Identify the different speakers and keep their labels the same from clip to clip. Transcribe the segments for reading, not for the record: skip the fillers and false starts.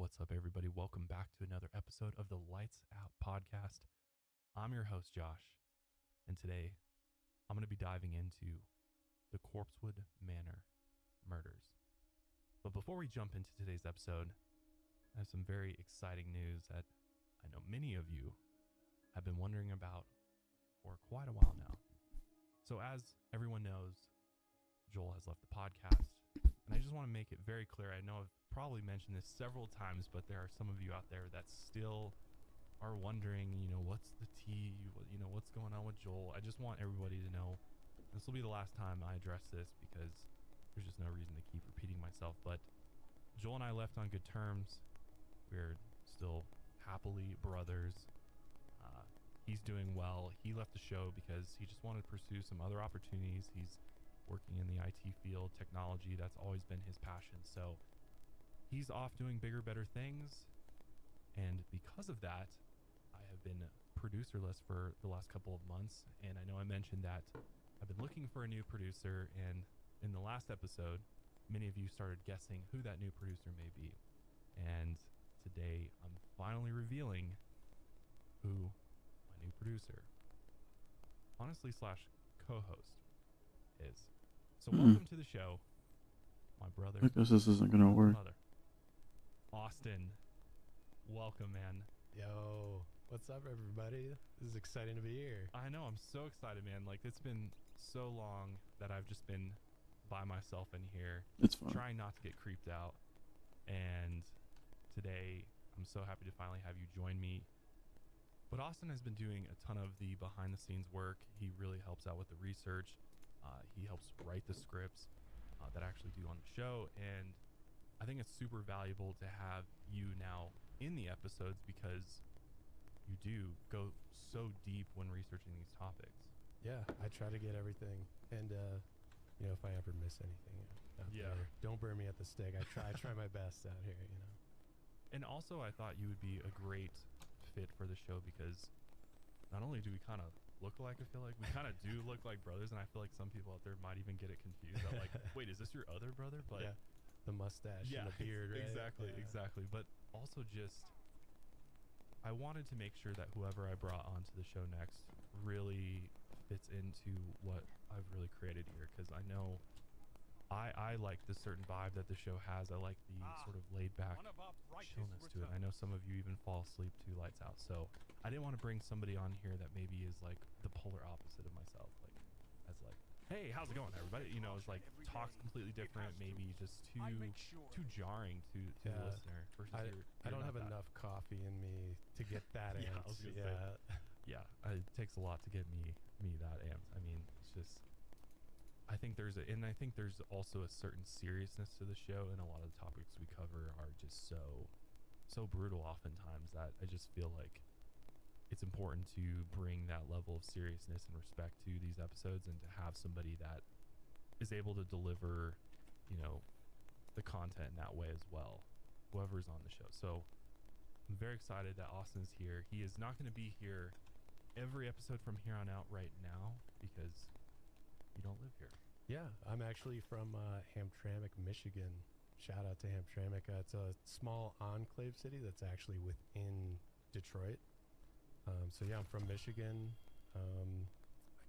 Speaker 1: What's up, everybody? Welcome back to another episode of the Lights Out Podcast. I'm your host, Josh, and today I'm going to be diving into the Corpsewood Manor murders. But before we jump into today's episode, I have some very exciting news that I know many of you have been wondering about for quite a while now. So as everyone knows, Joel has left the podcast, and I just want to make it very clear. I know I've probably mentioned this several times, but there are some of you out there that still are wondering, what's the tea? What's going on with Joel? I just want everybody to know this will be the last time I address this because there's just no reason to keep repeating myself. But Joel and I left on good terms. We're still happily brothers. He's doing well. He left the show because he just wanted to pursue some other opportunities. He's working in the IT field, technology. That's always been his passion. So he's off doing bigger, better things. And because of that, I have been producerless for the last couple of months. And I know I mentioned that I've been looking for a new producer. And in the last episode, many of you started guessing who that new producer may be. And today I'm finally revealing who my new producer, honestly / co-host, is. So welcome to the show, my brother.
Speaker 2: I guess this isn't gonna work.
Speaker 1: Mother. Austin, welcome, man.
Speaker 3: Yo, what's up, everybody? This is exciting to be here.
Speaker 1: I know, I'm so excited, man. Like, it's been so long that I've just been by myself in here,
Speaker 2: It's fine.
Speaker 1: trying not to get creeped out. And today, I'm so happy to finally have you join me. But Austin has been doing a ton of the behind-the-scenes work. He really helps out with the research. He helps write the scripts that I actually do on the show. And I think it's super valuable to have you now in the episodes because you do go so deep when researching these topics.
Speaker 3: Yeah, I try to get everything, and if I ever miss anything out there, don't burn me at the stake. I try my best out here.
Speaker 1: And also, I thought you would be a great fit for the show because not only do we kind of look alike, I feel like we kind of do look like brothers, and I feel like some people out there might even get it confused. I'm like, wait, is this your other brother? But
Speaker 3: yeah, the mustache and the beard, right?
Speaker 1: Exactly. But also just, I wanted to make sure that whoever I brought onto the show next really fits into what I've really created here, because I know I like the certain vibe that the show has. I like the sort of laid back chillness to it. I know some of you even fall asleep to Lights Out, so I didn't want to bring somebody on here that maybe is like the polar opposite of myself, like as like, hey, how's it going, everybody? It's like talks completely different, maybe just too jarring to the listener. Versus
Speaker 3: I don't have enough coffee in me to get that amped.
Speaker 1: It takes a lot to get me that amped. I mean, it's just, I think there's also a certain seriousness to the show, and a lot of the topics we cover are just so brutal oftentimes that I just feel like it's important to bring that level of seriousness and respect to these episodes, and to have somebody that is able to deliver, the content in that way as well, whoever's on the show. So I'm very excited that Austin's here. He is not going to be here every episode from here on out right now because you don't live here.
Speaker 3: Yeah, I'm actually from Hamtramck, Michigan. Shout out to Hamtramck. It's a small enclave city that's actually within Detroit. I'm from Michigan. I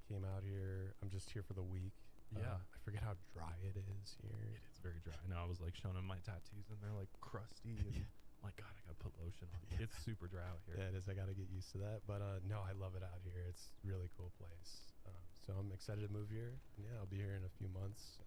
Speaker 3: came out here. I'm just here for the week. I forget how dry it is here.
Speaker 1: It is very dry. I know, I was like showing them my tattoos and they're like crusty. And my God, I gotta put lotion on. It's super dry out here.
Speaker 3: Yeah, it is. I gotta get used to that. But no, I love it out here. It's a really cool place. So I'm excited to move here. Yeah, I'll be here in a few months.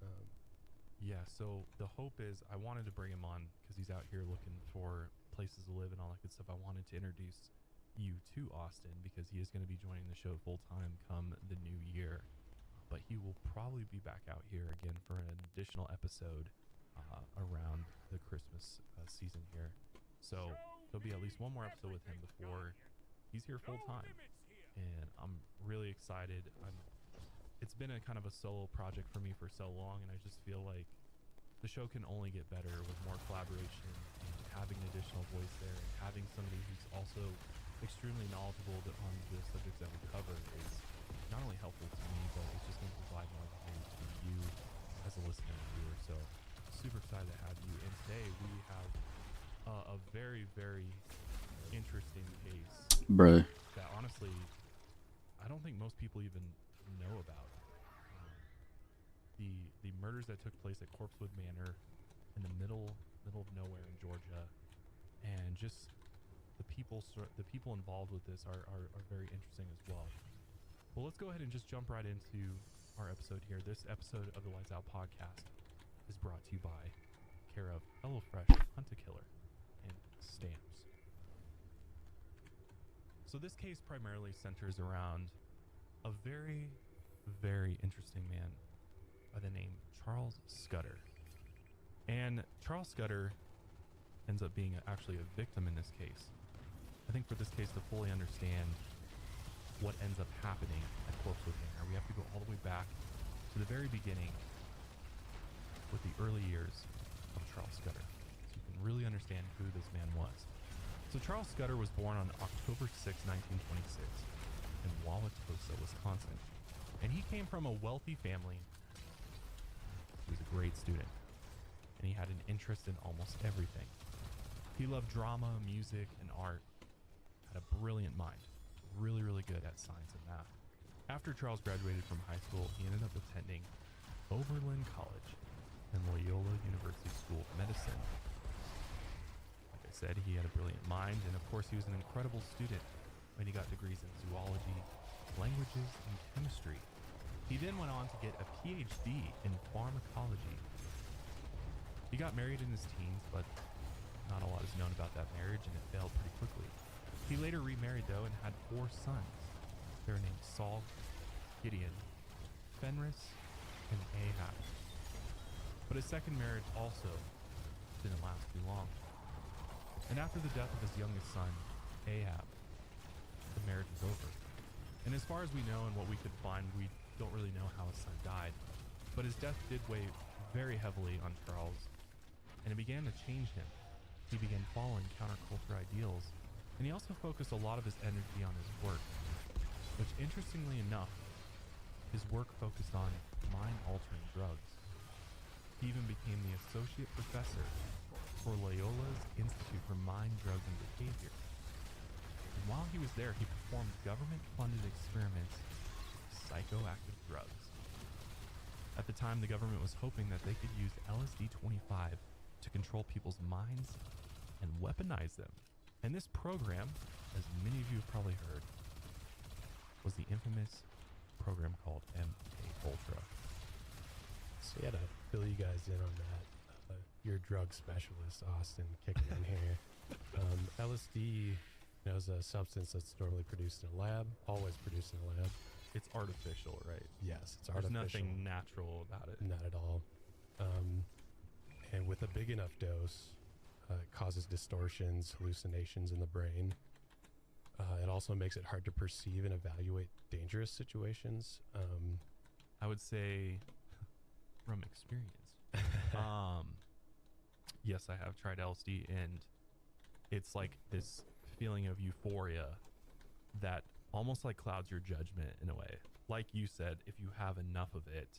Speaker 1: So the hope is, I wanted to bring him on because he's out here looking for places to live and all that good stuff. I wanted to introduce you to Austin because he is going to be joining the show full time come the new year. But he will probably be back out here again for an additional episode around the Christmas season here. So there'll be at least one more episode with him before he's here full time. And I'm really excited. It's been a kind of a solo project for me for so long, and I just feel like the show can only get better with more collaboration and having an additional voice there, and having somebody who's also extremely knowledgeable on the subjects that we cover is not only helpful to me, but it's just going to provide more value to you as a listener and viewer. So super excited to have you. And today we have a very very, very interesting case
Speaker 2: Bruh.
Speaker 1: that honestly, I don't think most people even know about. The murders that took place at Corpsewood Manor in the middle of nowhere in Georgia, and just the people involved with this are very interesting as well. Well, let's go ahead and just jump right into our episode here. This episode of the Lights Out podcast is brought to you by care of HelloFresh, Hunt-A-Killer, and Stamps. So this case primarily centers around a very, very interesting man by the name Charles Scudder. And Charles Scudder ends up being actually a victim in this case. I think for this case to fully understand what ends up happening at Corpsewood Manor, we have to go all the way back to the very beginning with the early years of Charles Scudder, so you can really understand who this man was. So Charles Scudder was born on October 6, 1926 in Wauwatosa, Wisconsin. And he came from a wealthy family. He was a great student, and he had an interest in almost everything. He loved drama, music, and art, had a brilliant mind, really, really good at science and math. After Charles graduated from high school, he ended up attending Oberlin College and Loyola University School of Medicine. Like I said, he had a brilliant mind, and of course he was an incredible student when he got degrees in zoology, languages, and chemistry. He then went on to get a PhD in pharmacology. He got married in his teens, but not a lot is known about that marriage, and it failed pretty quickly. He later remarried, though, and had 4 sons. They were named Saul, Gideon, Fenris, and Ahab. But his second marriage also didn't last too long. And after the death of his youngest son, Ahab, the marriage was over. And as far as we know and what we could find, we don't really know how his son died. But his death did weigh very heavily on Charles, and it began to change him. He began following counterculture ideals, and he also focused a lot of his energy on his work, which interestingly enough, his work focused on mind-altering drugs. He even became the associate professor for Loyola's Institute for Mind, Drugs, and Behavior. And while he was there, he performed government-funded experiments with psychoactive drugs. At the time, the government was hoping that they could use LSD-25 to control people's minds and weaponize them. And this program, as many of you have probably heard, was the infamous program called MK Ultra.
Speaker 3: So you had to fill you guys in on that. You're a drug specialist, Austin, kicking in here. LSD is a substance that's normally produced in a lab, always produced in a lab.
Speaker 1: It's artificial, right?
Speaker 3: Yes, it's
Speaker 1: There's
Speaker 3: artificial.
Speaker 1: nothing natural about it.
Speaker 3: Not at all. And with a big enough dose, it causes distortions, hallucinations in the brain. It also makes it hard to perceive and evaluate dangerous situations.
Speaker 1: I would say from experience. Yes, I have tried LSD, and it's like this feeling of euphoria that almost like clouds your judgment in a way. Like you said, if you have enough of it,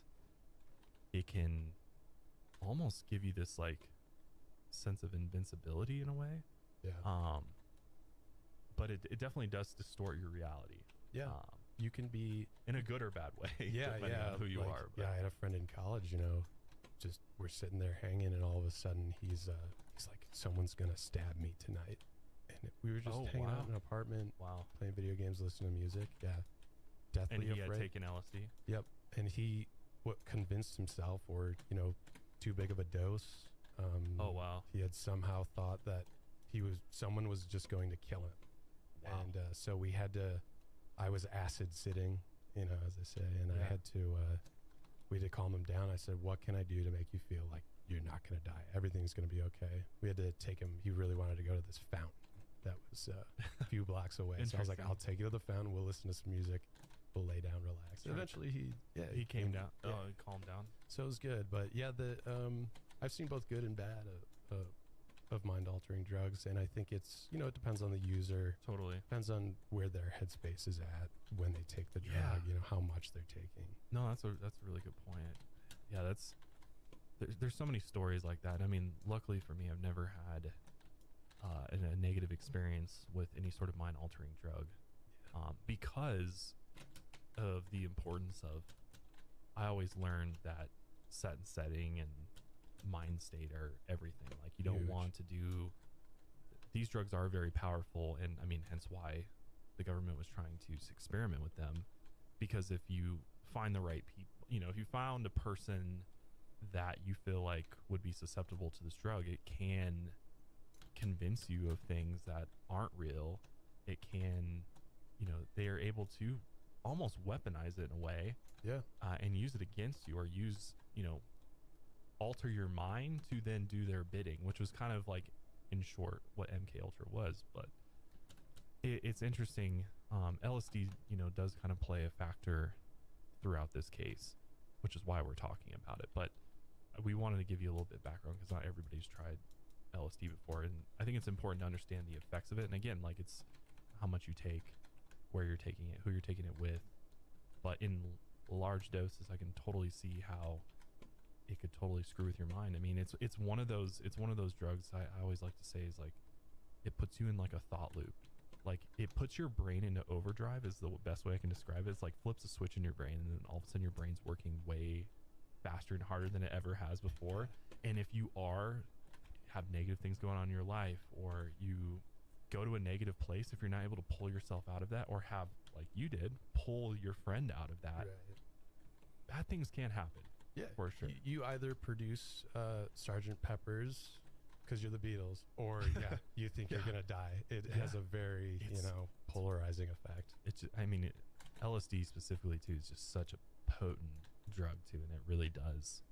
Speaker 1: it can almost give you this like sense of invincibility in a way.
Speaker 3: Yeah.
Speaker 1: But it definitely does distort your reality.
Speaker 3: Yeah. You can be
Speaker 1: in a good or bad way.
Speaker 3: Yeah,
Speaker 1: depending on who you
Speaker 3: like,
Speaker 1: are. But.
Speaker 3: Yeah, I had a friend in college, just we're sitting there hanging, and all of a sudden he's like, someone's gonna stab me tonight. And we were just hanging out in an apartment, playing video games, listening to music. Yeah, deathly
Speaker 1: and he
Speaker 3: afraid.
Speaker 1: had taken LSD.
Speaker 3: Yep, and he convinced himself, or too big of a dose.
Speaker 1: Oh wow!
Speaker 3: He had somehow thought that someone was just going to kill him.
Speaker 1: Wow.
Speaker 3: And so we had to. I was acid sitting, as I say, and I had to. We had to calm him down. I said, "What can I do to make you feel like you're not going to die? Everything's going to be okay." We had to take him. He really wanted to go to this fountain that was a few blocks away. So I was like, "I'll take you to the fountain. We'll listen to some music. We'll lay down, relax."
Speaker 1: Sure.
Speaker 3: Eventually,
Speaker 1: he came down.
Speaker 3: Yeah.
Speaker 1: Oh, he calmed down.
Speaker 3: So it was good, but yeah, I've seen both good and bad of mind-altering drugs, and I think it's it depends on the user.
Speaker 1: Totally
Speaker 3: Depends on where their headspace is at when they take the drug. How much they're taking.
Speaker 1: No, that's a really good point. Yeah, there's so many stories like that. I mean, luckily for me, I've never had a negative experience with any sort of mind altering drug, because of the importance of. I always learned that set and setting and mind state are everything. Like you don't
Speaker 3: Huge.
Speaker 1: want to do. These drugs are very powerful, and I mean, hence why the government was trying to experiment with them, because if you find the right people, if you found a person that you feel like would be susceptible to this drug, it can convince you of things that aren't real. It can, they are able to almost weaponize it in a way, and use it against you, or alter your mind to then do their bidding, which was kind of like, in short, what MK Ultra was. But it's interesting. LSD, does kind of play a factor throughout this case, which is why we're talking about it. But we wanted to give you a little bit of background because not everybody's tried LSD before, and I think it's important to understand the effects of it. And again, like, it's how much you take, where you're taking it, who you're taking it with. But in large doses, I can totally see how it could totally screw with your mind. I mean, it's one of those drugs I always like to say is like, it puts you in like a thought loop. Like, it puts your brain into overdrive is the best way I can describe it. It's like flips a switch in your brain, and then all of a sudden your brain's working way faster and harder than it ever has before. And if you have negative things going on in your life, or you go to a negative place, if you're not able to pull yourself out of that, or have, like you did, pull your friend out of that, bad things can happen.
Speaker 3: Yeah,
Speaker 1: for sure.
Speaker 3: You either produce Sergeant Pepper's because you're the Beatles, or you think you're gonna die. It has a very polarizing effect.
Speaker 1: LSD specifically too is just such a potent drug too, and it really does,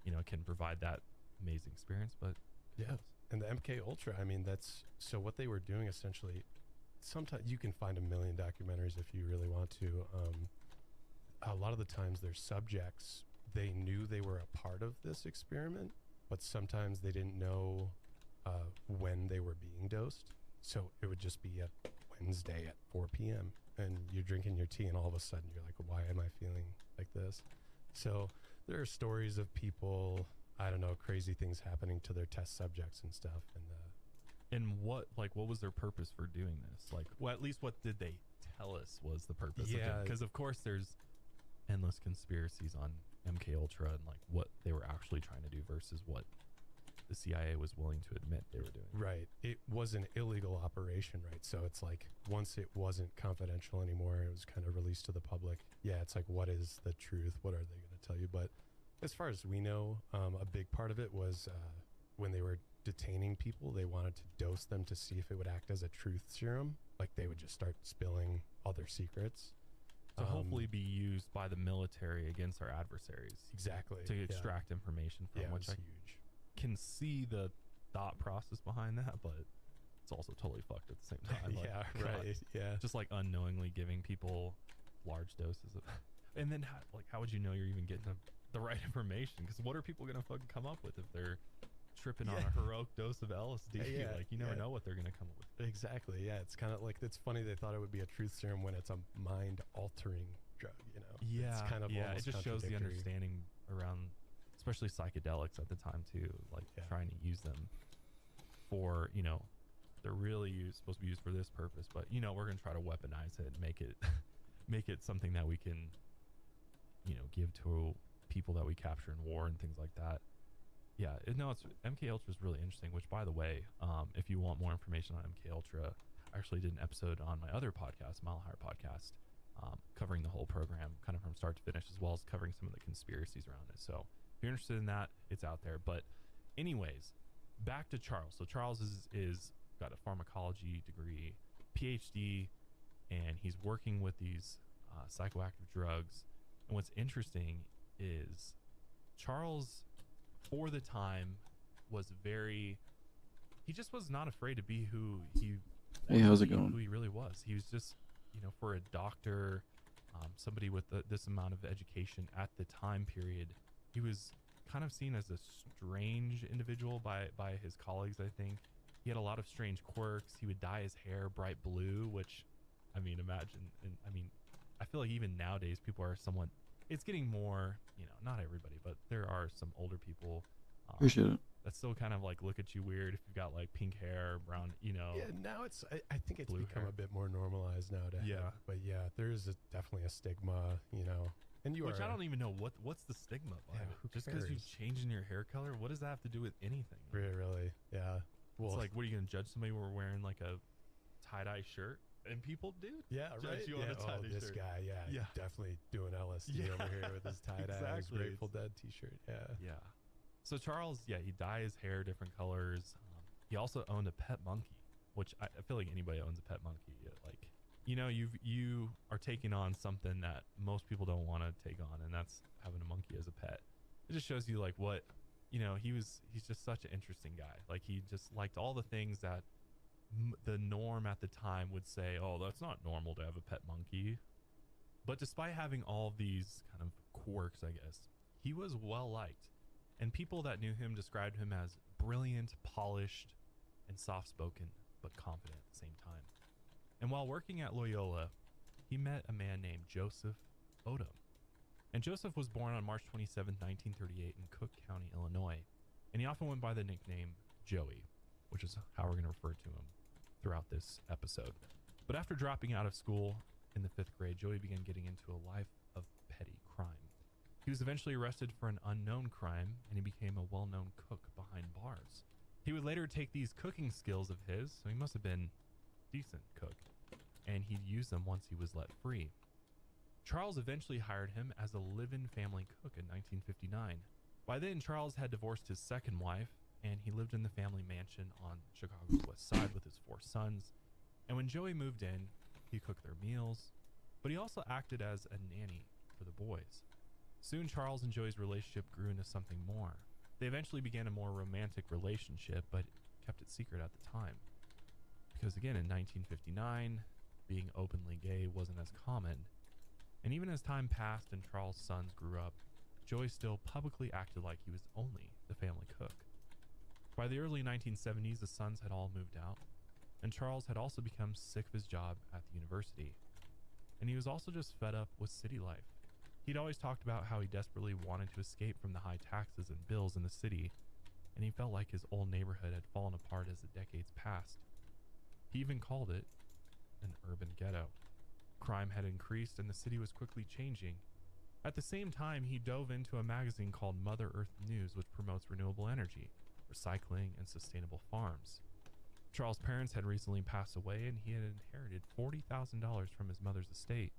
Speaker 1: it can provide that amazing experience. But
Speaker 3: and the MK Ultra, I mean, that's so what they were doing essentially. Sometimes you can find a million documentaries if you really want to. A lot of the times their subjects, they knew they were a part of this experiment, but sometimes they didn't know when they were being dosed. So it would just be a Wednesday at 4 p.m. and you're drinking your tea, and all of a sudden you're like, why am I feeling like this? So there are stories of people, I don't know, crazy things happening to their test subjects and stuff.
Speaker 1: And what was their purpose for doing this? Like, well, at least what did they tell us was the purpose?
Speaker 3: Yeah.
Speaker 1: Because of course there's endless conspiracies on MK Ultra and like what they were actually trying to do versus what the CIA was willing to admit they were doing.
Speaker 3: Right. It was an illegal operation, right? So it's like, once it wasn't confidential anymore, it was kind of released to the public. Yeah, it's like, what is the truth? What are they going to tell you? But as far as we know, a big part of it was when they were detaining people, they wanted to dose them to see if it would act as a truth serum. Like, they would just start spilling all their secrets.
Speaker 1: To hopefully be used by the military against our adversaries.
Speaker 3: Exactly.
Speaker 1: To extract information from, which I
Speaker 3: huge.
Speaker 1: Can see the thought process behind that, but it's also totally fucked at the same time. Like,
Speaker 3: right. Yeah.
Speaker 1: Just like unknowingly giving people large doses of, and then how would you know you're even getting the right information? Because what are people gonna fucking come up with if they're tripping on a heroic dose of LSD? Like, you never know what they're gonna come up with.
Speaker 3: Exactly. Yeah, it's kind of like, it's funny they thought it would be a truth serum when it's a mind altering drug.
Speaker 1: Yeah,
Speaker 3: it's kind of
Speaker 1: it just shows the understanding around, especially psychedelics at the time too, like trying to use them for, they're really supposed to be used for this purpose, but we're gonna try to weaponize it and make it something that we can give to people that we capture in war and things like that. It's MK Ultra is really interesting, which, by the way, if you want more information on MK Ultra, I actually did an episode on my other podcast, Mile Higher Podcast, covering the whole program kind of from start to finish, as well as covering some of the conspiracies around it. So if you're interested in that, it's out there. But anyways, back to Charles. So Charles is got a pharmacology degree, PhD, and he's working with these psychoactive drugs. And what's interesting is Charles, for the time, he just was not afraid to be who he
Speaker 2: how's it going?
Speaker 1: Who he really was. He was just, for a doctor, somebody with this amount of education at the time period, he was kind of seen as a strange individual by his colleagues, I think. He had a lot of strange quirks. He would dye his hair bright blue, which, imagine. And I feel like even nowadays people are somewhat, it's getting more, not everybody, but there are some older people
Speaker 2: Appreciate it.
Speaker 1: that still kind of like look at you weird if you've got like pink hair, brown, you know.
Speaker 3: Yeah, now I think it's
Speaker 1: Blue
Speaker 3: become
Speaker 1: hair.
Speaker 3: a bit more normalized now to have,
Speaker 1: Yeah.
Speaker 3: but yeah, there's definitely a stigma, you know. And you
Speaker 1: Which
Speaker 3: are
Speaker 1: I don't even know what's the stigma behind
Speaker 3: Yeah,
Speaker 1: it.
Speaker 3: who
Speaker 1: Just because you
Speaker 3: cares?
Speaker 1: changing your hair color, what does that have to do with anything?
Speaker 3: really, yeah. Well,
Speaker 1: It's like, what are you gonna judge somebody for wearing like a tie-dye shirt? And people do.
Speaker 3: yeah,
Speaker 1: judge
Speaker 3: right.
Speaker 1: you on
Speaker 3: Yeah,
Speaker 1: a tie-dye
Speaker 3: this
Speaker 1: shirt.
Speaker 3: guy, yeah,
Speaker 1: Yeah.
Speaker 3: definitely doing LSD
Speaker 1: Yeah,
Speaker 3: over here with his tie dye, his
Speaker 1: exactly.
Speaker 3: Grateful Dead T-shirt. Yeah,
Speaker 1: Yeah. So Charles, yeah, he dyed his hair different colors. He also owned a pet monkey, which I feel like anybody owns a pet monkey. Like, you know, you are taking on something that most people don't want to take on, and that's having a monkey as a pet. It just shows you like what, you know, he's just such an interesting guy. Like he just liked all the things that the norm at the time would say, oh, that's not normal to have a pet monkey. But despite having all these kind of quirks, I guess, he was well liked. And people that knew him described him as brilliant, polished, and soft-spoken, but confident at the same time. And while working at Loyola, he met a man named Joseph Odom. And Joseph was born on March 27, 1938 in Cook County, Illinois. And he often went by the nickname Joey, which is how we're going to refer to him throughout this episode. But after dropping out of school in the 5th grade, Joey began getting into a life of petty crime. He was eventually arrested for an unknown crime, and he became a well-known cook behind bars. He would later take these cooking skills of his, so he must have been a decent cook, and he'd use them once he was let free. Charles eventually hired him as a live-in family cook in 1959. By then, Charles had divorced his second wife, and he lived in the family mansion on Chicago's west side with his 4 sons. And when Joey moved in, he cooked their meals, but he also acted as a nanny for the boys. Soon, Charles and Joey's relationship grew into something more. They eventually began a more romantic relationship, but kept it secret at the time. Because again, in 1959, being openly gay wasn't as common. And even as time passed and Charles' sons grew up, Joey still publicly acted like he was only the family cook. By the early 1970s, the sons had all moved out, and Charles had also become sick of his job at the university. And he was also just fed up with city life. He'd always talked about how he desperately wanted to escape from the high taxes and bills in the city, and he felt like his old neighborhood had fallen apart as the decades passed. He even called it an urban ghetto. Crime had increased and the city was quickly changing. At the same time, he dove into a magazine called Mother Earth News, which promotes renewable energy, recycling, and sustainable farms. Charles' parents had recently passed away, and he had inherited $40,000 from his mother's estate.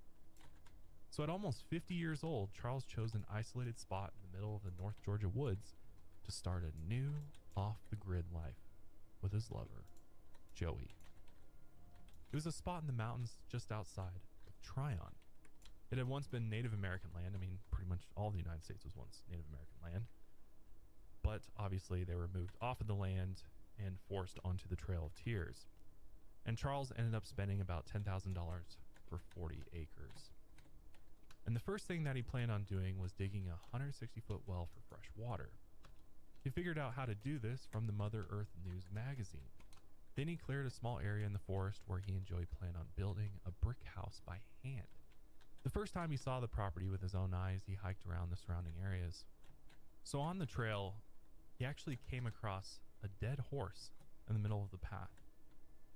Speaker 1: So at almost 50 years old, Charles chose an isolated spot in the middle of the North Georgia woods to start a new, off-the-grid life with his lover, Joey. It was a spot in the mountains just outside of Tryon. It had once been Native American land. I mean, pretty much all the United States was once Native American land. But obviously they were moved off of the land and forced onto the Trail of Tears. And Charles ended up spending about $10,000 for 40 acres. And the first thing that he planned on doing was digging a 160-foot well for fresh water. He figured out how to do this from the Mother Earth News magazine. Then he cleared a small area in the forest where he and Joey planned on building a brick house by hand. The first time he saw the property with his own eyes, he hiked around the surrounding areas. So on the trail, he actually came across a dead horse in the middle of the path.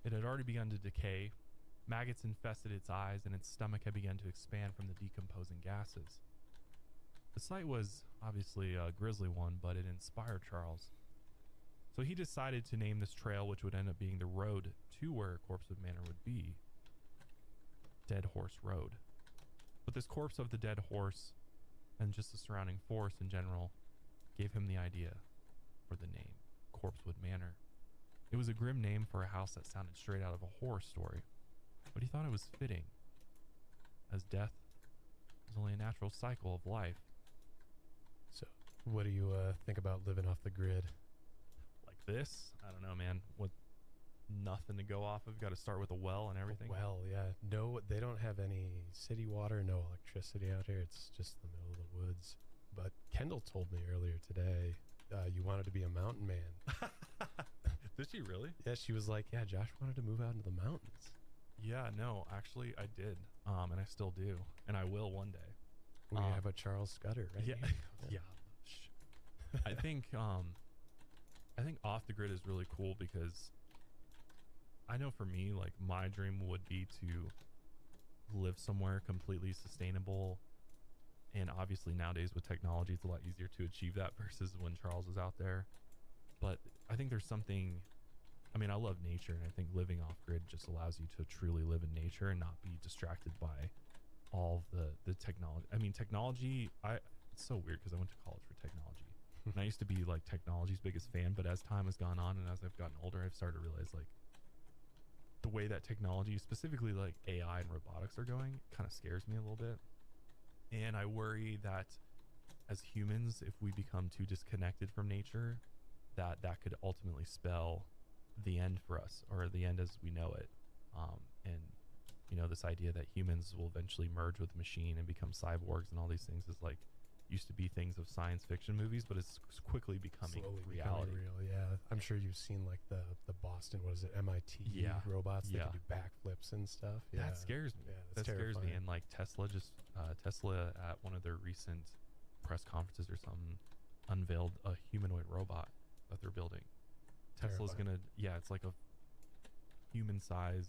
Speaker 1: It had already begun to decay. Maggots infested its eyes, and its stomach had begun to expand from the decomposing gases. The sight was obviously a grisly one, but it inspired Charles. So he decided to name this trail, which would end up being the road to where Corpsewood Manor would be, Dead Horse Road. But this corpse of the dead horse and just the surrounding forest in general gave him the idea for the name, Corpsewood Manor. It was a grim name for a house that sounded straight out of a horror story, but he thought it was fitting, as death is only a natural cycle of life.
Speaker 3: So, what do you think about living off the grid?
Speaker 1: Like this? I don't know, man. With nothing to go off of, got to start with a well and everything.
Speaker 3: Well, yeah. No, they don't have any city water, no electricity out here. It's just the middle of the woods. But Kendall told me earlier today you wanted to be a mountain man.
Speaker 1: Did she really?
Speaker 3: Yeah, she was like, yeah, Josh wanted to move out into the mountains.
Speaker 1: Yeah, no, actually I did. And I still do. And I will one day.
Speaker 3: We have a Charles Scudder, right?
Speaker 1: Yeah.
Speaker 3: here.
Speaker 1: Yeah. I think I think off the grid is really cool because I know for me, like my dream would be to live somewhere completely sustainable. And obviously nowadays with technology, it's a lot easier to achieve that versus when Charles was out there. But I think there's something, I mean, I love nature, and I think living off grid just allows you to truly live in nature and not be distracted by all of the technology. I mean, technology, it's so weird because I went to college for technology. And I used to be like technology's biggest fan, but as time has gone on and as I've gotten older, I've started to realize like the way that technology, specifically like AI and robotics, are going kind of scares me a little bit. And I worry that as humans, if we become too disconnected from nature, that could ultimately spell the end for us, or the end as we know it. And you know, this idea that humans will eventually merge with machine and become cyborgs and all these things is like used to be things of science fiction movies, but it's quickly becoming
Speaker 3: Slowly
Speaker 1: reality.
Speaker 3: becoming real, yeah. I'm sure you've seen like the Boston, what is it, MIT robots that can do backflips and stuff. Yeah,
Speaker 1: that scares me.
Speaker 3: Yeah,
Speaker 1: that scares me.
Speaker 3: terrifying.
Speaker 1: And like Tesla at one of their recent press conferences or something unveiled a humanoid robot that they're building. Tesla's
Speaker 3: Terrifying.
Speaker 1: gonna, it's like a human size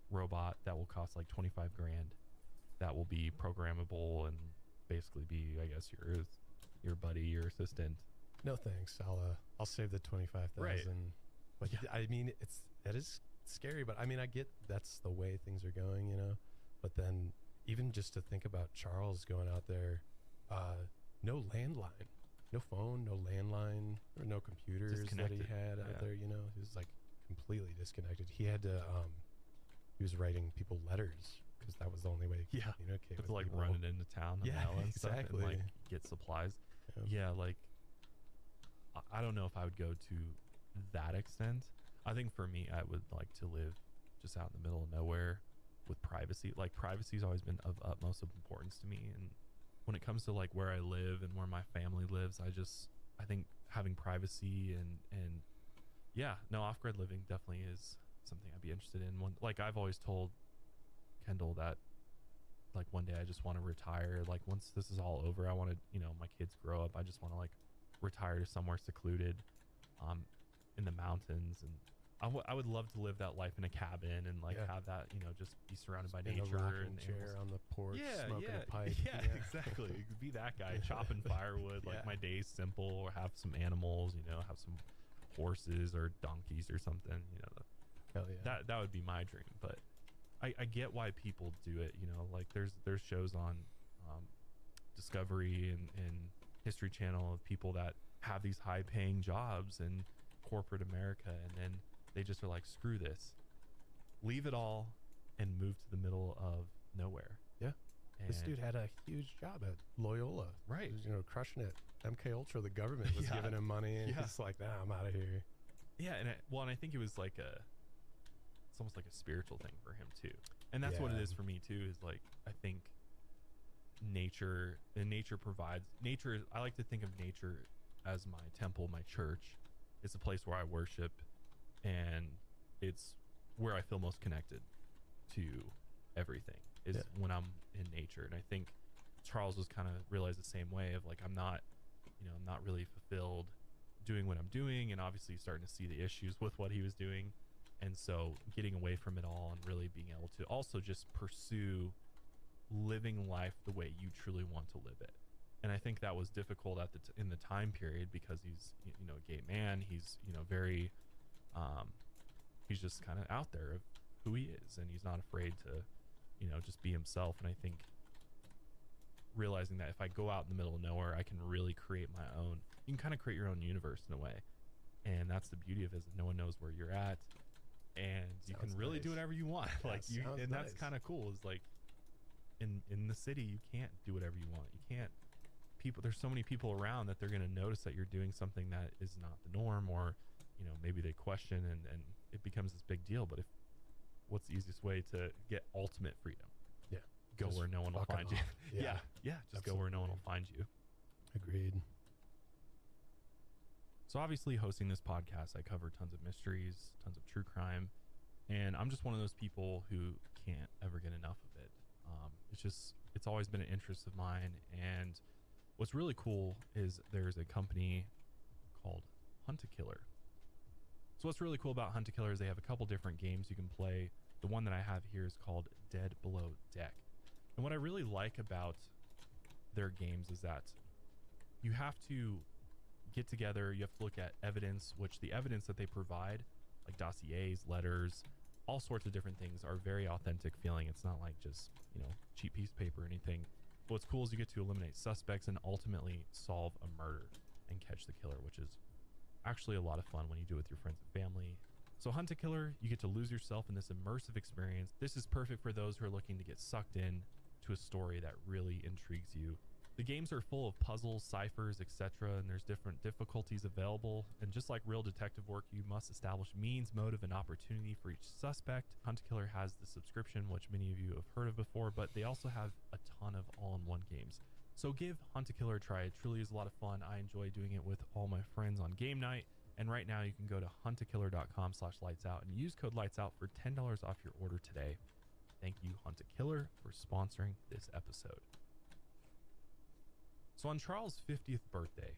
Speaker 1: robot that will cost like 25 grand, that will be programmable and basically be, I guess, your buddy, your assistant.
Speaker 3: No thanks. I'll save the 25,000.
Speaker 1: Right.
Speaker 3: But
Speaker 1: Yeah.
Speaker 3: I mean, that is scary. But I mean, I get that's the way things are going, you know. But then even just to think about Charles going out there, no landline, no phone, no landline, or no computers that he
Speaker 1: Disconnected.
Speaker 3: had out there. You know, he was like completely disconnected. He had to. He was writing people letters because that was the only way he could communicate with
Speaker 1: To like
Speaker 3: people.
Speaker 1: run it into town and mail and stuff and like get supplies.
Speaker 3: Yeah.
Speaker 1: Like I don't know if I would go to that extent. I think for me, I would like to live just out in the middle of nowhere with privacy. Like privacy's always been of utmost importance to me, and when it comes to like where I live and where my family lives, I think having privacy and off-grid living definitely is something I'd be interested in. Like I've always told Kendall that like one day I just want to retire. Like once this is all over, I want to, my kids grow up, I just want to like retire to somewhere secluded in the mountains, and I would love to live that life in a cabin and like have that, just be surrounded by
Speaker 3: in
Speaker 1: nature
Speaker 3: a rocking
Speaker 1: and
Speaker 3: chair on the porch, smoking a pipe.
Speaker 1: Exactly. Be that guy chopping firewood. Like my day's simple, or have some animals, have some horses or donkeys or something.
Speaker 3: Hell yeah.
Speaker 1: That would be my dream. But I get why people do it. Like there's shows on Discovery and History Channel of people that have these high paying jobs in corporate America, and then they just are like, screw this, leave it all and move to the middle of nowhere.
Speaker 3: Yeah.
Speaker 1: And
Speaker 3: This dude had a huge job at Loyola.
Speaker 1: Right.
Speaker 3: He was, crushing it. MK Ultra, the government was giving him money, and he's like, nah, I'm out of here.
Speaker 1: Yeah, and I think it was like it's almost like a spiritual thing for him too. And that's what it is for me too, is like, I think nature provides, I like to think of nature as my temple, my church. It's a place where I worship, and it's where I feel most connected to everything is when I'm in nature. And I think Charles was kind of realized the same way of like, I'm not really fulfilled doing what I'm doing, and obviously starting to see the issues with what he was doing. And so getting away from it all and really being able to also just pursue living life the way you truly want to live it. And I think that was difficult at in the time period, because he's a gay man. He's very he's just kind of out there of who he is, and he's not afraid to just be himself. And I think realizing that if I go out in the middle of nowhere, I can really create my own, you can kind of create your own universe in a way. And that's the beauty of it, is that no one knows where you're at, and you can really do whatever you want. And that's kind of cool, is like in the city, you can't do whatever you want. You can't, there's so many people around that they're going to notice that you're doing something that is not the norm, or maybe they question, and it becomes this big deal. But what's the easiest way to get ultimate freedom? Go where no one will find you. Just go where no one will find you.
Speaker 3: Agreed.
Speaker 1: So obviously, hosting this podcast, I cover tons of mysteries, tons of true crime, and I'm just one of those people who can't ever get enough of it. It's always been an interest of mine. And what's really cool is there's a company called Hunt-A-Killer. So what's really cool about Hunt-A-Killer is they have a couple different games you can play. The one that I have here is called Dead Below Deck. And what I really like about their games is that you have to get together, you have to look at evidence, which the evidence that they provide, like dossiers, letters, all sorts of different things, are very authentic feeling. It's not like just, cheap piece of paper or anything. What's cool is you get to eliminate suspects and ultimately solve a murder and catch the killer, which is actually a lot of fun when you do it with your friends and family. So Hunt-A-Killer, you get to lose yourself in this immersive experience. This is perfect for those who are looking to get sucked in to a story that really intrigues you. The games are full of puzzles, ciphers, etc., and there's different difficulties available. And just like real detective work, you must establish means, motive, and opportunity for each suspect. Hunt-A-Killer has the subscription, which many of you have heard of before, but they also have a ton of all-in-one games. So give Hunt-A-Killer a try. It truly is a lot of fun. I enjoy doing it with all my friends on game night. And right now you can go to huntakiller.com/lightsout and use code lightsout for $10 off your order today. Thank you, Hunt-A-Killer, for sponsoring this episode. So on Charles' 50th birthday,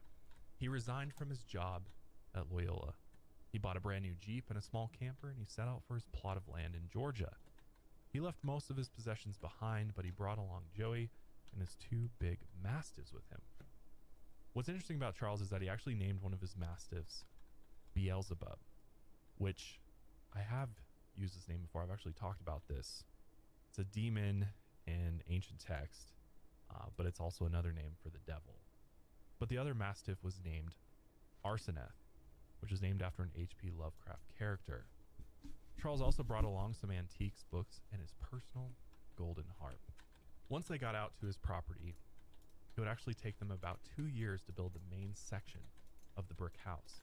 Speaker 1: he resigned from his job at Loyola. He bought a brand new Jeep and a small camper, and he set out for his plot of land in Georgia. He left most of his possessions behind, but he brought along Joey and his 2 big mastiffs with him. What's interesting about Charles is that he actually named one of his mastiffs Beelzebub, which I have used this name before. I've actually talked about this. It's a demon in ancient text, but it's also another name for the devil. But the other mastiff was named Arseneth, which is named after an H.P. Lovecraft character. Charles also brought along some antiques, books, and his personal golden harp. Once they got out to his property, it would actually take them about 2 years to build the main section of the brick house.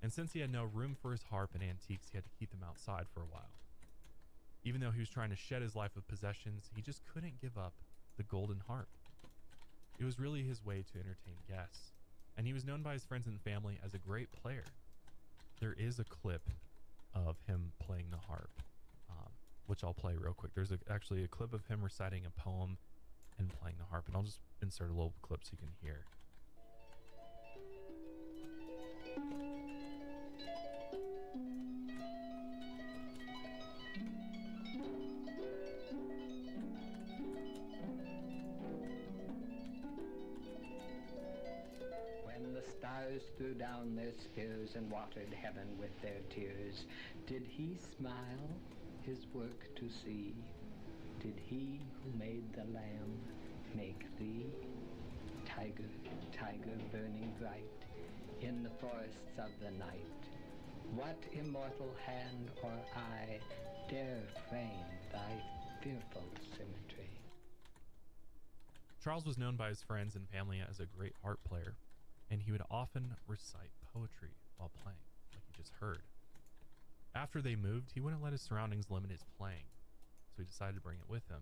Speaker 1: And since he had no room for his harp and antiques, he had to keep them outside for a while. Even though he was trying to shed his life of possessions, he just couldn't give up the golden harp. It was really his way to entertain guests, and he was known by his friends and family as a great player. There is a clip of him playing the harp, which I'll play real quick. There's actually a clip of him reciting a poem and playing the harp, and I'll just insert a little clip so you can hear.
Speaker 2: When the stars threw down their spears and watered heaven with their tears, did he smile his work to see? Did he who made the lamb make thee? Tiger, tiger burning bright in the forests of the night, what immortal hand or eye dare frame thy fearful symmetry?
Speaker 1: Charles was known by his friends and family as a great harp player, and he would often recite poetry while playing, like you just heard. After they moved, he wouldn't let his surroundings limit his playing, so he decided to bring it with him.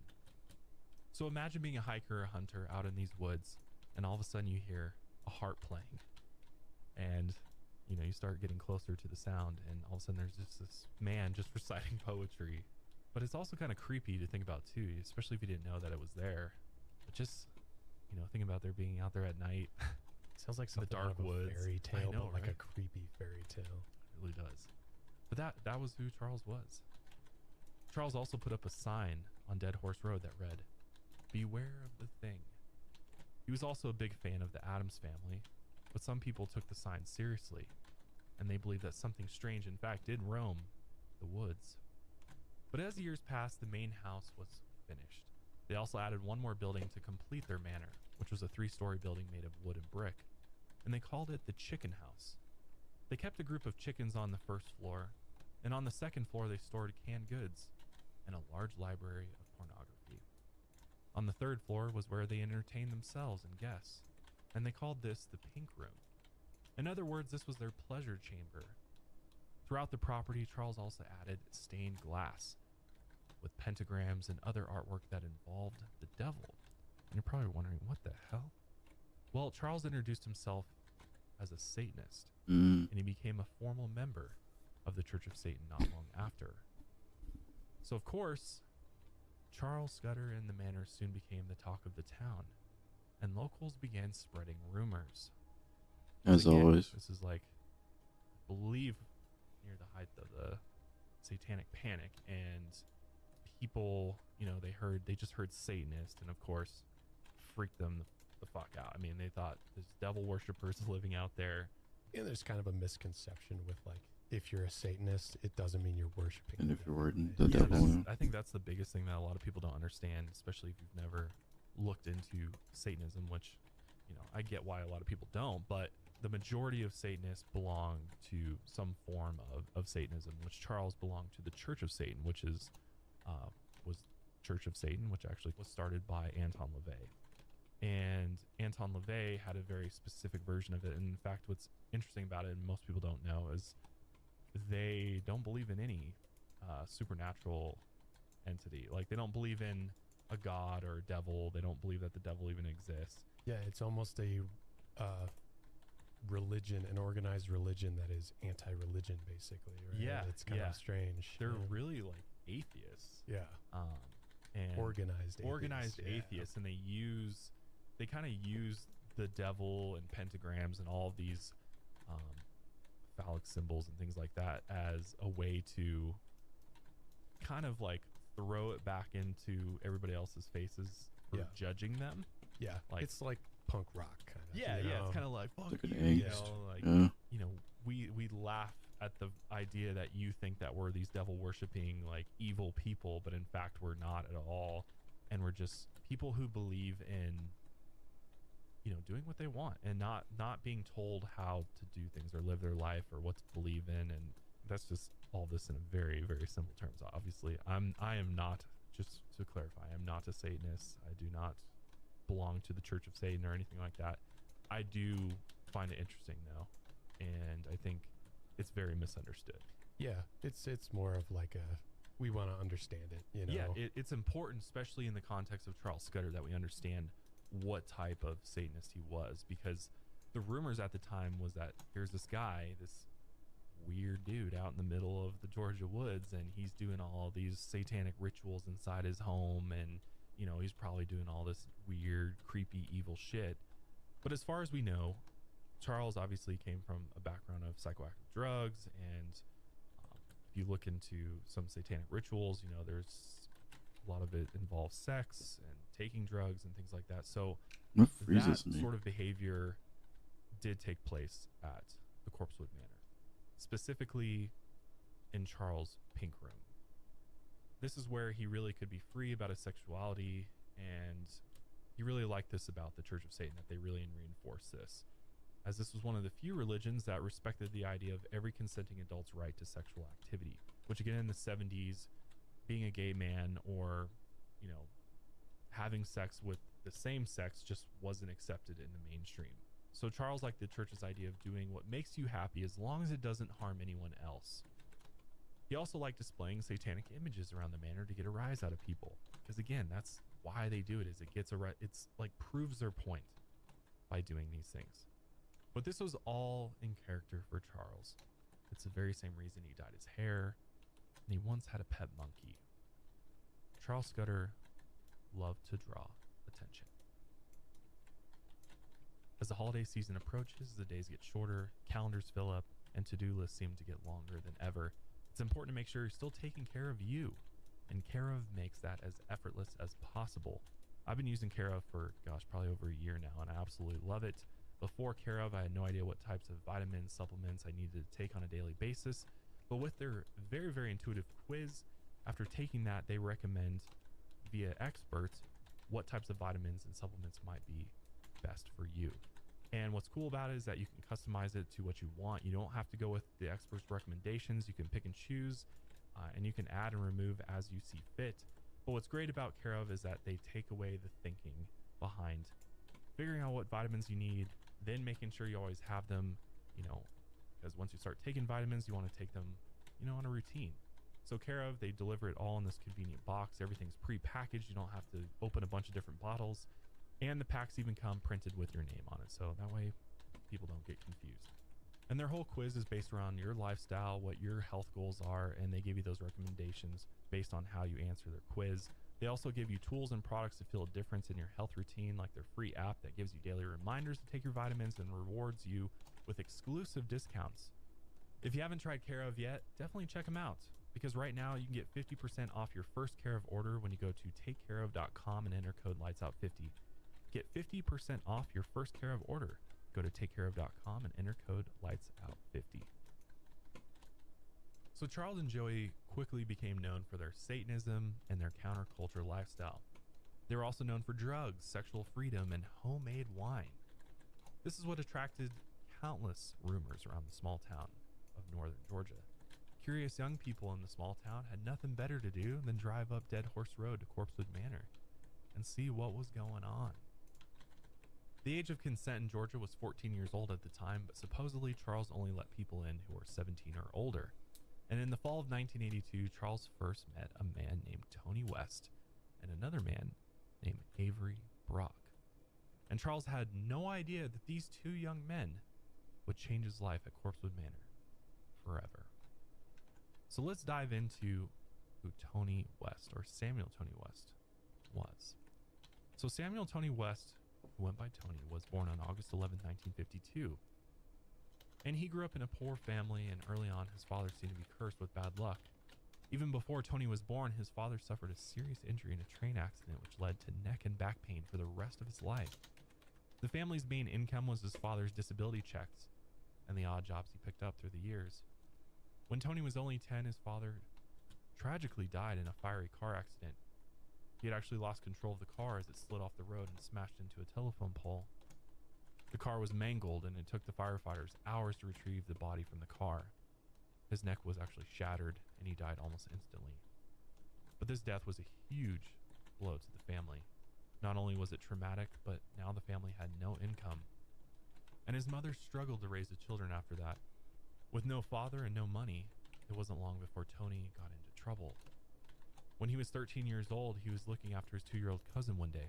Speaker 1: So imagine being a hiker or a hunter out in these woods, and all of a sudden you hear a harp playing, and you start getting closer to the sound, and all of a sudden there's just this man just reciting poetry. But it's also kind of creepy to think about too, especially if you didn't know that it was there. But just think about there being out there at night.
Speaker 3: Sounds like something
Speaker 1: dark
Speaker 3: out of a
Speaker 1: woods.
Speaker 3: fairy
Speaker 1: I
Speaker 3: tale,
Speaker 1: know,
Speaker 3: but like
Speaker 1: right?
Speaker 3: a creepy fairy tale.
Speaker 1: It really does. But that was who Charles was. Charles also put up a sign on Dead Horse Road that read, "Beware of the thing." He was also a big fan of the Addams Family, but some people took the sign seriously, and they believed that something strange in fact did roam the woods. But as the years passed, the main house was finished. They also added one more building to complete their manor, which was a 3-story building made of wood and brick, and they called it the Chicken House. They kept a group of chickens on the first floor, and on the second floor they stored canned goods and a large library of pornography. On the third floor was where they entertained themselves and guests, and they called this the Pink Room. In other words, this was their pleasure chamber. Throughout the property, Charles also added stained glass with pentagrams and other artwork that involved the devil. And you're probably wondering, what the hell? Well, Charles introduced himself as a Satanist, and he became a formal member of the Church of Satan not long after. So, of course, Charles Scudder and the manor soon became the talk of the town, and locals began spreading rumors.
Speaker 4: As
Speaker 1: Again,
Speaker 4: always.
Speaker 1: this is like believe near the height of the Satanic Panic, and people, they just heard Satanist, and of course freaked them the fuck out. I mean, they thought there's devil worshippers living out there.
Speaker 3: And there's kind of a misconception with, like, if you're a Satanist, it doesn't mean you're worshiping.
Speaker 4: And if you're worshiping
Speaker 3: right?
Speaker 4: the devil,
Speaker 1: I think that's the biggest thing that a lot of people don't understand, especially if you've never looked into Satanism, which, I get why a lot of people don't, but the majority of Satanists belong to some form of Satanism, which Charles belonged to the Church of Satan, which was Church of Satan, which actually was started by Anton LaVey. And Anton LaVey had a very specific version of it. And in fact, what's interesting about it, and most people don't know, is they don't believe in any supernatural entity. Like, they don't believe in a god or a devil. They don't believe that the devil even exists.
Speaker 3: Yeah, it's almost a religion, an organized religion that is anti-religion, basically. Right?
Speaker 1: Yeah,
Speaker 3: It's kind of strange.
Speaker 1: They're
Speaker 3: yeah.
Speaker 1: really like atheists.
Speaker 3: Yeah.
Speaker 1: And
Speaker 3: Organized atheists,
Speaker 1: atheists, and they kind of use the devil and pentagrams and all of these phallic symbols and things like that as a way to kind of like throw it back into everybody else's faces for judging them.
Speaker 3: Yeah,
Speaker 1: like,
Speaker 3: it's like punk rock kind of.
Speaker 1: Yeah, it's kind of like, fuck
Speaker 4: like
Speaker 1: you,
Speaker 4: an angst.
Speaker 1: We laugh at the idea that you think that we're these devil worshipping, like, evil people, but in fact we're not at all, and we're just people who believe in doing what they want and not being told how to do things or live their life or what to believe in. And that's just all this in a very, very simple terms. Obviously, I am not, just to clarify, I'm not a Satanist. I do not belong to the Church of Satan or anything like that. I do find it interesting though, and I think it's very misunderstood.
Speaker 3: Yeah, it's more of like we want to understand it,
Speaker 1: Yeah, it's important, especially in the context of Charles Scudder, that we understand what type of Satanist he was, because the rumors at the time was that here's this guy, this weird dude out in the middle of the Georgia woods, and he's doing all these satanic rituals inside his home, and he's probably doing all this weird, creepy, evil shit. But as far as we know, Charles obviously came from a background of psychoactive drugs, and if you look into some satanic rituals, there's a lot of it involves sex and taking drugs and things like that. So
Speaker 4: What freezes
Speaker 1: that
Speaker 4: me?
Speaker 1: sort of behavior did take place at the Corpsewood Manor, specifically in Charles' pink room. This is where he really could be free about his sexuality, and he really liked this about the Church of Satan, that they really reinforced this, as this was one of the few religions that respected the idea of every consenting adult's right to sexual activity, which again in the 70s, being a gay man or having sex with the same sex just wasn't accepted in the mainstream. So Charles liked the church's idea of doing what makes you happy as long as it doesn't harm anyone else. He also liked displaying satanic images around the manor to get a rise out of people, because again, that's why they do it, is it gets it's like proves their point by doing these things. But this was all in character for Charles. It's the very same reason he dyed his hair, and he once had a pet monkey. Charles Scudder loved to draw attention. As the holiday season approaches, the days get shorter, calendars fill up, and to-do lists seem to get longer than ever. It's important to make sure you're still taking care of you, and Care of makes that as effortless as possible. I've been using Care of for, probably over a year now, and I absolutely love it. Before Care of, I had no idea what types of vitamins, supplements I needed to take on a daily basis, but with their very, very intuitive quiz, after taking that, they recommend via experts what types of vitamins and supplements might be best for you. And what's cool about it is that you can customize it to what you want. You don't have to go with the experts' recommendations. You can pick and choose, and you can add and remove as you see fit. But what's great about Care of is that they take away the thinking behind figuring out what vitamins you need, then making sure you always have them, because once you start taking vitamins, you want to take them, on a routine. So Care of, they deliver it all in this convenient box. Everything's pre-packaged. You don't have to open a bunch of different bottles. And the packs even come printed with your name on it, so that way people don't get confused. And their whole quiz is based around your lifestyle, what your health goals are, and they give you those recommendations based on how you answer their quiz. They also give you tools and products to feel a difference in your health routine, like their free app that gives you daily reminders to take your vitamins and rewards you with exclusive discounts. If you haven't tried Care of yet, definitely check them out, because right now you can get 50% off your first Care of order when you go to takecareof.com and enter code LightsOut50. Get 50% off your first Care of order. Go to takecareof.com and enter code LightsOut50. So Charles and Joey quickly became known for their Satanism and their counterculture lifestyle. They were also known for drugs, sexual freedom, and homemade wine. This is what attracted countless rumors around the small town of northern Georgia. Curious young people in the small town had nothing better to do than drive up Dead Horse Road to Corpsewood Manor and see what was going on. The age of consent in Georgia was 14 years old at the time, but supposedly Charles only let people in who were 17 or older. And in the fall of 1982, Charles first met a man named Tony West and another man named Avery Brock. And Charles had no idea that these two young men would change his life at Corpsewood Manor forever. So let's dive into who Tony West, or Samuel Tony West, was. So Samuel Tony West, who went by Tony, was born on August 11, 1952. And he grew up in a poor family, and early on his father seemed to be cursed with bad luck. Even before Tony was born, his father suffered a serious injury in a train accident which led to neck and back pain for the rest of his life. The family's main income was his father's disability checks and the odd jobs he picked up through the years. When Tony was only 10, his father tragically died in a fiery car accident. He had actually lost control of the car as it slid off the road and smashed into a telephone pole. The car was mangled, and it took the firefighters hours to retrieve the body from the car. His neck was actually shattered, and he died almost instantly. But this death was a huge blow to the family. Not only was it traumatic, but now the family had no income. And his mother struggled to raise the children after that. With no father and no money, it wasn't long before Tony got into trouble. When he was 13 years old, he was looking after his 2-year-old cousin one day.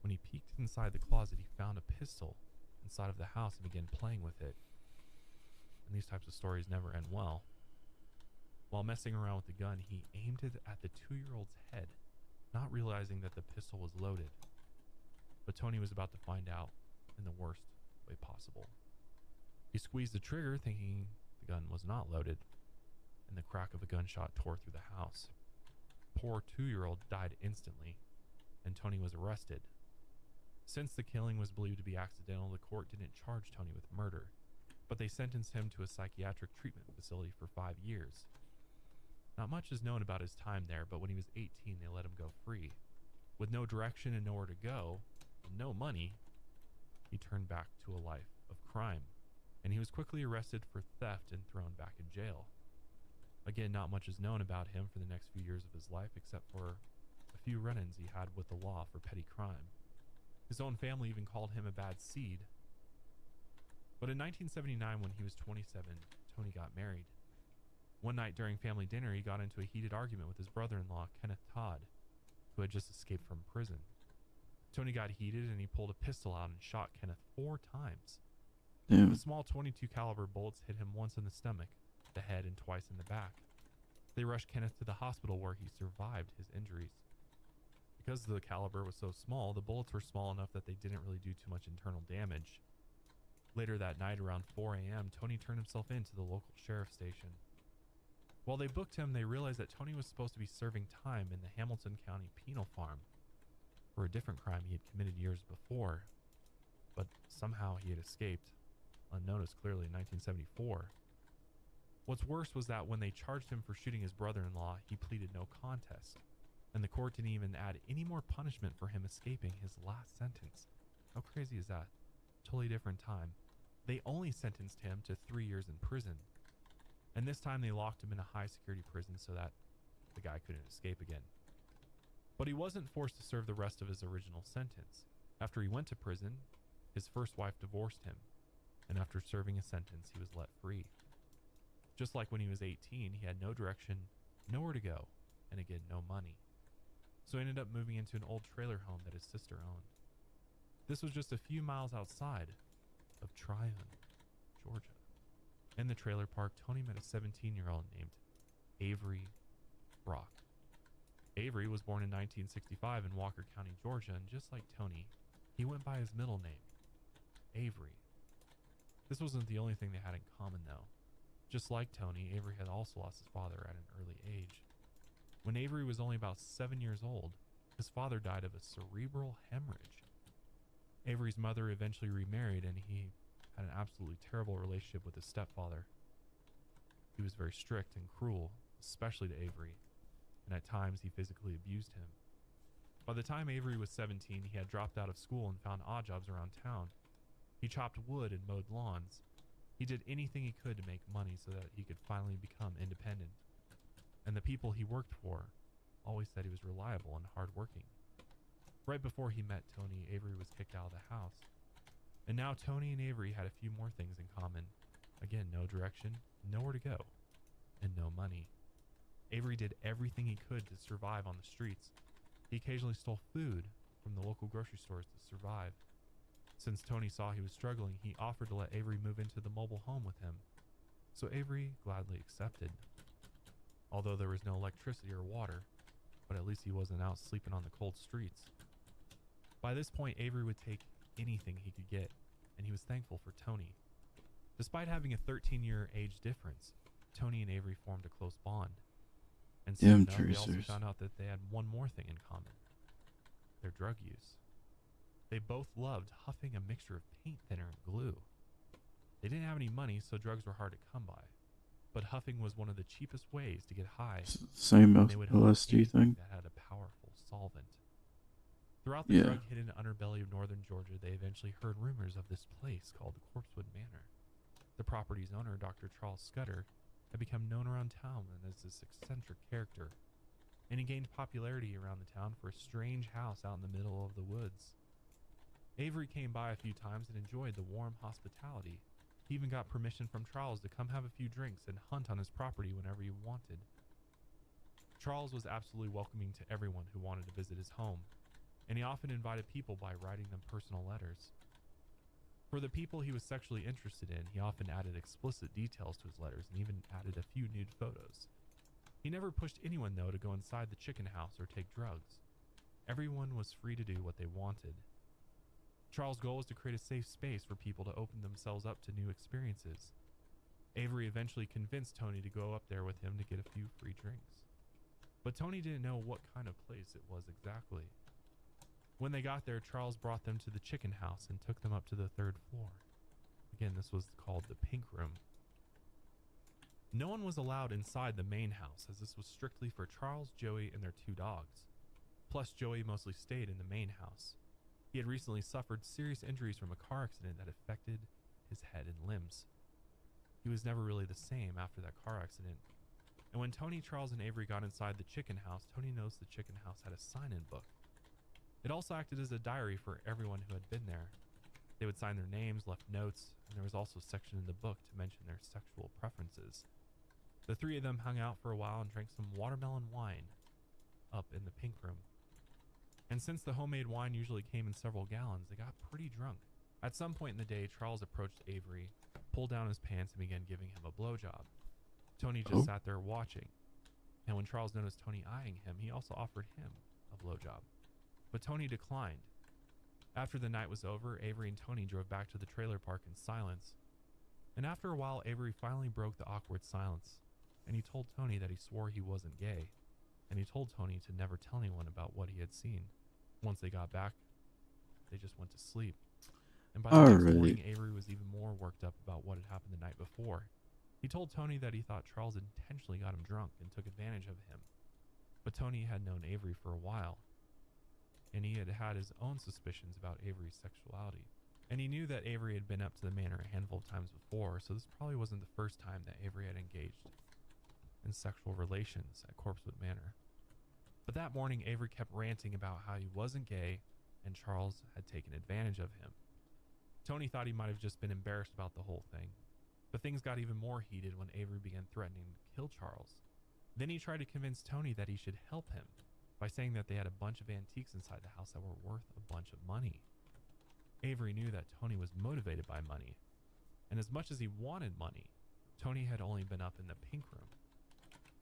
Speaker 1: When he peeked inside the closet, he found a pistol inside of the house and began playing with it. And these types of stories never end well. While messing around with the gun, he aimed it at the 2-year-old's head, not realizing that the pistol was loaded. But Tony was about to find out in the worst way possible. He squeezed the trigger thinking the gun was not loaded, and the crack of a gunshot tore through the house. Poor 2-year-old died instantly, and Tony was arrested. Since the killing was believed to be accidental, the court didn't charge Tony with murder, but they sentenced him to a psychiatric treatment facility for 5 years. Not much is known about his time there, but when he was 18, they let him go free. With no direction and nowhere to go, and no money, he turned back to a life of crime, and he was quickly arrested for theft and thrown back in jail. Again, not much is known about him for the next few years of his life, except for a few run-ins he had with the law for petty crime. His own family even called him a bad seed. But in 1979, when he was 27, Tony got married. One night during family dinner, he got into a heated argument with his brother-in-law, Kenneth Todd, who had just escaped from prison. Tony got heated and he pulled a pistol out and shot Kenneth 4 times.
Speaker 4: Damn.
Speaker 1: The small .22 caliber bullets hit him once in the stomach, the head, and twice in the back. They rushed Kenneth to the hospital where he survived his injuries. Because the caliber was so small, the bullets were small enough that they didn't really do too much internal damage. Later that night, around 4 a.m., Tony turned himself in to the local sheriff's station. While they booked him, they realized that Tony was supposed to be serving time in the Hamilton County Penal Farm for a different crime he had committed years before, but somehow he had escaped, unnoticed clearly in 1974. What's worse was that when they charged him for shooting his brother-in-law, he pleaded no contest, and the court didn't even add any more punishment for him escaping his last sentence. How crazy is that? Totally different time. They only sentenced him to 3 years in prison, and this time they locked him in a high-security prison so that the guy couldn't escape again. But he wasn't forced to serve the rest of his original sentence. After he went to prison, his first wife divorced him, and after serving a sentence, he was let free. Just like when he was 18, he had no direction, nowhere to go, and again, no money. So he ended up moving into an old trailer home that his sister owned. This was just a few miles outside of Tryon, Georgia. In the trailer park, Tony met a 17-year-old named Avery Brock. Avery was born in 1965 in Walker County, Georgia, and just like Tony, he went by his middle name, Avery. This wasn't the only thing they had in common, though. Just like Tony, Avery had also lost his father at an early age. When Avery was only about 7 years old, his father died of a cerebral hemorrhage. Avery's mother eventually remarried, and he had an absolutely terrible relationship with his stepfather. He was very strict and cruel, especially to Avery, and at times he physically abused him. By the time Avery was 17, he had dropped out of school and found odd jobs around town. He chopped wood and mowed lawns. He did anything he could to make money so that he could finally become independent. And the people he worked for always said he was reliable and hardworking. Right before he met Tony, Avery was kicked out of the house. And now Tony and Avery had a few more things in common. Again, no direction, nowhere to go, and no money. Avery did everything he could to survive on the streets. He occasionally stole food from the local grocery stores to survive. Since Tony saw he was struggling, he offered to let Avery move into the mobile home with him. So Avery gladly accepted. Although there was no electricity or water, but at least he wasn't out sleeping on the cold streets. By this point, Avery would take anything he could get, and he was thankful for Tony. Despite having a 13-year age difference, Tony and Avery formed a close bond. And soon enough, they also found out that they had one more thing in common: their drug use. They both loved huffing a mixture of paint thinner and glue. They didn't have any money, so drugs were hard to come by. But huffing was one of the cheapest ways to get high.
Speaker 4: Same as LSD thing?
Speaker 1: That had a powerful solvent. Throughout the drug-hidden underbelly of northern Georgia, they eventually heard rumors of this place called the Corpsewood Manor. The property's owner, Dr. Charles Scudder, had become known around town as this eccentric character, and he gained popularity around the town for a strange house out in the middle of the woods. Avery came by a few times and enjoyed the warm hospitality. He even got permission from Charles to come have a few drinks and hunt on his property whenever he wanted. Charles was absolutely welcoming to everyone who wanted to visit his home, and he often invited people by writing them personal letters. For the people he was sexually interested in, he often added explicit details to his letters and even added a few nude photos. He never pushed anyone, though, to go inside the chicken house or take drugs. Everyone was free to do what they wanted. Charles' goal was to create a safe space for people to open themselves up to new experiences. Avery eventually convinced Tony to go up there with him to get a few free drinks. But Tony didn't know what kind of place it was exactly. When they got there, Charles brought them to the chicken house and took them up to the 3rd floor. Again, this was called the Pink Room. No one was allowed inside the main house, as this was strictly for Charles, Joey, and their 2 dogs. Plus, Joey mostly stayed in the main house. He had recently suffered serious injuries from a car accident that affected his head and limbs. He was never really the same after that car accident. And when Tony, Charles, and Avery got inside the chicken house, Tony noticed the chicken house had a sign-in book. It also acted as a diary for everyone who had been there. They would sign their names, left notes, and there was also a section in the book to mention their sexual preferences. The 3 of them hung out for a while and drank some watermelon wine up in the Pink Room. And since the homemade wine usually came in several gallons, they got pretty drunk. At some point in the day, Charles approached Avery, pulled down his pants, and began giving him a blowjob. Tony just sat there watching. And when Charles noticed Tony eyeing him, he also offered him a blowjob. But Tony declined. After the night was over, Avery and Tony drove back to the trailer park in silence. And after a while, Avery finally broke the awkward silence, and he told Tony that he swore he wasn't gay, and he told Tony to never tell anyone about what he had seen. Once they got back, they just went to sleep. And by the next morning, Avery was even more worked up about what had happened the night before. He told Tony that he thought Charles intentionally got him drunk and took advantage of him. But Tony had known Avery for a while, and he had had his own suspicions about Avery's sexuality. And he knew that Avery had been up to the manor a handful of times before, so this probably wasn't the first time that Avery had engaged in sexual relations at Corpsewood Manor. But that morning, Avery kept ranting about how he wasn't gay and Charles had taken advantage of him. Tony thought he might have just been embarrassed about the whole thing, but things got even more heated when Avery began threatening to kill Charles. Then he tried to convince Tony that he should help him by saying that they had a bunch of antiques inside the house that were worth a bunch of money. Avery knew that Tony was motivated by money, and as much as he wanted money, Tony had only been up in the Pink Room.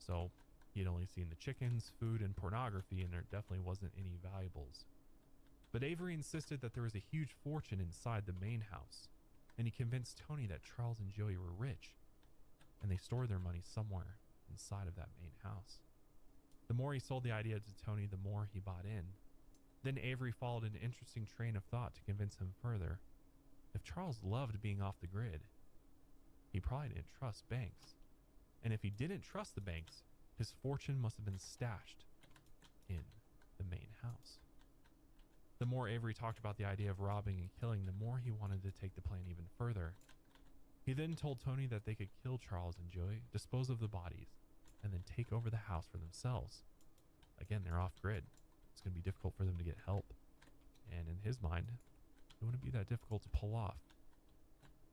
Speaker 1: So he had only seen the chickens, food, and pornography, and there definitely wasn't any valuables. But Avery insisted that there was a huge fortune inside the main house, and he convinced Tony that Charles and Joey were rich. and they stored their money somewhere inside of that main house. The more he sold the idea to Tony, the more he bought in. Then Avery followed an interesting train of thought to convince him further. If Charles loved being off the grid, he probably didn't trust banks. And if he didn't trust the banks, his fortune must have been stashed in the main house. The more Avery talked about the idea of robbing and killing, the more he wanted to take the plan even further. He then told Tony that they could kill Charles and Joey, dispose of the bodies, and then take over the house for themselves. Again, they're off grid. It's going to be difficult for them to get help. And in his mind, it wouldn't be that difficult to pull off.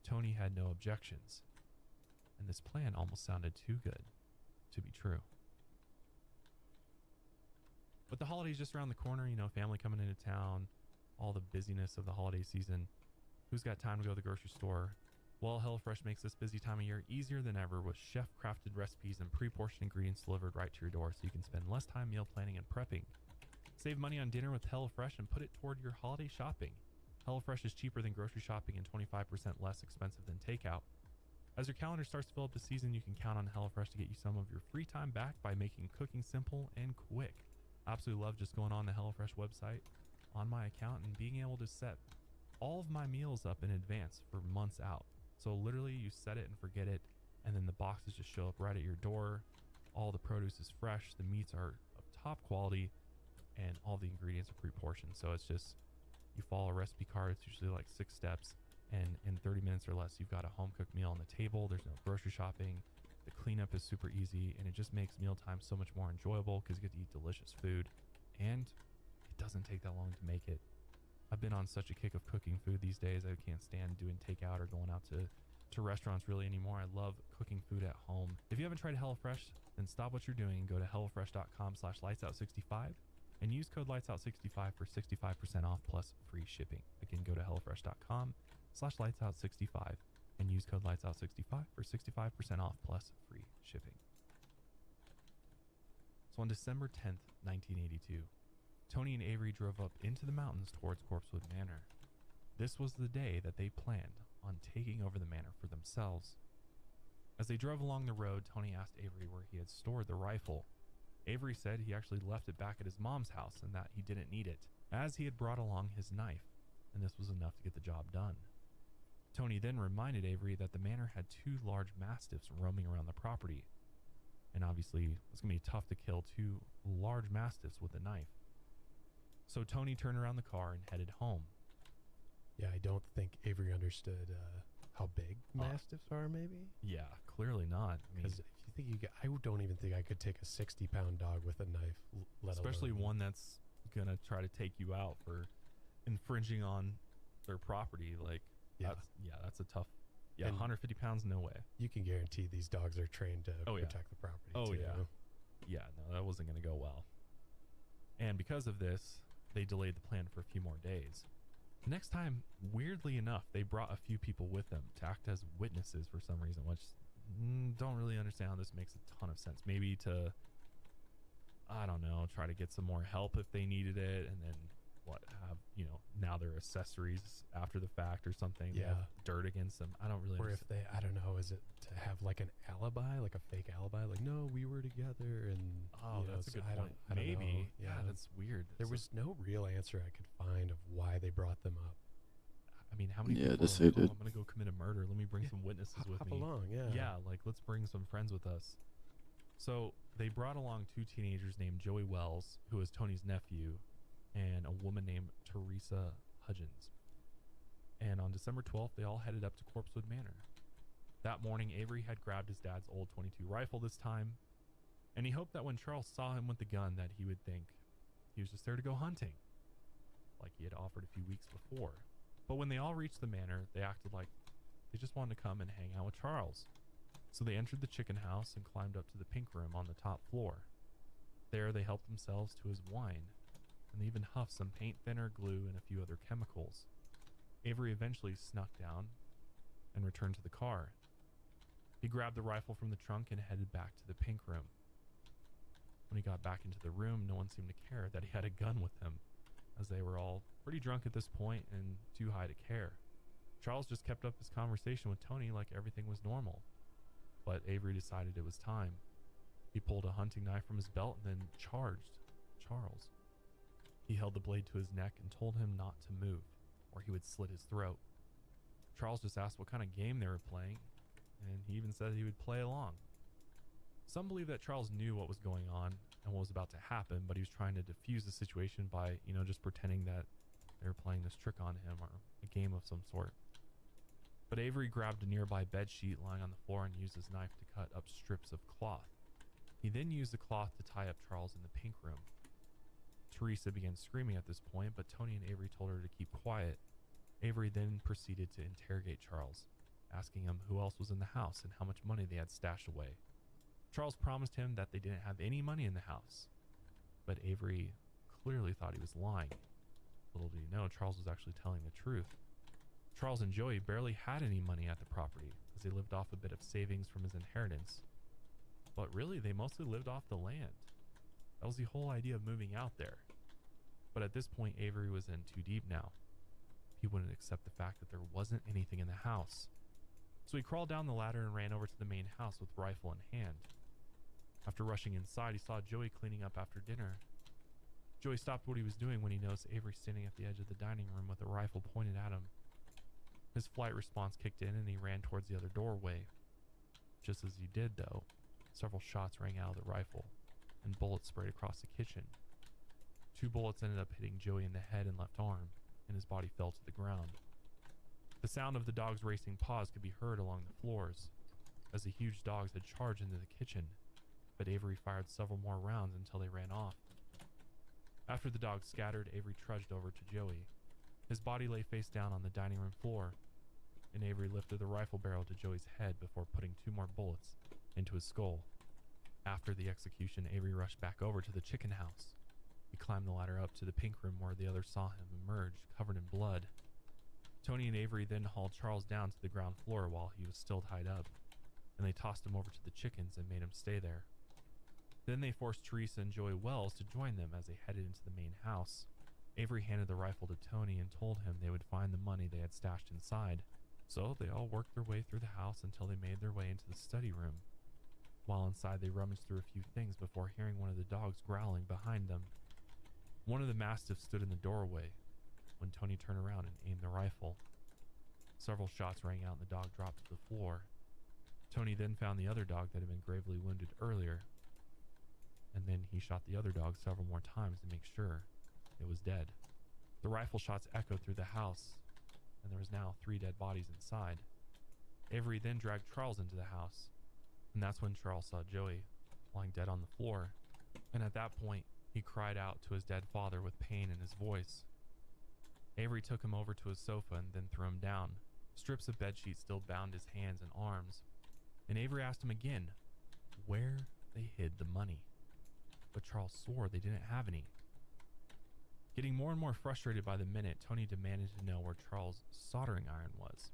Speaker 1: Tony had no objections, and this plan almost sounded too good to be true. But the holidays just around the corner, family coming into town, all the busyness of the holiday season. Who's got time to go to the grocery store? Well, HelloFresh makes this busy time of year easier than ever with chef-crafted recipes and pre-portioned ingredients delivered right to your door, so you can spend less time meal planning and prepping. Save money on dinner with HelloFresh and put it toward your holiday shopping. HelloFresh is cheaper than grocery shopping and 25% less expensive than takeout. As your calendar starts to fill up the season, you can count on HelloFresh to get you some of your free time back by making cooking simple and quick. I absolutely love just going on the HelloFresh website on my account and being able to set all of my meals up in advance for months out. So literally you set it and forget it, and then the boxes just show up right at your door. All the produce is fresh, the meats are of top quality, and all the ingredients are pre-portioned. So it's just, you follow a recipe card, it's usually like 6 steps, and in 30 minutes or less, you've got a home-cooked meal on the table. There's no grocery shopping. The cleanup is super easy, and it just makes mealtime so much more enjoyable because you get to eat delicious food, and it doesn't take that long to make it. I've been on such a kick of cooking food these days. I can't stand doing takeout or going out to restaurants really anymore. I love cooking food at home. If you haven't tried HelloFresh, then stop what you're doing and go to HelloFresh.com/lightsout65 and use code lightsout65 for 65% off plus free shipping. Again, go to HelloFresh.com/lightsout65 and use code lightsout65 for 65% off plus free shipping. So on December 10th, 1982, Tony and Avery drove up into the mountains towards Corpsewood Manor. This was the day that they planned on taking over the manor for themselves. As they drove along the road, Tony asked Avery where he had stored the rifle. Avery said he actually left it back at his mom's house and that he didn't need it, as he had brought along his knife, and this was enough to get the job done. Tony then reminded Avery that the manor had 2 large mastiffs roaming around the property, and obviously it's going to be tough to kill 2 large mastiffs with a knife. So Tony turned around the car and headed home.
Speaker 3: Yeah, I don't think Avery understood how big mastiffs are, maybe?
Speaker 1: Yeah, clearly not. I mean,
Speaker 3: Because if you think I don't even think I could take a 60-pound dog with a knife,
Speaker 1: especially one that's going to try to take you out for infringing on their property. Like, that's a tough, 150 pounds, no way.
Speaker 3: You can guarantee these dogs are trained to protect the property, too.
Speaker 1: Yeah, no, that wasn't going to go well. And because of this, they delayed the plan for a few more days. The next time, weirdly enough, they brought a few people with them to act as witnesses for some reason, which don't really understand how this makes a ton of sense. Maybe to, I don't know, try to get some more help if they needed it, and then have, now they're accessories after the fact or something. They have dirt against them. I don't really
Speaker 3: Or if they, I don't know, is it to have like an alibi, like a fake alibi? Like, no, we were together and...
Speaker 1: Oh, that's a good point.
Speaker 3: I don't
Speaker 1: Maybe.
Speaker 3: know.
Speaker 1: Yeah, that's weird.
Speaker 3: There was no real answer I could find of why they brought them up.
Speaker 1: I mean, how many people
Speaker 4: just
Speaker 1: are like,
Speaker 4: they did.
Speaker 1: I'm going to go commit a murder. Let me bring some witnesses with
Speaker 3: Hop
Speaker 1: me.
Speaker 3: along,
Speaker 1: Yeah, like, let's bring some friends with us. So they brought along 2 teenagers named Joey Wells, who is Tony's nephew, and a woman named Teresa Hudgens. And on December 12th, they all headed up to Corpsewood Manor. That morning, Avery had grabbed his dad's old .22 rifle this time, and he hoped that when Charles saw him with the gun that he would think he was just there to go hunting, like he had offered a few weeks before. But when they all reached the manor, they acted like they just wanted to come and hang out with Charles. So they entered the chicken house and climbed up to the pink room on the top floor. There they helped themselves to his wine, and they even huffed some paint thinner, glue, and a few other chemicals. Avery eventually snuck down and returned to the car. He grabbed the rifle from the trunk and headed back to the pink room. When he got back into the room, no one seemed to care that he had a gun with him, as they were all pretty drunk at this point and too high to care. Charles just kept up his conversation with Tony like everything was normal. but Avery decided it was time. He pulled a hunting knife from his belt and then charged Charles. He held the blade to his neck and told him not to move, or he would slit his throat. Charles just asked what kind of game they were playing, and he even said he would play along. Some believe that Charles knew what was going on and what was about to happen, but he was trying to defuse the situation by, just pretending that they were playing this trick on him or a game of some sort. But Avery grabbed a nearby bed sheet lying on the floor and used his knife to cut up strips of cloth. He then used the cloth to tie up Charles in the pink room. Teresa began screaming at this point, but Tony and Avery told her to keep quiet. Avery then proceeded to interrogate Charles, asking him who else was in the house and how much money they had stashed away. Charles promised him that they didn't have any money in the house, but Avery clearly thought he was lying. Little did he know, Charles was actually telling the truth. Charles and Joey barely had any money at the property, as they lived off a bit of savings from his inheritance. But really, they mostly lived off the land. That was the whole idea of moving out there. But at this point, Avery was in too deep now. He wouldn't accept the fact that there wasn't anything in the house. So he crawled down the ladder and ran over to the main house with rifle in hand. After rushing inside, he saw Joey cleaning up after dinner. Joey stopped what he was doing when he noticed Avery standing at the edge of the dining room with a rifle pointed at him. His flight response kicked in and he ran towards the other doorway. Just as he did, though, several shots rang out of the rifle and bullets sprayed across the kitchen. 2 bullets ended up hitting Joey in the head and left arm, and his body fell to the ground. The sound of the dog's racing paws could be heard along the floors, as the huge dogs had charged into the kitchen, but Avery fired several more rounds until they ran off. After the dogs scattered, Avery trudged over to Joey. His body lay face down on the dining room floor, and Avery lifted the rifle barrel to Joey's head before putting 2 more bullets into his skull. After the execution, Avery rushed back over to the chicken house. He climbed the ladder up to the pink room where the others saw him emerge, covered in blood. Tony and Avery then hauled Charles down to the ground floor while he was still tied up, and they tossed him over to the chickens and made him stay there. Then they forced Teresa and Joey Wells to join them as they headed into the main house. Avery handed the rifle to Tony and told him they would find the money they had stashed inside. So they all worked their way through the house until they made their way into the study room. While inside, they rummaged through a few things before hearing one of the dogs growling behind them. One of the mastiffs stood in the doorway when Tony turned around and aimed the rifle. Several shots rang out and the dog dropped to the floor. Tony then found the other dog that had been gravely wounded earlier, and then he shot the other dog several more times to make sure it was dead. The rifle shots echoed through the house, and there was now 3 dead bodies inside. Avery then dragged Charles into the house, and that's when Charles saw Joey lying dead on the floor, and at that point, he cried out to his dead father with pain in his voice. Avery took him over to his sofa and then threw him down. Strips of bedsheet still bound his hands and arms, and Avery asked him again where they hid the money. But Charles swore they didn't have any. Getting more and more frustrated by the minute, Tony demanded to know where Charles' soldering iron was.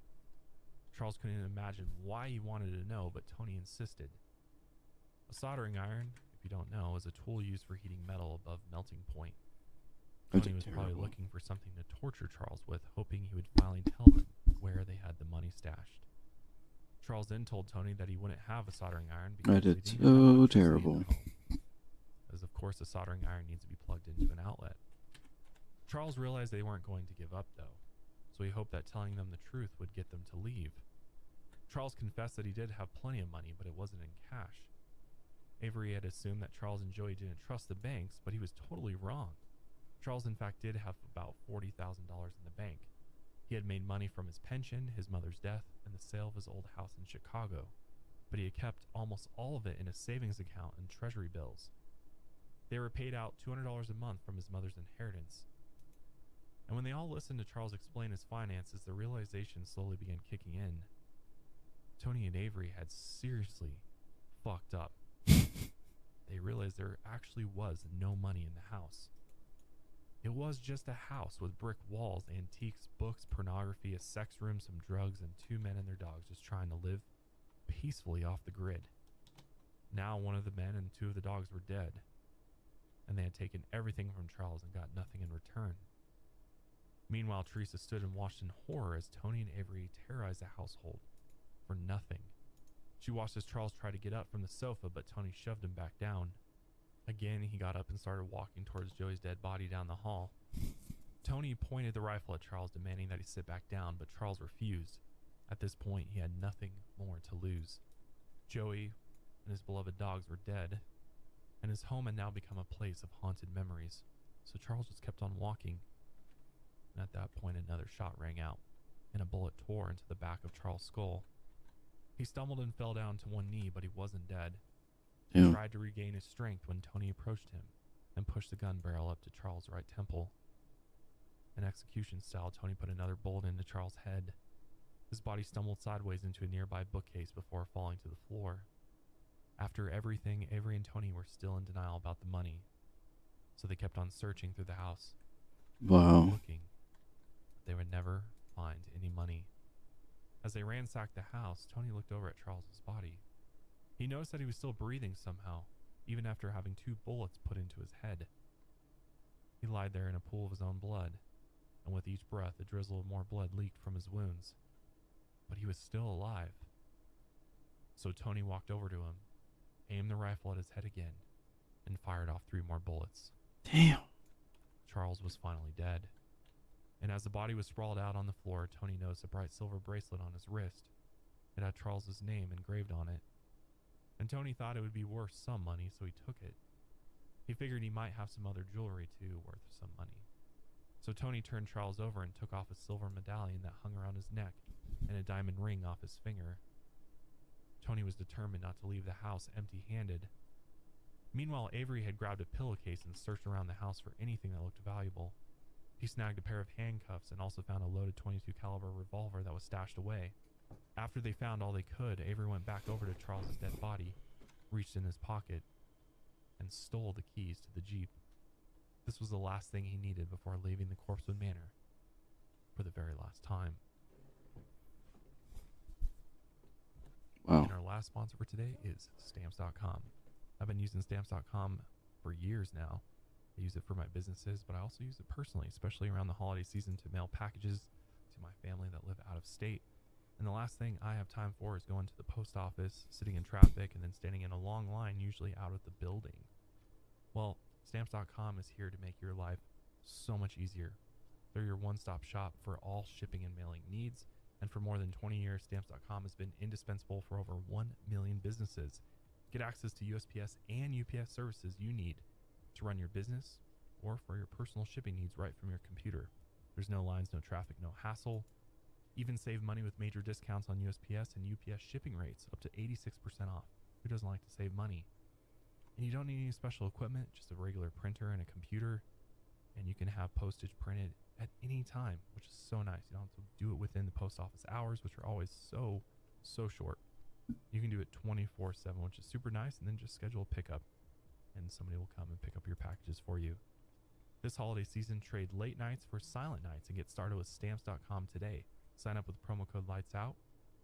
Speaker 1: Charles couldn't imagine why he wanted to know, but Tony insisted. A soldering iron, if you don't know, is a tool used for heating metal above melting point. Tony was probably looking for something to torture Charles with, hoping he would finally tell them where they had the money stashed. Charles then told Tony that he wouldn't have a soldering iron because they didn't have electricity in their home, as of course a soldering iron needs to be plugged into an outlet. Charles realized they weren't going to give up though, so he hoped that telling them the truth would get them to leave. Charles confessed that he did have plenty of money, but it wasn't in cash. Avery had assumed that Charles and Joey didn't trust the banks, but he was totally wrong. Charles in fact did have about $40,000 in the bank. He had made money from his pension, his mother's death, and the sale of his old house in Chicago, but he had kept almost all of it in a savings account and treasury bills. They were paid out $200 a month from his mother's inheritance. And when they all listened to Charles explain his finances, the realization slowly began kicking in. Tony and Avery had seriously fucked up. They realized there actually was no money in the house. It was just a house with brick walls, antiques, books, pornography, a sex room, some drugs, and 2 men and their dogs just trying to live peacefully off the grid. Now 1 of the men and 2 of the dogs were dead, and they had taken everything from Charles and got nothing in return. Meanwhile, Teresa stood and watched in horror as Tony and Avery terrorized the household for nothing. She watched as Charles tried to get up from the sofa, but Tony shoved him back down. Again, he got up and started walking towards Joey's dead body down the hall. Tony pointed the rifle at Charles, demanding that he sit back down, but Charles refused. At this point, he had nothing more to lose. Joey and his beloved dogs were dead, and his home had now become a place of haunted memories. So Charles just kept on walking. And at that point, another shot rang out, and a bullet tore into the back of Charles' skull. He stumbled and fell down to one knee, but he wasn't dead. He tried to regain his strength when Tony approached him and pushed the gun barrel up to Charles' right temple. In execution style, Tony put another bullet into Charles' head. His body stumbled sideways into a nearby bookcase before falling to the floor. After everything, Avery and Tony were still in denial about the money, so they kept on searching through the house.
Speaker 4: Wow.
Speaker 1: Looking, but they would never find any money. As they ransacked the house, Tony looked over at Charles's body. He noticed that he was still breathing somehow, even after having 2 bullets put into his head. He lied there in a pool of his own blood, and with each breath, a drizzle of more blood leaked from his wounds. But he was still alive. So Tony walked over to him, aimed the rifle at his head again, and fired off 3 more bullets.
Speaker 4: Damn.
Speaker 1: Charles was finally dead. And as the body was sprawled out on the floor, Tony noticed a bright silver bracelet on his wrist. It had Charles's name engraved on it. And Tony thought it would be worth some money, so he took it. He figured he might have some other jewelry too worth some money. So Tony turned Charles over and took off a silver medallion that hung around his neck and a diamond ring off his finger. Tony was determined not to leave the house empty-handed. Meanwhile, Avery had grabbed a pillowcase and searched around the house for anything that looked valuable. He snagged a pair of handcuffs and also found a loaded .22 caliber revolver that was stashed away. After they found all they could, Avery went back over to Charles's dead body, reached in his pocket, and stole the keys to the Jeep. This was the last thing he needed before leaving the Corpsewood Manor for the very last time.
Speaker 4: Wow.
Speaker 1: And our last sponsor for today is Stamps.com. I've been using Stamps.com for years now. I use it for my businesses, but I also use it personally, especially around the holiday season to mail packages to my family that live out of state. And the last thing I have time for is going to the post office, sitting in traffic, and then standing in a long line, usually out of the building. Well, Stamps.com is here to make your life so much easier. They're your one-stop shop for all shipping and mailing needs, and for more than 20 years, Stamps.com has been indispensable for over 1 million businesses. Get access to USPS and UPS services you need to run your business or for your personal shipping needs right from your computer. There's no lines, no traffic, no hassle. Even save money with major discounts on USPS and UPS shipping rates, up to 86% off. Who doesn't like to save money? And you don't need any special equipment, just a regular printer and a computer, and you can have postage printed at any time, which is so nice. You don't have to do it within the post office hours, which are always so short. You can do it 24/7, which is super nice, and then just schedule a pickup, and somebody will come and pick up your packages for you. This holiday season, trade late nights for silent nights and get started with Stamps.com today. Sign up with promo code LIGHTSOUT,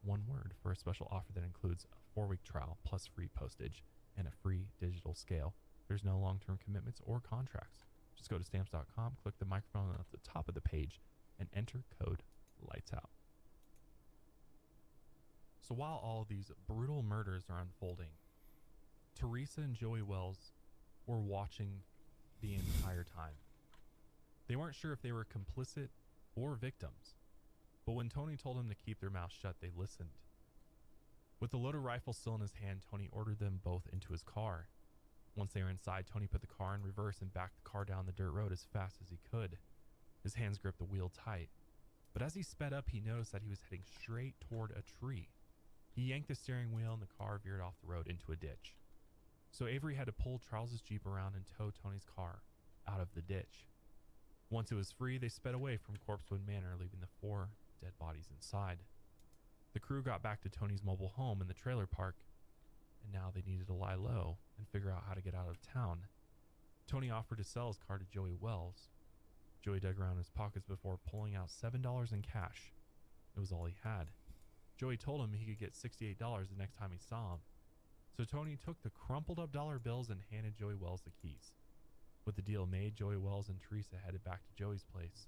Speaker 1: one word, for a special offer that includes a 4-week trial plus free postage and a free digital scale. There's no long-term commitments or contracts. Just go to Stamps.com, click the microphone at the top of the page, and enter code LIGHTSOUT. So while all of these brutal murders are unfolding, Teresa and Joey Wells were watching the entire time. They weren't sure if they were complicit or victims, but when Tony told them to keep their mouths shut, they listened. With the loaded rifle still in his hand, Tony ordered them both into his car. Once they were inside, Tony put the car in reverse and backed the car down the dirt road as fast as he could. His hands gripped the wheel tight, but as he sped up, he noticed that he was heading straight toward a tree. He yanked the steering wheel and the car veered off the road into a ditch. So Avery had to pull Charles's Jeep around and tow Tony's car out of the ditch. Once it was free, they sped away from Corpsewood Manor, leaving the 4 dead bodies inside. The crew got back to Tony's mobile home in the trailer park, and now they needed to lie low and figure out how to get out of town. Tony offered to sell his car to Joey Wells. Joey dug around his pockets before pulling out $7 in cash. It was all he had. Joey told him he could get $68 the next time he saw him. So Tony took the crumpled up dollar bills and handed Joey Wells the keys. With the deal made, Joey Wells and Teresa headed back to Joey's place.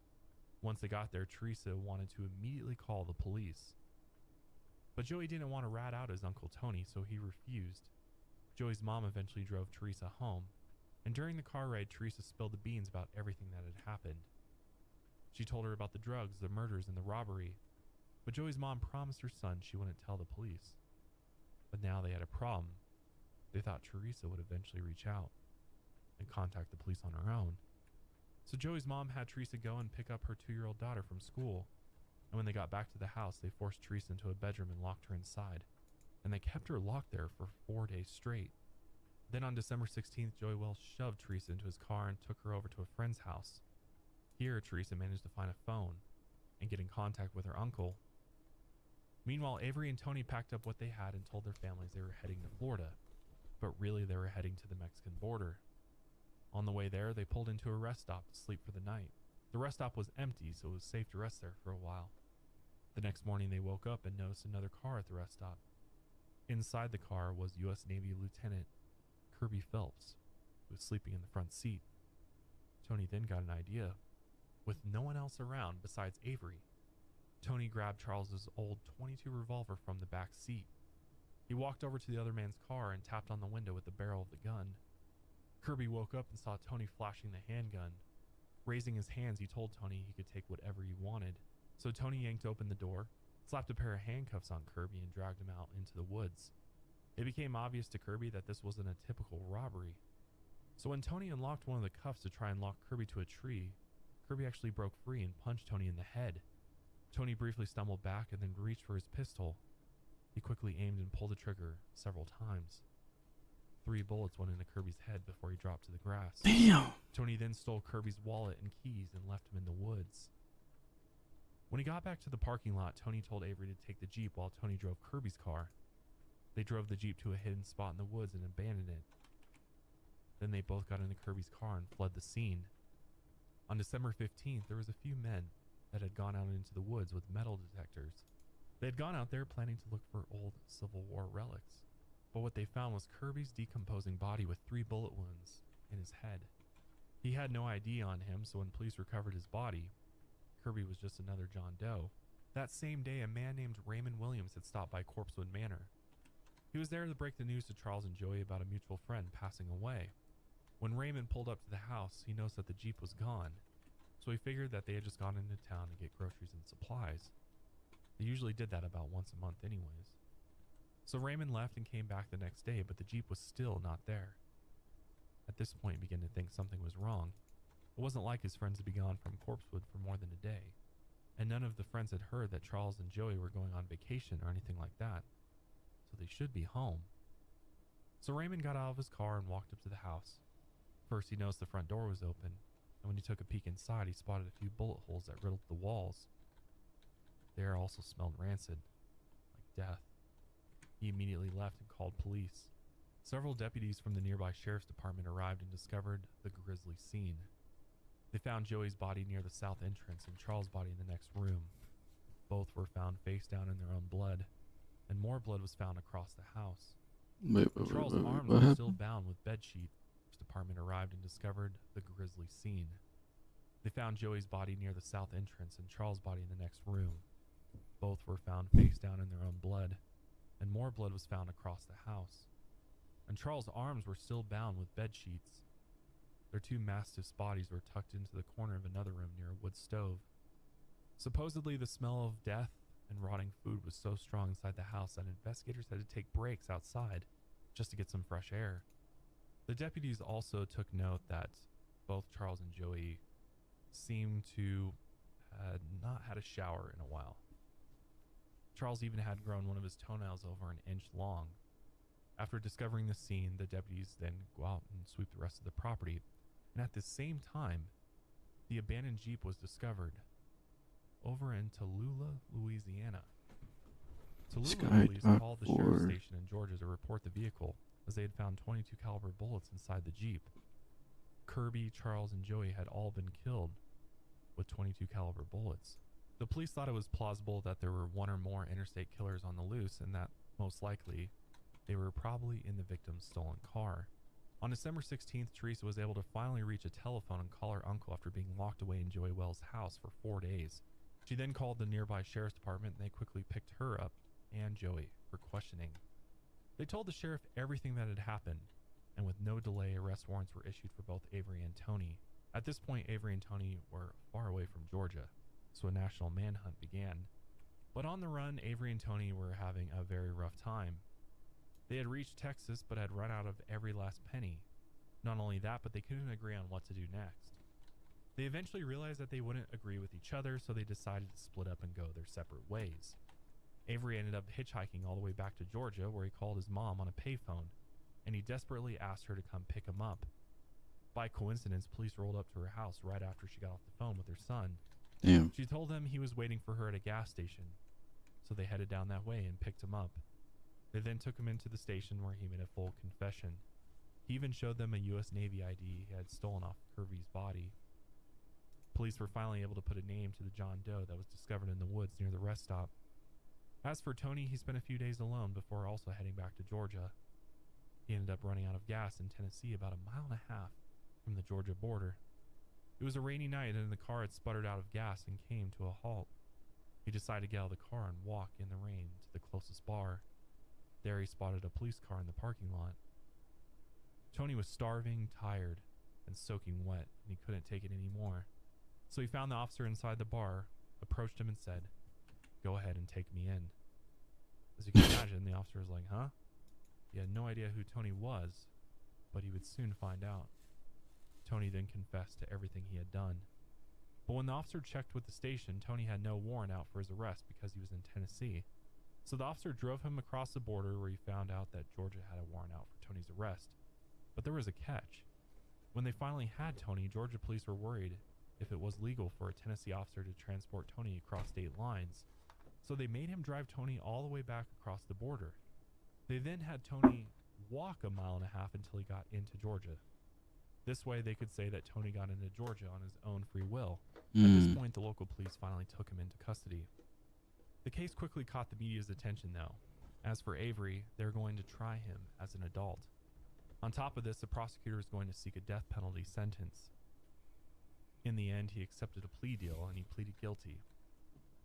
Speaker 1: Once they got there, Teresa wanted to immediately call the police. But Joey didn't want to rat out his Uncle Tony, so he refused. Joey's mom eventually drove Teresa home, and during the car ride, Teresa spilled the beans about everything that had happened. She told her about the drugs, the murders, and the robbery, but Joey's mom promised her son she wouldn't tell the police. But now they had a problem. They thought Teresa would eventually reach out and contact the police on her own. So Joey's mom had Teresa go and pick up her 2-year-old daughter from school, and when they got back to the house, they forced Teresa into a bedroom and locked her inside, and they kept her locked there for 4 days straight. Then on December 16th, Joey Wells shoved Teresa into his car and took her over to a friend's house. Here, Teresa managed to find a phone and get in contact with her uncle. Meanwhile, Avery and Tony packed up what they had and told their families they were heading to Florida, but really they were heading to the Mexican border. On the way there, they pulled into a rest stop to sleep for the night. The rest stop was empty, so it was safe to rest there for a while. The next morning, they woke up and noticed another car at the rest stop. Inside the car was U.S. Navy Lieutenant Kirby Phelps, who was sleeping in the front seat. Tony then got an idea. With no one else around besides Avery, Tony grabbed Charles's old .22 revolver from the back seat. He walked over to the other man's car and tapped on the window with the barrel of the gun. Kirby woke up and saw Tony flashing the handgun. Raising his hands, he told Tony he could take whatever he wanted. So Tony yanked open the door, slapped a pair of handcuffs on Kirby, and dragged him out into the woods. It became obvious to Kirby that this wasn't a typical robbery. So when Tony unlocked one of the cuffs to try and lock Kirby to a tree, Kirby actually broke free and punched Tony in the head. Tony briefly stumbled back and then reached for his pistol. He quickly aimed and pulled the trigger several times. 3 bullets went into Kirby's head before he dropped to the grass.
Speaker 4: Damn.
Speaker 1: Tony then stole Kirby's wallet and keys and left him in the woods. When he got back to the parking lot, Tony told Avery to take the Jeep while Tony drove Kirby's car. They drove the Jeep to a hidden spot in the woods and abandoned it. Then they both got into Kirby's car and fled the scene. On December 15th, there was a few men that had gone out into the woods with metal detectors. They had gone out there planning to look for old Civil War relics, but what they found was Kirby's decomposing body with 3 bullet wounds in his head. He had no ID on him, so when police recovered his body, Kirby was just another John Doe. That same day, a man named Raymond Williams had stopped by Corpsewood Manor. He was there to break the news to Charles and Joey about a mutual friend passing away. When Raymond pulled up to the house, he noticed that the Jeep was gone, so he figured that they had just gone into town to get groceries and supplies. They usually did that about once a month anyways. So Raymond left and came back the next day, but the Jeep was still not there. At this point, he began to think something was wrong. It wasn't like his friends had been gone from Corpsewood for more than a day, and none of the friends had heard that Charles and Joey were going on vacation or anything like that, so they should be home. So Raymond got out of his car and walked up to the house. First, he noticed the front door was open, and when he took a peek inside, he spotted a few bullet holes that riddled the walls. The air also smelled rancid, like death. He immediately left and called police. Several deputies from the nearby sheriff's department arrived and discovered the grisly scene. They found Joey's body near the south entrance and Charles' body in the next room. Both were found face down in their own blood, and more blood was found across the house. Charles' arms were still bound with bedsheets. The department arrived and discovered the grisly scene. They found Joey's body near the south entrance and Charles' body in the next room. Both were found face down in their own blood, and more blood was found across the house. And Charles' arms were still bound with bedsheets. Their 2 mastiffs' bodies were tucked into the corner of another room near a wood stove. Supposedly, the smell of death and rotting food was so strong inside the house that investigators had to take breaks outside just to get some fresh air. The deputies also took note that both Charles and Joey seemed to had not had a shower in a while. Charles even had grown one of his toenails over an inch long. After discovering the scene, the deputies then go out and sweep the rest of the property. And at the same time, the abandoned Jeep was discovered over in Tallulah, Louisiana. Tallulah police called the sheriff's station in Georgia to report the vehicle, as they had found .22 caliber bullets inside the Jeep. Kirby, Charles, and Joey had all been killed with .22 caliber bullets. The police thought it was plausible that there were 1 or more interstate killers on the loose, and that most likely they were probably in the victim's stolen car. On December 16th, Teresa was able to finally reach a telephone and call her uncle after being locked away in Joey Wells' house for 4 days. She then called the nearby sheriff's department, and they quickly picked her up and Joey for questioning. They told the sheriff everything that had happened, and with no delay, arrest warrants were issued for both Avery and Tony. At this point, Avery and Tony were far away from Georgia, so a national manhunt began. But on the run, Avery and Tony were having a very rough time. They had reached Texas but had run out of every last penny. Not only that, but they couldn't agree on what to do next. They eventually realized that they wouldn't agree with each other, so they decided to split up and go their separate ways. Avery ended up hitchhiking all the way back to Georgia, where he called his mom on a payphone, and he desperately asked her to come pick him up. By coincidence, police rolled up to her house right after she got off the phone with her son.
Speaker 4: Damn.
Speaker 1: She told them he was waiting for her at a gas station, so they headed down that way and picked him up. They then took him into the station where he made a full confession. He even showed them a U.S. Navy ID he had stolen off Kirby's body. Police were finally able to put a name to the John Doe that was discovered in the woods near the rest stop. As for Tony, he spent a few days alone before also heading back to Georgia. He ended up running out of gas in Tennessee about 1.5 miles from the Georgia border. It was a rainy night and the car had sputtered out of gas and came to a halt. He decided to get out of the car and walk in the rain to the closest bar. There he spotted a police car in the parking lot. Tony was starving, tired, and soaking wet, and he couldn't take it anymore. So he found the officer inside the bar, approached him and said, "Go ahead and take me in." As you can imagine, the officer was like, "Huh?" He had no idea who Tony was, but he would soon find out. Tony then confessed to everything he had done. But when the officer checked with the station, Tony had no warrant out for his arrest because he was in Tennessee. So the officer drove him across the border where he found out that Georgia had a warrant out for Tony's arrest. But there was a catch. When they finally had Tony, Georgia police were worried if it was legal for a Tennessee officer to transport Tony across state lines. So they made him drive Tony all the way back across the border. They then had Tony walk 1.5 miles until he got into Georgia. This way they could say that Tony got into Georgia on his own free will. At this point, the local police finally took him into custody. The case quickly caught the media's attention though. As for Avery, they're going to try him as an adult. On top of this, the prosecutor is going to seek a death penalty sentence. In the end, he accepted a plea deal and he pleaded guilty,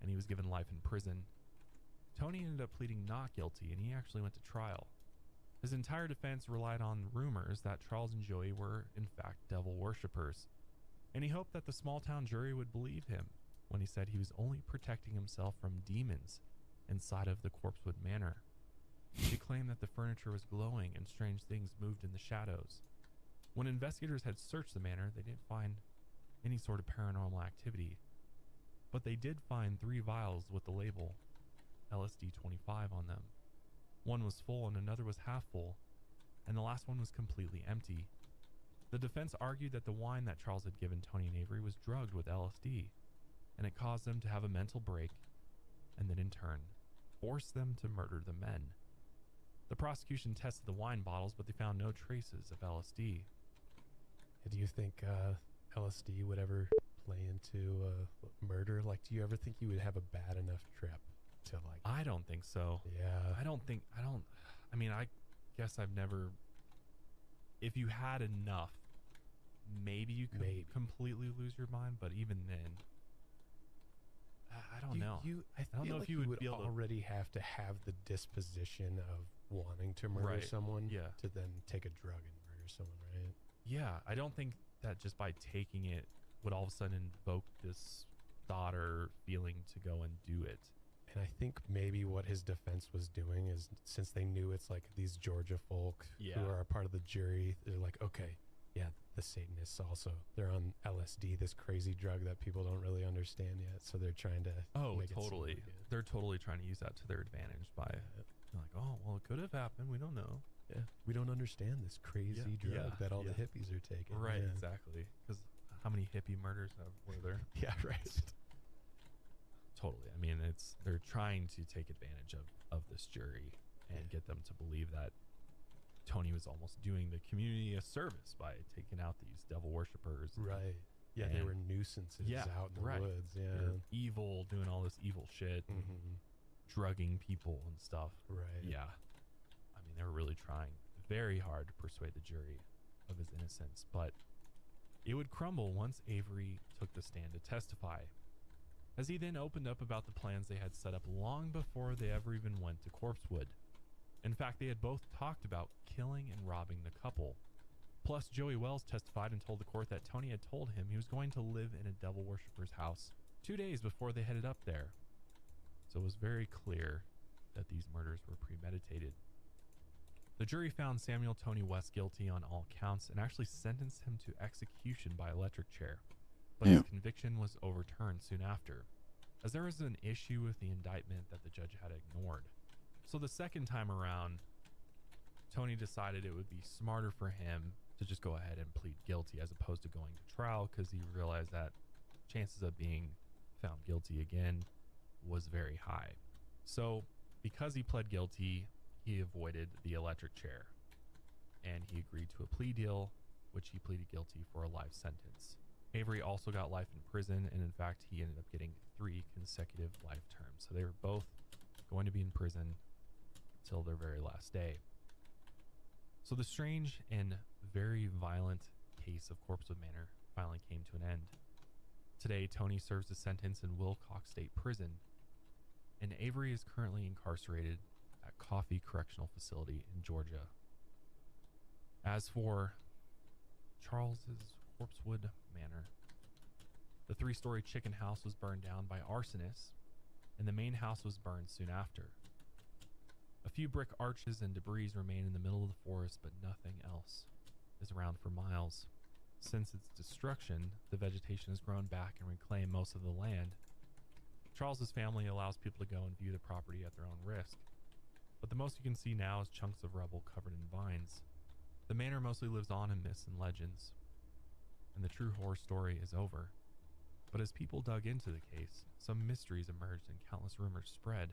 Speaker 1: and he was given life in prison. Tony ended up pleading not guilty, and he actually went to trial. His entire defense relied on rumors that Charles and Joey were, in fact, devil worshippers, and he hoped that the small-town jury would believe him when he said he was only protecting himself from demons inside of the Corpsewood Manor. He claimed that the furniture was glowing and strange things moved in the shadows. When investigators had searched the manor, they didn't find any sort of paranormal activity, but they did find 3 vials with the label LSD-25 on them. One was full and another was half full, and the last one was completely empty. The defense argued that the wine that Charles had given Tony and Avery was drugged with LSD, and it caused them to have a mental break, and then in turn, forced them to murder the men. The prosecution tested the wine bottles, but they found no traces of LSD.
Speaker 3: Do you think LSD would ever play into murder? Like, do you ever think you would have a bad enough trip to like?
Speaker 1: I don't think so.
Speaker 3: Yeah.
Speaker 1: I mean, I guess I've never. If you had enough, maybe you could completely lose your mind, but even then, I don't know.
Speaker 3: I don't know
Speaker 1: like
Speaker 3: if you would
Speaker 1: be able
Speaker 3: already have to have the disposition of wanting to murder someone to then take a drug and murder someone, right?
Speaker 1: Yeah, I don't think that just by taking it would all of a sudden invoke this thought or feeling to go and do it.
Speaker 3: And I think maybe what his defense was doing is, since they knew it's like these Georgia folk who are a part of the jury, they're like, okay, yeah, the Satanists also, they're on LSD, this crazy drug that people don't really understand yet. So they're trying to make it seem like it.
Speaker 1: They're totally trying to use that to their advantage by like, oh, well, it could have happened. We don't know.
Speaker 3: Yeah, we don't understand this crazy drug that all the hippies are taking.
Speaker 1: Right, exactly. Because how many hippie murders were there?
Speaker 3: Yeah, right.
Speaker 1: Totally. I mean, they're trying to take advantage of this jury and get them to believe that Tony was almost doing the community a service by taking out these devil worshippers.
Speaker 3: Right. Yeah, they were nuisances out in the woods. Yeah.
Speaker 1: They're evil, doing all this evil shit, drugging people and stuff.
Speaker 3: Right.
Speaker 1: Yeah. I mean, they were really trying very hard to persuade the jury of his innocence, but it would crumble once Avery took the stand to testify. as he then opened up about the plans they had set up long before they ever even went to Corpsewood. In fact, they had both talked about killing and robbing the couple. Plus, Joey Wells testified and told the court that Tony had told him he was going to live in a devil worshiper's house 2 days before they headed up there. So it was very clear that these murders were premeditated. The jury found Samuel Tony West guilty on all counts and actually sentenced him to execution by electric chair, but his conviction was overturned soon after, as there was an issue with the indictment that the judge had ignored. So the second time around, Tony decided it would be smarter for him to just go ahead and plead guilty as opposed to going to trial, because he realized that chances of being found guilty again was very high. So because he pled guilty, he avoided the electric chair, and he agreed to a plea deal, which he pleaded guilty for a life sentence. Avery also got life in prison, and in fact, he ended up getting 3 consecutive life terms. So they were both going to be in prison till their very last day. So the strange and very violent case of Corpsewood Manor finally came to an end. Today, Tony serves a sentence in Wilcox State Prison, and Avery is currently incarcerated at Coffee Correctional Facility in Georgia. As for Charles's Corpsewood Manor, the 3-story chicken house was burned down by arsonists, and the main house was burned soon after. A few brick arches and debris remain in the middle of the forest, but nothing else is around for miles. Since its destruction, the vegetation has grown back and reclaimed most of the land. Charles's family allows people to go and view the property at their own risk, but the most you can see now is chunks of rubble covered in vines. The manor mostly lives on in myths and legends, and the true horror story is over. But as people dug into the case, some mysteries emerged and countless rumors spread.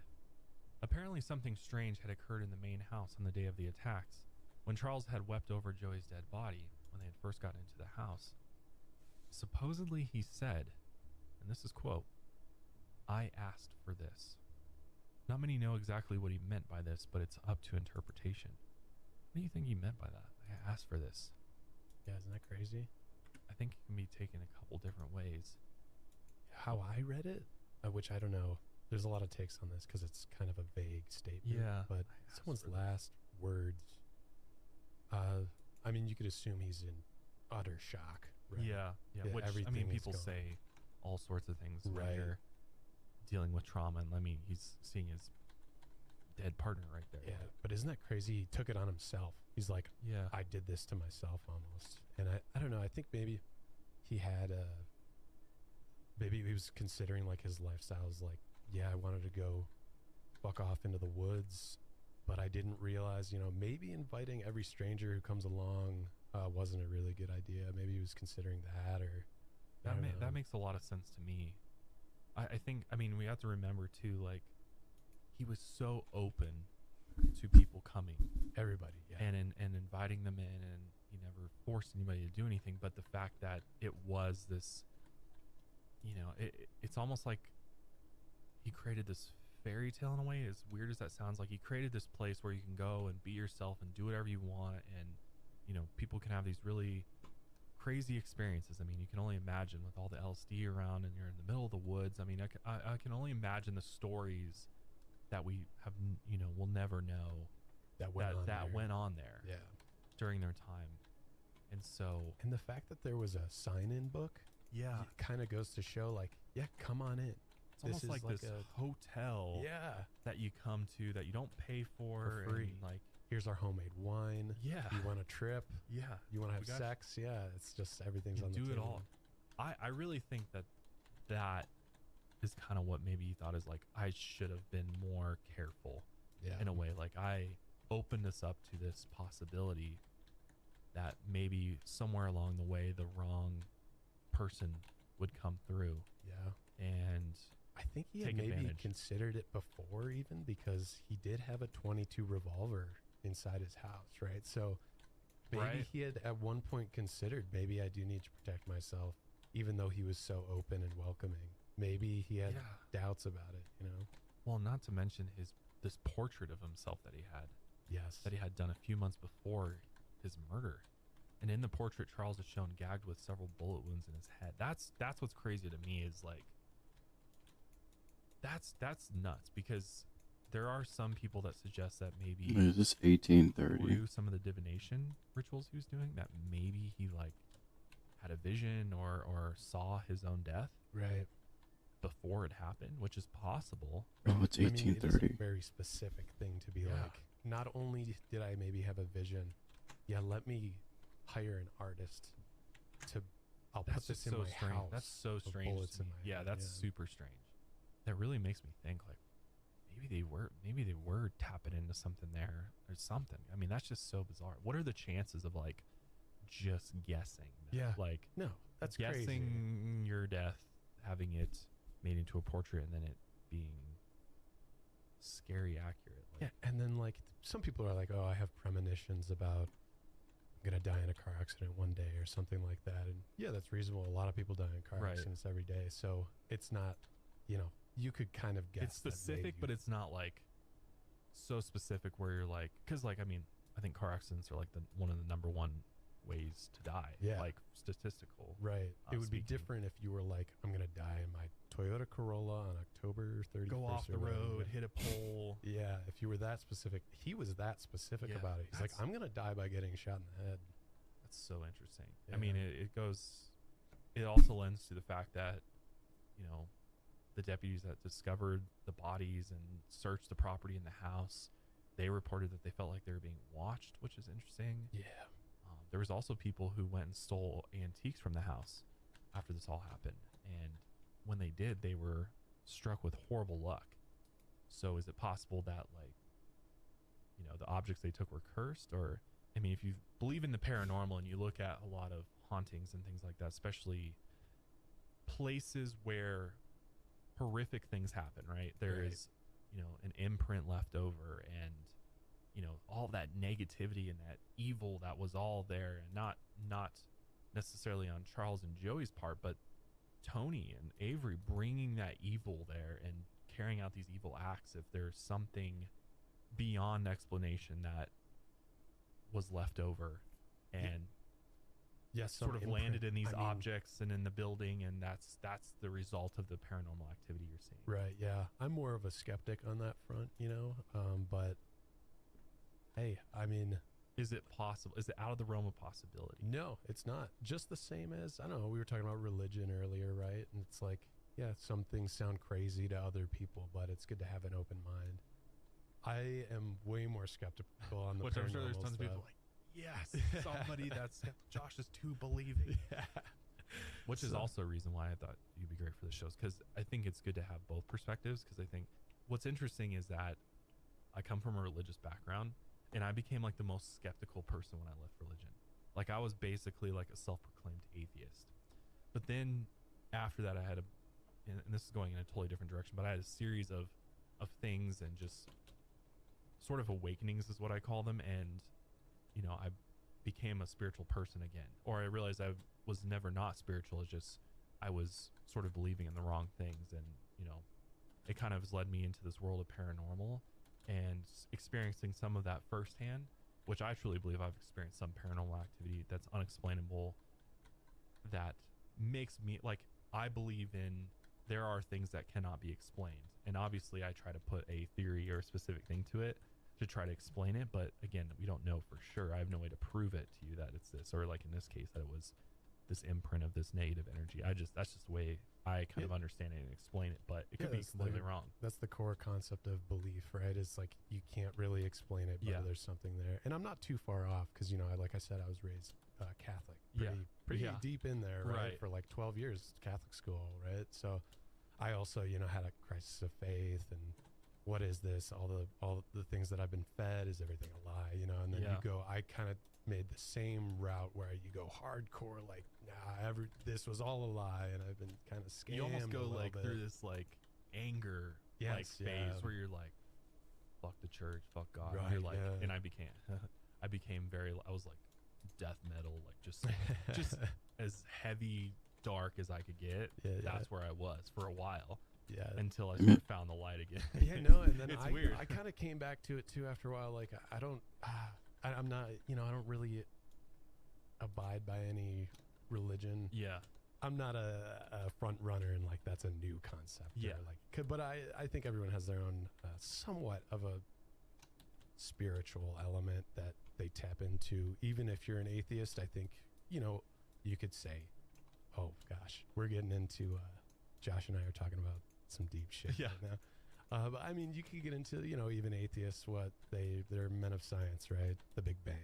Speaker 1: Apparently something strange had occurred in the main house on the day of the attacks, when Charles had wept over Joey's dead body when they had first gotten into the house. Supposedly he said, and this is quote, "I asked for this." Not many know exactly what he meant by this, but it's up to interpretation. What do you think he meant by that? I asked for this.
Speaker 3: Yeah, isn't that crazy?
Speaker 1: I think it can be taken a couple different ways.
Speaker 3: How I read it, which I don't know. There's a lot of takes on this because it's kind of a vague statement.
Speaker 1: Yeah.
Speaker 3: But someone's last words. I mean, you could assume he's in utter shock. Right?
Speaker 1: Yeah. Which, I mean, people say all sorts of things when you're dealing with trauma. And I mean, he's seeing his dead partner right there.
Speaker 3: Yeah. But isn't that crazy? He took it on himself. He's like,
Speaker 1: yeah,
Speaker 3: I did this to myself almost. And I don't know. I think maybe he had maybe he was considering like his lifestyle is like, yeah, I wanted to go fuck off into the woods, but I didn't realize, maybe inviting every stranger who comes along wasn't a really good idea. Maybe he was considering that, or
Speaker 1: that makes a lot of sense to me. I think, I mean, we have to remember too, like, he was so open to people coming,
Speaker 3: everybody, yeah,
Speaker 1: and inviting them in, and he never forced anybody to do anything. But the fact that it was this, it's almost like he created this fairy tale in a way, as weird as that sounds. Like, he created this place where you can go and be yourself and do whatever you want, and people can have these really crazy experiences. I mean, you can only imagine with all the LSD around and you're in the middle of the woods. I mean, I can only imagine the stories that we have, we'll never know that went on there
Speaker 3: yeah,
Speaker 1: during their time. And so,
Speaker 3: and the fact that there was a sign-in book,
Speaker 1: yeah,
Speaker 3: kind of goes to show, like, yeah, come on in.
Speaker 1: It's almost like this hotel,
Speaker 3: yeah,
Speaker 1: that you come to that you don't pay for
Speaker 3: free.
Speaker 1: And, like,
Speaker 3: here's our homemade wine.
Speaker 1: Yeah,
Speaker 3: you want a trip?
Speaker 1: Yeah,
Speaker 3: you want to have sex? Yeah, it's just everything's on the table.
Speaker 1: Do it all. I really think that is kind of what maybe he thought is like, I should have been more careful.
Speaker 3: Yeah,
Speaker 1: in a way, like, I opened us up to this possibility that maybe somewhere along the way the wrong person would come through.
Speaker 3: Yeah,
Speaker 1: and
Speaker 3: I think he had maybe considered it before, even, because he did have a .22 revolver inside his house, right? So maybe he had at one point considered, maybe I do need to protect myself, even though he was so open and welcoming. Maybe he had doubts about it,
Speaker 1: Well, not to mention this portrait of himself that he had.
Speaker 3: Yes.
Speaker 1: That he had done a few months before his murder. And in the portrait, Charles is shown gagged with several bullet wounds in his head. That's what's crazy to me, is like, that's nuts, because there are some people that suggest that maybe
Speaker 4: Is this 1830?
Speaker 1: through some of the divination rituals he was doing, that maybe he like had a vision or saw his own death
Speaker 3: Right.
Speaker 1: before it happened, which is possible.
Speaker 4: Oh, it's
Speaker 3: I mean, it is a
Speaker 4: 1830.
Speaker 3: very specific thing to be
Speaker 1: Yeah.
Speaker 3: like, not only did I maybe have a vision, yeah, let me hire an artist to, I'll put
Speaker 1: That's
Speaker 3: this
Speaker 1: just
Speaker 3: in
Speaker 1: so
Speaker 3: my
Speaker 1: strange.
Speaker 3: house.
Speaker 1: That's so
Speaker 3: with
Speaker 1: strange.
Speaker 3: bullets
Speaker 1: To
Speaker 3: in
Speaker 1: me.
Speaker 3: my
Speaker 1: Yeah,
Speaker 3: head,
Speaker 1: that's super strange. That really makes me think like maybe they were tapping into something there or something. I mean, that's just so bizarre. What are the chances of like just guessing?
Speaker 3: Yeah.
Speaker 1: Like
Speaker 3: No, that's
Speaker 1: guessing
Speaker 3: crazy.
Speaker 1: your death, having it made into a portrait, and then it being scary accurate. Like,
Speaker 3: Yeah, and then like some people are like, oh, I have premonitions about I'm gonna die in a car accident one day or something like that, and yeah, that's reasonable. A lot of people die in car
Speaker 1: Right.
Speaker 3: accidents every day, so it's not, you could kind of guess.
Speaker 1: it's specific, but it's not like so specific where you're like, because like I mean, I think car accidents are like one of the number one ways to die.
Speaker 3: Yeah.
Speaker 1: Like statistical.
Speaker 3: right. It would be
Speaker 1: speaking.
Speaker 3: different if you were like, I'm gonna die in my Toyota Corolla on October 31st.
Speaker 1: Go off
Speaker 3: or
Speaker 1: the
Speaker 3: whatever.
Speaker 1: road, hit a pole.
Speaker 3: Yeah, if you were that specific, he was that specific
Speaker 1: Yeah,
Speaker 3: about it. He's like,
Speaker 1: that's-
Speaker 3: I'm gonna die by getting shot in the head.
Speaker 1: That's so interesting.
Speaker 3: Yeah.
Speaker 1: I mean, it also lends to the fact that, the deputies that discovered the bodies and searched the property in the house, they reported that they felt like they were being watched, which is interesting.
Speaker 3: Yeah.
Speaker 1: There was also people who went and stole antiques from the house after this all happened. And when they did, they were struck with horrible luck. So is it possible that like, the objects they took were cursed? Or, I mean, if you believe in the paranormal and you look at a lot of hauntings and things like that, especially places where horrific things happen, right? There
Speaker 3: Right.
Speaker 1: is, an imprint left over, and all that negativity and that evil that was all there, and not necessarily on Charles and Joey's part, but Tony and Avery bringing that evil there and carrying out these evil acts. If there's something beyond explanation that was left over and
Speaker 3: Yes,
Speaker 1: sort of landed in these objects and in the building, and that's the result of the paranormal activity you're seeing.
Speaker 3: Right, yeah. I'm more of a skeptic on that front, but hey, I mean,
Speaker 1: Is it possible? Is it out of the realm of possibility?
Speaker 3: no, it's not. Just the same as, I don't know, we were talking about religion earlier, right? And it's like, yeah, some things sound crazy to other people, but it's good to have an open mind. I am way more skeptical on the
Speaker 1: Which I'm sure there's
Speaker 3: paranormal
Speaker 1: tons of people
Speaker 3: stuff.
Speaker 1: like, yes, somebody that's Josh is too believing.
Speaker 3: Yeah.
Speaker 1: Which is
Speaker 3: So-
Speaker 1: also a reason why I thought you'd be great for the shows, because I think it's good to have both perspectives. Because I think what's interesting is that I come from a religious background, and I became like the most skeptical person when I left religion. Like I was basically like a self-proclaimed atheist. But then after that, I had and this is going in a totally different direction, but I had a series of things and just sort of awakenings is what I call them. And, I became a spiritual person again, or I realized I was never not spiritual. It's just, I was sort of believing in the wrong things. And, it kind of has led me into this world of paranormal and experiencing some of that firsthand, which I truly believe I've experienced some paranormal activity that's unexplainable, that makes me like, I believe in, there are things that cannot be explained. And obviously I try to put a theory or a specific thing to it to try to explain it. But again, we don't know for sure. I have no way to prove it to you that it's this, or like in this case, that it was this imprint of this negative energy. That's just the way I kind of understand it and explain it, but it could
Speaker 3: Yeah,
Speaker 1: be
Speaker 3: that's
Speaker 1: completely wrong.
Speaker 3: That's the core concept of belief, right? It's like you can't really explain it, but
Speaker 1: Yeah.
Speaker 3: there's something there. And I'm not too far off because, like I said, I was raised Catholic,
Speaker 1: Yeah.
Speaker 3: pretty
Speaker 1: Yeah.
Speaker 3: deep in there, right?
Speaker 1: Right.
Speaker 3: For like 12 years, Catholic school, right? So I also, had a crisis of faith and what is this? All the things that I've been fed, is everything a lie, and then
Speaker 1: Yeah.
Speaker 3: I kind of made the same route where you go hardcore, like, nah, this was all a lie, and I've been kind of scammed.
Speaker 1: You almost go
Speaker 3: a little
Speaker 1: like
Speaker 3: bit.
Speaker 1: through this like anger like
Speaker 3: Yes,
Speaker 1: phase
Speaker 3: yeah.
Speaker 1: where you're like, fuck the church, fuck God. And
Speaker 3: Right,
Speaker 1: you're like,
Speaker 3: yeah.
Speaker 1: and I became I was like death metal, like just as heavy, dark as I could get.
Speaker 3: Yeah, yeah.
Speaker 1: That's where I was for a while
Speaker 3: Yeah.
Speaker 1: until I
Speaker 4: mean-
Speaker 1: sort of found the light again.
Speaker 3: Yeah, no, and then
Speaker 1: It's
Speaker 3: I
Speaker 1: weird.
Speaker 3: I kind of came back to it too after a while. Like I'm not, I don't really abide by any religion.
Speaker 1: Yeah.
Speaker 3: I'm not a front runner and like that's a new concept.
Speaker 1: Yeah.
Speaker 3: Or like, but I think everyone has their own somewhat of a spiritual element that they tap into. Even if you're an atheist, I think, you know, you could say, oh gosh, we're getting into, Josh and I are talking about some deep shit
Speaker 1: Yeah.
Speaker 3: right now. But I mean, you could get into, you know, even atheists, they're men of science, right? The Big Bang,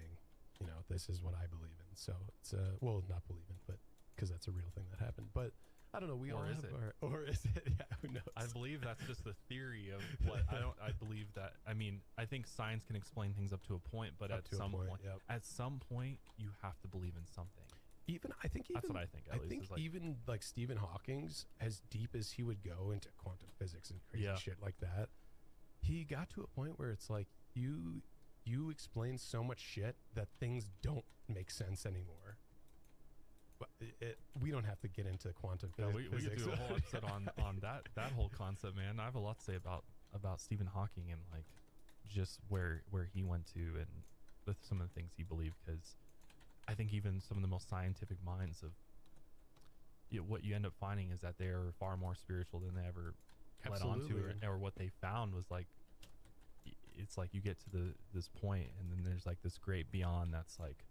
Speaker 3: you know, this is what I believe in. So it's, well, not believe in, but because that's a real thing that happened. But I don't know. We
Speaker 1: Or
Speaker 3: all
Speaker 1: is
Speaker 3: have
Speaker 1: it?
Speaker 3: or is it? Yeah, who knows?
Speaker 1: I believe that's just the theory of what I believe that. I mean, I think science can explain things up to a point, but
Speaker 3: Up
Speaker 1: at
Speaker 3: to a
Speaker 1: some
Speaker 3: point,
Speaker 1: point,
Speaker 3: yep.
Speaker 1: at some point, you have to believe in something.
Speaker 3: I think
Speaker 1: That's what I think, at
Speaker 3: I
Speaker 1: least,
Speaker 3: think
Speaker 1: is like-
Speaker 3: even like Stephen Hawking's, as deep as he would go into quantum physics and crazy
Speaker 1: Yeah.
Speaker 3: shit like that, he got to a point where it's like you explain so much shit that things don't make sense anymore. But we don't have to get into quantum
Speaker 1: Yeah,
Speaker 3: physics.
Speaker 1: we could do a whole episode on that whole concept, man. I have a lot to say about Stephen Hawking and like just where he went to and with some of the things he believed, because I think even some of the most scientific minds of what you end up finding is that they are far more spiritual than they ever led on to,
Speaker 3: Absolutely.
Speaker 1: or what they found was like it's like you get to this point and then there's like this great beyond that's like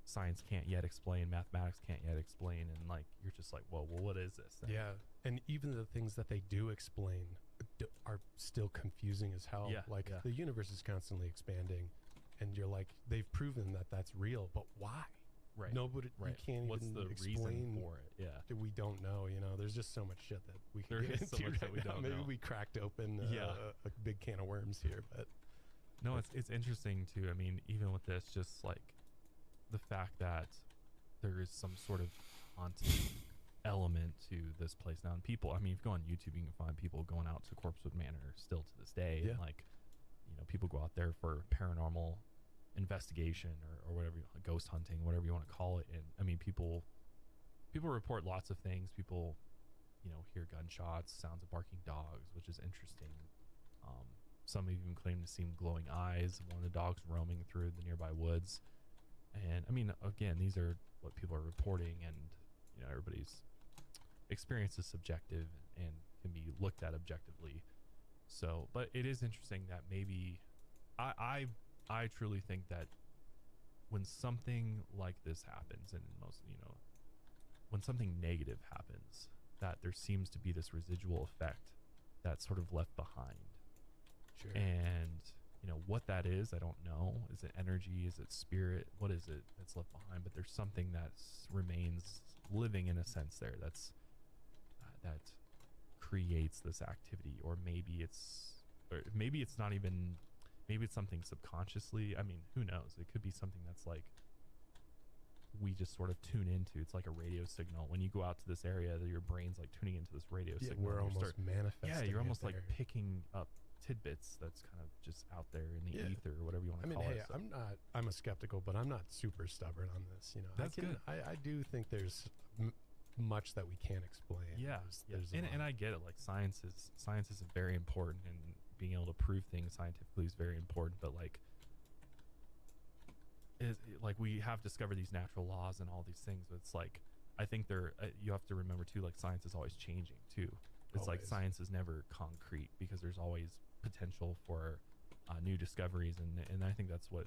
Speaker 1: science can't yet explain, mathematics can't yet explain, and like you're just like, well, what is this then?
Speaker 3: Yeah, and even the things that they do explain are still confusing as hell.
Speaker 1: Yeah,
Speaker 3: Like
Speaker 1: yeah.
Speaker 3: the universe is constantly expanding, and you're like, they've proven that that's real, but why?
Speaker 1: Right.
Speaker 3: Nobody,
Speaker 1: Right.
Speaker 3: you can't
Speaker 1: What's
Speaker 3: even
Speaker 1: the
Speaker 3: explain
Speaker 1: reason for it? Yeah.
Speaker 3: that we don't know. You know, there's just so much shit that we can
Speaker 1: There
Speaker 3: get
Speaker 1: is so
Speaker 3: into
Speaker 1: much
Speaker 3: right
Speaker 1: that we
Speaker 3: now.
Speaker 1: don't
Speaker 3: Maybe
Speaker 1: know.
Speaker 3: we cracked open
Speaker 1: Yeah.
Speaker 3: a big can of worms here, but
Speaker 1: No, it's interesting too. I mean, even with this, just like the fact that there is some sort of haunted element to this place now. And people, I mean, if you go on YouTube, you can find people going out to Corpsewood Manor still to this day.
Speaker 3: Yeah.
Speaker 1: And like, you know, people go out there for paranormal investigation or whatever, ghost hunting, whatever you want to call it. And I mean, people report lots of things. People, you know, hear gunshots, sounds of barking dogs, which is interesting. Some even claim to see glowing eyes of one of the dogs roaming through the nearby woods. And I mean, again, these are what people are reporting, and you know, everybody's experience is subjective and can be looked at objectively. So, but it is interesting that maybe I truly think that when something like this happens, and most, you know, when something negative happens, that there seems to be this residual effect that's sort of left behind.
Speaker 3: sure.
Speaker 1: And you know what that is, I don't know. Is it energy? Is it spirit? What is it that's left behind? But there's something that remains living in a sense there. That's that creates this activity, or maybe it's not even. Maybe it's something subconsciously. I mean, who knows? It could be something that's like we just sort of tune into. It's like a radio signal. When you go out to this area, your brain's like tuning into this radio
Speaker 3: Yeah,
Speaker 1: signal.
Speaker 3: we're
Speaker 1: and you
Speaker 3: almost manifesting.
Speaker 1: yeah, you're
Speaker 3: it
Speaker 1: almost like
Speaker 3: there.
Speaker 1: picking up tidbits that's kind of just out there in the
Speaker 3: Yeah.
Speaker 1: ether, or whatever you want
Speaker 3: I
Speaker 1: to
Speaker 3: mean,
Speaker 1: call
Speaker 3: hey,
Speaker 1: it. So-
Speaker 3: I'm a skeptical, but I'm not super stubborn on this. You know,
Speaker 1: That's good.
Speaker 3: I do think there's much that we can't explain.
Speaker 1: yeah,
Speaker 3: There's a
Speaker 1: and
Speaker 3: lot.
Speaker 1: I get it. Like science is very important, and being able to prove things scientifically is very important. But like, like we have discovered these natural laws and all these things. But it's like I think you have to remember too. Like science is always changing too. It's like
Speaker 3: Always.
Speaker 1: science is never concrete because there's always potential for new discoveries, and I think that's what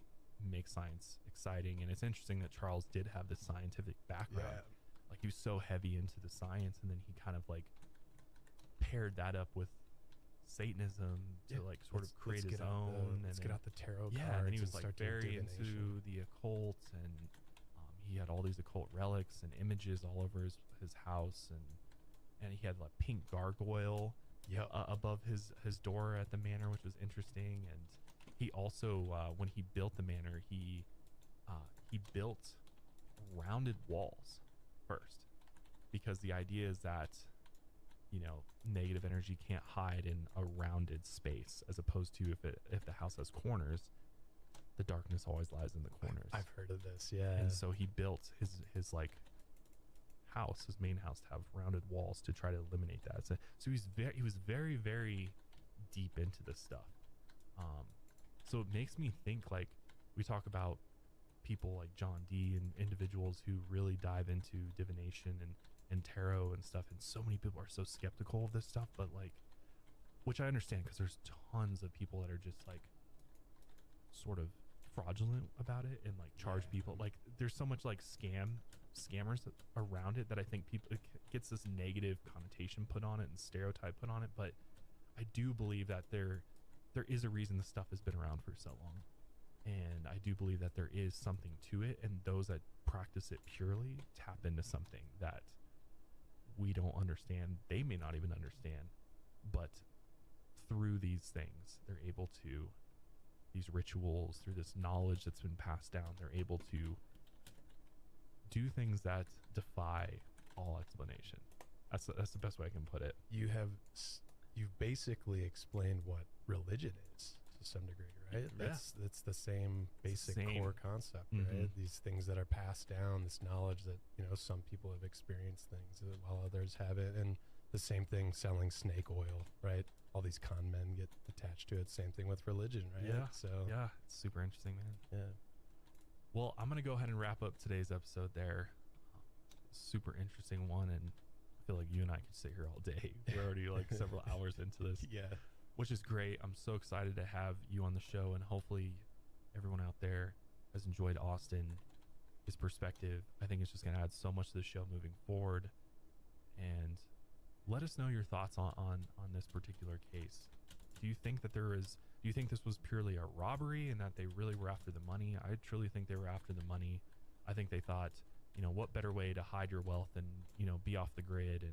Speaker 1: makes science exciting. And it's interesting that Charles did have this scientific background.
Speaker 3: Yeah.
Speaker 1: Like he was so heavy into the science, and then he kind of like paired that up with Satanism to
Speaker 3: Yeah,
Speaker 1: like sort of
Speaker 3: let's
Speaker 1: create his
Speaker 3: get out
Speaker 1: own.
Speaker 3: the-
Speaker 1: and
Speaker 3: let's
Speaker 1: then,
Speaker 3: get out the tarot cards.
Speaker 1: yeah, and then he was
Speaker 3: and
Speaker 1: like
Speaker 3: start doing
Speaker 1: very
Speaker 3: divination.
Speaker 1: into the occult, and he had all these occult relics and images all over his house, and he had like pink gargoyle
Speaker 3: Yep.
Speaker 1: above his door at the manor, which was interesting. And he also when he built the manor, he built rounded walls first, because the idea is that, you know, negative energy can't hide in a rounded space, as opposed to if the house has corners, the darkness always lies in the corners.
Speaker 3: I've heard of this. Yeah.
Speaker 1: And so he built his like house, his main house, to have rounded walls to try to eliminate that. So he was very, very deep into this stuff. So it makes me think, like, we talk about people like John Dee and individuals who really dive into divination and tarot and stuff, and so many people are so skeptical of this stuff, but like, which I understand, because there's tons of people that are just like sort of fraudulent about it and like charge people. Like there's so much like scammers around it that I think people, it gets this negative connotation put on it and stereotype put on it. But I do believe that there is a reason this stuff has been around for so long, and I do believe that there is something to it, and those that practice it purely tap into something that we don't understand. They may not even understand, but through these things, they're able to, these rituals, through this knowledge that's been passed down, they're able to do things that defy all explanation. That's the best way I can put it.
Speaker 3: You've basically explained what religion is to some degree, right?
Speaker 1: Yeah.
Speaker 3: That's the same basic core concept, right? These things that are passed down, this knowledge that, you know, some people have experienced things while others haven't. And the same thing selling snake oil, right? All these con men get attached to it. Same thing with religion, right?
Speaker 1: Yeah.
Speaker 3: So
Speaker 1: Yeah, it's super interesting, man.
Speaker 3: yeah.
Speaker 1: Well, I'm going to go ahead and wrap up today's episode there. Super interesting one, and I feel like you and I could sit here all day. We're already like several hours into this.
Speaker 3: Yeah.
Speaker 1: Which is great. I'm so excited to have you on the show, and hopefully everyone out there has enjoyed Austin, his perspective. I think it's just going to add so much to the show moving forward. And let us know your thoughts on this particular case. Do you think that do you think this was purely a robbery and that they really were after the money? I truly think they were after the money. I think they thought, you know, what better way to hide your wealth than, you know, be off the grid and,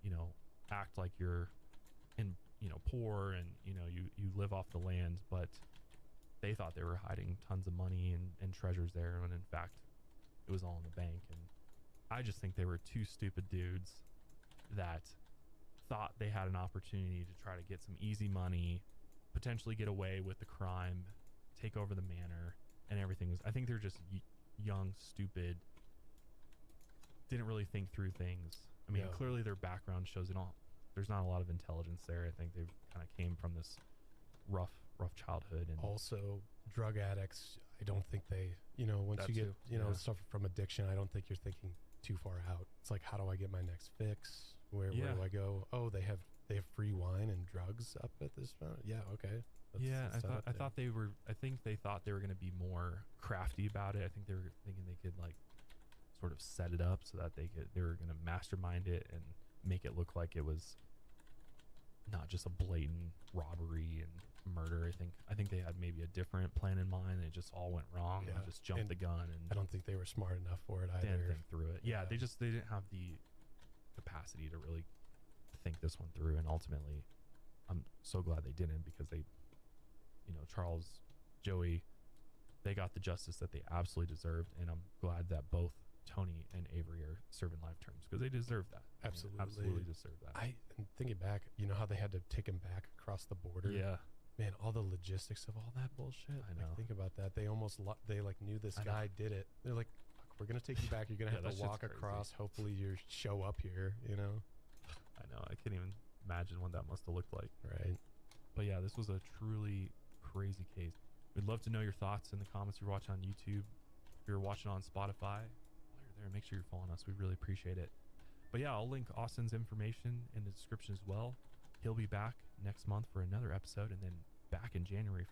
Speaker 1: you know, act like you're poor and, you know, you live off the land. But they thought they were hiding tons of money and treasures there, when in fact it was all in the bank. And I just think they were two stupid dudes that thought they had an opportunity to try to get some easy money, potentially get away with the crime, take over the manor, and everything was, I think they're just young, stupid, didn't really think through things. I mean, clearly their background shows it all. There's not a lot of intelligence there. I think they've kind of came from this rough childhood. And
Speaker 3: also drug addicts, I don't think they, you know, once you get, you know, suffer from addiction, I don't think you're thinking too far out. It's like, how do I get my next fix? Where do I go? Oh, they have free wine and drugs up at this point. Yeah, okay.
Speaker 1: I thought they were. I think they thought they were going to be more crafty about it. I think they were thinking they could like sort of set it up so that they were going to mastermind it and make it look like it was not just a blatant robbery and murder. I think they had maybe a different plan in mind, and it just all went wrong.
Speaker 3: Yeah.
Speaker 1: And just jumped the gun, and
Speaker 3: I don't think they were smart enough for it either.
Speaker 1: Didn't think through it. Yeah, they didn't have the capacity to really think this one through. And ultimately, I'm so glad they didn't, because they, you know, Charles, Joey, they got the justice that they absolutely deserved. And I'm glad that both Tony and Avery are serving life terms, because they deserve that.
Speaker 3: Absolutely.
Speaker 1: I mean, absolutely deserve that.
Speaker 3: And thinking back, you know how they had to take him back across the border?
Speaker 1: Yeah.
Speaker 3: Man, all the logistics of all that bullshit.
Speaker 1: I know.
Speaker 3: Like, think about that. They almost they like knew this guy did it. They're like, we're gonna take you back. You're gonna have to walk across. Hopefully you show up here, you know?
Speaker 1: I know. I can't even imagine what that must have looked like.
Speaker 3: Right.
Speaker 1: But yeah, this was a truly crazy case. We'd love to know your thoughts in the comments if you're watching on YouTube. If you're watching on Spotify, while you're there, make sure you're following us. We really appreciate it. But yeah, I'll link Austin's information in the description as well. He'll be back next month for another episode, and then back in January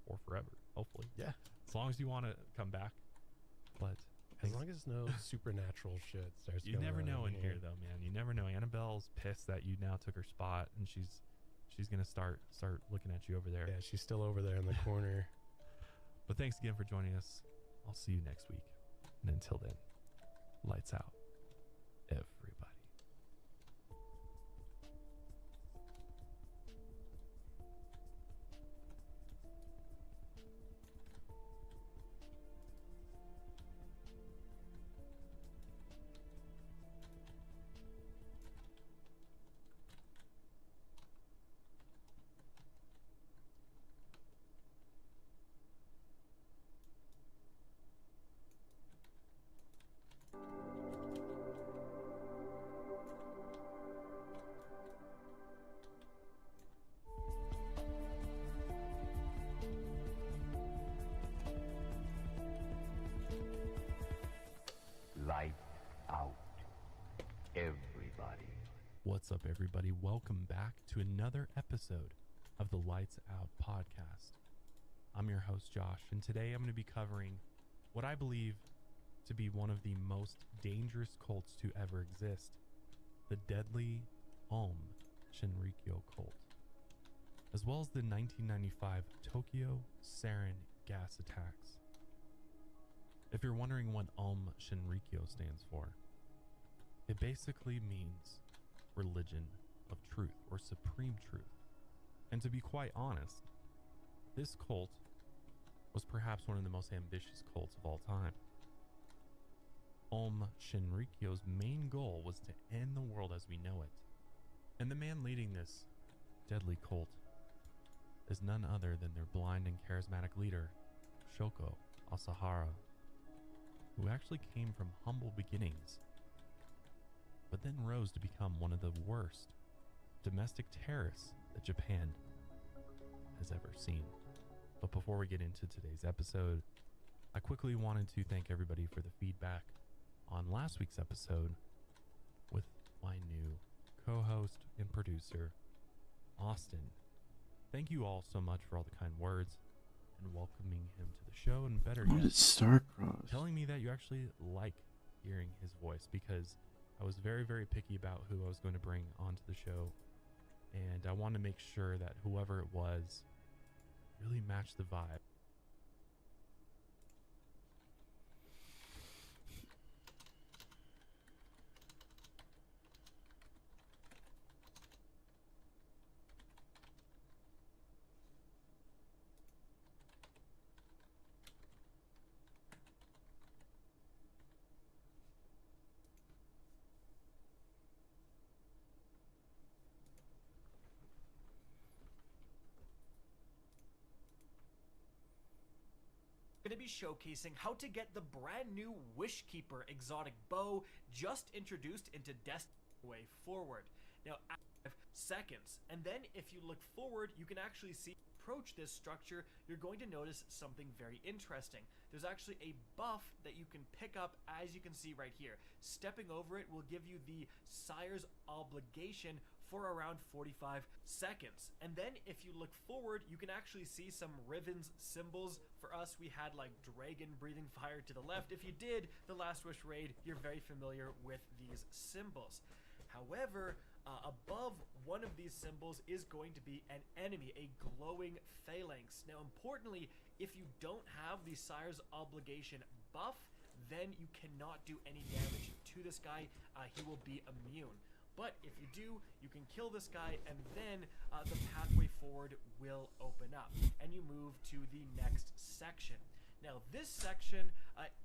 Speaker 1: or forever, hopefully.
Speaker 3: Yeah.
Speaker 1: As long as you want to come back. But
Speaker 3: as long as no supernatural shit starts
Speaker 1: you never know in here though, man. You never know. Annabelle's pissed that you now took her spot, and she's gonna start looking at you over there.
Speaker 3: Yeah, she's still over there in the corner.
Speaker 1: But thanks again for joining us. I'll see you next week. And until then, lights out, everybody. up, everybody? Welcome back to another episode of the Lights Out podcast. I'm your host, Josh, and today I'm going to be covering what I believe to be one of the most dangerous cults to ever exist, the deadly Aum Shinrikyo cult, as well as the 1995 Tokyo sarin gas attacks. If you're wondering what Aum Shinrikyo stands for, it basically means religion of truth or supreme truth. And to be quite honest, this cult was perhaps one of the most ambitious cults of all time. Aum Shinrikyo's main goal was to end the world as we know it. And the man leading this deadly cult is none other than their blind and charismatic leader, Shoko Asahara, who actually came from humble beginnings, but then rose to become one of the worst domestic terrorists that Japan has ever seen. But before we get into today's episode, I quickly wanted to thank everybody for the feedback on last week's episode with my new co-host and producer, Austin. Thank you all so much for all the kind words and welcoming him to the show, and better
Speaker 4: What
Speaker 1: yet,
Speaker 4: is Starcross?
Speaker 1: telling me that you actually like hearing his voice, because I was very, very picky about who I was going to bring onto the show, and I wanted to make sure that whoever it was really matched the vibe.
Speaker 5: Going to be showcasing how to get the brand new Wishkeeper exotic bow just introduced into Destiny way forward. Now, 5 seconds, and then if you look forward, you can actually see approach this structure, you're going to notice something very interesting. There's actually a buff that you can pick up, as you can see right here. Stepping over it will give you the Sire's Obligation for around 45 seconds. And then if you look forward, you can actually see some Riven's symbols. For us, we had like dragon breathing fire to the left. If you did the Last Wish raid, you're very familiar with these symbols. However, above one of these symbols is going to be an enemy, a glowing phalanx. Now, importantly, if you don't have the Sire's Obligation buff, then you cannot do any damage to this guy. He will be immune. But if you do, you can kill this guy, and then the pathway forward will open up, and you move to the next section. Now, this section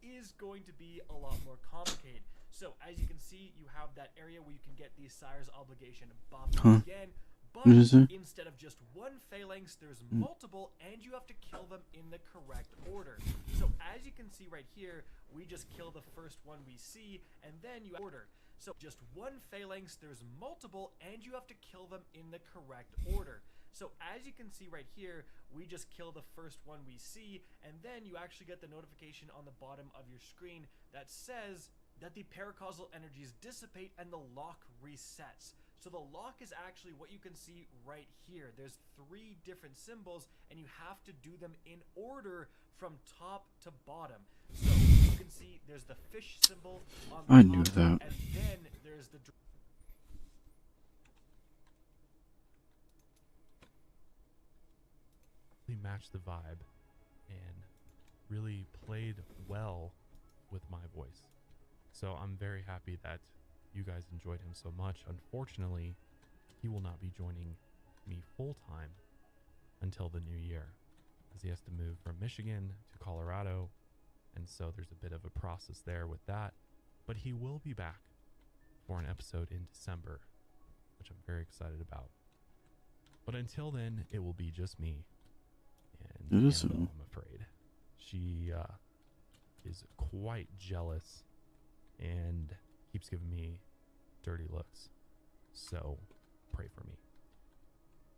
Speaker 5: is going to be a lot more complicated. So, as you can see, you have that area where you can get the Sire's Obligation buff again, but instead of just one phalanx, there's multiple, and you have to kill them in the correct order. So, as you can see right here, we just kill the first one we see, and then you order. So just one phalanx, there's multiple, and you have to kill them in the correct order. So as you can see right here, we just kill the first one we see, and then you actually get the notification on the bottom of your screen that says that the paracausal energies dissipate and the lock resets. So the lock is actually what you can see right here. There's 3 different symbols, and you have to do them in order from top to bottom. So you can see there's the fish symbol on the
Speaker 4: I
Speaker 5: top,
Speaker 4: knew that.
Speaker 5: and then there's the
Speaker 1: Really matched the vibe and really played well with my voice. So I'm very happy that you guys enjoyed him so much. Unfortunately, he will not be joining me full time until the new year, as he has to move from Michigan to Colorado, and so there's a bit of a process there with that. But he will be back for an episode in December, which I'm very excited about. But until then, it will be just me and Annabelle, I'm afraid. She is quite jealous and keeps giving me dirty looks, so pray for me.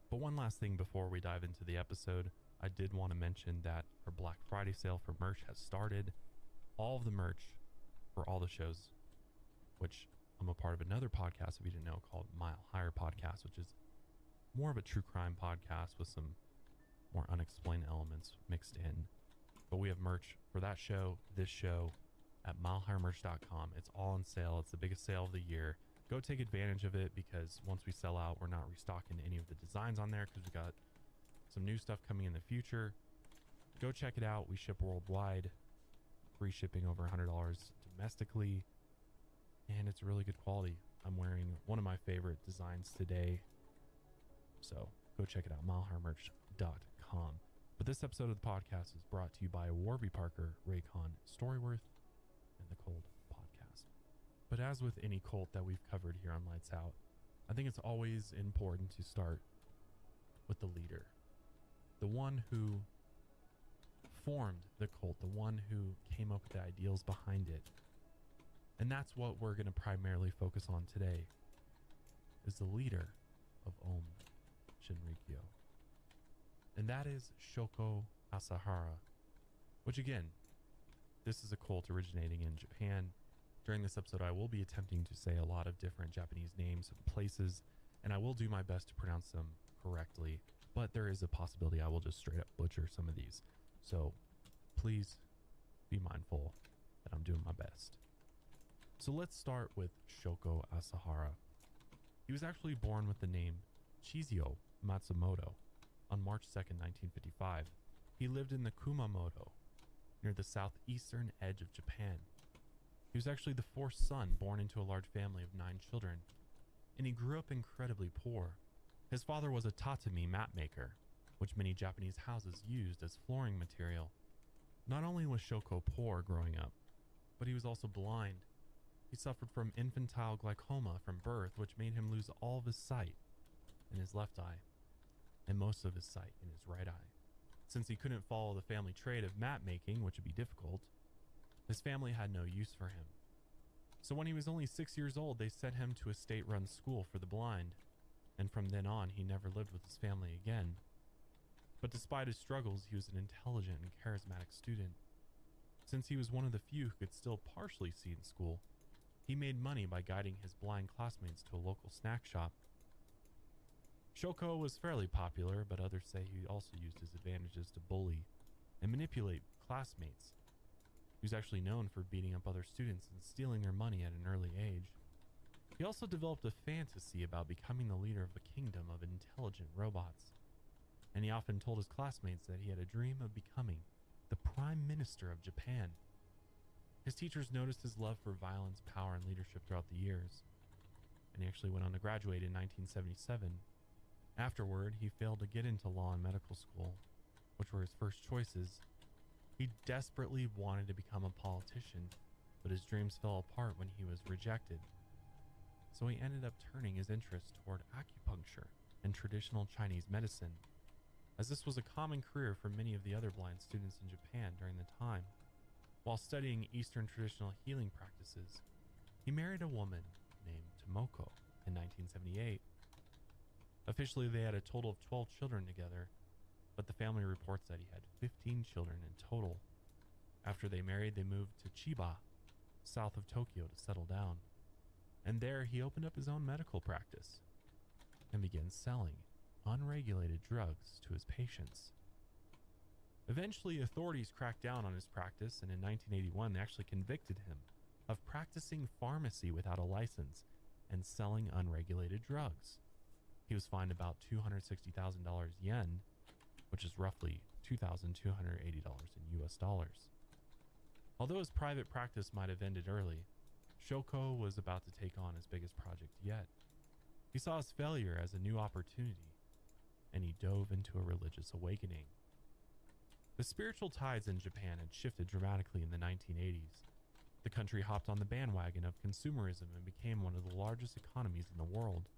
Speaker 1: But one last thing before we dive into the episode, I did want to mention that our Black Friday sale for merch has started. All of the merch for all the shows, which I'm a part of another podcast, if you didn't know, called Mile Higher Podcast, which is more of a true crime podcast with some more unexplained elements mixed in. But we have merch for that show, this show, at milehighermerch.com. It's all on sale. It's the biggest sale of the year. Go take advantage of it, because once we sell out, we're not restocking any of the designs on there, because we got some new stuff coming in the future. Go check it out. We ship worldwide. Free shipping over $100 domestically. And it's really good quality. I'm wearing one of my favorite designs today. So go check it out, milehighermerch.com. But this episode of the podcast is brought to you by Warby Parker, Raycon, Storyworth, and the Cold Podcast. But as with any cult that we've covered here on Lights Out, I think it's always important to start with the leader. The one who formed the cult, the one who came up with the ideals behind it. And that's what we're going to primarily focus on today, is the leader of Aum Shinrikyo. And that is Shoko Asahara, which again, this is a cult originating in Japan. During this episode, I will be attempting to say a lot of different Japanese names and places, and I will do my best to pronounce them correctly, but there is a possibility I will just straight up butcher some of these. So please be mindful that I'm doing my best. So let's start with Shoko Asahara. He was actually born with the name Chizio Matsumoto on March 2nd, 1955. He lived in the Kumamoto, near the southeastern edge of Japan. He was actually the fourth son born into a large family of 9 children, and he grew up incredibly poor. His father was a tatami mat maker, which many Japanese houses used as flooring material. Not only was Shoko poor growing up, but he was also blind. He suffered from infantile glaucoma from birth, which made him lose all of his sight in his left eye, and most of his sight in his right eye. Since he couldn't follow the family trade of mat making, which would be difficult, his family had no use for him. So when he was only 6 years old, they sent him to a state-run school for the blind, and from then on, he never lived with his family again. But despite his struggles, he was an intelligent and charismatic student. Since he was one of the few who could still partially see in school, he made money by guiding his blind classmates to a local snack shop. Shoko was fairly popular, but others say he also used his advantages to bully and manipulate classmates. He was actually known for beating up other students and stealing their money at an early age. He also developed a fantasy about becoming the leader of a kingdom of intelligent robots, and he often told his classmates that he had a dream of becoming the Prime Minister of Japan. His teachers noticed his love for violence, power, and leadership throughout the years, and he actually went on to graduate in 1977. Afterward, he failed to get into law and medical school, which were his first choices. He desperately wanted to become a politician, but his dreams fell apart when he was rejected. So he ended up turning his interest toward acupuncture and traditional Chinese medicine, as this was a common career for many of the other blind students in Japan during the time. While studying Eastern traditional healing practices, he married a woman named Tomoko in 1978. Officially, they had a total of 12 children together, but the family reports that he had 15 children in total. After they married, they moved to Chiba, south of Tokyo, to settle down. And there, he opened up his own medical practice and began selling unregulated drugs to his patients. Eventually, authorities cracked down on his practice, and in 1981, they actually convicted him of practicing pharmacy without a license and selling unregulated drugs. He was fined about $260,000 yen, which is roughly $2,280 in US dollars. Although his private practice might have ended early, Shoko was about to take on his biggest project yet. He saw his failure as a new opportunity, and he dove into a religious awakening. The spiritual tides in Japan had shifted dramatically in the 1980s. The country hopped on the bandwagon of consumerism and became one of the largest economies in the world.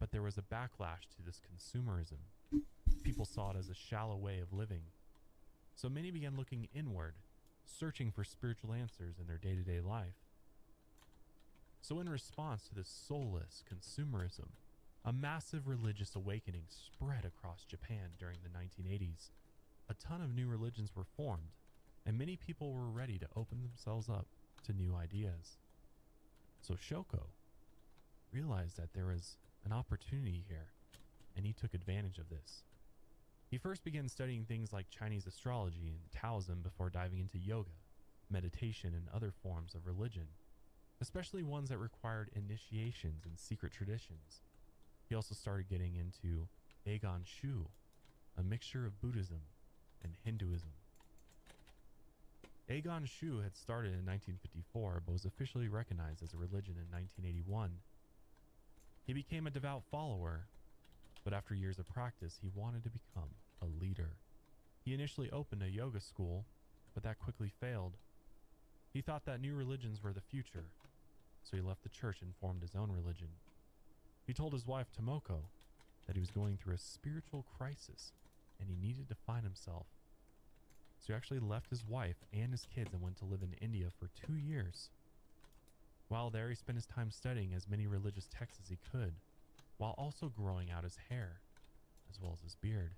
Speaker 1: But there was a backlash to this consumerism. People saw it as a shallow way of living. So many began looking inward, searching for spiritual answers in their day-to-day life. So in response to this soulless consumerism, a massive religious awakening spread across Japan during the 1980s. A ton of new religions were formed, and many people were ready to open themselves up to new ideas. So Shoko realized that there was an opportunity here, and he took advantage of this. He first began studying things like Chinese astrology and Taoism before diving into yoga, meditation, and other forms of religion, especially ones that required initiations and secret traditions. He also started getting into Aegon Shu, a mixture of Buddhism and Hinduism. Aegon Shu had started in 1954 but was officially recognized as a religion in 1981. He became a devout follower, but after years of practice, he wanted to become a leader. He initially opened a yoga school, but that quickly failed. He thought that new religions were the future, so he left the church and formed his own religion. He told his wife Tomoko that he was going through a spiritual crisis and he needed to find himself. So he actually left his wife and his kids and went to live in India for 2 years. While there, he spent his time studying as many religious texts as he could, while also growing out his hair, as well as his beard.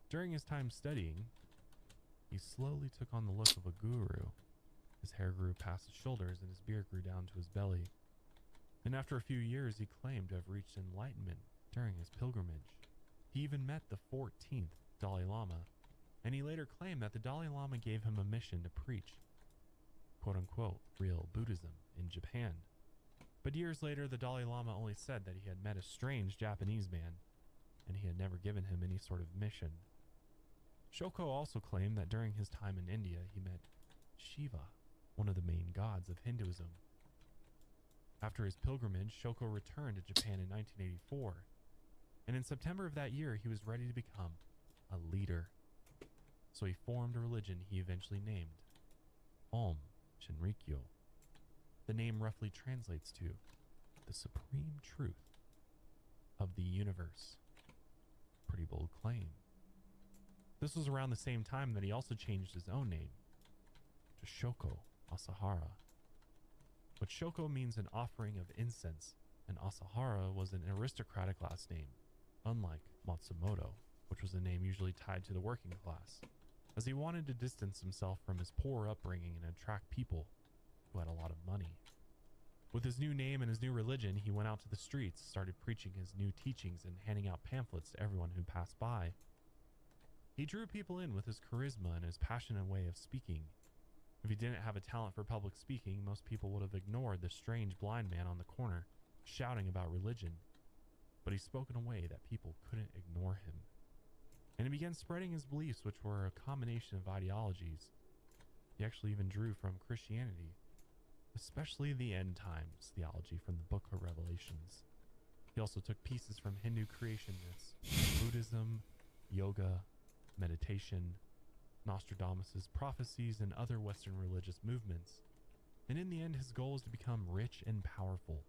Speaker 1: During his time studying, he slowly took on the look of a guru. His hair grew past his shoulders and his beard grew down to his belly. And after a few years, he claimed to have reached enlightenment during his pilgrimage. He even met the 14th Dalai Lama, and he later claimed that the Dalai Lama gave him a mission to preach, quote-unquote, real Buddhism in Japan. But years later, the Dalai Lama only said that he had met a strange Japanese man, and he had never given him any sort of mission. Shoko also claimed that during his time in India, he met Shiva, one of the main gods of Hinduism. After his pilgrimage, Shoko returned to Japan in 1984, and in September of that year, he was ready to become a leader. So he formed a religion he eventually named Om Shinrikyo. The name roughly translates to the supreme truth of the universe. Pretty bold claim. This was around the same time that he also changed his own name to Shoko Asahara. But Shoko means an offering of incense, and Asahara was an aristocratic last name, unlike Matsumoto, which was a name usually tied to the working class, as he wanted to distance himself from his poor upbringing and attract people who had a lot of money. With his new name and his new religion, he went out to the streets, started preaching his new teachings and handing out pamphlets to everyone who passed by. He drew people in with his charisma and his passionate way of speaking. If he didn't have a talent for public speaking, most people would have ignored the strange blind man on the corner shouting about religion. But he spoke in a way that people couldn't ignore him. And he began spreading his beliefs, which were a combination of ideologies. He actually even drew from Christianity, especially the end times theology from the Book of Revelations. He also took pieces from Hindu creation myths, Buddhism, yoga, meditation, Nostradamus' prophecies, and other Western religious movements. And in the end, his goal was to become rich and powerful,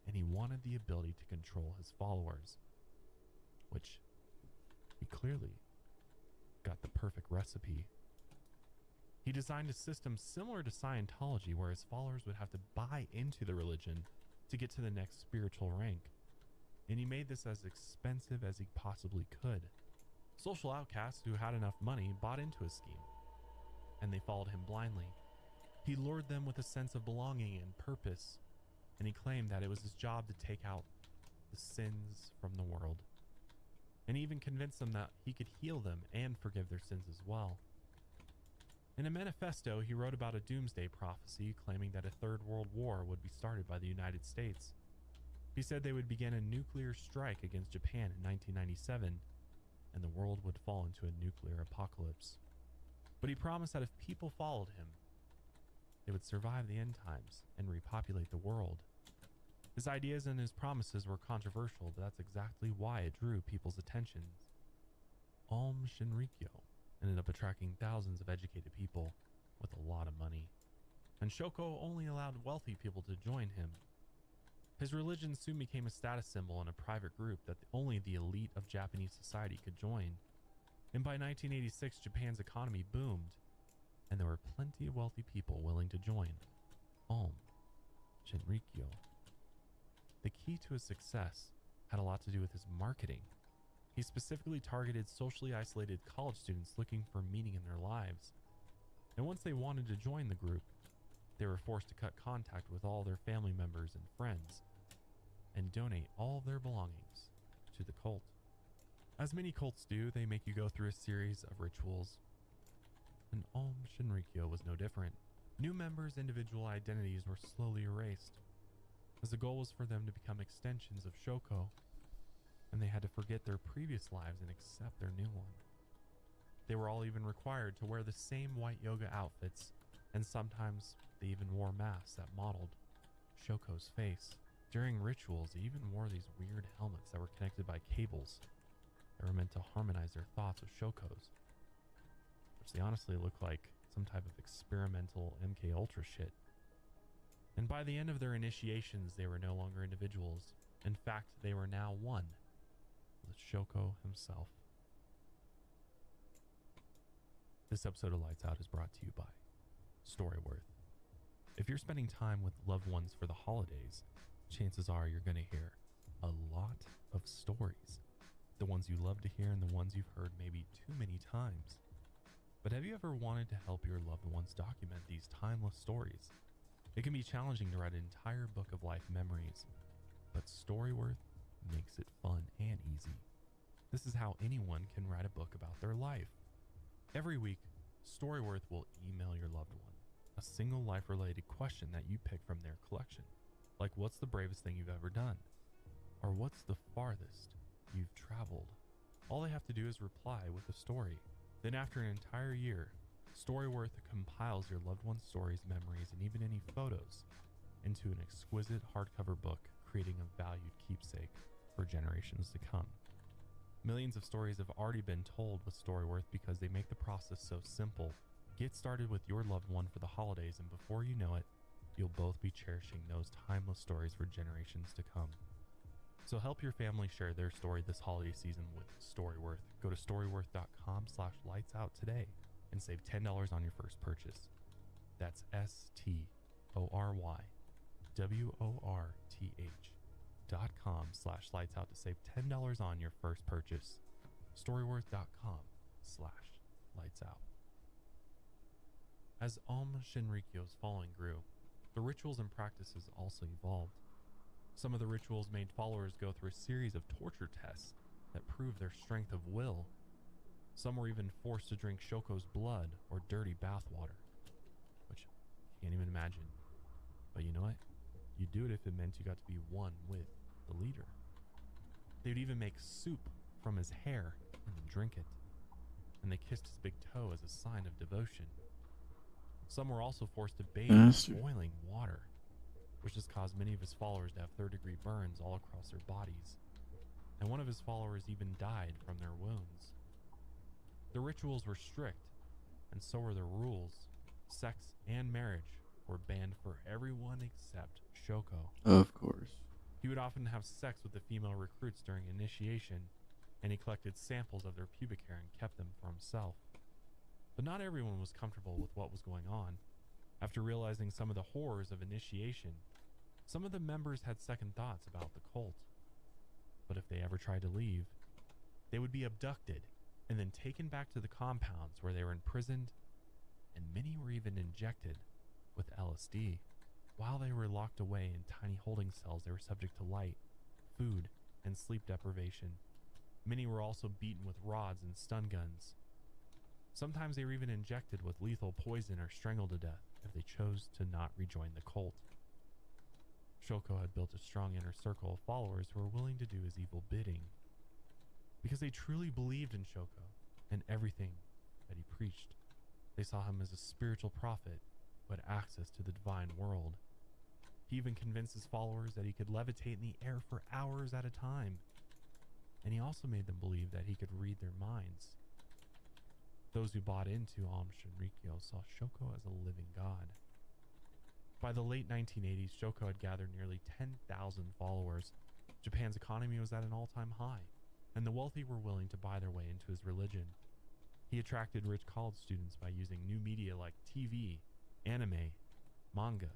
Speaker 1: and he wanted the ability to control his followers, which he clearly got the perfect recipe. He designed a system similar to Scientology where his followers would have to buy into the religion to get to the next spiritual rank. And he made this as expensive as he possibly could. Social outcasts who had enough money bought into his scheme, and they followed him blindly. He lured them with a sense of belonging and purpose, and he claimed that it was his job to take out the sins from the world. And he even convinced them that he could heal them and forgive their sins as well. In a manifesto, he wrote about a doomsday prophecy claiming that a third world war would be started by the United States. He said they would begin a nuclear strike against Japan in 1997, and the world would fall into a nuclear apocalypse. But he promised that if people followed him, they would survive the end times and repopulate the world. His ideas and his promises were controversial, but that's exactly why it drew people's attentions. Om Shinrikyo ended up attracting thousands of educated people with a lot of money, and Shoko only allowed wealthy people to join him. His religion soon became a status symbol and a private group that only the elite of Japanese society could join. And by 1986, Japan's economy boomed, and there were plenty of wealthy people willing to join Om Shinrikyo. The key to his success had a lot to do with his marketing. He specifically targeted socially isolated college students looking for meaning in their lives. And once they wanted to join the group, They were forced to cut contact with all their family members and friends and donate all of their belongings to the cult. As many cults do, they make you go through a series of rituals, and Aum Shinrikyo was no different. New members' individual identities were slowly erased, as the goal was for them to become extensions of Shoko, and they had to forget their previous lives and accept their new one. They were all even required to wear the same white yoga outfits, and sometimes they even wore masks that modeled Shoko's face. During rituals, they even wore these weird helmets that were connected by cables that were meant to harmonize their thoughts with Shoko's, which they honestly looked like some type of experimental MK Ultra shit. And by the end of their initiations, they were no longer individuals. In fact, they were now one with Shoko himself. This episode of Lights Out is brought to you by Storyworth. If you're spending time with loved ones for the holidays, chances are you're going to hear a lot of stories. The ones you love to hear and the ones you've heard maybe too many times. But have you ever wanted to help your loved ones document these timeless stories? It can be challenging to write an entire book of life memories, but Storyworth makes it fun and easy. This is how anyone can write a book about their life. Every week, Storyworth will email your loved one a single life-related question that you pick from their collection, like what's the bravest thing you've ever done, or what's the farthest you've traveled. All they have to do is reply with a story. Then after an entire year, Storyworth compiles your loved one's stories, memories, and even any photos into an exquisite hardcover book, creating a valued keepsake for generations to come. Millions of stories have already been told with Storyworth because they make the process so simple. Get started with your loved one for the holidays, and before you know it, you'll both be cherishing those timeless stories for generations to come. So help your family share their story this holiday season with Storyworth. Go to storyworth.com/lightsout today and save $10 on your first purchase. That's STORYWORTH.com/lightsout to save $10 on your first purchase. Storyworth.com/lightsout. As Aum Shinrikyo's following grew, the rituals and practices also evolved. Some of the rituals made followers go through a series of torture tests that proved their strength of will. Some were even forced to drink Shoko's blood or dirty bathwater, which you can't even imagine. But you know what? You'd do it if it meant you got to be one with the leader. They would even make soup from his hair and then drink it, and they kissed his big toe as a sign of devotion. Some were also forced to bathe in boiling water, which has caused many of his followers to have third-degree burns all across their bodies, and one of his followers even died from their wounds. The rituals were strict, and so were the rules. Sex and marriage were banned for everyone except Shoko.
Speaker 4: Of course.
Speaker 1: He would often have sex with the female recruits during initiation, and he collected samples of their pubic hair and kept them for himself. But not everyone was comfortable with what was going on. After realizing some of the horrors of initiation, some of the members had second thoughts about the cult. But if they ever tried to leave, they would be abducted and then taken back to the compounds where they were imprisoned, and many were even injected with LSD. While they were locked away in tiny holding cells, they were subject to light, food, and sleep deprivation. Many were also beaten with rods and stun guns. Sometimes they were even injected with lethal poison or strangled to death if they chose to not rejoin the cult. Shoko had built a strong inner circle of followers who were willing to do his evil bidding, because they truly believed in Shoko and everything that he preached. They saw him as a spiritual prophet who had access to the divine world. He even convinced his followers that he could levitate in the air for hours at a time, and he also made them believe that he could read their minds. Those who bought into Aum Shinrikyo saw Shoko as a living god. By the late 1980s, Shoko had gathered nearly 10,000 followers. Japan's economy was at an all-time high, and the wealthy were willing to buy their way into his religion. He attracted rich college students by using new media like TV, anime, manga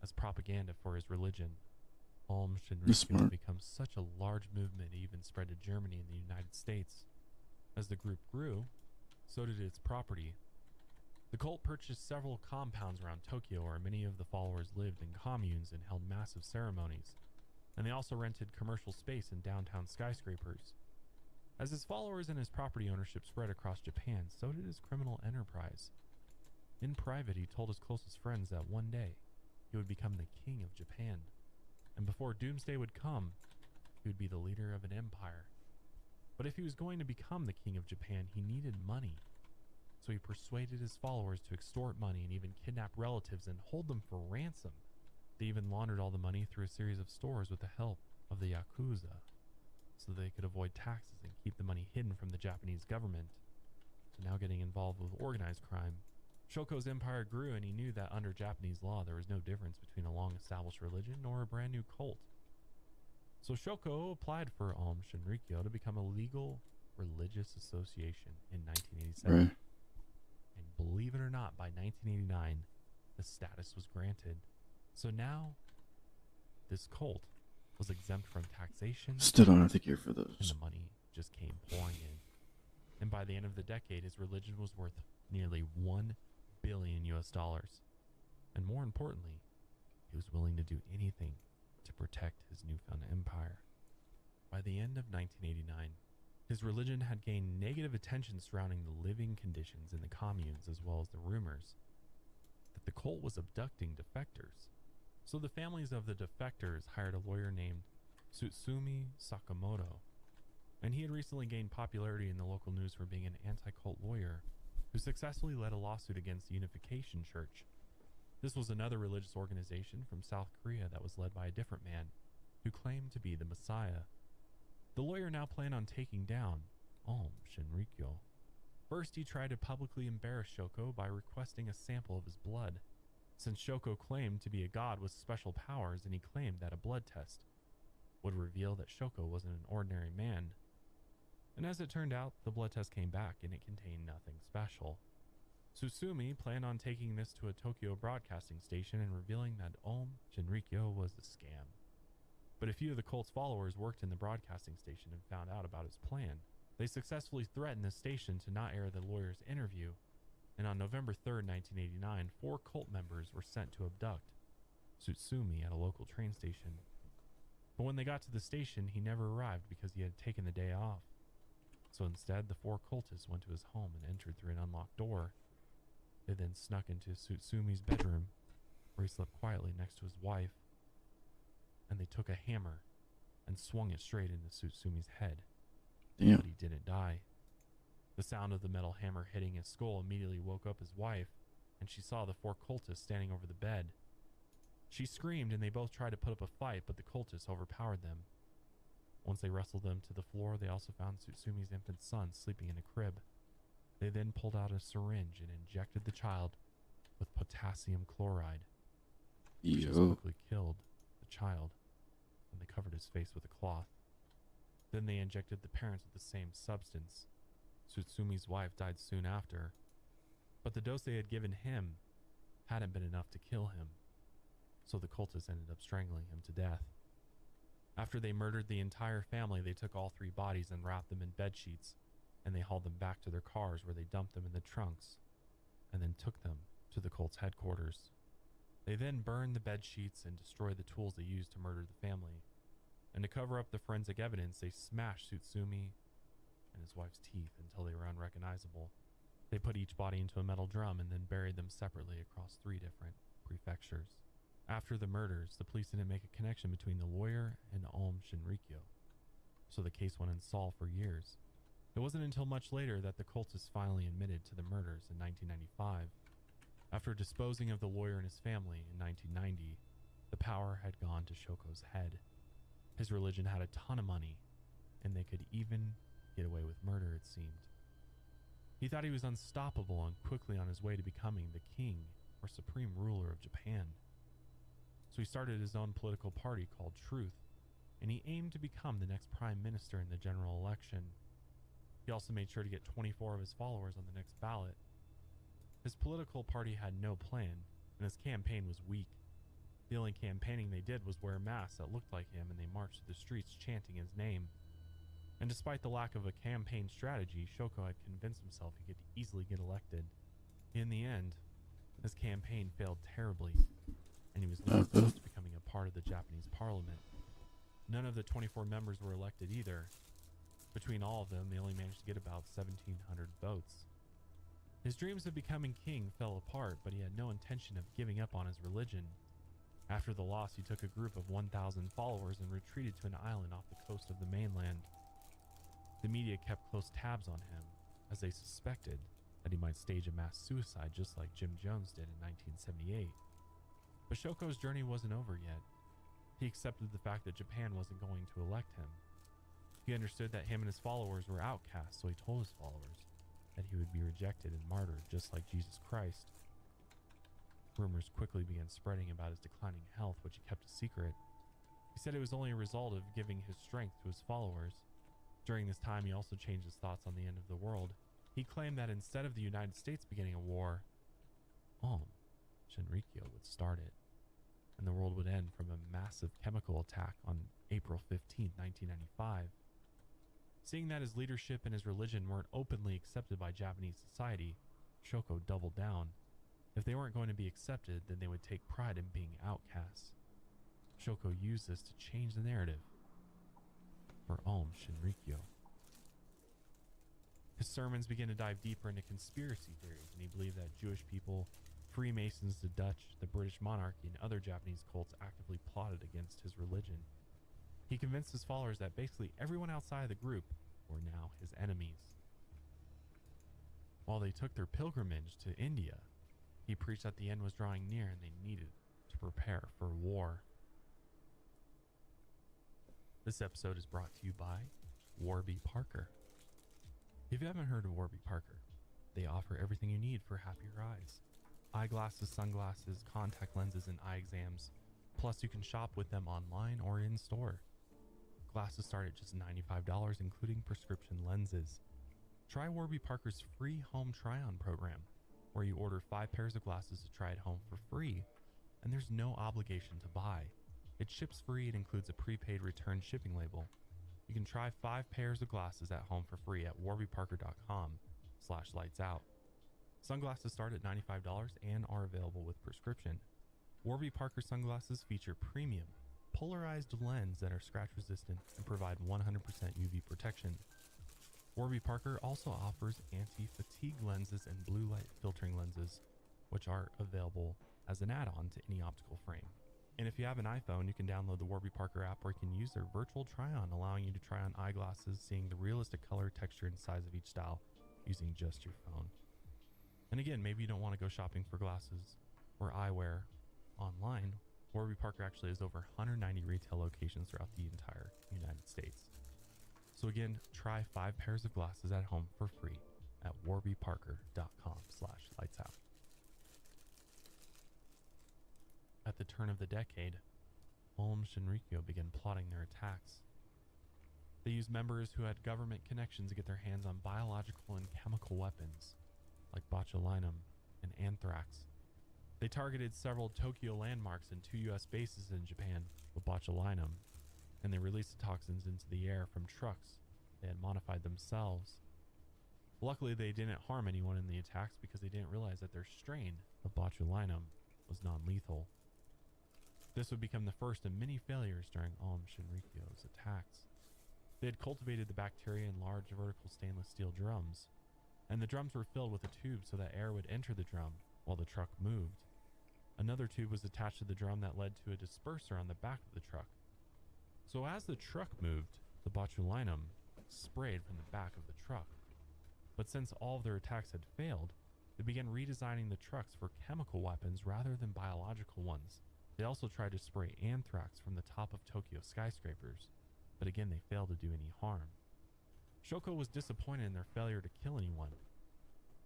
Speaker 1: as propaganda for his religion. Aum Shinrikyo had become such a large movement it even spread to Germany and the United States. As the group grew, so did its property. The cult purchased several compounds around Tokyo where many of the followers lived in communes and held massive ceremonies, and they also rented commercial space in downtown skyscrapers. As his followers and his property ownership spread across Japan, so did his criminal enterprise. In private, he told his closest friends that one day he would become the king of Japan, and before doomsday would come, he would be the leader of an empire. But if he was going to become the king of Japan, he needed money. So he persuaded his followers to extort money and even kidnap relatives and hold them for ransom. They even laundered all the money through a series of stores with the help of the Yakuza, so they could avoid taxes and keep the money hidden from the Japanese government. So now getting involved with organized crime, Shoko's empire grew, and he knew that under Japanese law there was no difference between a long-established religion or a brand new cult. So Shoko applied for Aum Shinrikyo to become a legal religious association in 1987.
Speaker 4: Right.
Speaker 1: And believe it or not, by 1989, the status was granted. So now, this cult was exempt from taxation,
Speaker 4: Still don't have the gear for
Speaker 1: and
Speaker 4: those.
Speaker 1: the money just came pouring in. And by the end of the decade, his religion was worth nearly $1 billion US. And more importantly, he was willing to do anything to protect his newfound empire. By the end of 1989, his religion had gained negative attention surrounding the living conditions in the communes, as well as the rumors that the cult was abducting defectors. So the families of the defectors hired a lawyer named Tsutsumi Sakamoto, and he had recently gained popularity in the local news for being an anti-cult lawyer who successfully led a lawsuit against the Unification Church. This was another religious organization from South Korea that was led by a different man who claimed to be the Messiah. The lawyer now planned on taking down Aum Shinrikyo. First, he tried to publicly embarrass Shoko by requesting a sample of his blood, since Shoko claimed to be a god with special powers, and he claimed that a blood test would reveal that Shoko wasn't an ordinary man. And as it turned out, the blood test came back and it contained nothing special. Tsutsumi planned on taking this to a Tokyo broadcasting station and revealing that Aum Shinrikyo was a scam. But a few of the cult's followers worked in the broadcasting station and found out about his plan. They successfully threatened the station to not air the lawyer's interview, and on November 3rd, 1989, 4 cult members were sent to abduct Tsutsumi at a local train station. But when they got to the station, he never arrived because he had taken the day off. So instead, the 4 cultists went to his home and entered through an unlocked door. They then snuck into Tsutsumi's bedroom, where he slept quietly next to his wife, and they took a hammer and swung it straight into Tsutsumi's head.
Speaker 4: Damn.
Speaker 1: But he didn't die. The sound of the metal hammer hitting his skull immediately woke up his wife, and she saw the 4 cultists standing over the bed. She screamed, and they both tried to put up a fight, but the cultists overpowered them. Once they wrestled them to the floor, they also found Tsutsumi's infant son sleeping in a crib. They then pulled out a syringe and injected the child with potassium chloride, which just
Speaker 4: Yo.
Speaker 1: quickly killed the child, and they covered his face with a cloth. Then they injected the parents with the same substance. Tsutsumi's wife died soon after, but the dose they had given him hadn't been enough to kill him, so the cultists ended up strangling him to death. After they murdered the entire family, they took all 3 bodies and wrapped them in bed sheets, and they hauled them back to their cars, where they dumped them in the trunks and then took them to the cult's headquarters. They then burned the bed sheets and destroyed the tools they used to murder the family. And to cover up the forensic evidence, they smashed Tsutsumi and his wife's teeth until they were unrecognizable. They put each body into a metal drum and then buried them separately across 3 different prefectures. After the murders, the police didn't make a connection between the lawyer and Aum Shinrikyo, so the case went unsolved for years. It wasn't until much later that the cultists finally admitted to the murders in 1995. After disposing of the lawyer and his family in 1990, the power had gone to Shoko's head. His religion had a ton of money, and they could even get away with murder, it seemed. He thought he was unstoppable and quickly on his way to becoming the king or supreme ruler of Japan. So he started his own political party called Truth, and he aimed to become the next prime minister in the general election. He also made sure to get 24 of his followers on the next ballot. His political party had no plan, and his campaign was weak. The only campaigning they did was wear masks that looked like him, and they marched through the streets chanting his name. And despite the lack of a campaign strategy, Shoko had convinced himself he could easily get elected. In the end, his campaign failed terribly, and he was never close to becoming a part of the Japanese parliament. None of the 24 members were elected either. Between all of them, they only managed to get about 1,700 votes. His dreams of becoming king fell apart, but he had no intention of giving up on his religion. After the loss, he took a group of 1,000 followers and retreated to an island off the coast of the mainland. The media kept close tabs on him, as they suspected that he might stage a mass suicide just like Jim Jones did in 1978. But Shoko's journey wasn't over yet. He accepted the fact that Japan wasn't going to elect him. He understood that him and his followers were outcasts, so he told his followers that he would be rejected and martyred just like Jesus Christ. Rumors quickly began spreading about his declining health, which he kept a secret. He said it was only a result of giving his strength to his followers. During this time, he also changed his thoughts on the end of the world. He claimed that instead of the United States beginning a war, Shinrikyo would start it, and the world would end from a massive chemical attack on April 15, 1995. Seeing that his leadership and his religion weren't openly accepted by Japanese society, Shoko doubled down. If they weren't going to be accepted, then they would take pride in being outcasts. Shoko used this to change the narrative for Aum Shinrikyo. His sermons began to dive deeper into conspiracy theories, and he believed that Jewish people, Freemasons, the Dutch, the British monarchy, and other Japanese cults actively plotted against his religion. He convinced his followers that basically everyone outside of the group were now his enemies. While they took their pilgrimage to India, he preached that the end was drawing near and they needed to prepare for war. This episode is brought to you by Warby Parker. If you haven't heard of Warby Parker, they offer everything you need for happier eyes. Eyeglasses, sunglasses, contact lenses, and eye exams. Plus, you can shop with them online or in store. Glasses start at just $95, including prescription lenses. Try Warby Parker's free home try-on program, where you order 5 pairs of glasses to try at home for free, and there's no obligation to buy. It ships free and includes a prepaid return shipping label. You can try 5 pairs of glasses at home for free at warbyparker.com/lightsout. Sunglasses start at $95 and are available with prescription. Warby Parker sunglasses feature premium, polarized lens that are scratch resistant and provide 100% UV protection. Warby Parker also offers anti-fatigue lenses and blue light filtering lenses, which are available as an add-on to any optical frame. And if you have an iPhone, you can download the Warby Parker app, where you can use their virtual try-on, allowing you to try on eyeglasses, seeing the realistic color, texture, and size of each style using just your phone. And again, maybe you don't want to go shopping for glasses or eyewear online. Warby Parker actually has over 190 retail locations throughout the entire United States. So again, try 5 pairs of glasses at home for free at warbyparker.com/lightsout. At the turn of the decade, Aum Shinrikyo began plotting their attacks. They used members who had government connections to get their hands on biological and chemical weapons, like botulinum and anthrax. They targeted several Tokyo landmarks and 2 U.S. bases in Japan with botulinum, and they released the toxins into the air from trucks they had modified themselves. Luckily, they didn't harm anyone in the attacks because they didn't realize that their strain of botulinum was non-lethal. This would become the first of many failures during Aum Shinrikyo's attacks. They had cultivated the bacteria in large vertical stainless steel drums, and the drums were filled with a tube so that air would enter the drum while the truck moved. Another tube was attached to the drum that led to a disperser on the back of the truck. So as the truck moved, the botulinum sprayed from the back of the truck. But since all of their attacks had failed, they began redesigning the trucks for chemical weapons rather than biological ones. They also tried to spray anthrax from the top of Tokyo skyscrapers, but again they failed to do any harm. Shoko was disappointed in their failure to kill anyone,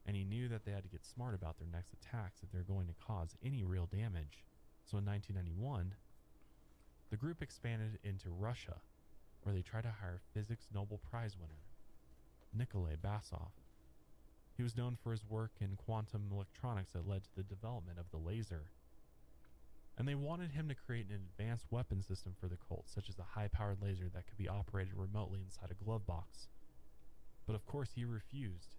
Speaker 1: and he knew that they had to get smart about their next attacks if they're going to cause any real damage. So in 1991, the group expanded into Russia, where they tried to hire Physics Nobel Prize winner Nikolai Basov. He was known for his work in quantum electronics that led to the development of the laser. And they wanted him to create an advanced weapon system for the cult, such as a high-powered laser that could be operated remotely inside a glove box. But of course he refused.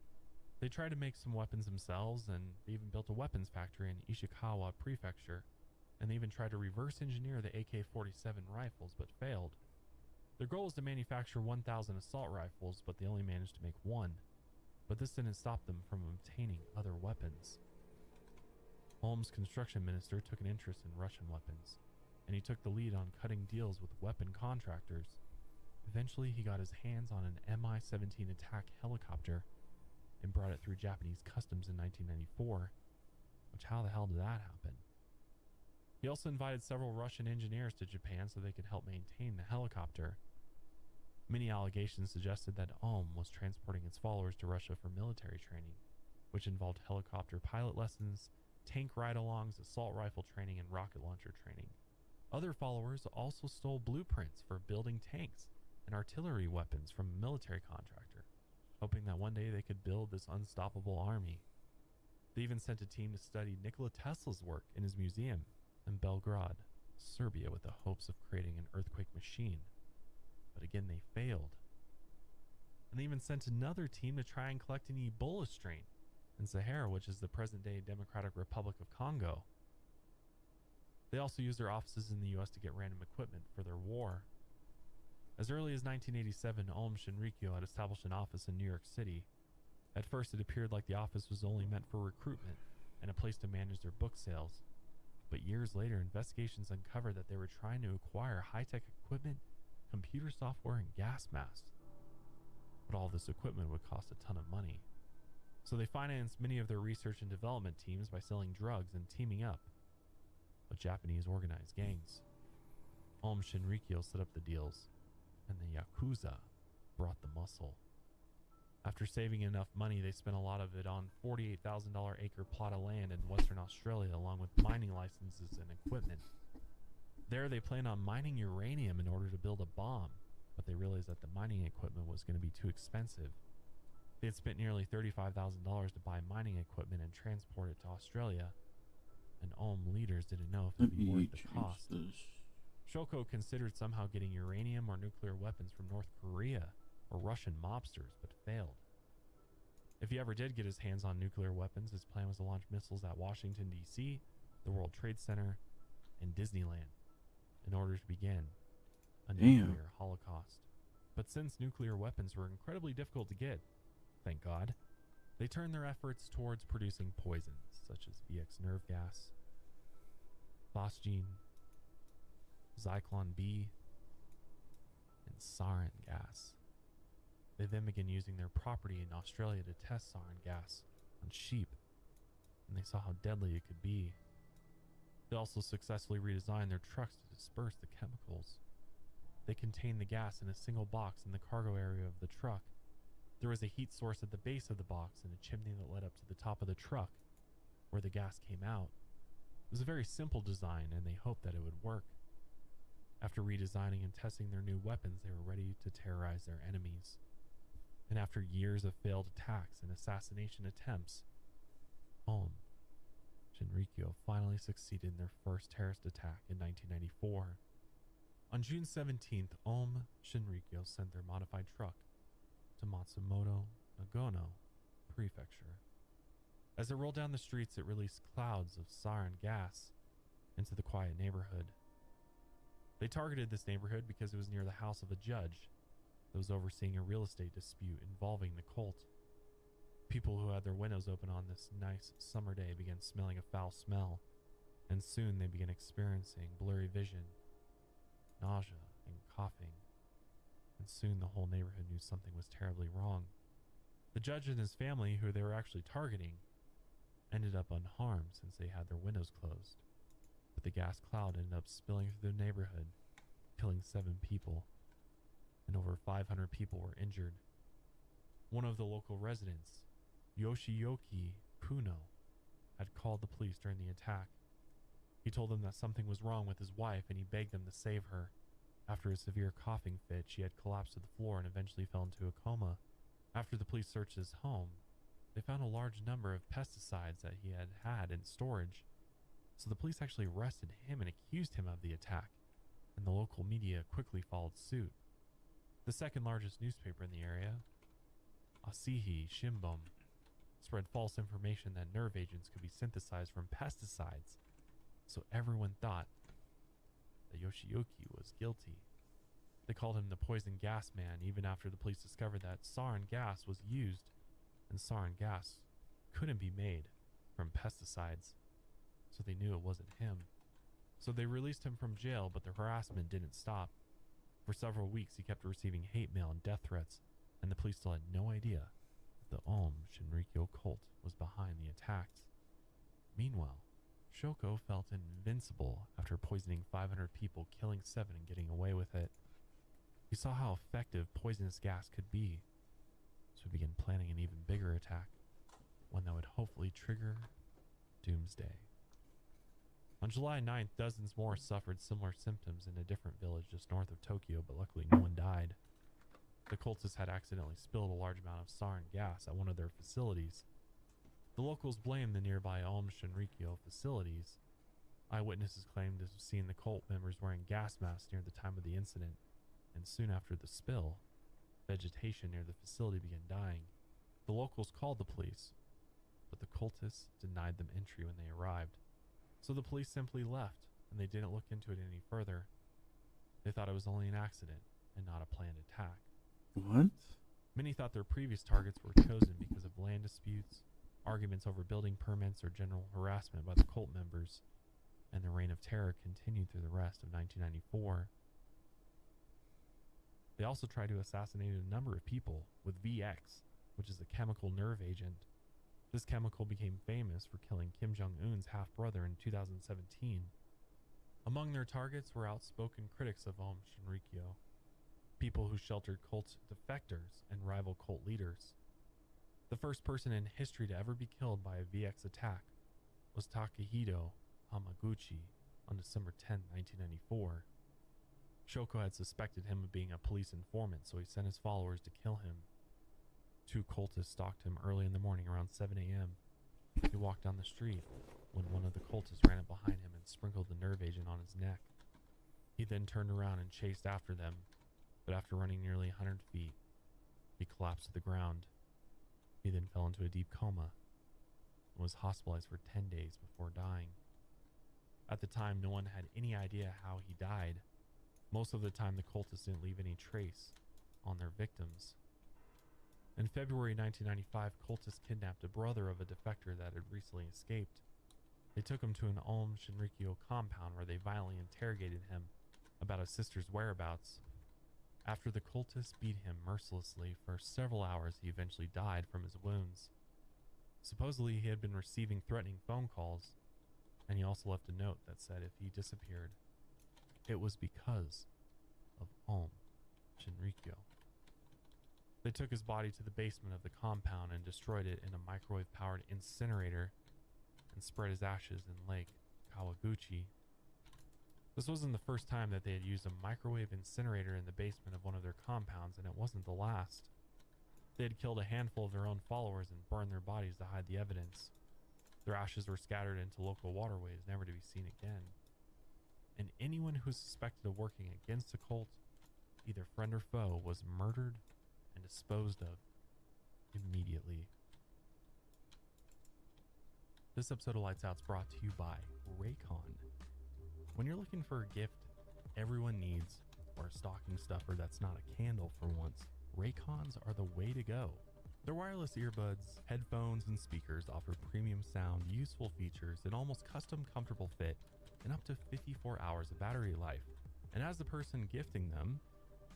Speaker 1: They They tried to make some weapons themselves, and they even built a weapons factory in Ishikawa Prefecture, and they even tried to reverse engineer the AK-47 rifles, but failed. Their goal was to manufacture 1,000 assault rifles, but they only managed to make one. But this didn't stop them from obtaining other weapons. Ulm's construction minister took an interest in Russian weapons, and he took the lead on cutting deals with weapon contractors. Eventually, he got his hands on an Mi-17 attack helicopter and brought it through Japanese customs in 1994, which how the hell did that happen? He also invited several Russian engineers to Japan so they could help maintain the helicopter. Many allegations suggested that Ulm was transporting its followers to Russia for military training, which involved helicopter pilot lessons, tank ride-alongs, assault rifle training, and rocket launcher training. Other followers also stole blueprints for building tanks and artillery weapons from a military contractor, hoping that one day they could build this unstoppable army. They even sent a team to study Nikola Tesla's work in his museum in Belgrade, Serbia, with the hopes of creating an earthquake machine. But again, they failed. And they even sent another team to try and collect an Ebola strain in Sahara, which is the present-day Democratic Republic of Congo. They also used their offices in the US to get random equipment for their war. As early as 1987, Ulm Shinrikyo had established an office in New York City. At first, it appeared like the office was only meant for recruitment and a place to manage their book sales. But years later, investigations uncovered that they were trying to acquire high-tech equipment, computer software, and gas masks. But all this equipment would cost a ton of money. So they financed many of their research and development teams by selling drugs and teaming up with Japanese organized gangs. Ulm Shinrikyo set up the deals, and the Yakuza brought the muscle. After saving enough money, they spent a lot of it on $48,000 acre plot of land in Western Australia, along with mining licenses and equipment. There, they planned on mining uranium in order to build a bomb, but they realized that the mining equipment was going to be too expensive. They had spent nearly $35,000 to buy mining equipment and transport it to Australia, and Ulm leaders didn't know if it would be worth the cost. Shoko considered somehow getting uranium or nuclear weapons from North Korea or Russian mobsters, but failed. If he ever did get his hands on nuclear weapons, his plan was to launch missiles at Washington, D.C., the World Trade Center, and Disneyland in order to begin a nuclear holocaust. But since nuclear weapons were incredibly difficult to get, thank God, they turned their efforts towards producing poisons such as VX nerve gas, phosgene, Zyklon B, and sarin gas. They then began using their property in Australia to test sarin gas on sheep, and they saw how deadly it could be. They also successfully redesigned their trucks to disperse the chemicals. They contained the gas in a single box in the cargo area of the truck. There was a heat source at the base of the box and a chimney that led up to the top of the truck, where the gas came out. It was a very simple design, and they hoped that it would work. After redesigning and testing their new weapons, they were ready to terrorize their enemies. And after years of failed attacks and assassination attempts, Ulm Shinrikyo finally succeeded in their first terrorist attack in 1994. On June 17th, Ulm Shinrikyo sent their modified truck to Matsumoto, Nagano Prefecture. As it rolled down the streets, it released clouds of sarin gas into the quiet neighborhood. They targeted this neighborhood because it was near the house of a judge that was overseeing a real estate dispute involving the cult. People who had their windows open on this nice summer day began smelling a foul smell, and soon they began experiencing blurry vision, nausea, and coughing. And soon the whole neighborhood knew something was terribly wrong. The judge and his family, who they were actually targeting, ended up unharmed since they had their windows closed. But the gas cloud ended up spilling through the neighborhood, killing 7 people, and over 500 people were injured. One of the local residents, Yoshioki Kuno, had called the police during the attack. He told them that something was wrong with his wife, and he begged them to save her. After a severe coughing fit, she had collapsed to the floor and eventually fell into a coma. After the police searched his home, they found a large number of pesticides that he had had in storage. So the police actually arrested him and accused him of the attack, and the local media quickly followed suit. The second largest newspaper in the area, Asahi Shimbun, spread false information that nerve agents could be synthesized from pesticides, so everyone thought that Yoshiyuki was guilty. They called him the poison gas man even after the police discovered that sarin gas was used, and sarin gas couldn't be made from pesticides, so they knew it wasn't him. So they released him from jail, but the harassment didn't stop. For several weeks, he kept receiving hate mail and death threats, and the police still had no idea that the Aum Shinrikyo cult was behind the attacks. Meanwhile, Shoko felt invincible after poisoning 500 people, killing 7 and getting away with it. He saw how effective poisonous gas could be, so he began planning an even bigger attack, one that would hopefully trigger doomsday. On July 9th, dozens more suffered similar symptoms in a different village just north of Tokyo, but luckily no one died. The cultists had accidentally spilled a large amount of sarin gas at one of their facilities. The locals blamed the nearby Aum Shinrikyo facilities. Eyewitnesses claimed to have seen the cult members wearing gas masks near the time of the incident, and soon after the spill, vegetation near the facility began dying. The locals called the police, but the cultists denied them entry when they arrived. So the police simply left, and they didn't look into it any further. They thought it was only an accident and not a planned attack.
Speaker 4: What?
Speaker 1: Many thought their previous targets were chosen because of land disputes, arguments over building permits, or general harassment by the cult members, and the reign of terror continued through the rest of 1994. They also tried to assassinate a number of people with VX, which is a chemical nerve agent. This chemical became famous for killing Kim Jong-un's half-brother in 2017. Among their targets were outspoken critics of Aum Shinrikyo, people who sheltered cult defectors and rival cult leaders. The first person in history to ever be killed by a VX attack was Takehito Hamaguchi on December 10, 1994. Shoko had suspected him of being a police informant, so he sent his followers to kill him. 2 cultists stalked him early in the morning around 7 a.m. He walked down the street when one of the cultists ran up behind him and sprinkled the nerve agent on his neck. He then turned around and chased after them, but after running nearly 100 feet, he collapsed to the ground. He then fell into a deep coma and was hospitalized for 10 days before dying. At the time, no one had any idea how he died. Most of the time, the cultists didn't leave any trace on their victims. In February 1995, cultists kidnapped a brother of a defector that had recently escaped. They took him to an Aum Shinrikyo compound where they violently interrogated him about his sister's whereabouts. After the cultists beat him mercilessly for several hours, he eventually died from his wounds. Supposedly, he had been receiving threatening phone calls, and he also left a note that said if he disappeared, it was because of Aum Shinrikyo. They took his body to the basement of the compound and destroyed it in a microwave-powered incinerator and spread his ashes in Lake Kawaguchi. This wasn't the first time that they had used a microwave incinerator in the basement of one of their compounds, and it wasn't the last. They had killed a handful of their own followers and burned their bodies to hide the evidence. Their ashes were scattered into local waterways, never to be seen again. And anyone who was suspected of working against the cult, either friend or foe, was murdered and disposed of immediately. This episode of Lights Out is brought to you by Raycon. When you're looking for a gift everyone needs, or a stocking stuffer that's not a candle for once, Raycons are the way to go. Their wireless earbuds, headphones, and speakers offer premium sound, useful features, an almost custom comfortable fit, and up to 54 hours of battery life. And as the person gifting them,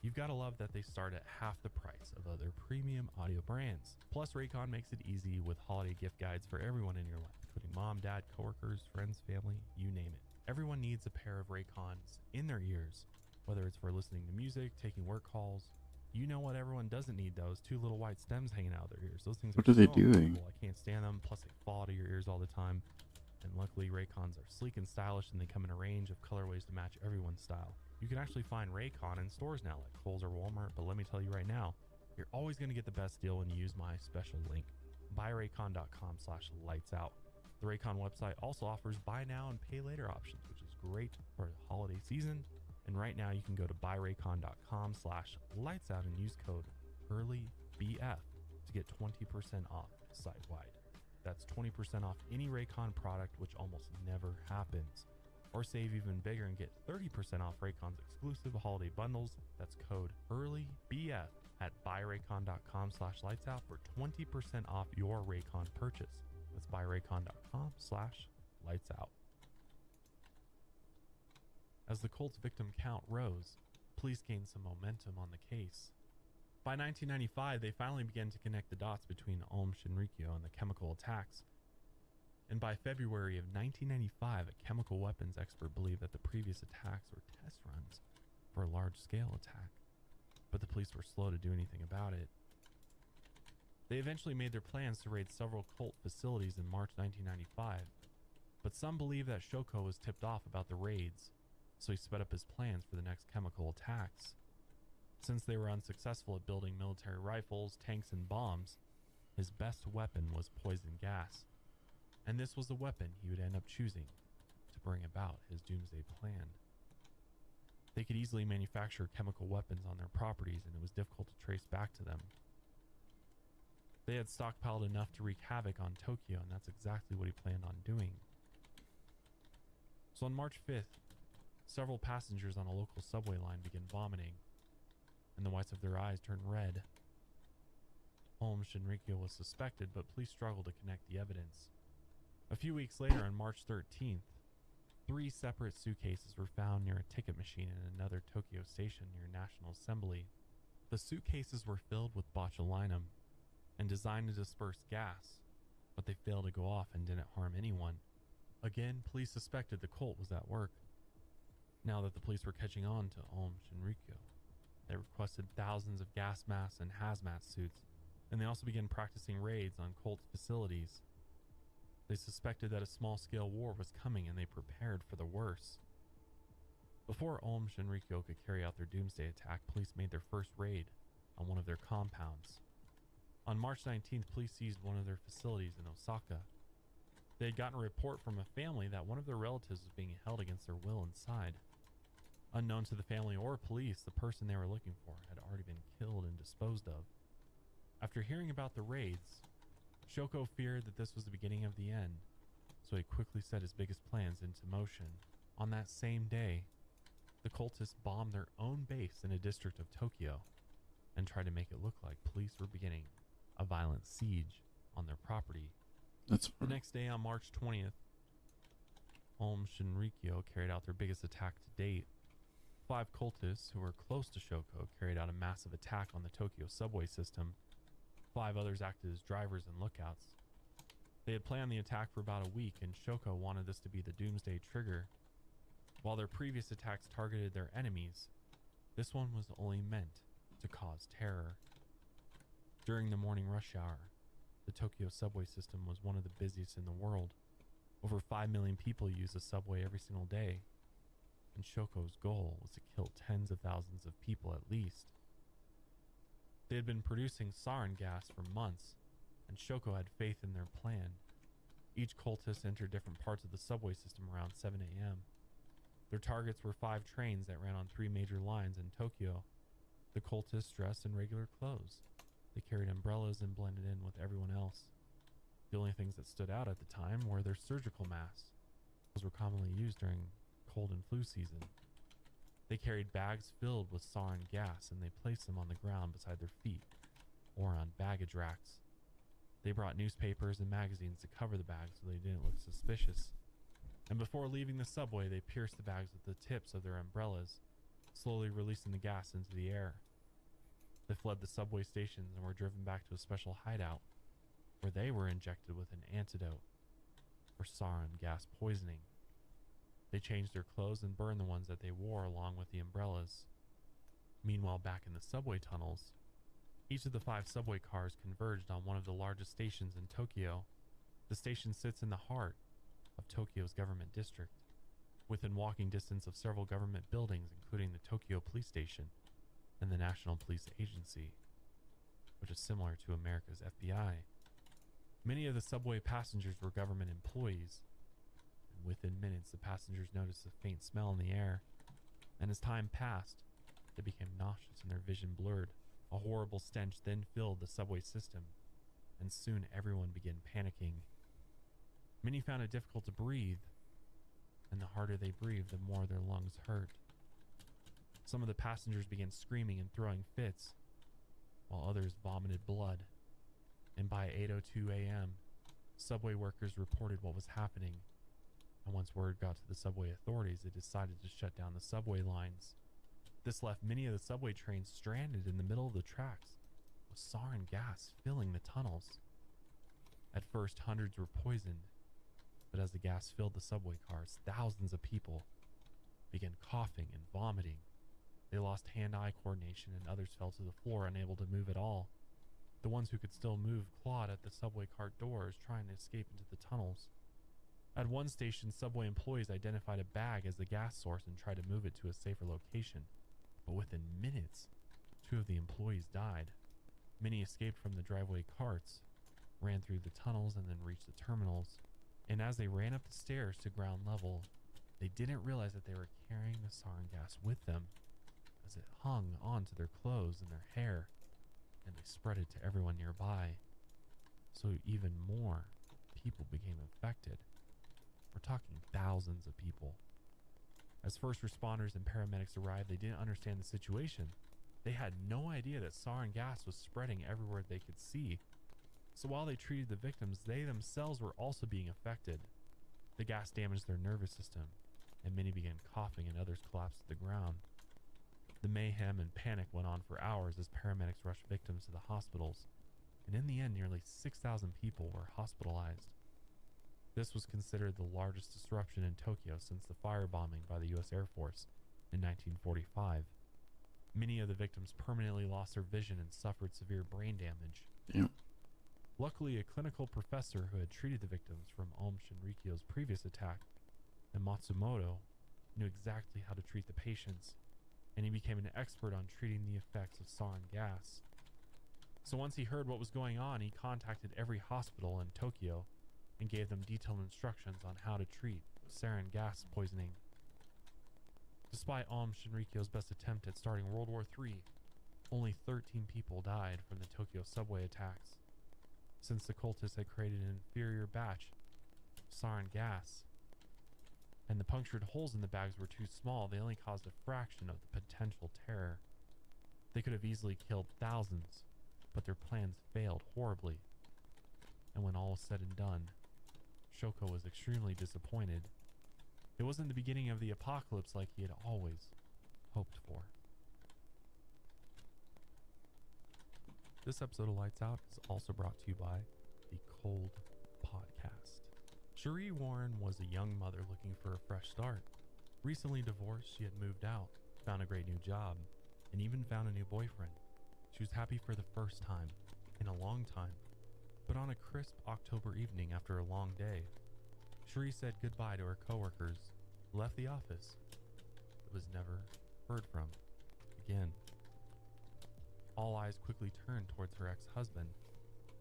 Speaker 1: you've got to love that they start at half the price of other premium audio brands. Plus, Raycon makes it easy with holiday gift guides for everyone in your life, including mom, dad, coworkers, friends, family, you name it. Everyone needs a pair of Raycons in their ears, whether it's for listening to music, taking work calls. You know what everyone doesn't need, those 2 little white stems hanging out of their ears. Those things
Speaker 4: What
Speaker 1: are
Speaker 4: are they
Speaker 1: so
Speaker 4: doing?
Speaker 1: uncomfortable. I can't stand them. Plus, they fall out of your ears all the time. And luckily, Raycons are sleek and stylish, and they come in a range of colorways to match everyone's style. You can actually find Raycon in stores now, like Kohl's or Walmart, but let me tell you right now, you're always going to get the best deal when you use my special link, buyraycon.com/lightsout. The Raycon website also offers buy now and pay later options, which is great for the holiday season. And right now you can go to buyraycon.com/lightsout and use code EARLYBF to get 20% off site-wide. That's 20% off any Raycon product, which almost never happens. Or save even bigger and get 30% off Raycon's exclusive holiday bundles. That's code EARLYBF at buyraycon.com/lightsout for 20% off your Raycon purchase. That's buyraycon.com/lightsout. As the cult's victim count rose, police gained some momentum on the case. By 1995, they finally began to connect the dots between Aum Shinrikyo and the chemical attacks. And by February of 1995, a chemical weapons expert believed that the previous attacks were test runs for a large-scale attack, but the police were slow to do anything about it. They eventually made their plans to raid several cult facilities in March 1995, but some believe that Shoko was tipped off about the raids, so he sped up his plans for the next chemical attacks. Since they were unsuccessful at building military rifles, tanks, and bombs, his best weapon was poison gas, and this was the weapon he would end up choosing to bring about his doomsday plan. They could easily manufacture chemical weapons on their properties, and it was difficult to trace back to them. They had stockpiled enough to wreak havoc on Tokyo, and that's exactly what he planned on doing. So on March 5th, several passengers on a local subway line began vomiting, and the whites of their eyes turned red. Aum Shinrikyo was suspected, but police struggled to connect the evidence. A few weeks later, on March 13th, 3 separate suitcases were found near a ticket machine in another Tokyo station near National Assembly. The suitcases were filled with botulinum and designed to disperse gas, but they failed to go off and didn't harm anyone. Again, police suspected the cult was at work. Now that the police were catching on to Aum Shinrikyo, they requested thousands of gas masks and hazmat suits, and they also began practicing raids on cult facilities. They suspected that a small-scale war was coming, and they prepared for the worst. Before Aum Shinrikyo could carry out their doomsday attack, police made their first raid on one of their compounds. On March 19th, police seized one of their facilities in Osaka. They had gotten a report from a family that one of their relatives was being held against their will inside. Unknown to the family or police, the person they were looking for had already been killed and disposed of. After hearing about the raids, Shoko feared that this was the beginning of the end, so he quickly set his biggest plans into motion. On that same day, the cultists bombed their own base in a district of Tokyo and tried to make it look like police were beginning a violent siege on their property.
Speaker 4: That's
Speaker 1: The next day, on March 20th, Aum Shinrikyo carried out their biggest attack to date. 5 cultists who were close to Shoko carried out a massive attack on the Tokyo subway system. 5 others acted as drivers and lookouts. They had planned the attack for about a week, and Shoko wanted this to be the doomsday trigger. While their previous attacks targeted their enemies, this one was only meant to cause terror. During the morning rush hour, the Tokyo subway system was one of the busiest in the world. Over 5 million people use the subway every single day, and Shoko's goal was to kill tens of thousands of people at least. They had been producing sarin gas for months, and Shoko had faith in their plan. Each cultist entered different parts of the subway system around 7 a.m. Their targets were 5 trains that ran on 3 major lines in Tokyo. The cultists dressed in regular clothes. They carried umbrellas and blended in with everyone else. The only things that stood out at the time were their surgical masks. Those were commonly used during cold and flu season. They carried bags filled with sarin gas, and they placed them on the ground beside their feet or on baggage racks. They brought newspapers and magazines to cover the bags so they didn't look suspicious. And before leaving the subway, they pierced the bags with the tips of their umbrellas, slowly releasing the gas into the air. They fled the subway stations and were driven back to a special hideout, where they were injected with an antidote for sarin gas poisoning. They changed their clothes and burned the ones that they wore along with the umbrellas. Meanwhile, back in the subway tunnels, each of the 5 subway cars converged on one of the largest stations in Tokyo. The station sits in the heart of Tokyo's government district, within walking distance of several government buildings, including the Tokyo Police Station and the National Police Agency, which is similar to America's FBI. Many of the subway passengers were government employees, and within minutes the passengers noticed a faint smell in the air, and as time passed, they became nauseous and their vision blurred. A horrible stench then filled the subway system, and soon everyone began panicking. Many found it difficult to breathe, and the harder they breathed, the more their lungs hurt. Some of the passengers began screaming and throwing fits, while others vomited blood. And by 8:02 a.m., subway workers reported what was happening. And once word got to the subway authorities, they decided to shut down the subway lines. This left many of the subway trains stranded in the middle of the tracks, with sarin gas filling the tunnels. At first, hundreds were poisoned, but as the gas filled the subway cars, thousands of people began coughing and vomiting. They lost hand-eye coordination, and others fell to the floor, unable to move at all. The ones who could still move clawed at the subway cart doors, trying to escape into the tunnels. At one station, subway employees identified a bag as the gas source and tried to move it to a safer location. But within minutes, 2 of the employees died. Many escaped from the driveway carts, ran through the tunnels, and then reached the terminals. And as they ran up the stairs to ground level, they didn't realize that they were carrying the sarin gas with them, as it hung onto their clothes and their hair, and they spread it to everyone nearby. So even more people became infected. We're talking thousands of people. As first responders and paramedics arrived, they didn't understand the situation. They had no idea that sarin gas was spreading everywhere they could see. So while they treated the victims, they themselves were also being affected. The gas damaged their nervous system, and many began coughing and others collapsed to the ground. The mayhem and panic went on for hours as paramedics rushed victims to the hospitals, and in the end, nearly 6,000 people were hospitalized. This was considered the largest disruption in Tokyo since the firebombing by the U.S. Air Force in 1945. Many of the victims permanently lost their vision and suffered severe brain damage.
Speaker 4: Damn.
Speaker 1: Luckily, a clinical professor who had treated the victims from Aum Shinrikyo's previous attack, and Matsumoto, knew exactly how to treat the patients, and he became an expert on treating the effects of sarin gas. So once he heard what was going on, he contacted every hospital in Tokyo and gave them detailed instructions on how to treat sarin gas poisoning. Despite Aum Shinrikyo's best attempt at starting World War III, only 13 people died from the Tokyo subway attacks. Since the cultists had created an inferior batch of sarin gas, and the punctured holes in the bags were too small, they only caused a fraction of the potential terror. They could have easily killed thousands, but their plans failed horribly. And when all was said and done, Shoko was extremely disappointed. It wasn't the beginning of the apocalypse like he had always hoped for. This episode of Lights Out is also brought to you by the Cold Podcast. Cherie Warren was a young mother looking for a fresh start. Recently divorced, she had moved out, found a great new job, and even found a new boyfriend. She was happy for the first time in a long time. But on a crisp October evening after a long day, Cherie said goodbye to her coworkers, left the office, but was never heard from again. All eyes quickly turned towards her ex-husband.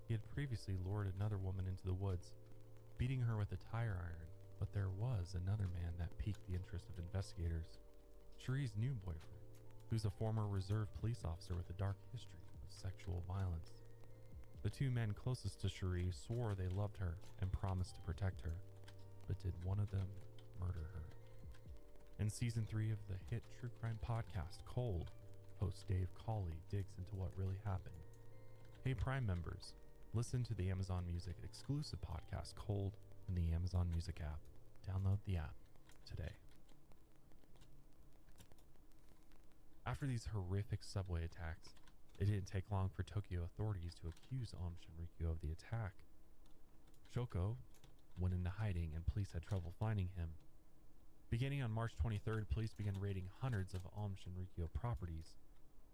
Speaker 1: He had previously lured another woman into the woods, beating her with a tire iron, but there was another man that piqued the interest of investigators. Cherie's new boyfriend, who's a former reserve police officer with a dark history of sexual violence. The 2 men closest to Cherie swore they loved her and promised to protect her, but did one of them murder her? In season 3 of the hit true crime podcast Cold, host Dave Cawley digs into what really happened. Hey Prime members, listen to the Amazon Music exclusive podcast Cold in the Amazon Music app. Download the app today. After these horrific subway attacks, it didn't take long for Tokyo authorities to accuse Aum Shinrikyo of the attack. Shoko went into hiding and police had trouble finding him. Beginning on March 23rd, police began raiding hundreds of Aum Shinrikyo properties.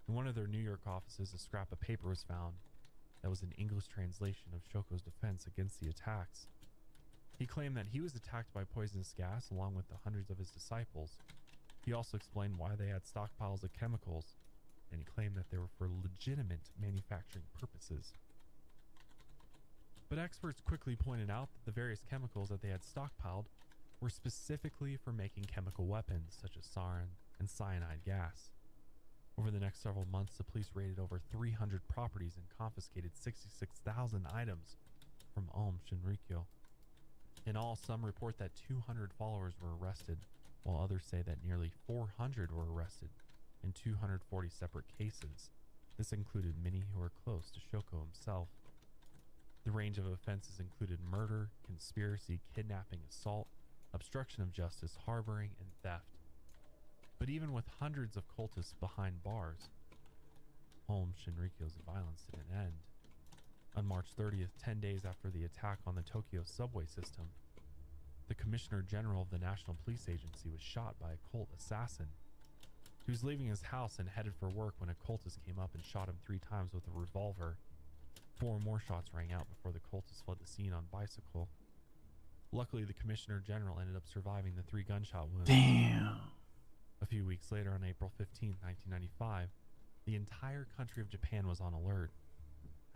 Speaker 1: In one of their New York offices, a scrap of paper was found that was an English translation of Shoko's defense against the attacks. He claimed that he was attacked by poisonous gas along with the hundreds of his disciples. He also explained why they had stockpiles of chemicals, and he claimed that they were for legitimate manufacturing purposes. But experts quickly pointed out that the various chemicals that they had stockpiled were specifically for making chemical weapons such as sarin and cyanide gas. Over the next several months, the police raided over 300 properties and confiscated 66,000 items from Om Shinrikyo. In all, some report that 200 followers were arrested, while others say that nearly 400 were arrested in 240 separate cases. This included many who were close to Shoko himself. The range of offenses included murder, conspiracy, kidnapping, assault, obstruction of justice, harboring, and theft. But even with hundreds of cultists behind bars, Om Shinrikyo's violence didn't end. On March 30th, 10 days after the attack on the Tokyo subway system, the Commissioner General of the National Police Agency was shot by a cult assassin. He was leaving his house and headed for work when a cultist came up and shot him 3 times with a revolver. 4 more shots rang out before the cultist fled the scene on bicycle. Luckily, the Commissioner General ended up surviving the 3 gunshot wounds.
Speaker 4: Damn.
Speaker 1: A few weeks later, on April 15, 1995, the entire country of Japan was on alert,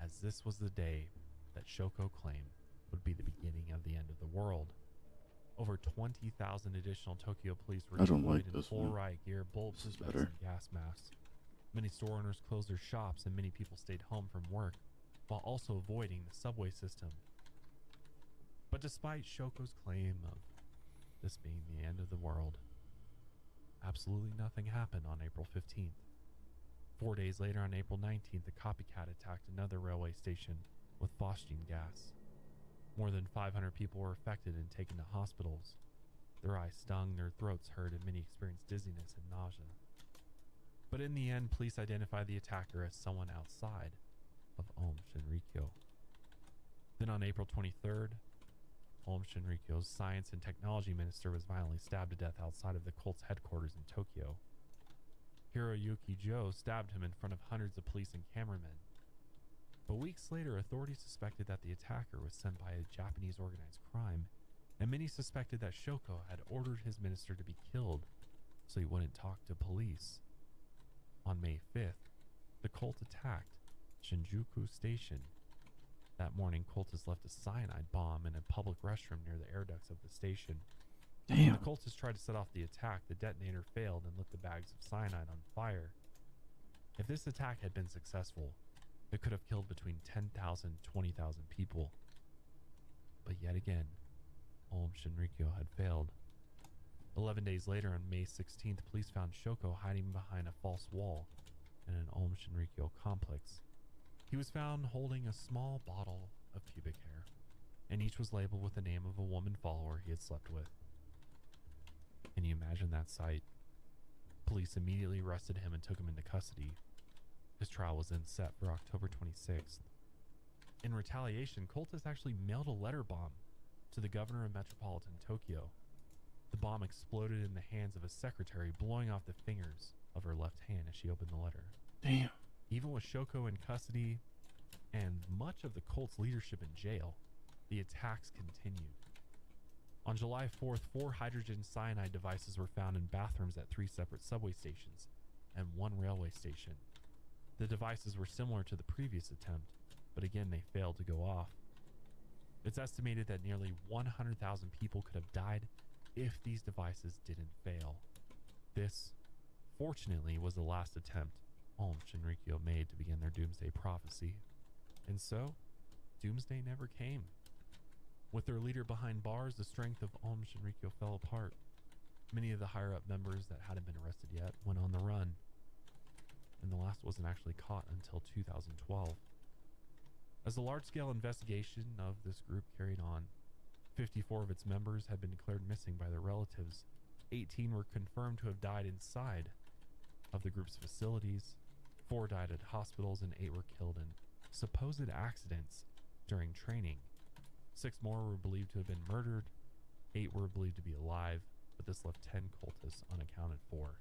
Speaker 1: as this was the day that Shoko claimed would be the beginning of the end of the world. Over 20,000 additional Tokyo police were
Speaker 4: I don't
Speaker 1: deployed
Speaker 4: like
Speaker 1: in
Speaker 4: this
Speaker 1: full
Speaker 4: one.
Speaker 1: riot gear, bulletproof
Speaker 4: This is
Speaker 1: vests,
Speaker 4: better.
Speaker 1: and gas masks. Many store owners closed their shops and many people stayed home from work, while also avoiding the subway system. But despite Shoko's claim of this being the end of the world, absolutely nothing happened on April 15th. 4 days later, on April 19th, a copycat attacked another railway station with phosgene gas. More than 500 people were affected and taken to hospitals. Their eyes stung, their throats hurt, and many experienced dizziness and nausea. But in the end, police identified the attacker as someone outside of Om Shinrikyo. Then on April 23rd, Om Shinrikyo's Science and Technology Minister was violently stabbed to death outside of the cult's headquarters in Tokyo. Hiroyuki Joe stabbed him in front of hundreds of police and cameramen. But weeks later, authorities suspected that the attacker was sent by a Japanese organized crime, and many suspected that Shoko had ordered his minister to be killed so he wouldn't talk to police. On May 5th, the cult attacked Shinjuku Station. That morning, cultists left a cyanide bomb in a public restroom near the air ducts of the station. When
Speaker 4: Damn.
Speaker 1: the cultists tried to set off the attack, the detonator failed and lit the bags of cyanide on fire. If this attack had been successful, it could have killed between 10,000 and 20,000 people. But yet again, Om Shinrikyo had failed. 11 days later, on May 16th, police found Shoko hiding behind a false wall in an Om Shinrikyo complex. He was found holding a small bottle of pubic hair, and each was labeled with the name of a woman follower he had slept with. Can you imagine that sight? Police immediately arrested him and took him into custody. His trial was then set for October 26th. In retaliation, cultists actually mailed a letter bomb to the governor of metropolitan Tokyo. The bomb exploded in the hands of a secretary, blowing off the fingers of her left hand as she opened the letter.
Speaker 4: Damn.
Speaker 1: Even with Shoko in custody and much of the cult's leadership in jail, the attacks continued. On July 4th, 4 hydrogen cyanide devices were found in bathrooms at 3 separate subway stations and 1 railway station. The devices were similar to the previous attempt, but again they failed to go off. It's estimated that nearly 100,000 people could have died if these devices didn't fail. This, fortunately, was the last attempt Om Shinrikyo made to begin their doomsday prophecy. And so, doomsday never came. With their leader behind bars, the strength of Om Shinrikyo fell apart. Many of the higher-up members that hadn't been arrested yet went on the run, and the last wasn't actually caught until 2012. As the large-scale investigation of this group carried on, 54 of its members had been declared missing by their relatives. 18 were confirmed to have died inside of the group's facilities. 4 died at hospitals, and 8 were killed in supposed accidents during training. 6 more were believed to have been murdered. 8 were believed to be alive, but this left 10 cultists unaccounted for.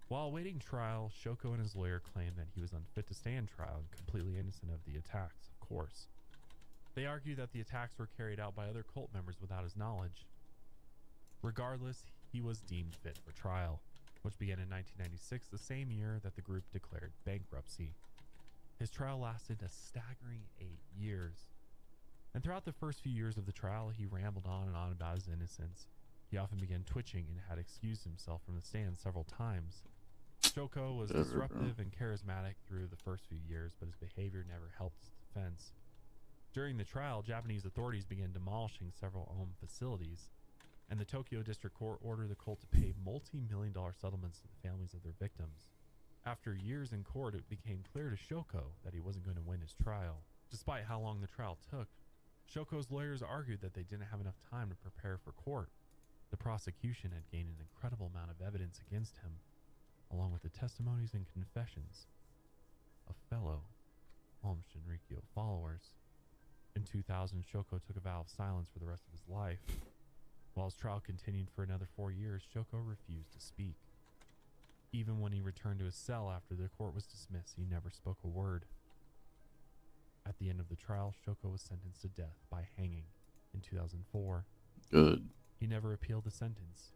Speaker 1: While awaiting trial, Shoko and his lawyer claimed that he was unfit to stand trial and completely innocent of the attacks, of course. They argue that the attacks were carried out by other cult members without his knowledge. Regardless, he was deemed fit for trial, which began in 1996, the same year that the group declared bankruptcy. His trial lasted a staggering 8 years. And throughout the first few years of the trial, he rambled on and on about his innocence. He often began twitching and had excused himself from the stand several times. Shoko was
Speaker 4: Whatever, bro.
Speaker 1: disruptive and charismatic through the first few years, but his behavior never helped his defense. During the trial, Japanese authorities began demolishing several Ohm facilities, and the Tokyo District Court ordered the cult to pay multi-million-dollar settlements to the families of their victims. After years in court, it became clear to Shoko that he wasn't going to win his trial. Despite how long the trial took, Shoko's lawyers argued that they didn't have enough time to prepare for court. The prosecution had gained an incredible amount of evidence against him, along with the testimonies and confessions of fellow Aum Shinrikyo followers. In 2000, Shoko took a vow of silence for the rest of his life. While his trial continued for another 4 years, Shoko refused to speak. Even when he returned to his cell after the court was dismissed, he never spoke a word. At the end of the trial, Shoko was sentenced to death by hanging in 2004.
Speaker 4: Good.
Speaker 1: He never appealed the sentence,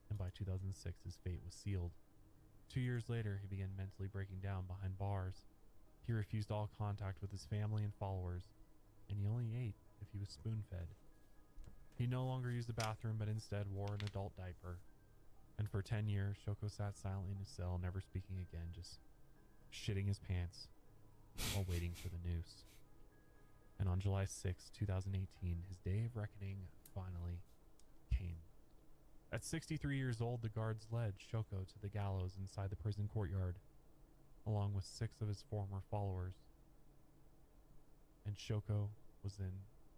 Speaker 1: and by 2006 his fate was sealed. 2 years later, he began mentally breaking down behind bars. He refused all contact with his family and followers, and he only ate if he was spoon-fed. He no longer used the bathroom, but instead wore an adult diaper. And for 10 years, Shoko sat silently in his cell, never speaking again, just shitting his pants while waiting for the noose. And on July 6, 2018, his day of reckoning finally came. At 63 years old, the guards led Shoko to the gallows inside the prison courtyard, along with 6 of his former followers. And Shoko was then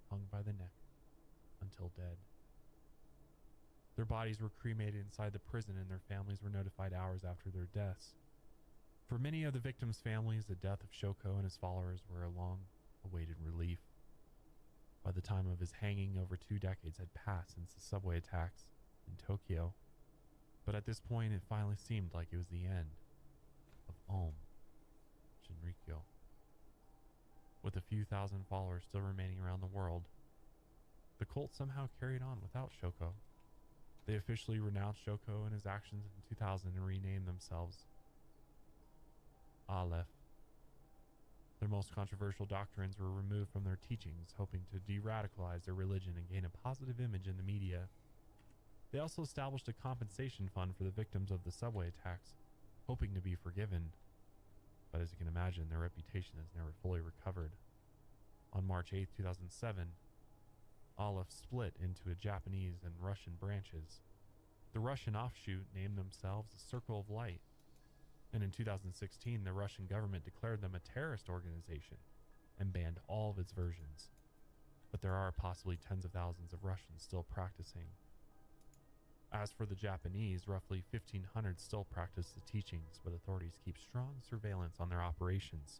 Speaker 1: hung by the neck until dead. Their bodies were cremated inside the prison, and their families were notified hours after their deaths. For many of the victims' families, the death of Shoko and his followers were a long-awaited relief. By the time of his hanging, over 2 decades had passed since the subway attacks in Tokyo. But at this point, it finally seemed like it was the end of Aum Shinrikyo. With a few thousand followers still remaining around the world, the cult somehow carried on without Shoko. They officially renounced Shoko and his actions in 2000 and renamed themselves Aleph. Their most controversial doctrines were removed from their teachings, hoping to de-radicalize their religion and gain a positive image in the media. They also established a compensation fund for the victims of the subway attacks, hoping to be forgiven. But as you can imagine, their reputation has never fully recovered. On March 8, 2007, Aleph split into a Japanese and Russian branches. The Russian offshoot named themselves the Circle of Light, and in 2016 the Russian government declared them a terrorist organization and banned all of its versions. But there are possibly tens of thousands of Russians still practicing. As for the Japanese, roughly 1,500 still practice the teachings, but authorities keep strong surveillance on their operations.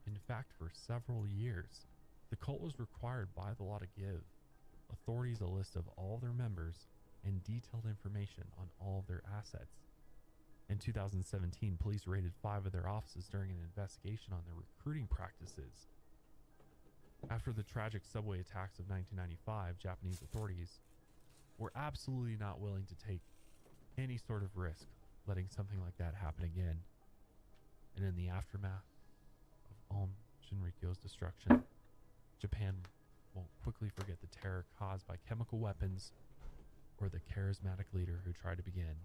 Speaker 1: In fact, for several years, the cult was required by the law to give authorities a list of all their members and detailed information on all of their assets. In 2017, police raided 5 of their offices during an investigation on their recruiting practices. After the tragic subway attacks of 1995, Japanese authorities were absolutely not willing to take any sort of risk letting something like that happen again. And in the aftermath of Aum Shinrikyo's destruction, Japan won't quickly forget the terror caused by chemical weapons or the charismatic leader who tried to begin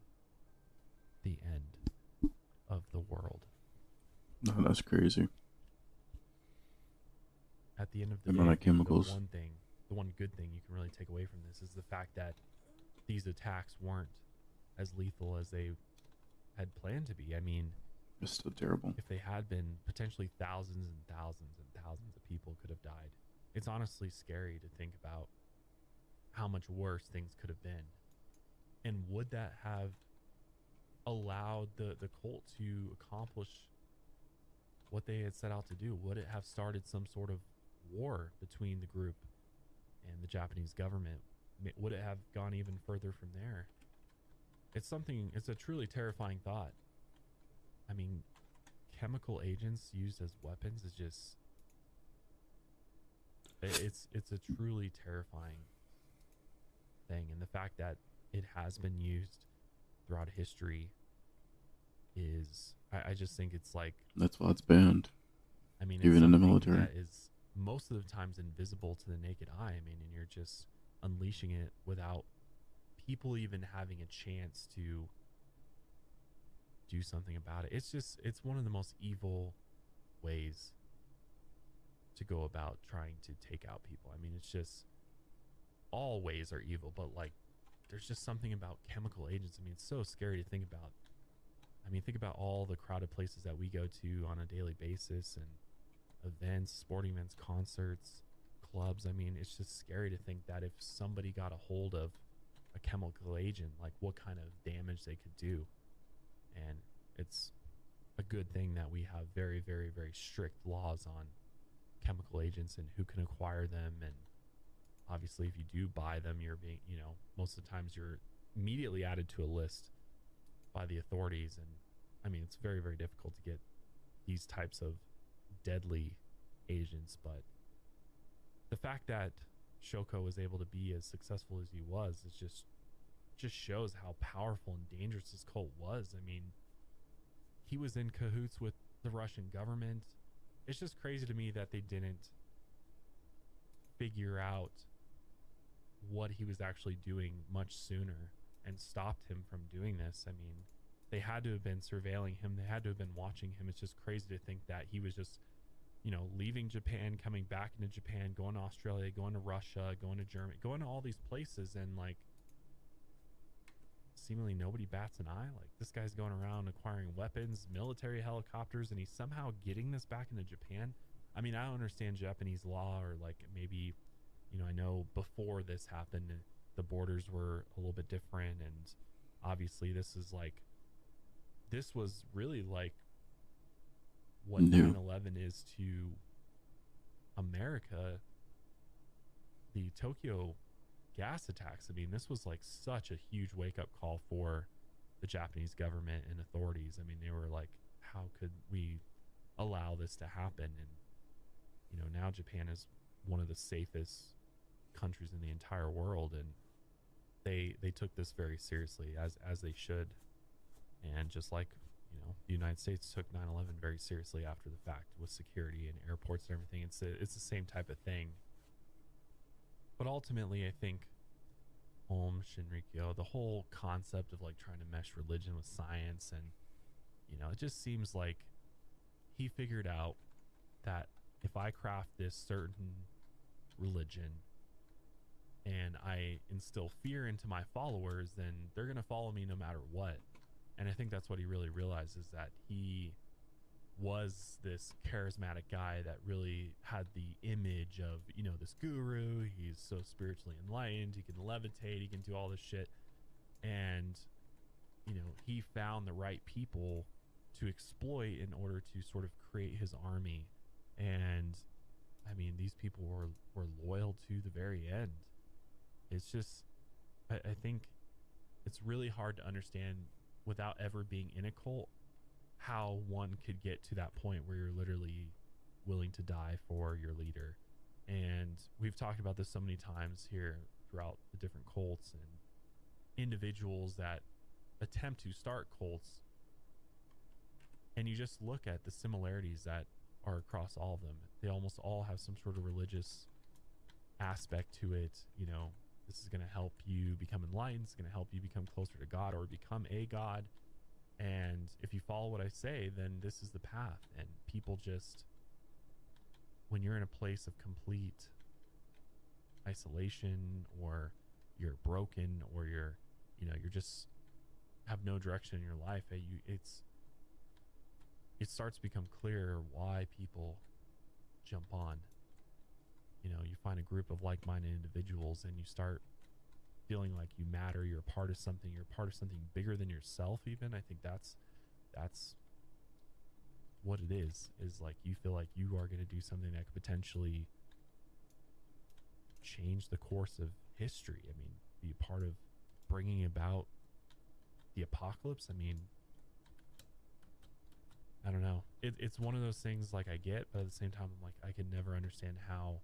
Speaker 1: the end of the world.
Speaker 4: No, that's crazy.
Speaker 1: At the end of
Speaker 4: The
Speaker 1: the
Speaker 4: amount
Speaker 1: day,
Speaker 4: of chemicals.
Speaker 1: the one good thing you can really take away from this is the fact that these attacks weren't as lethal as they had planned to be. I mean,
Speaker 4: It's still terrible.
Speaker 1: if they had been, potentially thousands and thousands and thousands of people could have died. It's honestly scary to think about how much worse things could have been. And would that have allowed the cult to accomplish what they had set out to do? Would it have started some sort of war between the group and the Japanese government? Would it have gone even further from there? It's a truly terrifying thought. I mean, chemical agents used as weapons is just, it's a truly terrifying thing. And the fact that it has been used throughout history is, I just think it's like,
Speaker 4: That's why it's banned.
Speaker 1: I mean,
Speaker 4: Even in the
Speaker 1: something
Speaker 4: military.
Speaker 1: that is most of the times invisible to the naked eye. I mean, and you're just unleashing it without people even having a chance to do something about it. It's one of the most evil ways to go about trying to take out people. I mean, it's just, all ways are evil, but like there's just something about chemical agents. I mean, it's so scary to think about. I mean, think about all the crowded places that we go to on a daily basis, and events, sporting events, concerts, clubs. I mean, it's just scary to think that if somebody got a hold of a chemical agent, like what kind of damage they could do. And it's a good thing that we have very, very, very strict laws on chemical agents and who can acquire them. And obviously, if you do buy them, you're being, most of the times you're immediately added to a list by the authorities. And I mean, it's very, very difficult to get these types of deadly agents. But the fact that Shoko was able to be as successful as he was is just shows how powerful and dangerous this cult was. I mean, he was in cahoots with the Russian government. It's just crazy to me that they didn't figure out what he was actually doing much sooner and stopped him from doing this. I mean, they had to have been surveilling him. They had to have been watching him. It's just crazy to think that he was just, leaving Japan, coming back into Japan, going to Australia, going to Russia, going to Germany, going to all these places, and like seemingly nobody bats an eye. Like, this guy's going around acquiring weapons, military helicopters, and he's somehow getting this back into Japan. I mean, I don't understand Japanese law, or like maybe, I know before this happened, the borders were a little bit different. And obviously this was really like what 9/11 is to America, the Tokyo gas attacks. I mean, this was like such a huge wake-up call for the Japanese government and authorities. I mean, they were like, how could we allow this to happen? And now Japan is one of the safest countries in the entire world, and they took this very seriously, as they should. And just like the United States took 9/11 very seriously after the fact, with security and airports and everything. It's the same type of thing. But ultimately, I think Om Shinrikyo, the whole concept of like trying to mesh religion with science, and it just seems like he figured out that if I craft this certain religion and I instill fear into my followers, then they're going to follow me no matter what. And I think that's what he really realizes, that he was this charismatic guy that really had the image of, this guru. He's so spiritually enlightened. He can levitate. He can do all this shit. And, he found the right people to exploit in order to sort of create his army. And I mean, these people were loyal to the very end. It's just, I think it's really hard to understand without ever being in a cult how one could get to that point where you're literally willing to die for your leader. And we've talked about this so many times here throughout the different cults and individuals that attempt to start cults, and you just look at the similarities that are across all of them. They almost all have some sort of religious aspect to it. This is going to help you become enlightened. It's going to help you become closer to God, or become a God. And if you follow what I say, then this is the path. And people just, when you're in a place of complete isolation, or you're broken, or you're just have no direction in your life, it starts to become clear why people jump on. You find a group of like-minded individuals, and you start feeling like you matter. You're a part of something. You're a part of something bigger than yourself even. I think that's what it is like you feel like you are going to do something that could potentially change the course of history. I mean, be a part of bringing about the apocalypse. I mean, I don't know. It's one of those things like I get, but at the same time, I'm like, I could never understand how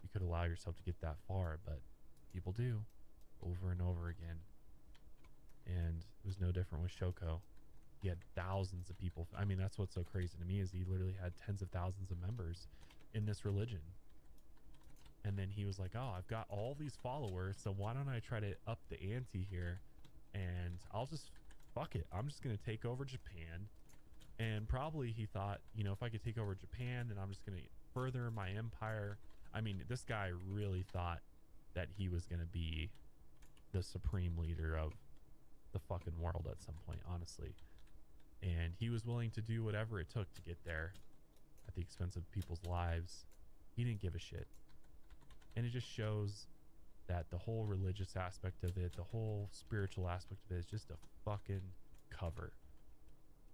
Speaker 1: you could allow yourself to get that far, but people do, over and over again. And it was no different with Shoko. He had thousands of people. I mean, that's what's so crazy to me, is he literally had tens of thousands of members in this religion. And then he was like, oh, I've got all these followers, so why don't I try to up the ante here, and I'll just fuck it, I'm just gonna take over Japan. And probably he thought, if I could take over Japan, then I'm just gonna further my empire. I mean, this guy really thought that he was gonna be the supreme leader of the fucking world at some point, honestly. And he was willing to do whatever it took to get there at the expense of people's lives. He didn't give a shit. And it just shows that the whole religious aspect of it, the whole spiritual aspect of it is just a fucking cover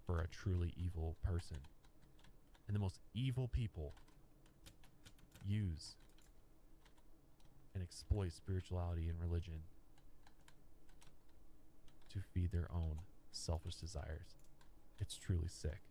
Speaker 1: for a truly evil person. And the most evil people use and exploit spirituality and religion to feed their own selfish desires. It's truly sick.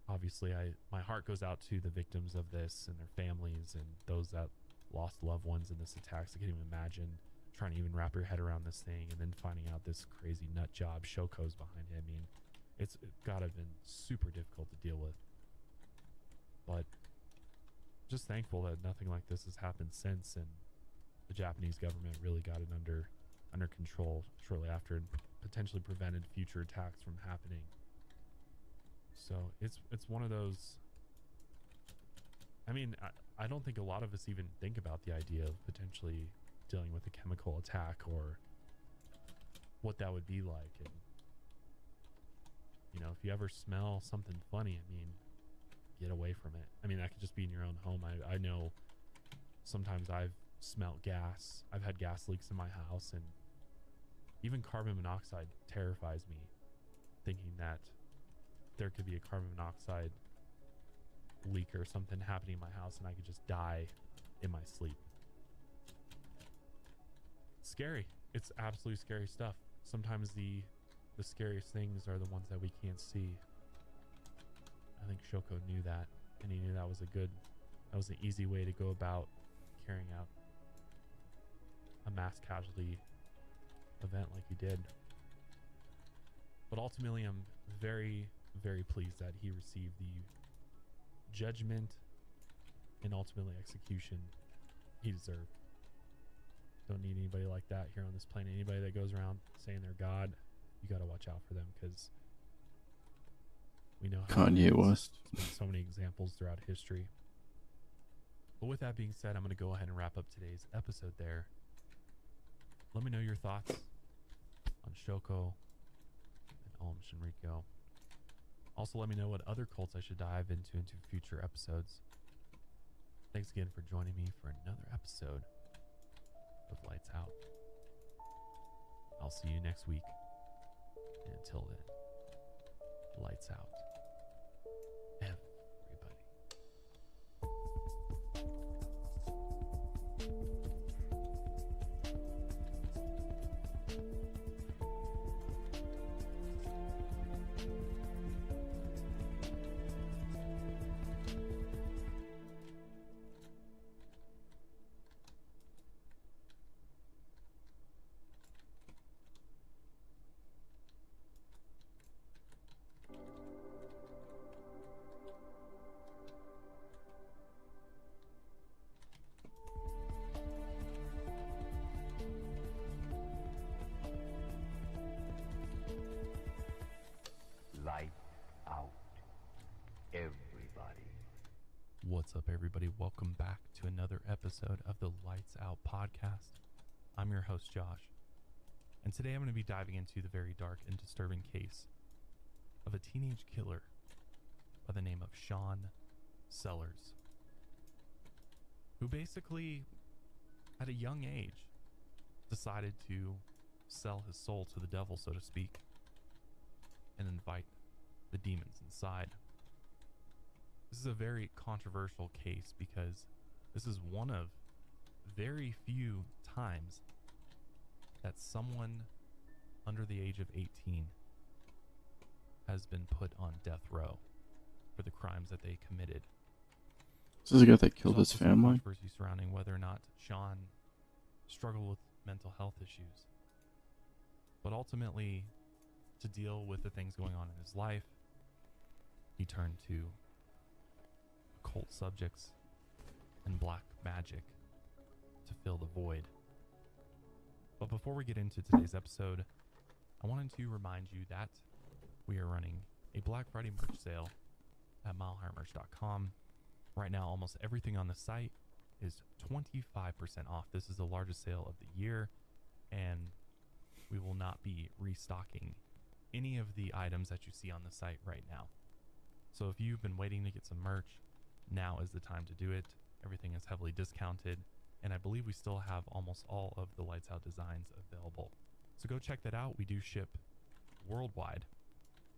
Speaker 1: Obviously, my heart goes out to the victims of this and their families and those that lost loved ones in this attacks. I can't even imagine trying to even wrap your head around this thing and then finding out this crazy nut job Shoko's behind it. I mean, it's gotta have been super difficult to deal with. But just thankful that nothing like this has happened since, and the Japanese government really got it under control shortly after and potentially prevented future attacks from happening. So it's one of those. I mean, I don't think a lot of us even think about the idea of potentially dealing with a chemical attack or what that would be like. And if you ever smell something funny, I mean, get away from it. I mean, that could just be in your own home. I know sometimes I've smelled gas. I've had gas leaks in my house, and even carbon monoxide terrifies me, thinking that there could be a carbon monoxide leak or something happening in my house and I could just die in my sleep. It's scary. It's absolutely scary stuff. Sometimes the scariest things are the ones that we can't see. I think Shoko knew that, and he knew that was an easy way to go about carrying out a mass casualty event like he did. But ultimately, I'm very, very pleased that he received the judgment and ultimately execution he deserved. Don't need anybody like that here on this planet. Anybody that goes around saying they're God, you got to watch out for them, because we know how
Speaker 4: Kanye West.
Speaker 1: There's been so many examples throughout history. But with that being said, I'm going to go ahead and wrap up today's episode there. Let me know your thoughts on Shoko and Aum Shinrikyo. Also, let me know what other cults I should dive into future episodes. Thanks again for joining me for another episode of Lights Out. I'll see you next week. And until then, lights out. Everybody.
Speaker 6: Light out. Everybody.
Speaker 1: What's up, everybody? Welcome back to another episode of the Lights Out podcast. I'm your host, Josh, and today I'm going to be diving into the very dark and disturbing case of a teenage killer by the name of Sean Sellers, who basically, at a young age, decided to sell his soul to the devil, so to speak, and invite the demons inside. This is a very controversial case because this is one of very few times that someone under the age of 18 has been put on death row for the crimes that they committed.
Speaker 4: This is the guy that killed
Speaker 1: There's
Speaker 4: his
Speaker 1: also some
Speaker 4: family.
Speaker 1: controversy surrounding whether or not Sean struggled with mental health issues. But ultimately, to deal with the things going on in his life, he turned to occult subjects and black magic to fill the void. But before we get into today's episode, I wanted to remind you that we are running a Black Friday merch sale at milehighermerch.com. Right now, almost everything on the site is 25% off. This is the largest sale of the year, and we will not be restocking any of the items that you see on the site right now. So if you've been waiting to get some merch, now is the time to do it. Everything is heavily discounted, and I believe we still have almost all of the Lights Out designs available. So go check that out. We do ship worldwide,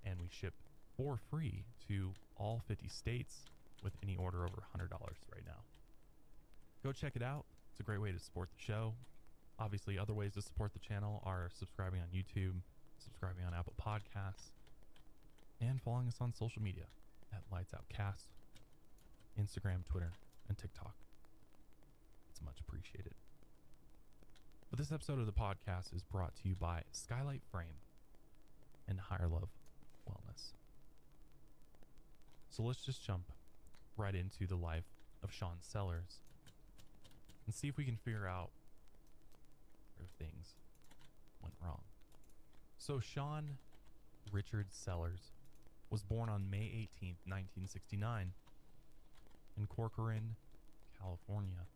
Speaker 1: and we ship for free to all 50 states with any order over $100 right now. Go check it out. It's a great way to support the show. Obviously, other ways to support the channel are subscribing on YouTube, subscribing on Apple Podcasts, and following us on social media at Lights Out Cast, Instagram, Twitter, and TikTok. It's much appreciated. But this episode of the podcast is brought to you by Skylight Frame and Higher Love Wellness. So let's just jump right into the life of Sean Sellers and see if we can figure out where things went wrong. So Sean Richard Sellers was born on May 18th, 1969 in Corcoran, California.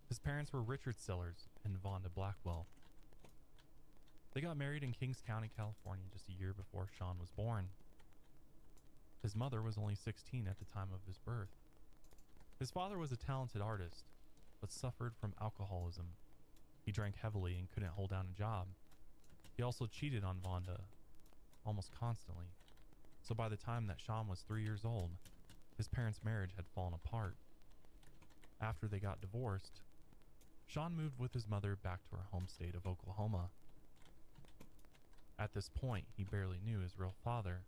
Speaker 1: His parents were Richard Sellers and Vonda Blackwell. They got married in Kings County, California just a year before Sean was born. His mother was only 16 at the time of his birth. His father was a talented artist, but suffered from alcoholism. He drank heavily and couldn't hold down a job. He also cheated on Vonda almost constantly. So by the time that Sean was 3 years old, his parents' marriage had fallen apart. After they got divorced, Sean moved with his mother back to her home state of Oklahoma. At this point, he barely knew his real father.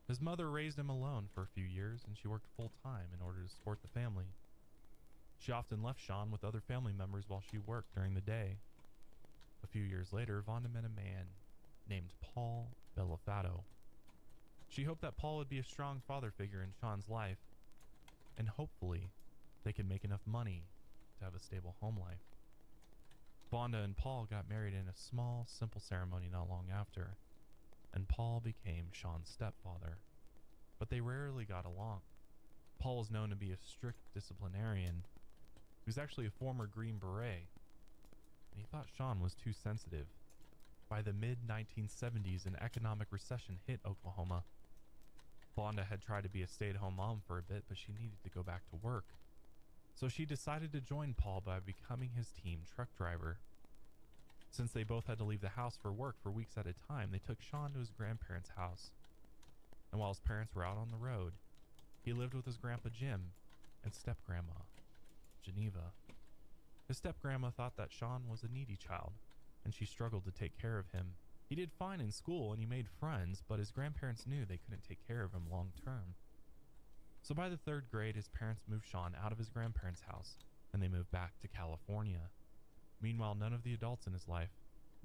Speaker 1: His mother raised him alone for a few years, and she worked full-time in order to support the family. She often left Sean with other family members while she worked during the day. A few years later, Vonda met a man named Paul Bellafato. She hoped that Paul would be a strong father figure in Sean's life, and hopefully they could make enough money to have a stable home life. Vonda and Paul got married in a small, simple ceremony not long after, and Paul became Sean's stepfather. But they rarely got along. Paul was known to be a strict disciplinarian. He was actually a former Green Beret, and he thought Sean was too sensitive. By the mid-1970s, an economic recession hit Oklahoma. Vonda had tried to be a stay-at-home mom for a bit, but she needed to go back to work. So she decided to join Paul by becoming his team truck driver. Since they both had to leave the house for work for weeks at a time, they took Sean to his grandparents' house. And while his parents were out on the road, he lived with his grandpa Jim and step-grandma Geneva. His step-grandma thought that Sean was a needy child, and she struggled to take care of him. He did fine in school and he made friends, but his grandparents knew they couldn't take care of him long term. So by the 3rd grade, his parents moved Sean out of his grandparents' house, and they moved back to California. Meanwhile, none of the adults in his life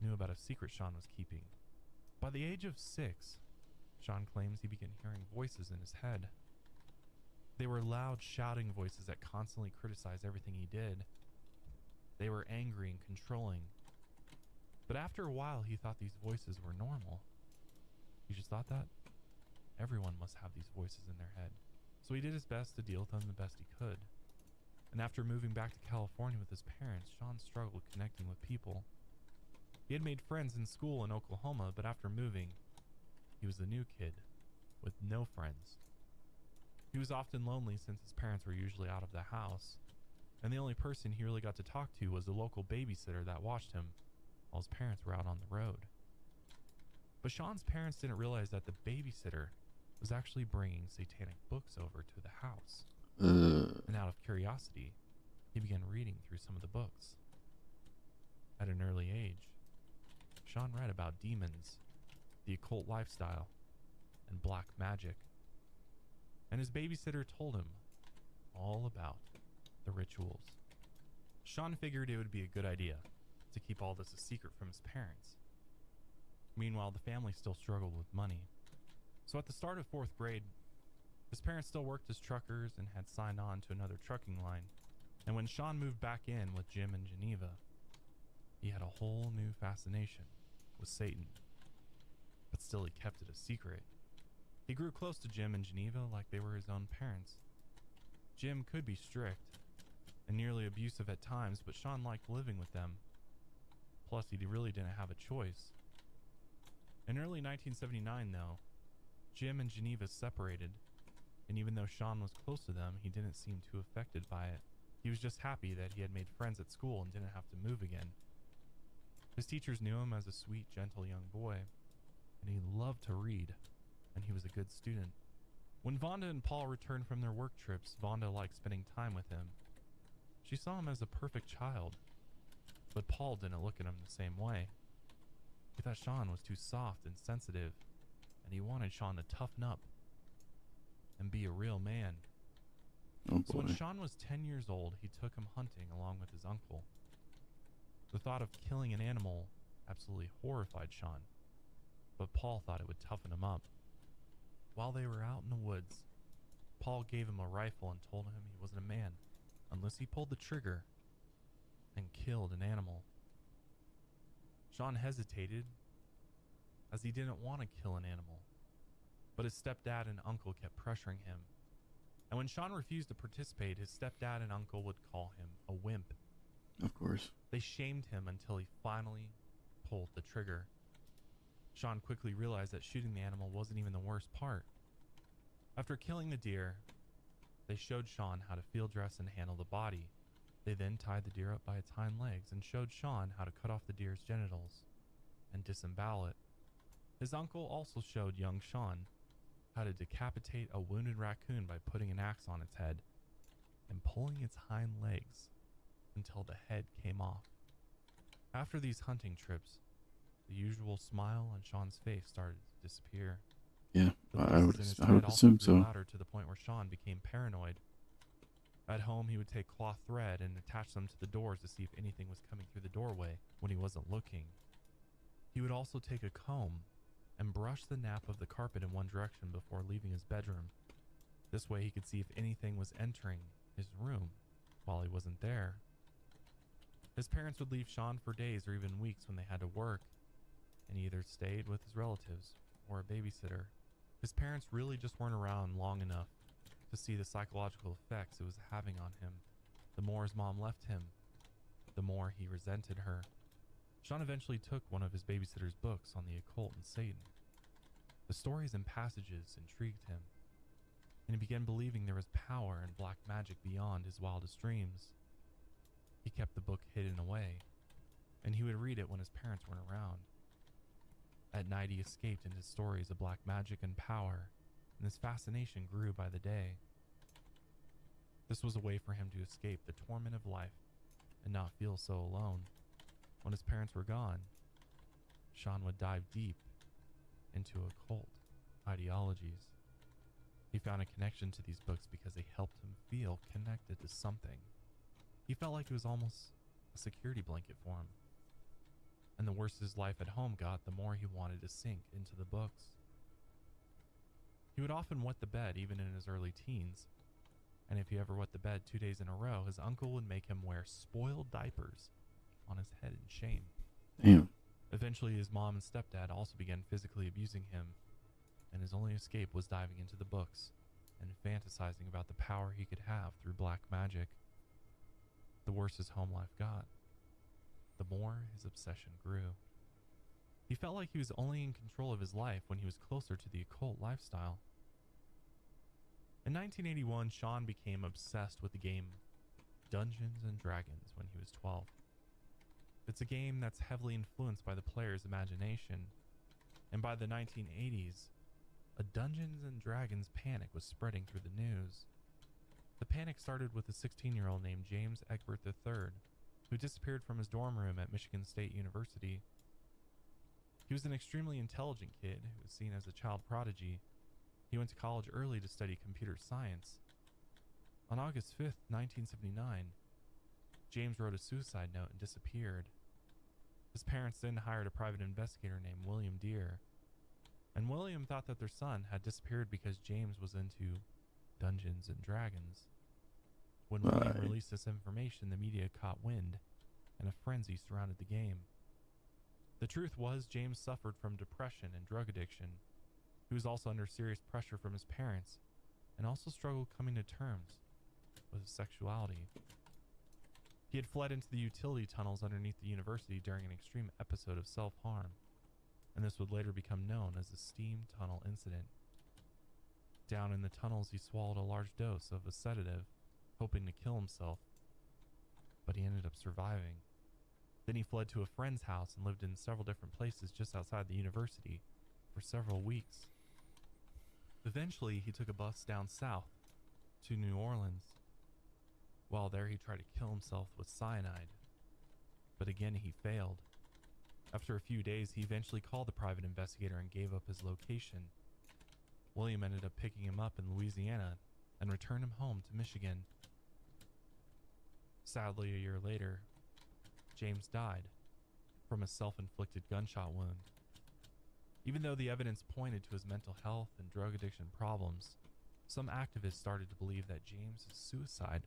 Speaker 1: knew about a secret Sean was keeping. By the age of 6, Sean claims he began hearing voices in his head. They were loud, shouting voices that constantly criticized everything he did. They were angry and controlling. But after a while, he thought these voices were normal. He just thought that everyone must have these voices in their head. So he did his best to deal with them the best he could. And after moving back to California with his parents, Sean struggled connecting with people. He had made friends in school in Oklahoma, but after moving, he was the new kid with no friends. He was often lonely since his parents were usually out of the house, and the only person he really got to talk to was the local babysitter that watched him while his parents were out on the road. But Sean's parents didn't realize that the babysitter was actually bringing satanic books over to the house. And out of curiosity, he began reading through some of the books. At an early age, Sean read about demons, the occult lifestyle, and black magic. And his babysitter told him all about the rituals. Sean figured it would be a good idea to keep all this a secret from his parents. Meanwhile, the family still struggled with money. So at the start of 4th grade, his parents still worked as truckers and had signed on to another trucking line. And when Sean moved back in with Jim and Geneva, he had a whole new fascination with Satan but still he kept it a secret. He grew close to Jim and Geneva like they were his own parents. Jim could be strict and nearly abusive at times, but Sean liked living with them. Plus, he really didn't have a choice. In early 1979, though, Jim and Geneva separated, and even though Sean was close to them, he didn't seem too affected by it. He was just happy that he had made friends at school and didn't have to move again. His teachers knew him as a sweet, gentle young boy, and he loved to read, and he was a good student. When Vonda and Paul returned from their work trips, Vonda liked spending time with him. She saw him as a perfect child, but Paul didn't look at him the same way. He thought Sean was too soft and sensitive, and he wanted Sean to toughen up and be a real man.
Speaker 4: Oh
Speaker 1: So when
Speaker 4: boy.
Speaker 1: Sean was 10 years old, he took him hunting along with his uncle. The thought of killing an animal absolutely horrified Sean, but Paul thought it would toughen him up. While they were out in the woods, Paul gave him a rifle and told him he wasn't a man unless he pulled the trigger and killed an animal. Sean hesitated as he didn't want to kill an animal, but his stepdad and uncle kept pressuring him. And when Sean refused to participate, his stepdad and uncle would call him a wimp.
Speaker 4: Of course.
Speaker 1: They shamed him until he finally pulled the trigger. Sean quickly realized that shooting the animal wasn't even the worst part. After killing the deer, they showed Sean how to field dress and handle the body. They then tied the deer up by its hind legs and showed Sean how to cut off the deer's genitals and disembowel it. His uncle also showed young Sean how to decapitate a wounded raccoon by putting an axe on its head and pulling its hind legs until the head came off. After these hunting trips, the usual smile on Sean's face started to disappear.
Speaker 4: Yeah,
Speaker 1: The
Speaker 4: I would,
Speaker 1: voices in his
Speaker 4: I
Speaker 1: head
Speaker 4: would
Speaker 1: also
Speaker 4: assume
Speaker 1: grew
Speaker 4: so.
Speaker 1: louder to the point where Sean became paranoid. At home, he would take cloth thread and attach them to the doors to see if anything was coming through the doorway when he wasn't looking. He would also take a comb and brush the nap of the carpet in one direction before leaving his bedroom. This way he could see if anything was entering his room while he wasn't there. His parents would leave Sean for days or even weeks when they had to work, and he either stayed with his relatives or a babysitter. His parents really just weren't around long enough to see the psychological effects it was having on him. The more his mom left him, the more he resented her. Sean eventually took one of his babysitter's books on the occult and Satan. The stories and passages intrigued him, and he began believing there was power and black magic beyond his wildest dreams. He kept the book hidden away, and he would read it when his parents weren't around. At night he escaped into stories of black magic and power, and his fascination grew by the day. This was a way for him to escape the torment of life and not feel so alone. When his parents were gone, Sean would dive deep into occult ideologies. He found a connection to these books because they helped him feel connected to something. He felt like it was almost a security blanket for him. And the worse his life at home got, the more he wanted to sink into the books. He would often wet the bed even in his early teens. And if he ever wet the bed 2 days in a row, his uncle would make him wear spoiled diapers on his head in shame.
Speaker 4: Damn.
Speaker 1: Eventually, his mom and stepdad also began physically abusing him, and his only escape was diving into the books and fantasizing about the power he could have through black magic. The worse his home life got, the more his obsession grew. He felt like he was only in control of his life when he was closer to the occult lifestyle. In 1981, Sean became obsessed with the game Dungeons and Dragons when he was 12. It's a game that's heavily influenced by the player's imagination, and by the 1980s, a Dungeons and Dragons panic was spreading through the news. The panic started with a 16-year-old named James Egbert III, who disappeared from his dorm room at Michigan State University. He was an extremely intelligent kid who was seen as a child prodigy. He went to college early to study computer science. On August 5th, 1979, James wrote a suicide note and disappeared. His parents then hired a private investigator named William Deere, and William thought that their son had disappeared because James was into Dungeons and Dragons. When William
Speaker 4: Right.
Speaker 1: released this information, the media caught wind, and a frenzy surrounded the game. The truth was, James suffered from depression and drug addiction. He was also under serious pressure from his parents and also struggled coming to terms with his sexuality. He had fled into the utility tunnels underneath the university during an extreme episode of self-harm, and this would later become known as the steam tunnel incident. Down in the tunnels, he swallowed a large dose of a sedative, hoping to kill himself, but he ended up surviving. Then he fled to a friend's house and lived in several different places just outside the university for several weeks. Eventually, he took a bus down south to New Orleans. While there, he tried to kill himself with cyanide, but again he failed. After a few days, he eventually called the private investigator and gave up his location. William ended up picking him up in Louisiana and returned him home to Michigan. Sadly, a year later, James died from a self-inflicted gunshot wound. Even though the evidence pointed to his mental health and drug addiction problems, some activists started to believe that James's suicide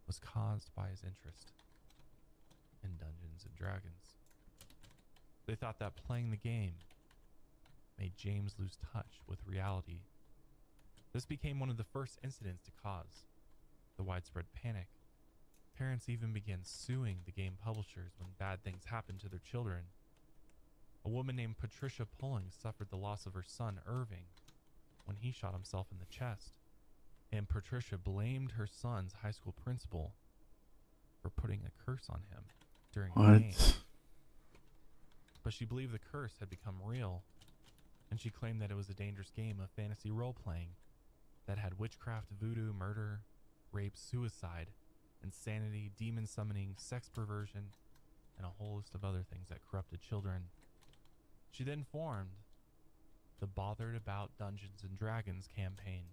Speaker 1: was caused by his interest in Dungeons and Dragons. They thought that playing the game made James lose touch with reality. This became one of the first incidents to cause the widespread panic. Parents even began suing the game publishers when bad things happened to their children. A woman named Patricia Pulling suffered the loss of her son, Irving, when he shot himself in the chest, and Patricia blamed her son's high school principal for putting a curse on him during the game.
Speaker 4: What?
Speaker 1: But she believed the curse had become real, and she claimed that it was a dangerous game of fantasy role-playing that had witchcraft, voodoo, murder, rape, suicide, insanity, demon summoning, sex perversion, and a whole list of other things that corrupted children. She then formed the Bothered About Dungeons and Dragons campaign,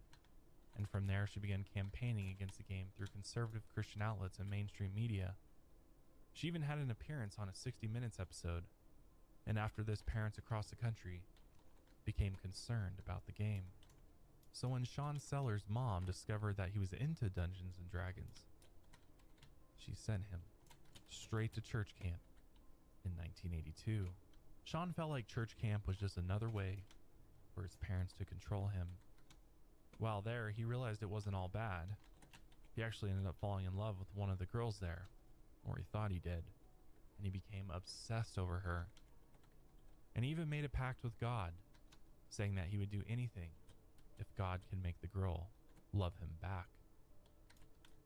Speaker 1: and from there she began campaigning against the game through conservative Christian outlets and mainstream media. She even had an appearance on a 60 Minutes episode, and after this, parents across the country became concerned about the game. So when Sean Sellers' mom discovered that he was into Dungeons and Dragons, she sent him straight to church camp in 1982. Sean felt like church camp was just another way for his parents to control him. While there, he realized it wasn't all bad. He actually ended up falling in love with one of the girls there, or he thought he did, and he became obsessed over her. And he even made a pact with God, saying that he would do anything if God can make the girl love him back.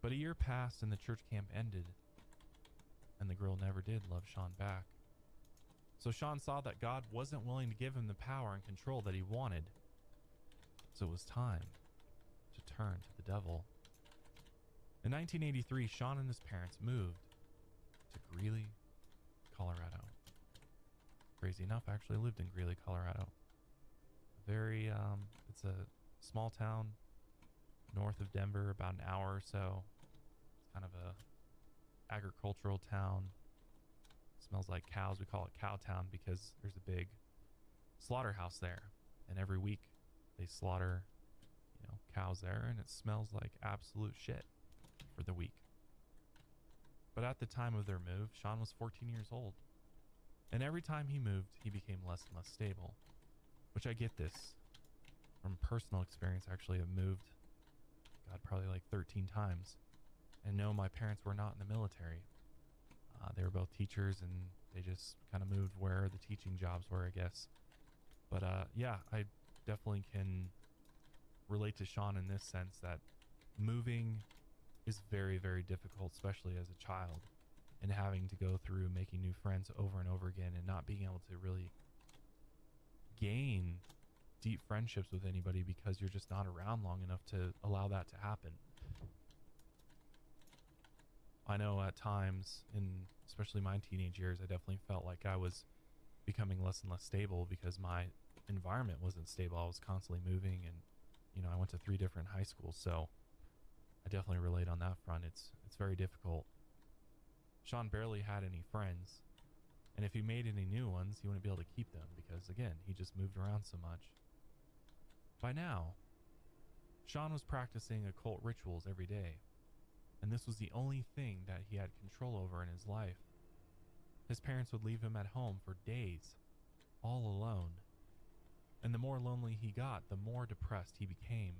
Speaker 1: But a year passed and the church camp ended, and the girl never did love Sean back. So Sean saw that God wasn't willing to give him the power and control that he wanted. So it was time to turn to the devil. In 1983, Sean and his parents moved to Greeley, Colorado. Crazy enough, I actually lived in Greeley, Colorado. It's a small town north of Denver, about an hour or so. It's kind of a agricultural town. Smells like cows. We call it Cow Town because there's a big slaughterhouse there, and every week they slaughter, cows there, and it smells like absolute shit for the week. But at the time of their move, Sean was 14 years old, and every time he moved, he became less and less stable, which I get this from personal experience. Actually, I've moved, probably like 13 times, and no, my parents were not in the military. They were both teachers, and they just kind of moved where the teaching jobs were, I guess. But yeah, I definitely can relate to Sean in this sense that moving is very, very difficult, especially as a child, and having to go through making new friends over and over again and not being able to really gain deep friendships with anybody because you're just not around long enough to allow that to happen. I know at times, in especially my teenage years, I definitely felt like I was becoming less and less stable because my environment wasn't stable. I was constantly moving, and I went to 3 different high schools, so I definitely relate on that front. It's very difficult. Sean barely had any friends, and if he made any new ones, he wouldn't be able to keep them because, again, he just moved around so much. By now, Sean was practicing occult rituals every day, and this was the only thing that he had control over in his life. His parents would leave him at home for days, all alone. And the more lonely he got, the more depressed he became.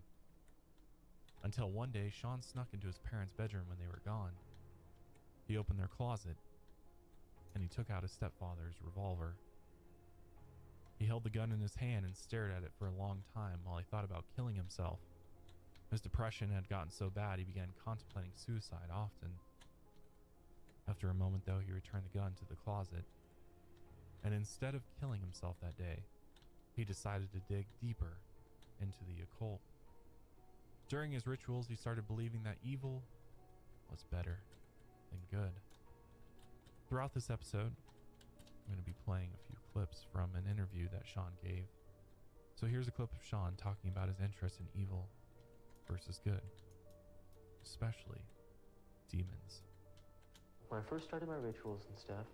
Speaker 1: Until one day, Sean snuck into his parents' bedroom when they were gone. He opened their closet, and he took out his stepfather's revolver. He held the gun in his hand and stared at it for a long time while he thought about killing himself. His depression had gotten so bad he began contemplating suicide often. After a moment, though, he returned the gun to the closet, and instead of killing himself that day, he decided to dig deeper into the occult. During his rituals, he started believing that evil was better than good. Throughout this episode, I'm going to be playing a few clips from an interview that Sean gave. So here's a clip of Sean talking about his interest in evil versus good, especially demons.
Speaker 7: When I first started my rituals and stuff,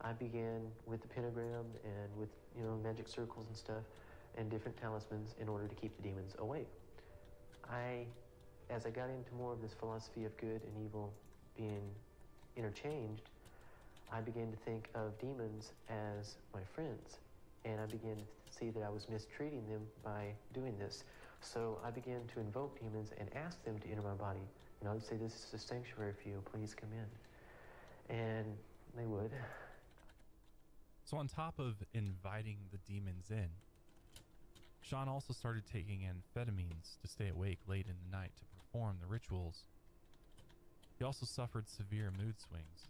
Speaker 7: I began with the pentagram and with, magic circles and stuff and different talismans in order to keep the demons away. As I got into more of this philosophy of good and evil being interchanged, I began to think of demons as my friends, and I began to see that I was mistreating them by doing this. So I began to invoke demons and ask them to enter my body. I'd say, "This is a sanctuary for you, please come in." And they would.
Speaker 1: So on top of inviting the demons in, Sean also started taking amphetamines to stay awake late in the night to perform the rituals. He also suffered severe mood swings.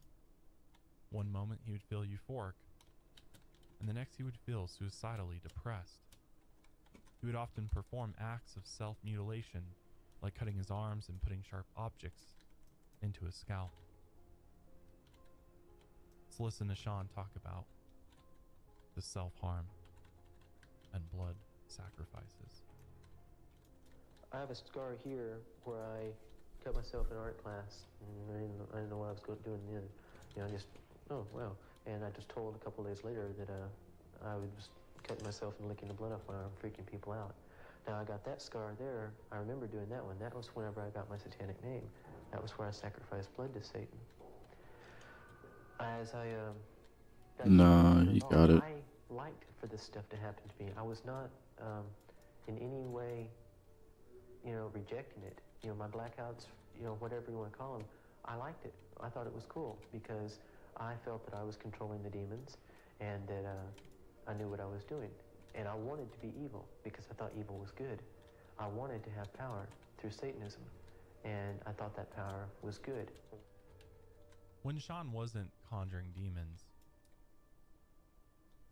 Speaker 1: One moment he would feel euphoric, and the next he would feel suicidally depressed. He would often perform acts of self-mutilation, like cutting his arms and putting sharp objects into his scalp. Let's listen to Sean talk about the self-harm and blood sacrifices.
Speaker 7: I have a scar here where I cut myself in art class, and I didn't know what I was doing then. Oh, wow. And I just told a couple days later that I was cutting myself and licking the blood off my arm, freaking people out. Now, I got that scar there. I remember doing that one. That was whenever I got my satanic name. That was where I sacrificed blood to Satan. As I got
Speaker 4: Nah, you
Speaker 7: involved,
Speaker 4: got it.
Speaker 7: I liked for this stuff to happen to me. I was not in any way, rejecting it. My blackouts, whatever you want to call them, I liked it. I thought it was cool because I felt that I was controlling the demons and that I knew what I was doing. And I wanted to be evil because I thought evil was good. I wanted to have power through Satanism, and I thought that power was good.
Speaker 1: When Sean wasn't conjuring demons,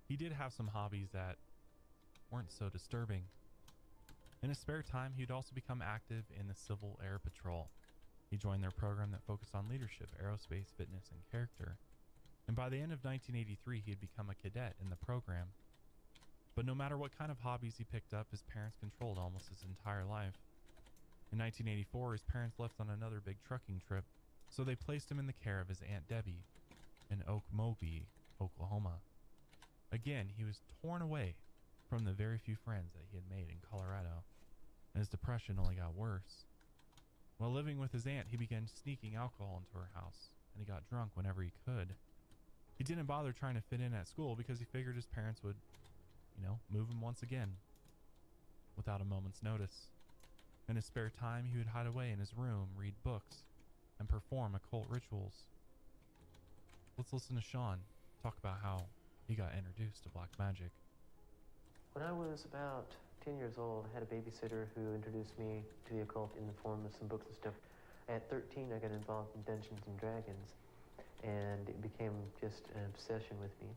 Speaker 1: he did have some hobbies that weren't so disturbing. In his spare time, he'd also become active in the Civil Air Patrol. He joined their program that focused on leadership, aerospace, fitness, and character. And by the end of 1983, he had become a cadet in the program. But no matter what kind of hobbies he picked up, his parents controlled almost his entire life. In 1984, his parents left on another big trucking trip, so they placed him in the care of his Aunt Debbie in Okmulgee, Oklahoma. Again, he was torn away from the very few friends that he had made in Colorado, and his depression only got worse. While living with his aunt, he began sneaking alcohol into her house, and he got drunk whenever he could. He didn't bother trying to fit in at school because he figured his parents would, move him once again, without a moment's notice. In his spare time, he would hide away in his room, read books, and perform occult rituals. Let's listen to Sean talk about how he got introduced to black magic.
Speaker 7: When I was about 10 years old, I had a babysitter who introduced me to the occult in the form of some books and stuff. At 13, I got involved in Dungeons and Dragons, and it became just an obsession with me.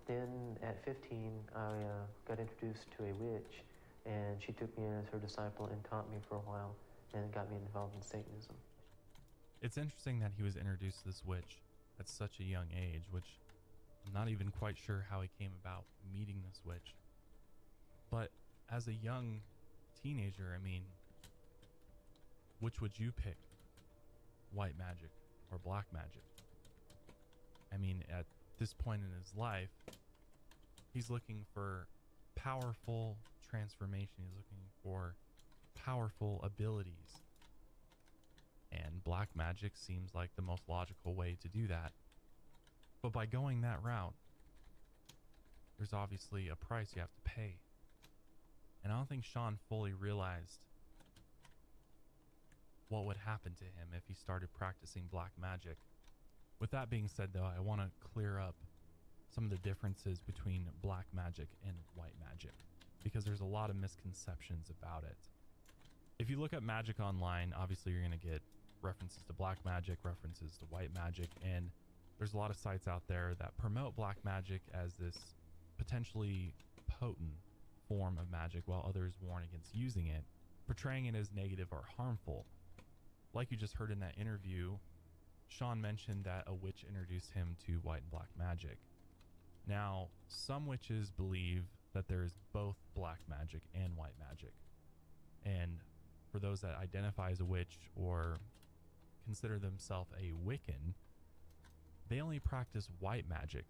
Speaker 7: Then at 15, I got introduced to a witch, and she took me in as her disciple and taught me for a while, and got me involved in Satanism.
Speaker 1: It's interesting that he was introduced to this witch at such a young age, which I'm not even quite sure how he came about meeting this witch. But as a young teenager, which would you pick? White magic or black magic? At this point in his life, he's looking for powerful transformation. He's looking for powerful abilities. And black magic seems like the most logical way to do that. But by going that route, there's obviously a price you have to pay. And I don't think Sean fully realized what would happen to him if he started practicing black magic. With that being said, though, I want to clear up some of the differences between black magic and white magic, because there's a lot of misconceptions about it. If you look at magic online, obviously you're going to get references to black magic, references to white magic, and there's a lot of sites out there that promote black magic as this potentially potent form of magic, while others warn against using it, portraying it as negative or harmful. Like you just heard in that interview, Sean mentioned that a witch introduced him to white and black magic. Now, some witches believe that there is both black magic and white magic. And for those that identify as a witch or consider themselves a Wiccan, they only practice white magic,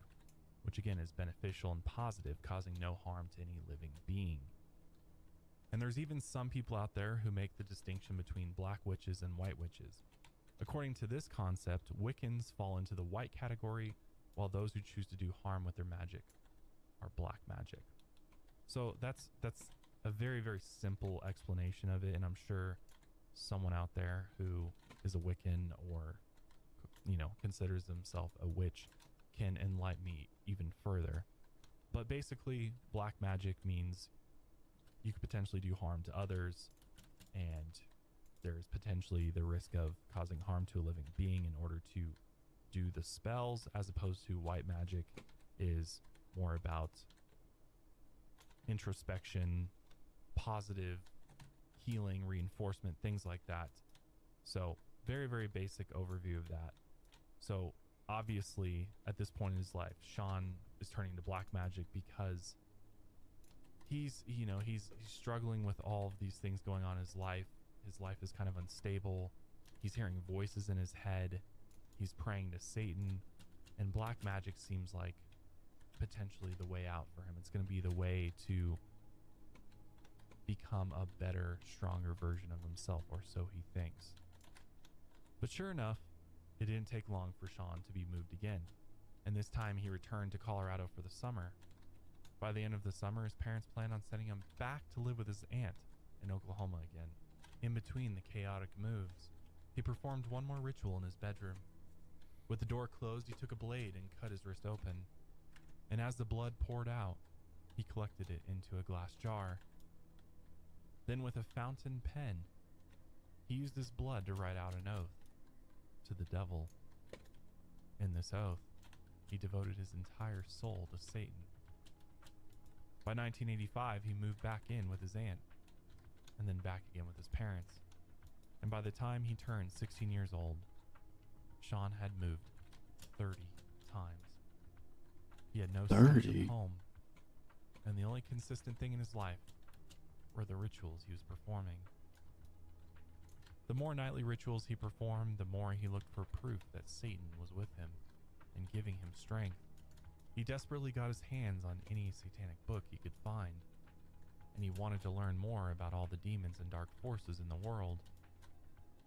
Speaker 1: which again is beneficial and positive, causing no harm to any living being. And there's even some people out there who make the distinction between black witches and white witches. According to this concept, Wiccans fall into the white category, while those who choose to do harm with their magic are black magic. So that's a very, very simple explanation of it, and I'm sure someone out there who is a Wiccan or, you know, considers themselves a witch can enlighten me even further. But basically, black magic means you could potentially do harm to others, and there's potentially the risk of causing harm to a living being in order to do the spells, as opposed to white magic is more about introspection, positive healing, reinforcement, things like that. So very, very basic overview of that. So obviously at this point in his life, Sean is turning to black magic because he's struggling with all of these things going on in his life. His life is kind of unstable. He's hearing voices in his head. He's praying to Satan, and black magic seems like potentially the way out for him. It's going to be the way to become a better, stronger version of himself, or so he thinks. But sure enough, it didn't take long for Sean to be moved again, and this time he returned to Colorado for the summer. By the end of the summer, his parents planned on sending him back to live with his aunt in Oklahoma again. In between the chaotic moves, he performed one more ritual in his bedroom. With the door closed, he took a blade and cut his wrist open, and as the blood poured out, he collected it into a glass jar. Then with a fountain pen, he used his blood to write out an oath to the devil. In this oath, he devoted his entire soul to Satan. By 1985, he moved back in with his aunt, and then back again with his parents. And by the time he turned 16 years old, Sean had moved 30 times. He had no sense
Speaker 4: 30?
Speaker 1: of home, and the only consistent thing in his life were the rituals he was performing. The more nightly rituals he performed, the more he looked for proof that Satan was with him and giving him strength. He desperately got his hands on any satanic book he could find, and he wanted to learn more about all the demons and dark forces in the world.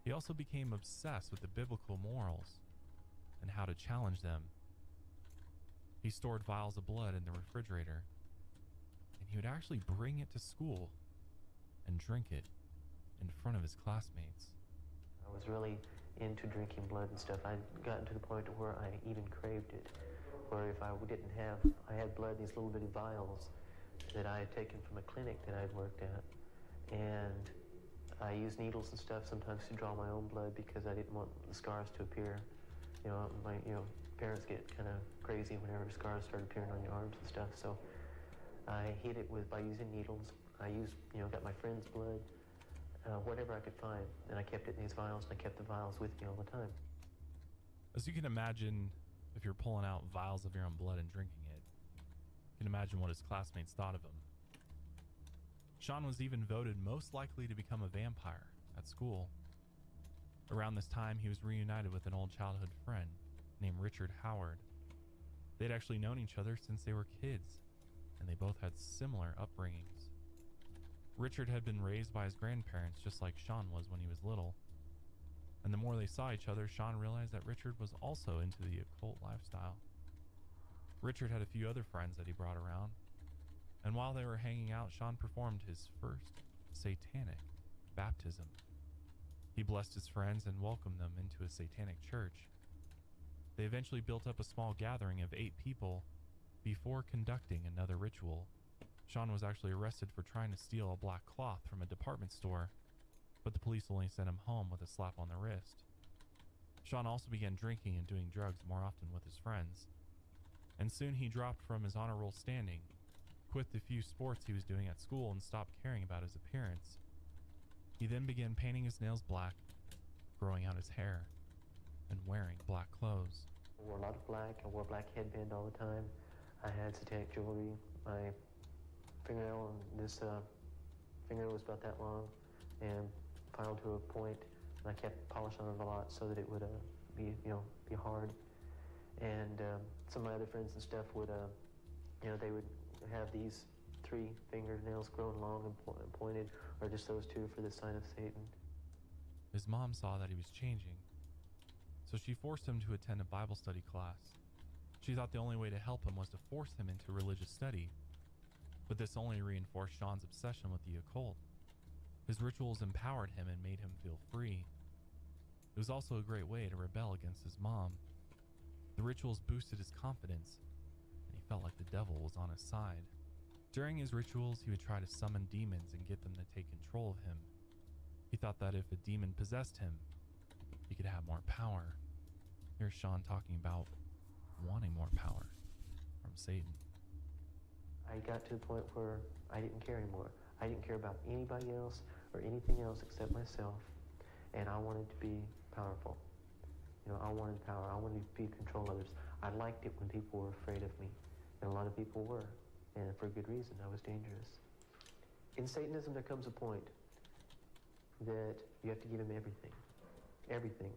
Speaker 1: He also became obsessed with the biblical morals and how to challenge them. He stored vials of blood in the refrigerator, and he would actually bring it to school and drink it in front of his classmates.
Speaker 7: I was really into drinking blood and stuff. I'd gotten to the point where I even craved it, where if I had blood in these little bitty vials that I had taken from a clinic that I'd worked at, and I used needles and stuff sometimes to draw my own blood because I didn't want the scars to appear. My parents get kind of crazy whenever scars start appearing on your arms and stuff. So I hid it by using needles. I used, got my friend's blood, whatever I could find, and I kept it in these vials, and I kept the vials with me all the time.
Speaker 1: As you can imagine, if you're pulling out vials of your own blood and drinking it, you can imagine what his classmates thought of him. Sean was even voted most likely to become a vampire at school. Around this time, he was reunited with an old childhood friend named Richard Howard. They'd actually known each other since they were kids, and they both had similar upbringings. Richard had been raised by his grandparents just like Sean was when he was little, and the more they saw each other, Sean realized that Richard was also into the occult lifestyle. Richard had a few other friends that he brought around, and while they were hanging out, Sean performed his first satanic baptism. He blessed his friends and welcomed them into a satanic church. They eventually built up a small gathering of 8 people before conducting another ritual. Sean was actually arrested for trying to steal a black cloth from a department store, but the police only sent him home with a slap on the wrist. Sean also began drinking and doing drugs more often with his friends, and soon he dropped from his honor roll standing, quit the few sports he was doing at school, and stopped caring about his appearance. He then began painting his nails black, growing out his hair, and wearing black clothes.
Speaker 7: I wore a lot of black. I wore a black headband all the time. I had satanic jewelry. My fingernail on this fingernail was about that long and filed to a point, and I kept polish on it a lot so that it would be hard. And some of my other friends and stuff would, they would have these 3 fingernails grown long and pointed, or just those 2 for the sign of Satan.
Speaker 1: His mom saw that he was changing, so she forced him to attend a Bible study class. She thought the only way to help him was to force him into religious study, but this only reinforced Sean's obsession with the occult. His rituals empowered him and made him feel free. It was also a great way to rebel against his mom. The rituals boosted his confidence, and he felt like the devil was on his side. During his rituals, he would try to summon demons and get them to take control of him. He thought that if a demon possessed him, he could have more power. Here's Sean talking about wanting more power from Satan.
Speaker 7: I got to the point where I didn't care anymore. I didn't care about anybody else or anything else except myself, and I wanted to be powerful. I wanted power. I wanted to control others. I liked it when people were afraid of me, and a lot of people were, and for good reason. I was dangerous. In Satanism, there comes a point that you have to give him everything. Everything.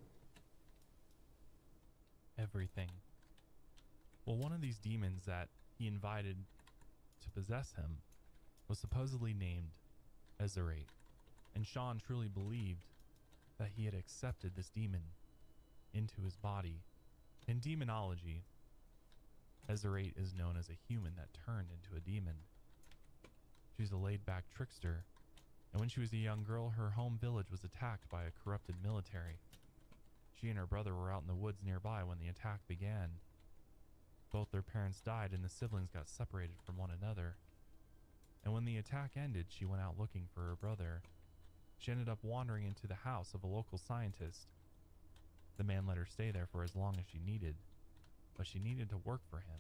Speaker 1: Everything. Well, one of these demons that he invited to possess him was supposedly named Ezerate, and Sean truly believed that he had accepted this demon into his body. In demonology, Ezerate is known as a human that turned into a demon. She's a laid-back trickster, and when she was a young girl, her home village was attacked by a corrupted military. She and her brother were out in the woods nearby when the attack began. Both their parents died, and the siblings got separated from one another. And when the attack ended, she went out looking for her brother. She ended up wandering into the house of a local scientist. The man let her stay there for as long as she needed, but she needed to work for him.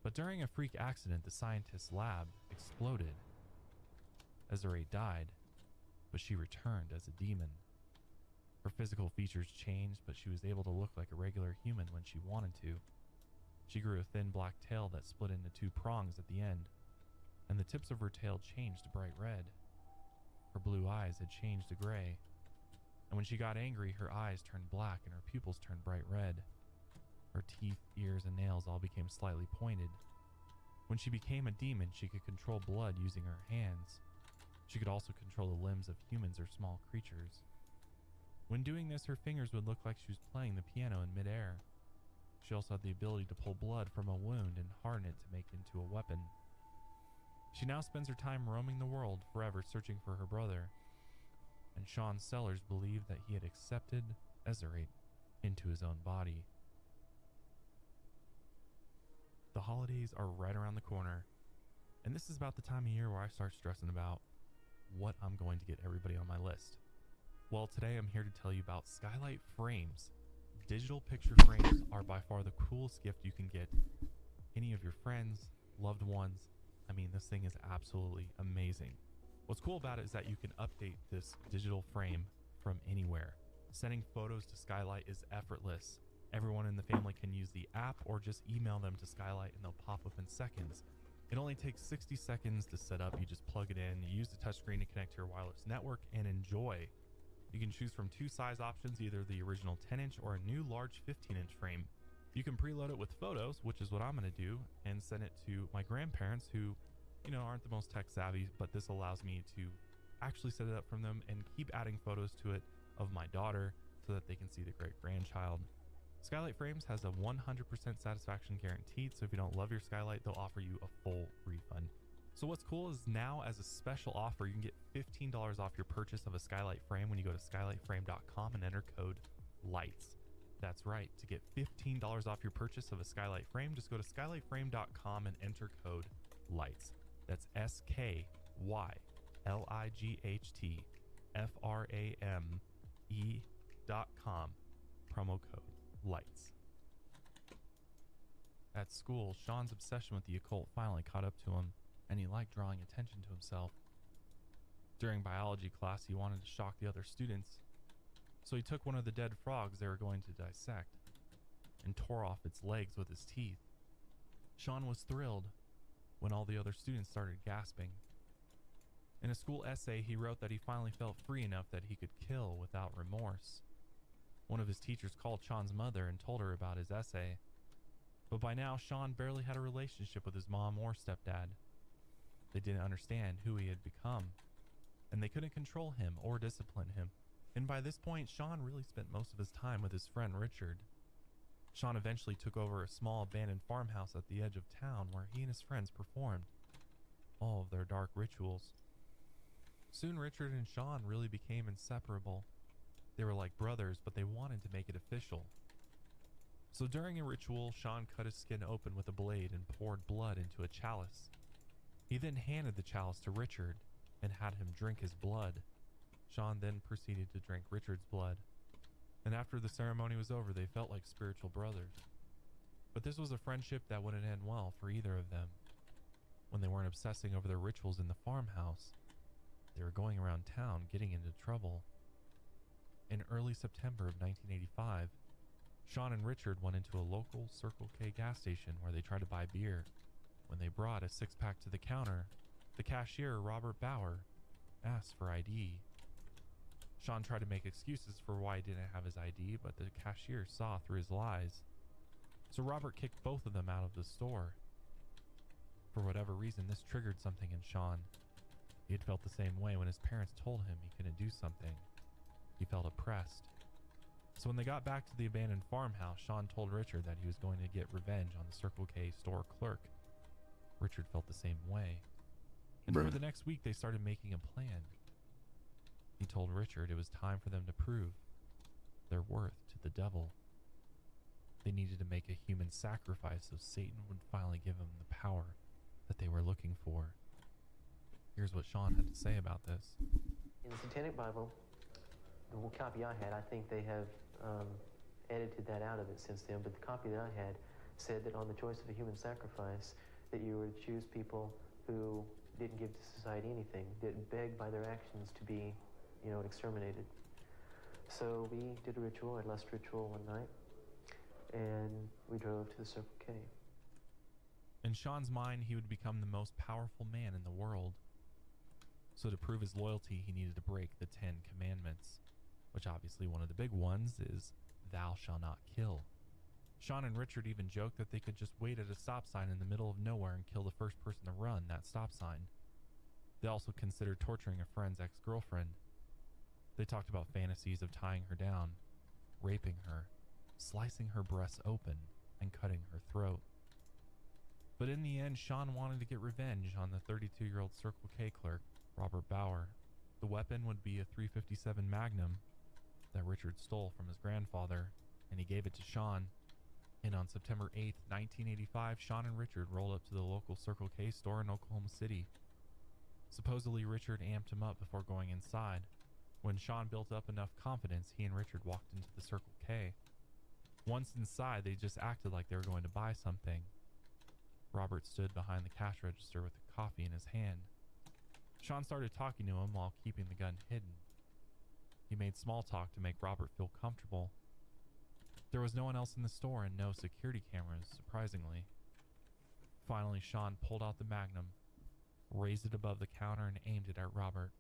Speaker 1: But during a freak accident, the scientist's lab exploded. Ezerate died, but she returned as a demon. Her physical features changed, but she was able to look like a regular human when she wanted to. She grew a thin black tail that split into 2 prongs at the end, and the tips of her tail changed to bright red. Her blue eyes had changed to gray, and when she got angry, her eyes turned black and her pupils turned bright red. Her teeth, ears, and nails all became slightly pointed. When she became a demon, she could control blood using her hands. She could also control the limbs of humans or small creatures. When doing this, her fingers would look like she was playing the piano in midair. She also had the ability to pull blood from a wound and harden it to make it into a weapon. She now spends her time roaming the world forever searching for her brother, and Sean Sellers believed that he had accepted Ezerate into his own body. The holidays are right around the corner, and this is about the time of year where I start stressing about what I'm going to get everybody on my list. Well, today I'm here to tell you about Skylight Frames. Digital picture frames are by far the coolest gift you can get any of your friends, loved ones. I mean, this thing is absolutely amazing. What's cool about it is that you can update this digital frame from anywhere. Sending photos to Skylight is effortless. Everyone in the family can use the app or just email them to Skylight and they'll pop up in seconds. It only takes 60 seconds to set up. You just plug it in, you use the touchscreen to connect to your wireless network, and enjoy. You can choose from 2 size options, either the original 10-inch or a new large 15-inch frame. You can preload it with photos, which is what I'm going to do, and send it to my grandparents who, aren't the most tech savvy, but this allows me to actually set it up from them and keep adding photos to it of my daughter so that they can see the great grandchild. Skylight Frames has a 100% satisfaction guaranteed, so if you don't love your skylight, they'll offer you a full refund. So what's cool is now, as a special offer, you can get $15 off your purchase of a skylight frame when you go to skylightframe.com and enter code LIGHTS. That's right, to get $15 off your purchase of a skylight frame, just go to skylightframe.com and enter code LIGHTS. That's SKYLIGHTFRAME.com, promo code LIGHTS. At school, Sean's obsession with the occult finally caught up to him, and he liked drawing attention to himself. During biology class, he wanted to shock the other students, so he took one of the dead frogs they were going to dissect and tore off its legs with his teeth. Sean was thrilled when all the other students started gasping. In a school essay, he wrote that he finally felt free enough that he could kill without remorse. One of his teachers called Sean's mother and told her about his essay, but by now Sean barely had a relationship with his mom or stepdad. They didn't understand who he had become, and they couldn't control him or discipline him. And by this point, Sean really spent most of his time with his friend Richard. Sean eventually took over a small abandoned farmhouse at the edge of town where he and his friends performed all of their dark rituals. Soon Richard and Sean really became inseparable. They were like brothers, but they wanted to make it official. So during a ritual, Sean cut his skin open with a blade and poured blood into a chalice. He then handed the chalice to Richard and had him drink his blood. Sean then proceeded to drink Richard's blood, and after the ceremony was over, they felt like spiritual brothers. But this was a friendship that wouldn't end well for either of them. When they weren't obsessing over their rituals in the farmhouse, they were going around town getting into trouble. In early September of 1985, Sean and Richard went into a local Circle K gas station where they tried to buy beer. When they brought a six-pack to the counter, the cashier, Robert Bauer, asked for ID. Sean tried to make excuses for why he didn't have his ID, but the cashier saw through his lies. So Robert kicked both of them out of the store. For whatever reason, this triggered something in Sean. He had felt the same way when his parents told him he couldn't do something. He felt oppressed. So when they got back to the abandoned farmhouse, Sean told Richard that he was going to get revenge on the Circle K store clerk. Richard felt the same way. And for the next week, they started making a plan. He told Richard it was time for them to prove their worth to the devil. They needed to make a human sacrifice so Satan would finally give them the power that they were looking for. Here's what Sean had to say about this.
Speaker 7: In the Satanic Bible, the copy I had, I think they have edited that out of it since then, but the copy that I had said that on the choice of a human sacrifice, that you were to choose people who didn't give to society anything, didn't beg by their actions to be, exterminated. So we did a ritual, a lust ritual one night, and we drove to the Circle K.
Speaker 1: In Sean's mind, he would become the most powerful man in the world. So to prove his loyalty, he needed to break the 10 Commandments, which obviously one of the big ones is, "Thou shalt not kill." Sean and Richard even joked that they could just wait at a stop sign in the middle of nowhere and kill the first person to run that stop sign. They also considered torturing a friend's ex-girlfriend. They talked about fantasies of tying her down, raping her, slicing her breasts open, and cutting her throat. But in the end, Sean wanted to get revenge on the 32-year-old Circle K clerk, Robert Bauer. The weapon would be a .357 Magnum that Richard stole from his grandfather, and he gave it to Sean. And on September 8th, 1985, Sean and Richard rolled up to the local Circle K store in Oklahoma City. Supposedly, Richard amped him up before going inside. When Sean built up enough confidence, he and Richard walked into the Circle K. Once inside, they just acted like they were going to buy something. Robert stood behind the cash register with the coffee in his hand. Sean started talking to him while keeping the gun hidden. He made small talk to make Robert feel comfortable. There was no one else in the store and no security cameras, surprisingly. Finally, Sean pulled out the Magnum, raised it above the counter and aimed it at Robert,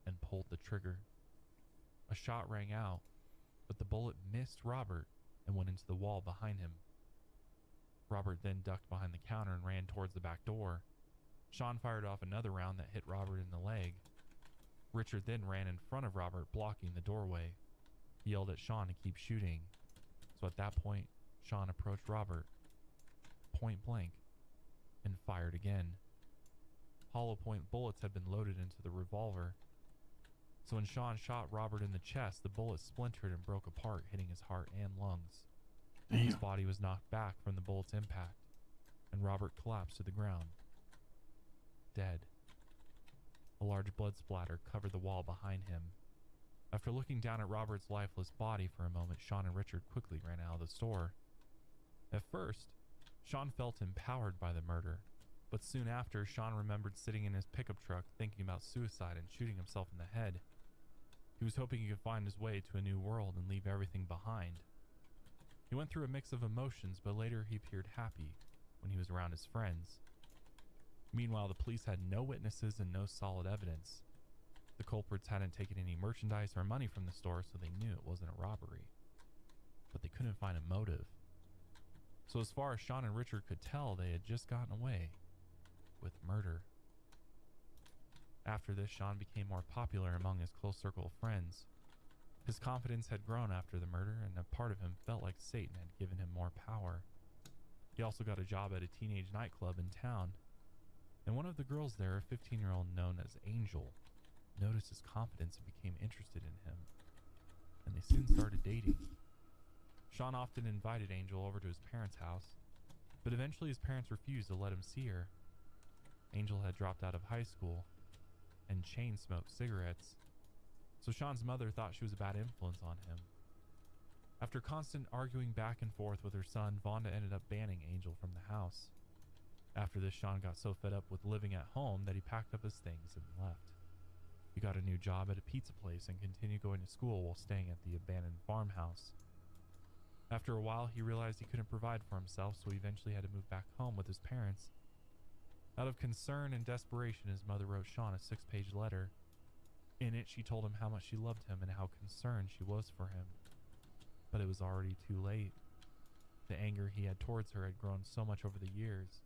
Speaker 1: and pulled the trigger. A shot rang out, but the bullet missed Robert and went into the wall behind him. Robert then ducked behind the counter and ran towards the back door. Sean fired off another round that hit Robert in the leg. Richard then ran in front of Robert, blocking the doorway. He yelled at Sean to keep shooting, So at that point, Sean approached Robert, point blank, and fired again. Hollow point bullets had been loaded into the revolver. So when Sean shot Robert in the chest, the bullet splintered and broke apart, hitting his heart and lungs. His
Speaker 4: Damn.
Speaker 1: body was knocked back from the bullet's impact, and Robert collapsed to the ground, dead. A large blood splatter covered the wall behind him. After looking down at Robert's lifeless body for a moment, Sean and Richard quickly ran out of the store. At first, Sean felt empowered by the murder, but soon after, Sean remembered sitting in his pickup truck thinking about suicide and shooting himself in the head. He was hoping he could find his way to a new world and leave everything behind. He went through a mix of emotions, but later he appeared happy when he was around his friends. Meanwhile, the police had no witnesses and no solid evidence. The culprits hadn't taken any merchandise or money from the store, so they knew it wasn't a robbery. But they couldn't find a motive. So as far as Sean and Richard could tell, they had just gotten away with murder. After this, Sean became more popular among his close circle of friends. His confidence had grown after the murder, and a part of him felt like Satan had given him more power. He also got a job at a teenage nightclub in town, and one of the girls there, a 15-year-old known as Angel, noticed his confidence and became interested in him, and they soon started dating. Sean often invited Angel over to his parents' house, but eventually his parents refused to let him see her. Angel had dropped out of high school and chain smoked cigarettes, so Sean's mother thought she was a bad influence on him. After constant arguing back and forth with her son, Vonda ended up banning Angel from the house. After this, Sean got so fed up with living at home that he packed up his things and left. He got a new job at a pizza place and continued going to school while staying at the abandoned farmhouse. After a while, he realized he couldn't provide for himself, so he eventually had to move back home with his parents. Out of concern and desperation, his mother wrote Sean a 6-page letter. In it, she told him how much she loved him and how concerned she was for him. But it was already too late. The anger he had towards her had grown so much over the years,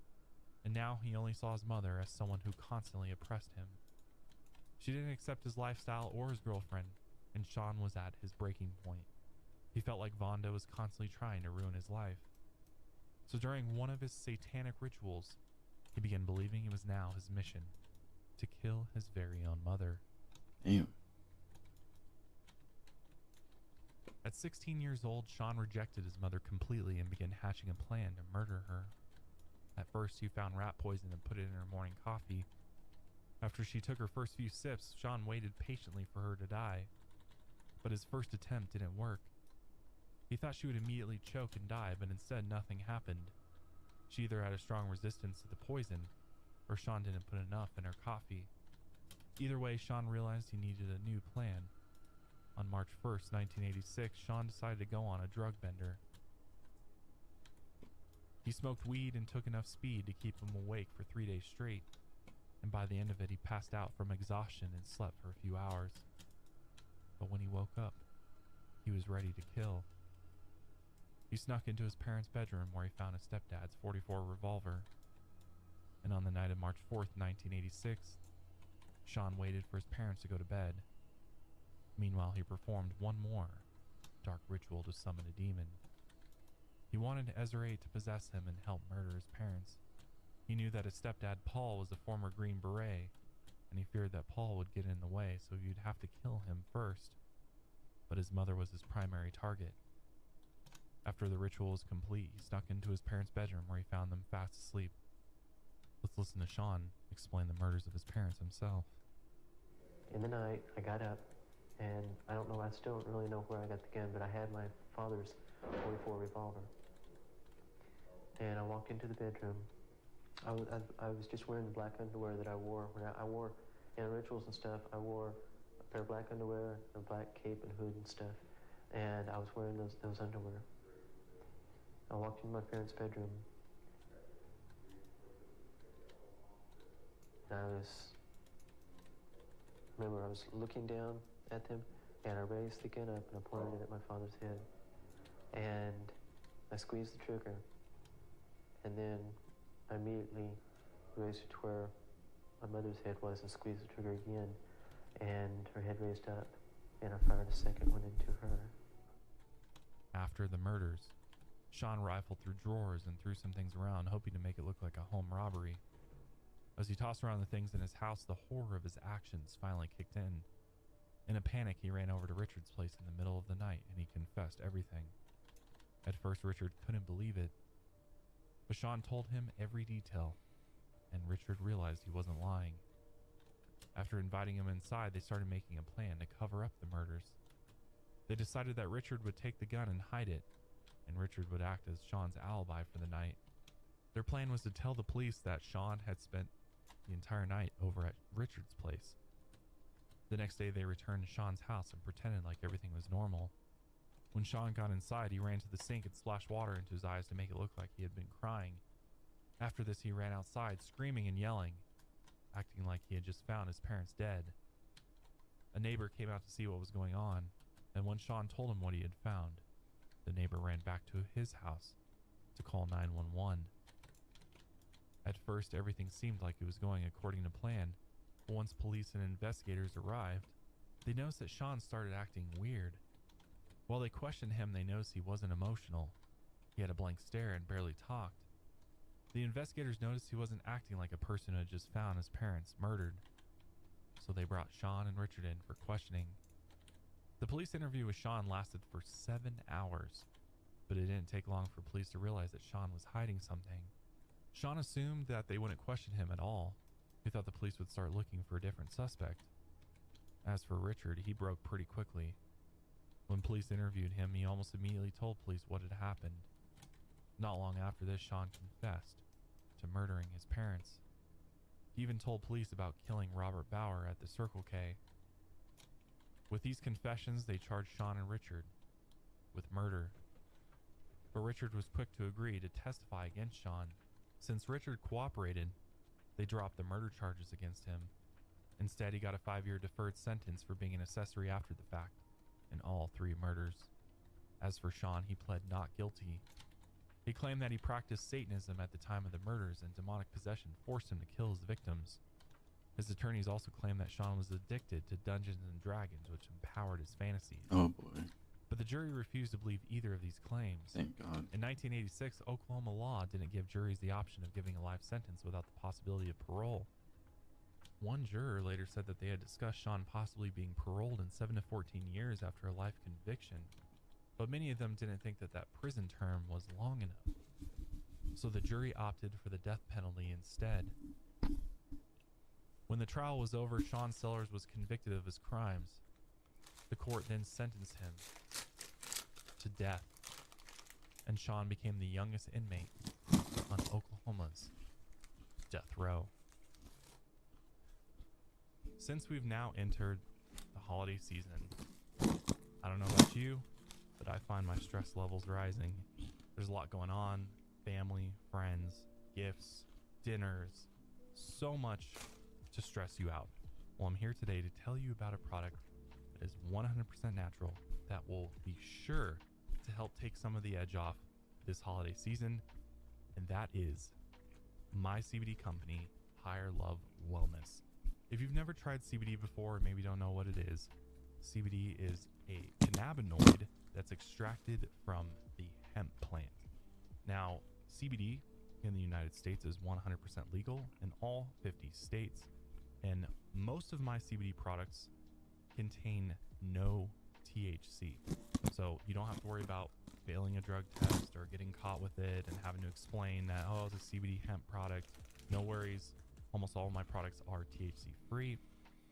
Speaker 1: and now he only saw his mother as someone who constantly oppressed him. She didn't accept his lifestyle or his girlfriend, and Sean was at his breaking point. He felt like Vonda was constantly trying to ruin his life. So during one of his satanic rituals, he began believing it was now his mission to kill his very own mother.
Speaker 4: Damn.
Speaker 1: At 16 years old, Sean rejected his mother completely and began hatching a plan to murder her. At first, he found rat poison and put it in her morning coffee. After she took her first few sips, Sean waited patiently for her to die. But his first attempt didn't work. He thought she would immediately choke and die, but instead nothing happened. She either had a strong resistance to the poison, or Sean didn't put enough in her coffee. Either way, Sean realized he needed a new plan. On March 1st, 1986, Sean decided to go on a drug bender. He smoked weed and took enough speed to keep him awake for 3 days straight, and by the end of it, he passed out from exhaustion and slept for a few hours. But when he woke up, he was ready to kill. He snuck into his parents' bedroom where he found his stepdad's .44 revolver. And on the night of March 4th, 1986, Sean waited for his parents to go to bed. Meanwhile, he performed one more dark ritual to summon a demon. He wanted Ezra to possess him and help murder his parents. He knew that his stepdad Paul was a former Green Beret, and he feared that Paul would get in the way, so he would have to kill him first. But his mother was his primary target. After the ritual was complete, he snuck into his parents' bedroom where he found them fast asleep. Let's listen to Sean explain the murders of his parents himself.
Speaker 7: In the night, I got up, and I still don't really know where I got the gun, but I had my father's .44 revolver. And I walked into the bedroom. I was just wearing the black underwear that I wore. When I wore, in rituals and stuff, I wore a pair of black underwear, a black cape and hood and stuff. And I was wearing those underwear. I walked into my parents' bedroom. And I was looking down at them, and I raised the gun up and I pointed it at my father's head. And I squeezed the trigger. And then I immediately raised it to where my mother's head was and squeezed the trigger again. And her head raised up, and I fired a second one into her.
Speaker 1: After the murders, Sean rifled through drawers and threw some things around, hoping to make it look like a home robbery. As he tossed around the things in his house, the horror of his actions finally kicked in. In a panic, he ran over to Richard's place in the middle of the night and he confessed everything. At first, Richard couldn't believe it, but Sean told him every detail, and Richard realized he wasn't lying. After inviting him inside, they started making a plan to cover up the murders. They decided that Richard would take the gun and hide it, and Richard would act as Sean's alibi for the night. Their plan was to tell the police that Sean had spent the entire night over at Richard's place. The next day, they returned to Sean's house and pretended like everything was normal. When Sean got inside, he ran to the sink and splashed water into his eyes to make it look like he had been crying. After this, he ran outside, screaming and yelling, acting like he had just found his parents dead. A neighbor came out to see what was going on, and when Sean told him what he had found, the neighbor ran back to his house to call 911. At first, everything seemed like it was going according to plan, but once police and investigators arrived, they noticed that Sean started acting weird. While they questioned him, they noticed he wasn't emotional. He had a blank stare and barely talked. The investigators noticed he wasn't acting like a person who had just found his parents murdered, so they brought Sean and Richard in for questioning. The police interview with Sean lasted for 7 hours, but it didn't take long for police to realize that Sean was hiding something. Sean assumed that they wouldn't question him at all. He thought the police would start looking for a different suspect. As for Richard, he broke pretty quickly. When police interviewed him, he almost immediately told police what had happened. Not long after this, Sean confessed to murdering his parents. He even told police about killing Robert Bauer at the Circle K. With these confessions, they charged Sean and Richard with murder. But Richard was quick to agree to testify against Sean. Since Richard cooperated, they dropped the murder charges against him. Instead, he got a 5-year deferred sentence for being an accessory after the fact in all 3 murders. As for Sean, he pled not guilty. He claimed that he practiced Satanism at the time of the murders and demonic possession forced him to kill his victims. His attorneys also claimed that Sean was addicted to Dungeons and Dragons, which empowered his fantasies.
Speaker 4: Oh boy.
Speaker 1: But the jury refused to believe either of these claims.
Speaker 4: Thank God.
Speaker 1: In 1986, Oklahoma law didn't give juries the option of giving a life sentence without the possibility of parole. One juror later said that they had discussed Sean possibly being paroled in 7 to 14 years after a life conviction, but many of them didn't think that that prison term was long enough. So the jury opted for the death penalty instead. When the trial was over, Sean Sellers was convicted of his crimes. The court then sentenced him to death, and Sean became the youngest inmate on Oklahoma's death row. Since we've now entered the holiday season, I don't know about you, but I find my stress levels rising. There's a lot going on, family, friends, gifts, dinners, so much to stress you out. Well, I'm here today to tell you about a product that is 100% natural that will be sure to help take some of the edge off this holiday season, and that is my CBD company, Higher Love Wellness. If you've never tried CBD before or maybe don't know what it is, CBD is a cannabinoid that's extracted from the hemp plant. Now, CBD in the United States is 100% legal in all 50 states, and most of my CBD products contain no THC. So you don't have to worry about failing a drug test or getting caught with it and having to explain that, oh, it's a CBD hemp product. No worries. Almost all of my products are THC free,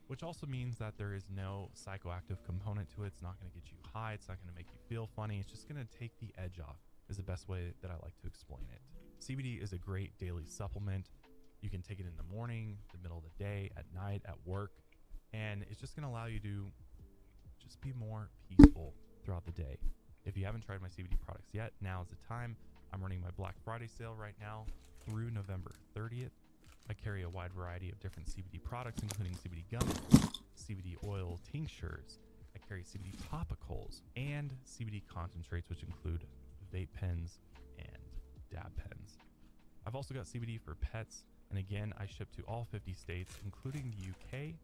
Speaker 1: which also means that there is no psychoactive component to it. It's not going to get you high. It's not going to make you feel funny. It's just going to take the edge off, is the best way that I like to explain it. CBD is a great daily supplement. You can take it in the morning, the middle of the day, at night, at work, and it's just going to allow you to just be more peaceful throughout the day. If you haven't tried my CBD products yet, now is the time. I'm running my Black Friday sale right now through November 30th. I carry a wide variety of different CBD products, including CBD gummies, CBD oil tinctures. I carry CBD topicals and CBD concentrates, which include vape pens and dab pens. I've also got CBD for pets, and again, I ship to all 50 states, including the UK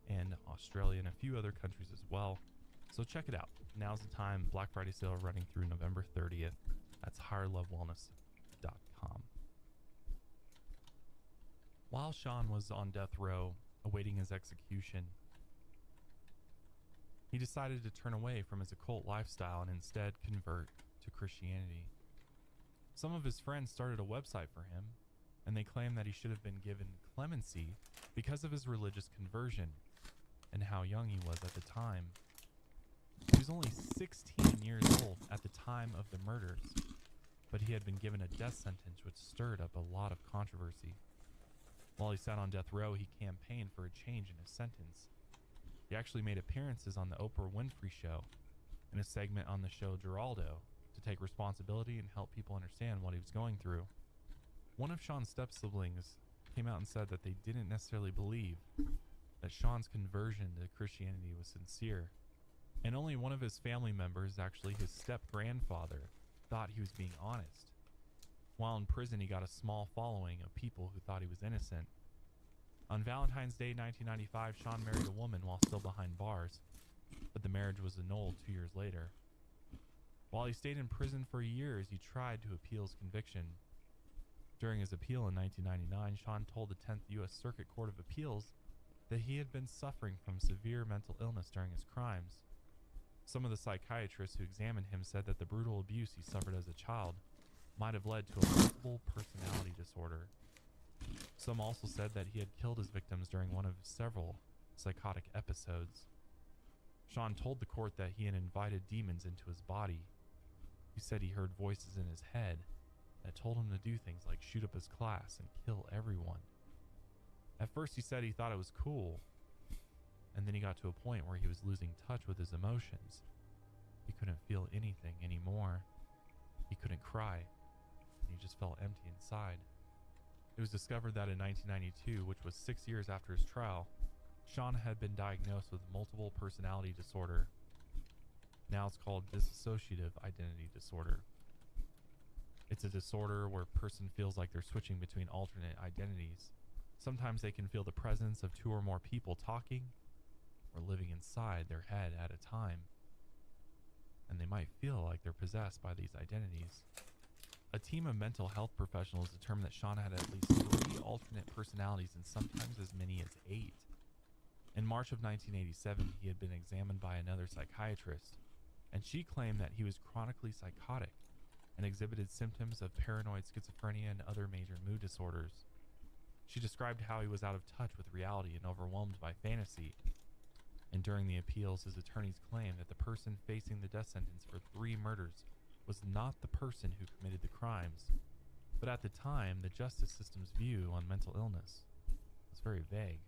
Speaker 1: and Australia and a few other countries as well. So check it out. now's the time. Black Friday sale running through November 30th. That's higherlovewellness.com. While Sean was on death row, awaiting his execution, he decided to turn away from his occult lifestyle and instead convert to Christianity. Some of his friends started a website for him, and they claimed that he should have been given clemency because of his religious conversion and how young he was at the time. He was only 16 years old at the time of the murders, but he had been given a death sentence which stirred up a lot of controversy. While he sat on death row, he campaigned for a change in his sentence. He actually made appearances on the Oprah Winfrey Show and a segment on the show Geraldo to take responsibility and help people understand what he was going through. One of Sean's step-siblings came out and said that they didn't necessarily believe that Sean's conversion to Christianity was sincere, and only one of his family members, actually his step-grandfather, thought he was being honest. While in prison, he got a small following of people who thought he was innocent. On Valentine's Day 1995, Sean married a woman while still behind bars, but the marriage was annulled 2 years later. While he stayed in prison for years, he tried to appeal his conviction. During his appeal in 1999, Sean told the 10th U.S. Circuit Court of Appeals that he had been suffering from severe mental illness during his crimes. Some of the psychiatrists who examined him said that the brutal abuse he suffered as a child might have led to a multiple personality disorder. Some also said that he had killed his victims during one of several psychotic episodes. Sean told the court that he had invited demons into his body. He said he heard voices in his head that told him to do things like shoot up his class and kill everyone. At first he said he thought it was cool, and then he got to a point where he was losing touch with his emotions. He couldn't feel anything anymore. He couldn't cry, and he just felt empty inside. It was discovered that in 1992, which was 6 years after his trial, Sean had been diagnosed with multiple personality disorder. Now it's called dissociative identity disorder. It's a disorder where a person feels like they're switching between alternate identities. Sometimes they can feel the presence of 2 or more people talking or living inside their head at a time, and they might feel like they're possessed by these identities. A team of mental health professionals determined that Sean had at least 3 alternate personalities and sometimes as many as 8. In March of 1987, he had been examined by another psychiatrist, and she claimed that he was chronically psychotic and exhibited symptoms of paranoid schizophrenia and other major mood disorders. She described how he was out of touch with reality and overwhelmed by fantasy. And during the appeals, his attorneys claimed that the person facing the death sentence for 3 murders was not the person who committed the crimes, but at the time, the justice system's view on mental illness was very vague.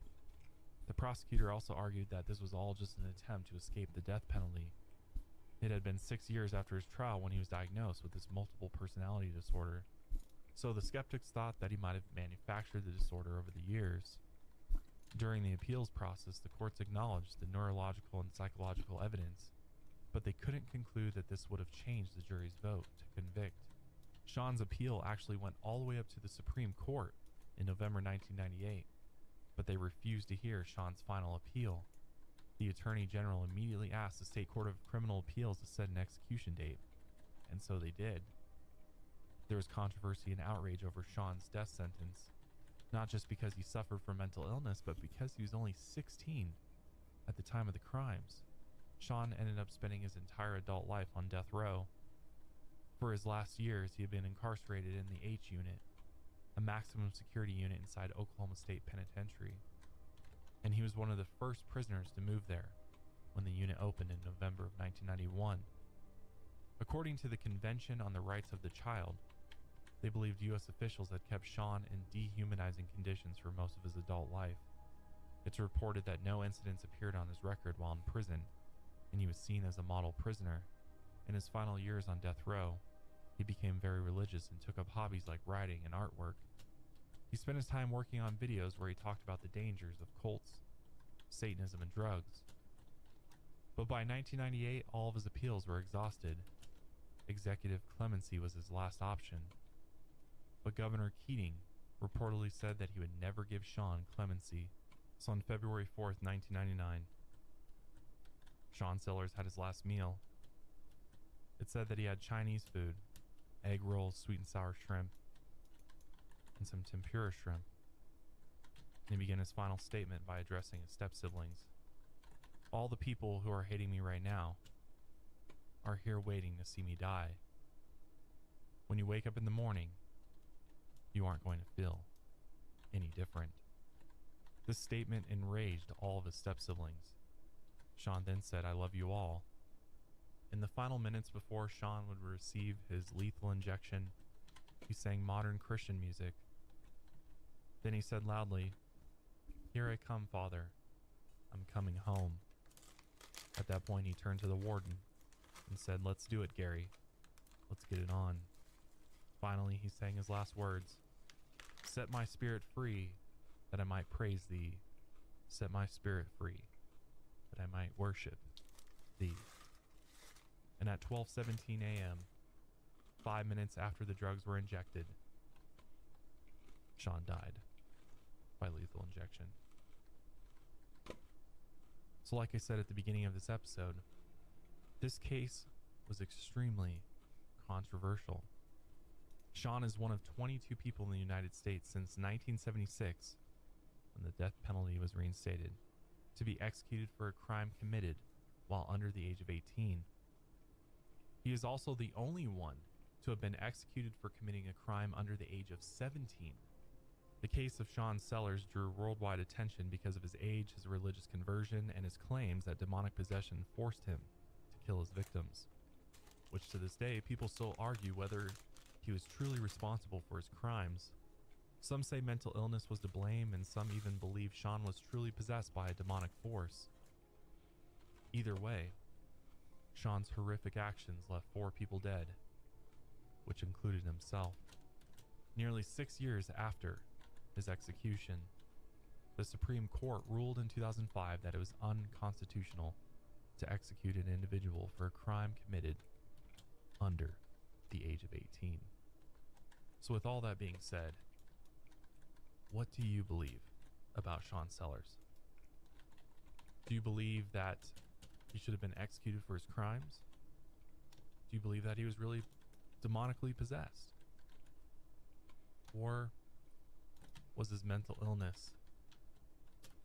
Speaker 1: The prosecutor also argued that this was all just an attempt to escape the death penalty. It had been 6 years after his trial when he was diagnosed with this multiple personality disorder, so the skeptics thought that he might have manufactured the disorder over the years. During the appeals process, the courts acknowledged the neurological and psychological evidence, but they couldn't conclude that this would have changed the jury's vote to convict. Sean's appeal actually went all the way up to the Supreme Court in November 1998, but they refused to hear Sean's final appeal. The Attorney General immediately asked the State Court of Criminal Appeals to set an execution date, and so they did. There was controversy and outrage over Sean's death sentence, not just because he suffered from mental illness, but because he was only 16 at the time of the crimes. Sean ended up spending his entire adult life on death row. For his last years, he had been incarcerated in the H Unit, a maximum security unit inside Oklahoma State Penitentiary, and he was one of the first prisoners to move there when the unit opened in November of 1991. According to the Convention on the Rights of the Child, they believed U.S. officials had kept Sean in dehumanizing conditions for most of his adult life. It's reported that no incidents appeared on his record while in prison, and he was seen as a model prisoner. In his final years on death row, he became very religious and took up hobbies like writing and artwork. He spent his time working on videos where he talked about the dangers of cults, Satanism, and drugs. But by 1998, all of his appeals were exhausted. Executive clemency was his last option. But Governor Keating reportedly said that he would never give Sean clemency. So on February 4th, 1999, Sean Sellers had his last meal It said that he had Chinese food, egg rolls, sweet and sour shrimp, and some tempura shrimp. And he began his final statement by addressing his step-siblings. All the people who are hating me right now are here waiting to see me die. When you wake up in the morning, you aren't going to feel any different. This statement enraged all of his step-siblings. Sean then said, "I love you all." In the final minutes before Sean would receive his lethal injection, he sang modern Christian music. Then he said loudly, "Here I come, Father. I'm coming home." At that point, he turned to the warden and said, "Let's do it, Gary. Let's get it on." Finally, he sang his last words, "Set my spirit free, that I might praise thee. Set my spirit free, that I might worship thee." And at 12:17 a.m., 5 minutes after the drugs were injected, Sean died by lethal injection. So like I said at the beginning of this episode, this case was extremely controversial. Sean is one of 22 people in the United States since 1976, when the death penalty was reinstated, to be executed for a crime committed while under the age of 18. He is also the only one to have been executed for committing a crime under the age of 17. The case of Sean Sellers drew worldwide attention because of his age, his religious conversion, and his claims that demonic possession forced him to kill his victims, which to this day people still argue whether he was truly responsible for his crimes. Some say mental illness was to blame, and some even believe Sean was truly possessed by a demonic force. Either way, Sean's horrific actions left 4 people dead, which included himself. Nearly 6 years after his execution, the Supreme Court ruled in 2005 that it was unconstitutional to execute an individual for a crime committed under the age of 18. So with all that being said, what do you believe about Sean Sellers? Do you believe that he should have been executed for his crimes? Do you believe that he was really demonically possessed? Or was his mental illness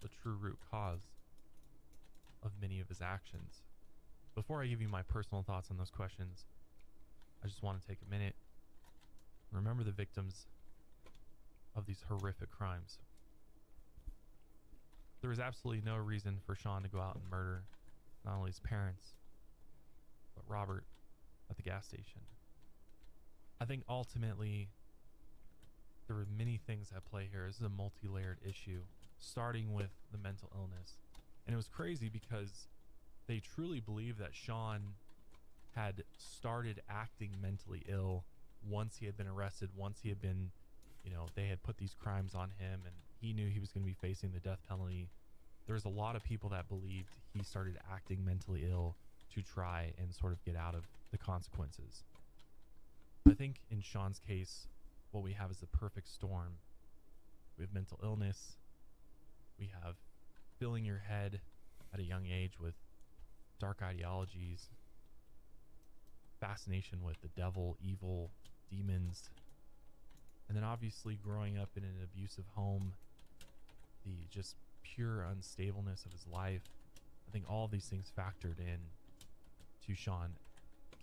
Speaker 1: the true root cause of many of his actions? Before I give you my personal thoughts on those questions, I just want to take a minute and remember the victims of these horrific crimes. There was absolutely no reason for Sean to go out and murder not only his parents, but Robert at the gas station. I think ultimately there were many things at play here. This is a multi-layered issue, starting with the mental illness. And it was crazy because they truly believed that Sean had started acting mentally ill once he had been arrested, once he had been, they had put these crimes on him and he knew he was going to be facing the death penalty. There's a lot of people that believed he started acting mentally ill to try and sort of get out of the consequences. I think in Sean's case, what we have is the perfect storm. We have mental illness. We have filling your head at a young age with dark ideologies, fascination with the devil, evil, demons, and then obviously growing up in an abusive home, the just pure unstableness of his life. I think all of these things factored in to Sean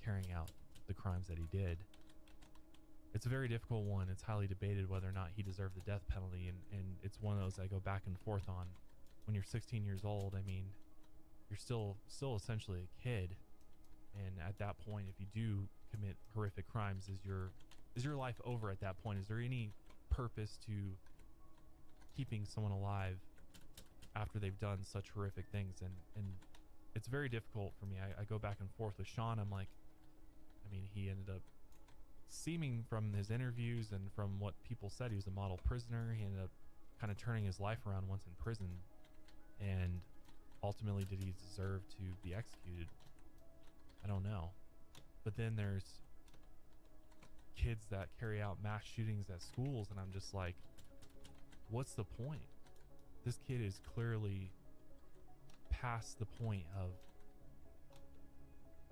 Speaker 1: carrying out the crimes that he did. It's a very difficult one. It's highly debated whether or not he deserved the death penalty, and it's one of those I go back and forth on. When you're 16 years old, I mean, you're still essentially a kid, and at that point, if you do commit horrific crimes, is your life over at that point? Is there any purpose to keeping someone alive after they've done such horrific things? And it's very difficult for me. I go back and forth with Sean. I'm like, I mean, he ended up seeming from his interviews and from what people said, he was a model prisoner. He ended up kind of turning his life around once in prison. And ultimately, did he deserve to be executed? I don't know. But then there's kids that carry out mass shootings at schools, and I'm just like, what's the point? This kid is clearly past the point of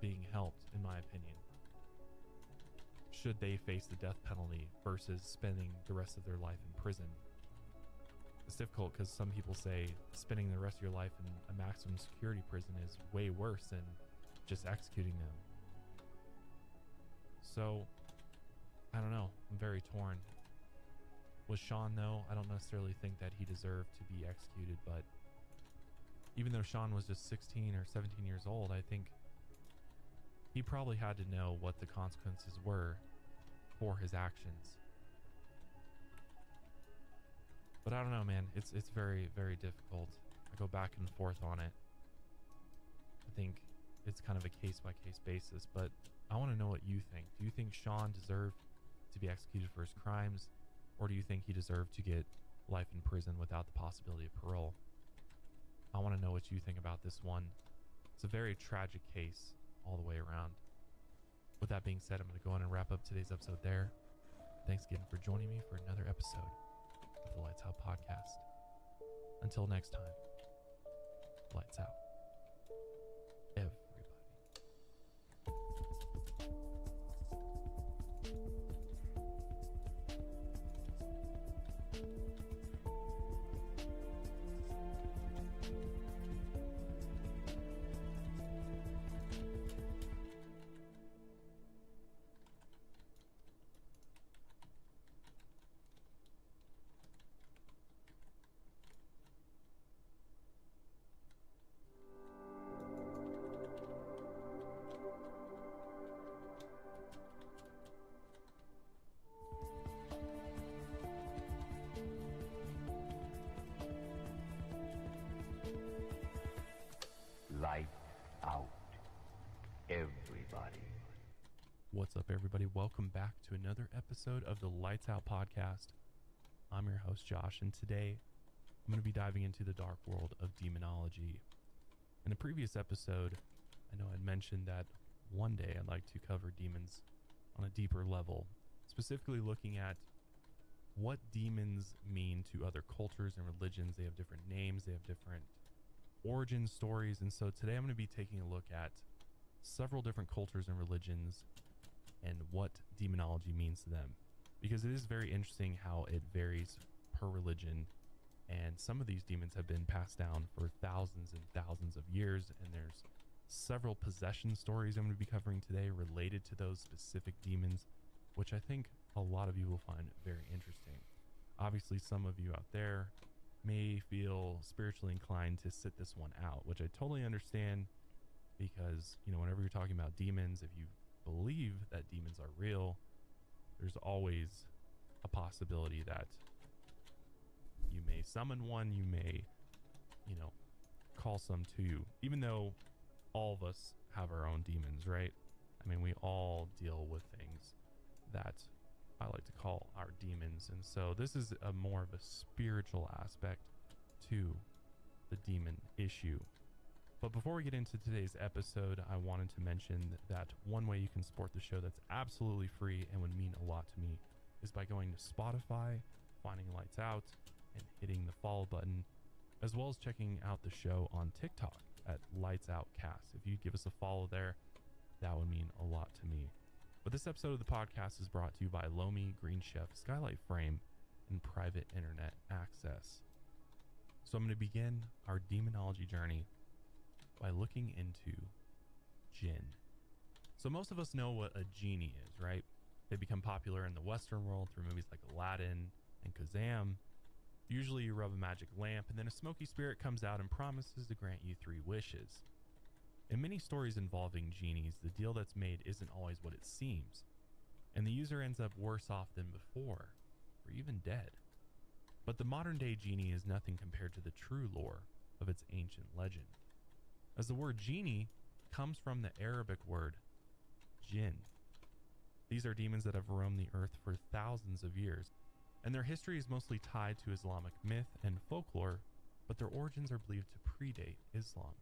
Speaker 1: being helped, in my opinion. should they face the death penalty versus spending the rest of their life in prison. It's difficult because some people say spending the rest of your life in a maximum security prison is way worse than just executing them. So, I don't know. I'm very torn. With Sean, though, I don't necessarily think that he deserved to be executed, but even though Sean was just 16 or 17 years old, I think he probably had to know what the consequences were for his actions. But I don't know, man. It's very, very difficult. I go back and forth on it. I think it's kind of a case-by-case basis, but I want to know what you think. Do you think Sean deserved to be executed for his crimes, or do you think he deserved to get life in prison without the possibility of parole? I want to know what you think about this one. It's a very tragic case all the way around. With that being said, I'm going to go on and wrap up today's episode there. Thanks again for joining me for another episode of the Lights Out Podcast. Until next time, lights out. Everybody.
Speaker 6: Light out. Everybody.
Speaker 1: What's up, everybody? Welcome back to another episode of the Lights Out Podcast. I'm your host, Josh, and today I'm going to be diving into the dark world of demonology. In a previous episode, I know I'd mentioned that one day I'd like to cover demons on a deeper level, specifically looking at what demons mean to other cultures and religions. They have different names, they have different origin stories, and so today I'm going to be taking a look at several different cultures and religions and what demonology means to them, because it is very interesting how it varies per religion, and some of these demons have been passed down for thousands and thousands of years, and there's several possession stories I'm going to be covering today related to those specific demons, which I think a lot of you will find very interesting. Obviously, some of you out there may feel spiritually inclined to sit this one out, which I totally understand, because, you know, whenever you're talking about demons, if you believe that demons are real, there's always a possibility that you may summon one, you may, you know, call some to you, even though all of us have our own demons, right? I mean, we all deal with things that I like to call our demons, and so this is a more of a spiritual aspect to the demon issue. But before we get into today's episode, I wanted to mention that one way you can support the show that's absolutely free and would mean a lot to me is by going to Spotify, finding Lights Out, and hitting the follow button, as well as checking out the show on TikTok at Lights Out Cast. If you give us a follow there, that would mean a lot to me. But this episode of the podcast is brought to you by Lomi, Green Chef, Skylight Frame, and Private Internet Access. So I'm going to begin our demonology journey by looking into jinn. So most of us know what a genie is, right? They become popular in the Western world through movies like Aladdin and Kazam. Usually you rub a magic lamp and then a smoky spirit comes out and promises to grant you 3 wishes. In many stories involving genies, the deal that's made isn't always what it seems, and the user ends up worse off than before, or even dead. But the modern day genie is nothing compared to the true lore of its ancient legend, as the word genie comes from the Arabic word jinn. These are demons that have roamed the earth for thousands of years, and their history is mostly tied to Islamic myth and folklore, but their origins are believed to predate Islam.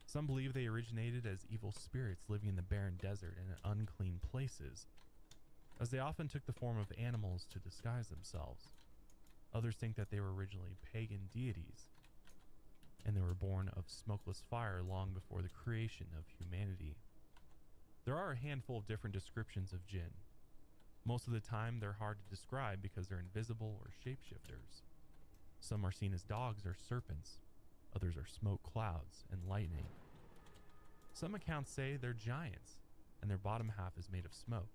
Speaker 1: Some believe they originated as evil spirits living in the barren desert and in unclean places, as they often took the form of animals to disguise themselves. Others think that they were originally pagan deities, and they were born of smokeless fire long before the creation of humanity. There are a handful of different descriptions of jinn, Most of the time, they're hard to describe because they're invisible or shapeshifters. Some are seen as dogs or serpents, others are smoke clouds and lightning. Some accounts say they're giants, and their bottom half is made of smoke,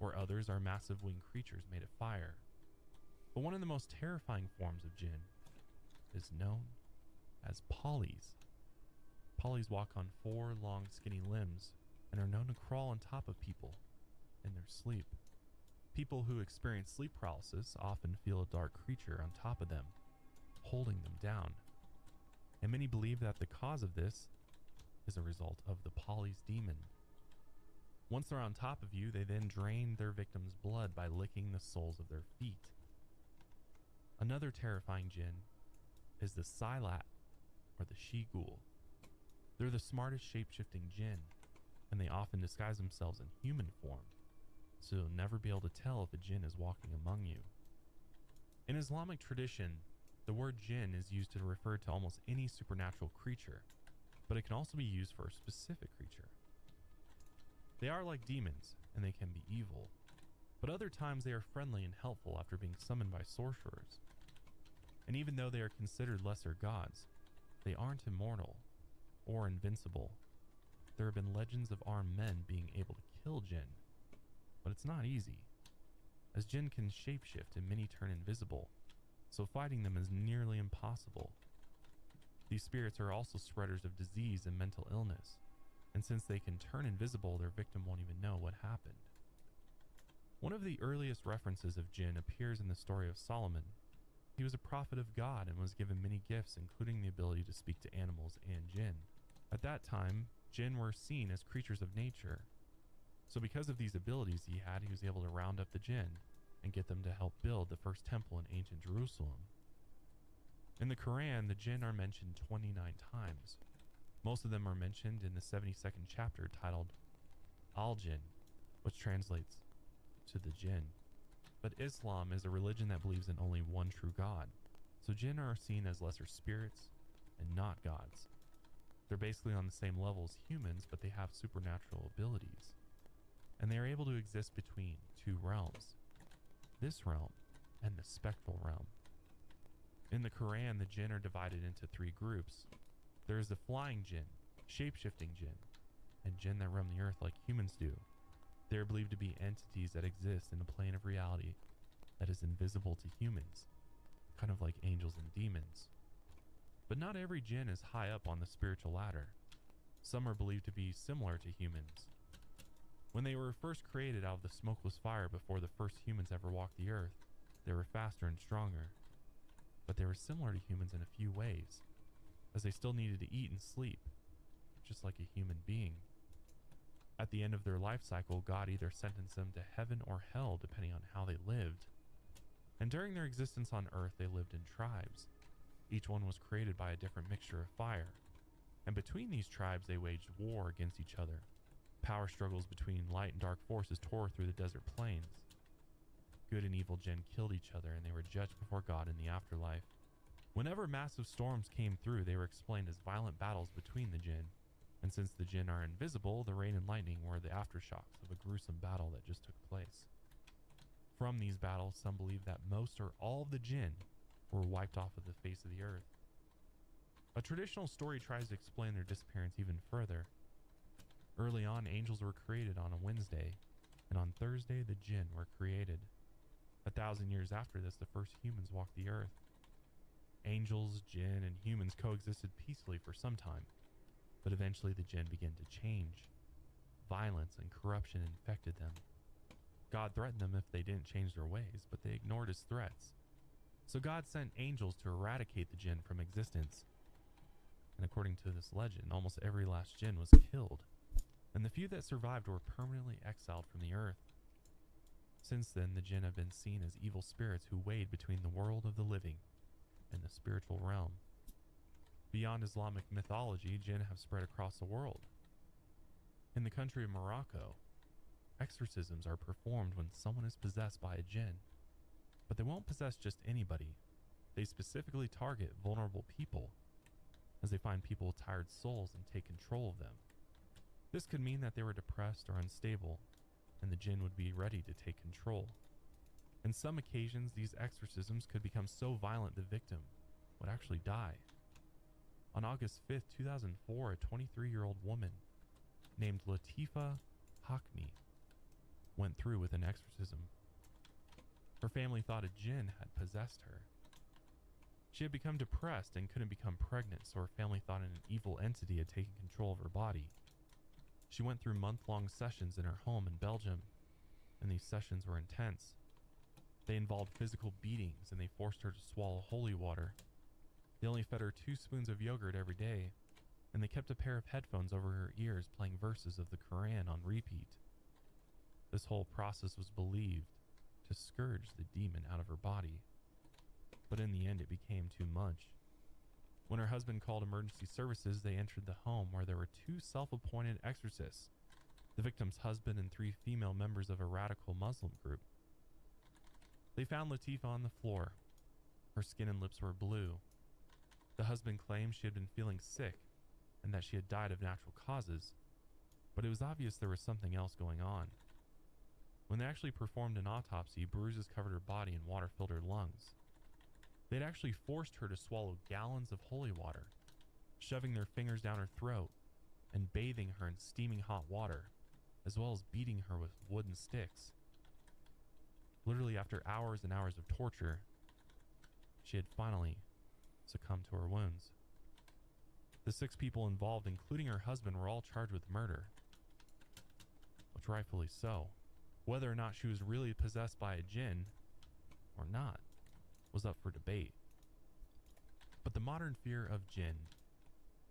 Speaker 1: or others are massive winged creatures made of fire. But one of the most terrifying forms of jinn is known as pollies. Pollies walk on 4 long skinny limbs and are known to crawl on top of people in their sleep. People who experience sleep paralysis often feel a dark creature on top of them, holding them down. And many believe that the cause of this is a result of the pollies demon. Once they're on top of you, they then drain their victim's blood by licking the soles of their feet. Another terrifying jinn is the Silat, or the she-ghoul. They're the smartest shape-shifting jinn, and they often disguise themselves in human form, so you'll never be able to tell if a jinn is walking among you. In Islamic tradition, the word jinn is used to refer to almost any supernatural creature, but it can also be used for a specific creature. They are like demons, and they can be evil, but other times they are friendly and helpful after being summoned by sorcerers. And even though they are considered lesser gods, they aren't immortal or invincible. There have been legends of armed men being able to kill jinn, but it's not easy, as jinn can shapeshift and many turn invisible, so fighting them is nearly impossible. These spirits are also spreaders of disease and mental illness, and since they can turn invisible, their victim won't even know what happened. One of the earliest references of jinn appears in the story of Solomon. He was a prophet of God and was given many gifts, including the ability to speak to animals and jinn. At that time, jinn were seen as creatures of nature. So because of these abilities he was able to round up the jinn and get them to help build the first temple in ancient Jerusalem. In the Quran, the jinn are mentioned 29 times. Most of them are mentioned in the 72nd chapter titled Al-Jinn, which translates to the jinn. But Islam is a religion that believes in only one true God, so jinn are seen as lesser spirits and not gods. They're basically on the same level as humans, but they have supernatural abilities, and they are able to exist between 2 realms, this realm and the spectral realm. In the Quran, the jinn are divided into 3 groups. There is the flying jinn, shape-shifting jinn, and jinn that roam the earth like humans do. They are believed to be entities that exist in a plane of reality that is invisible to humans, kind of like angels and demons. But not every jinn is high up on the spiritual ladder. Some are believed to be similar to humans. When they were first created out of the smokeless fire before the first humans ever walked the earth, they were faster and stronger. But they were similar to humans in a few ways, as they still needed to eat and sleep, just like a human being. At the end of their life cycle, God either sentenced them to heaven or hell depending on how they lived. And during their existence on earth, they lived in tribes. Each one was created by a different mixture of fire. And between these tribes, they waged war against each other. Power struggles between light and dark forces tore through the desert plains. Good and evil jinn killed each other, and they were judged before God in the afterlife. Whenever massive storms came through, they were explained as violent battles between the jinn. And since the jinn are invisible, the rain and lightning were the aftershocks of a gruesome battle that just took place. From these battles, some believe that most or all of the jinn were wiped off of the face of the earth. A traditional story tries to explain their disappearance even further. Early on, angels were created on a Wednesday, and on Thursday, the jinn were created. 1,000 years after this, the first humans walked the earth. Angels, jinn, and humans coexisted peacefully for some time, but eventually the jinn began to change. Violence and corruption infected them. God threatened them if they didn't change their ways, but they ignored his threats. So God sent angels to eradicate the jinn from existence. And according to this legend, almost every last jinn was killed, and the few that survived were permanently exiled from the earth. Since then, the jinn have been seen as evil spirits who wade between the world of the living and the spiritual realm. Beyond Islamic mythology, jinn have spread across the world. In the country of Morocco, exorcisms are performed when someone is possessed by a jinn. But they won't possess just anybody. They specifically target vulnerable people, as they find people with tired souls and take control of them. This could mean that they were depressed or unstable, and the jinn would be ready to take control. In some occasions, these exorcisms could become so violent the victim would actually die. On August 5th, 2004, a 23-year-old woman named Latifa Hakmi went through with an exorcism. Her family thought a jinn had possessed her. She had become depressed and couldn't become pregnant, so her family thought an evil entity had taken control of her body. She went through month-long sessions in her home in Belgium, and these sessions were intense. They involved physical beatings, and they forced her to swallow holy water. They only fed her 2 spoons of yogurt every day, and they kept a pair of headphones over her ears playing verses of the Quran on repeat. This whole process was believed to scourge the demon out of her body, but in the end it became too much. When her husband called emergency services, they entered the home where there were 2 self-appointed exorcists, the victim's husband and 3 female members of a radical Muslim group. They found Latifa on the floor. Her skin and lips were blue. The husband claimed she had been feeling sick and that she had died of natural causes, but it was obvious there was something else going on. When they actually performed an autopsy, bruises covered her body and water filled her lungs. They'd actually forced her to swallow gallons of holy water, shoving their fingers down her throat and bathing her in steaming hot water, as well as beating her with wooden sticks. Literally, after hours and hours of torture, she had finally succumbed to her wounds. The 6 people involved, including her husband, were all charged with murder, which rightfully so. Whether or not she was really possessed by a jinn or not was up for debate. But the modern fear of jinn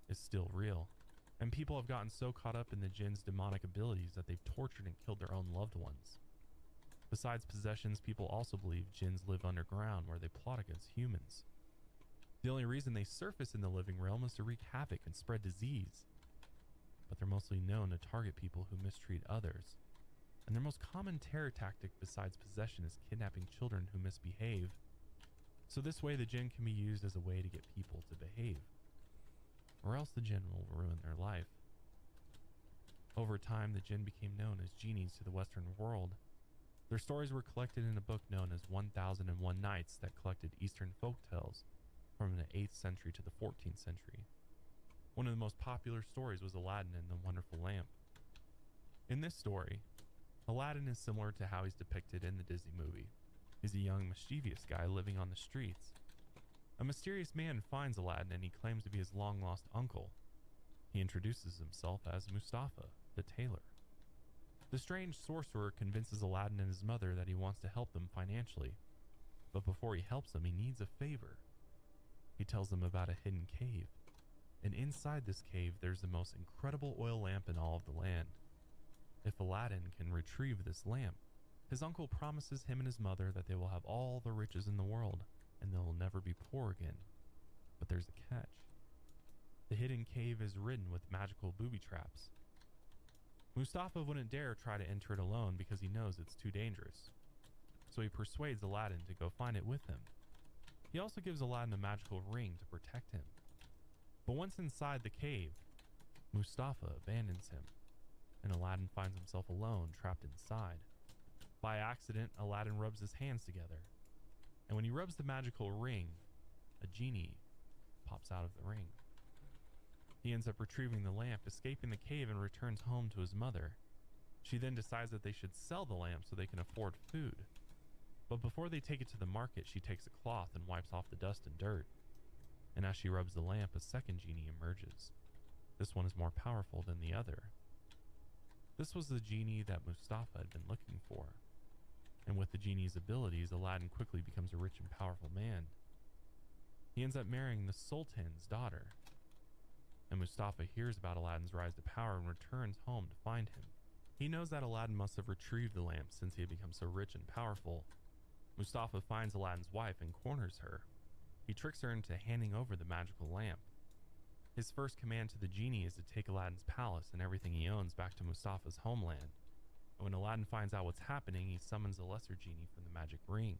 Speaker 1: is still real, and people have gotten so caught up in the jinn's demonic abilities that they've tortured and killed their own loved ones. Besides possessions, people also believe jinns live underground where they plot against humans. The only reason they surface in the living realm is to wreak havoc and spread disease, but they're mostly known to target people who mistreat others. And their most common terror tactic besides possession is kidnapping children who misbehave. So this way the jinn can be used as a way to get people to behave, or else the jinn will ruin their life. Over time, the jinn became known as genies to the Western world. Their stories were collected in a book known as 1001 Nights that collected Eastern folktales from the 8th century to the 14th century. One of the most popular stories was Aladdin and the Wonderful Lamp. In this story, Aladdin is similar to how he's depicted in the Disney movie. He's a young, mischievous guy living on the streets. A mysterious man finds Aladdin and he claims to be his long-lost uncle. He introduces himself as Mustafa, the tailor. The strange sorcerer convinces Aladdin and his mother that he wants to help them financially. But before he helps them, he needs a favor. He tells them about a hidden cave. And inside this cave, there's the most incredible oil lamp in all of the land. If Aladdin can retrieve this lamp, his uncle promises him and his mother that they will have all the riches in the world and they will never be poor again. But there's a catch. The hidden cave is ridden with magical booby traps. Mustafa wouldn't dare try to enter it alone because he knows it's too dangerous. So he persuades Aladdin to go find it with him. He also gives Aladdin a magical ring to protect him. But once inside the cave, Mustafa abandons him, and Aladdin finds himself alone, trapped inside. By accident, Aladdin rubs his hands together, and when he rubs the magical ring, a genie pops out of the ring. He ends up retrieving the lamp, escaping the cave, and returns home to his mother. She then decides that they should sell the lamp so they can afford food. But before they take it to the market, she takes a cloth and wipes off the dust and dirt. And as she rubs the lamp, a second genie emerges. This one is more powerful than the other. This was the genie that Mustafa had been looking for. And with the genie's abilities, Aladdin quickly becomes a rich and powerful man. He ends up marrying the Sultan's daughter. And Mustafa hears about Aladdin's rise to power and returns home to find him. He knows that Aladdin must have retrieved the lamp since he had become so rich and powerful. Mustafa finds Aladdin's wife and corners her. He tricks her into handing over the magical lamp. His first command to the genie is to take Aladdin's palace and everything he owns back to Mustafa's homeland. And when Aladdin finds out what's happening, he summons a lesser genie from the magic ring.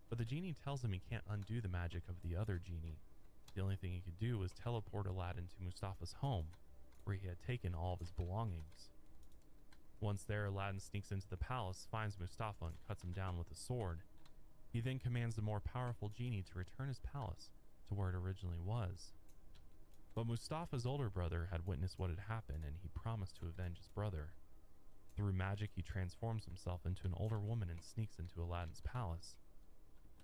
Speaker 1: But the genie tells him he can't undo the magic of the other genie. The only thing he could do was teleport Aladdin to Mustafa's home, where he had taken all of his belongings. Once there, Aladdin sneaks into the palace, finds Mustafa, and cuts him down with a sword. He then commands the more powerful genie to return his palace to where it originally was. But Mustafa's older brother had witnessed what had happened, and he promised to avenge his brother. Through magic, he transforms himself into an older woman and sneaks into Aladdin's palace.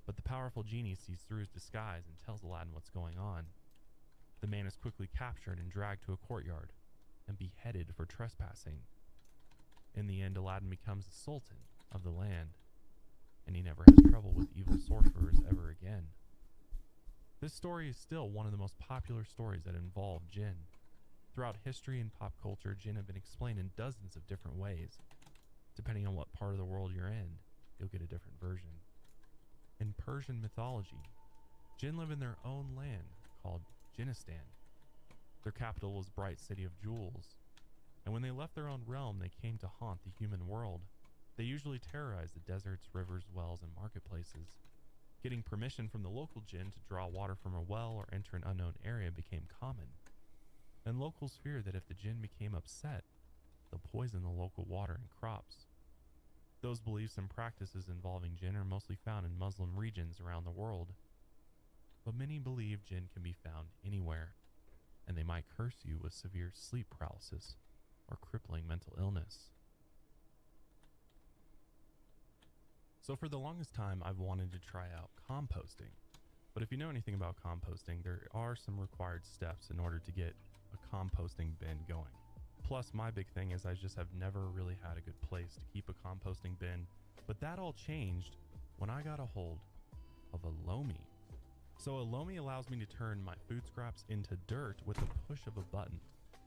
Speaker 1: But the powerful genie sees through his disguise and tells Aladdin what's going on. The man is quickly captured and dragged to a courtyard and beheaded for trespassing. In the end, Aladdin becomes the sultan of the land, and he never has trouble with evil sorcerers ever again. This story is still one of the most popular stories that involve jinn. Throughout history and pop culture, jinn have been explained in dozens of different ways. Depending on what part of the world you're in, you'll get a different version. In Persian mythology, jinn live in their own land called Jinnistan. Their capital was bright city of jewels, and when they left their own realm, they came to haunt the human world. They usually terrorized the deserts, rivers, wells, and marketplaces. Getting permission from the local jinn to draw water from a well or enter an unknown area became common, and locals feared that if the jinn became upset, they'll poison the local water and crops. Those beliefs and practices involving jinn are mostly found in Muslim regions around the world, but many believe jinn can be found anywhere, and they might curse you with severe sleep paralysis or crippling mental illness. So for the longest time, I've wanted to try out composting. But if you know anything about composting, there are some required steps in order to get a composting bin going. Plus, my big thing is I just have never really had a good place to keep a composting bin. But that all changed when I got a hold of a Lomi. So a Lomi allows me to turn my food scraps into dirt with the push of a button.